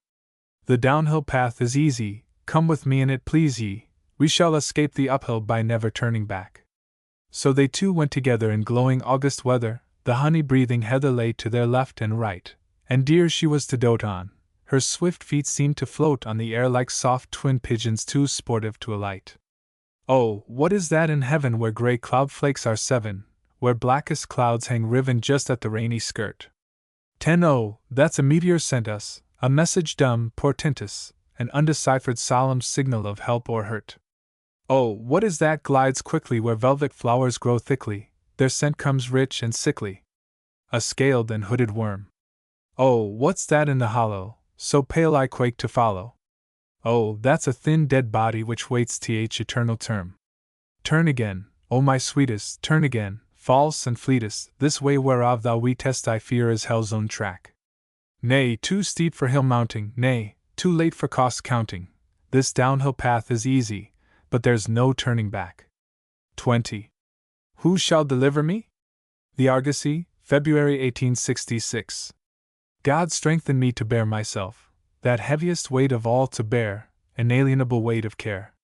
The downhill path is easy, come with me and it please ye, we shall escape the uphill by never turning back. So they two went together in glowing August weather, the honey-breathing heather lay to their left and right, and dear she was to dote on, her swift feet seemed to float on the air like soft twin pigeons too sportive to alight. Oh, what is that in heaven where grey cloud flakes are seven, where blackest clouds hang riven just at the rainy skirt? 10 Oh, that's a meteor sent us, a message dumb, portentous, an undeciphered solemn signal of help or hurt. Oh, what is that glides quickly where velvet flowers grow thickly, their scent comes rich and sickly? A scaled and hooded worm. Oh, what's that in the hollow, so pale I quake to follow? Oh, that's a thin dead body which waits th eternal term. Turn again, O my sweetest, turn again, false and fleetest, this way whereof thou weetest I fear is hell's own track. Nay, too steep for hill mounting, nay, too late for cost counting, this downhill path is easy, but there's no turning back. 20. Who shall deliver me? The Argosy, February 1866. God strengthen me to bear myself, that heaviest weight of all to bear, inalienable weight of care.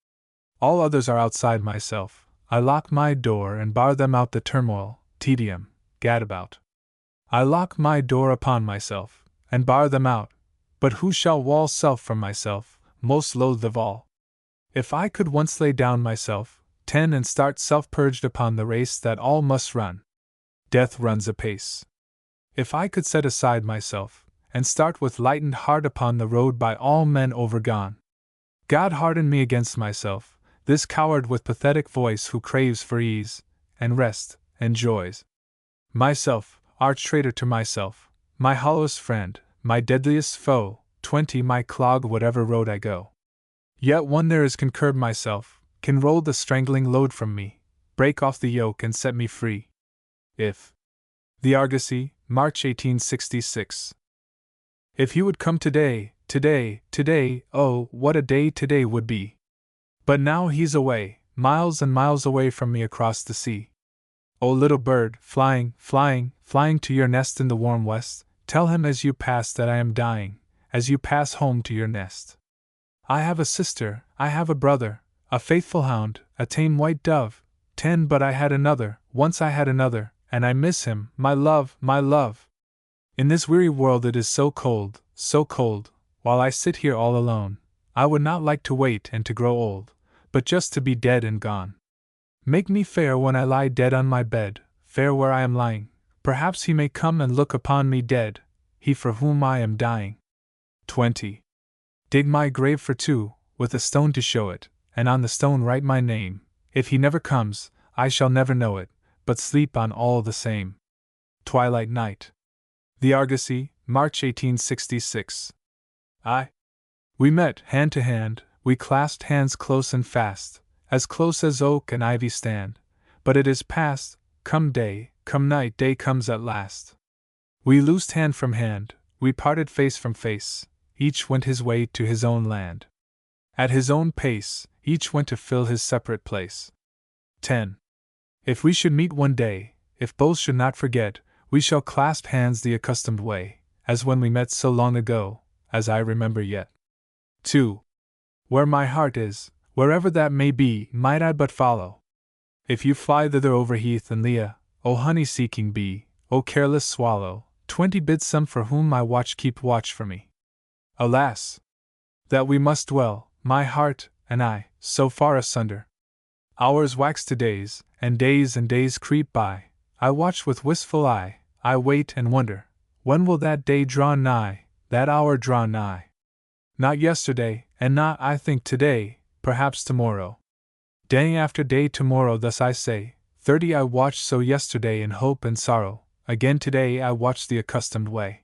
All others are outside myself, I lock my door and bar them out the turmoil, tedium, gadabout. I lock my door upon myself, and bar them out, but who shall wall self from myself, most loathed of all? If I could once lay down myself, 10 and start self-purged upon the race that all must run. Death runs apace. If I could set aside myself, and start with lightened heart upon the road by all men overgone. God harden me against myself, this coward with pathetic voice who craves for ease, and rest, and joys. Myself, arch traitor to myself, my hollowest friend, my deadliest foe, 20 my clog whatever road I go. Yet one there is can curb myself, can roll the strangling load from me, break off the yoke and set me free. If. The Argosy, March 1866. If he would come today, oh, what a day today would be. But now he's away, miles and miles away from me across the sea. Oh, little bird, flying to your nest in the warm west, tell him as you pass that I am dying, as you pass home to your nest. I have a sister, I have a brother, a faithful hound, a tame white dove, 10 but I had another, once I had another, and I miss him, my love, my love. In this weary world it is so cold, while I sit here all alone, I would not like to wait and to grow old, but just to be dead and gone. Make me fair when I lie dead on my bed, fair where I am lying, perhaps he may come and look upon me dead, he for whom I am dying. 20. Dig my grave for 2, with a stone to show it, and on the stone write my name. If he never comes, I shall never know it, but sleep on all the same. Twilight Night. The Argosy, March 1866. We met, hand to hand, we clasped hands close and fast, as close as oak and ivy stand, but it is past, come day, come night, day comes at last. We loosed hand from hand, we parted face from face, each went his way to his own land. At his own pace, each went to fill his separate place. 10. If we should meet one day, if both should not forget, we shall clasp hands the accustomed way, as when we met so long ago, as I remember yet. 2. Where my heart is, wherever that may be, might I but follow. If you fly thither over heath and lea, O honey-seeking bee, O careless swallow, 20 bid some for whom my watch keep watch for me. Alas! That we must dwell, my heart and I, so far asunder. Hours wax to days and days creep by, I watch with wistful eye, I wait and wonder, when will that day draw nigh, that hour draw nigh? Not yesterday, and not, I think, today, perhaps tomorrow. Day after day tomorrow, thus I say, 30 I watched so yesterday in hope and sorrow, again today I watch the accustomed way.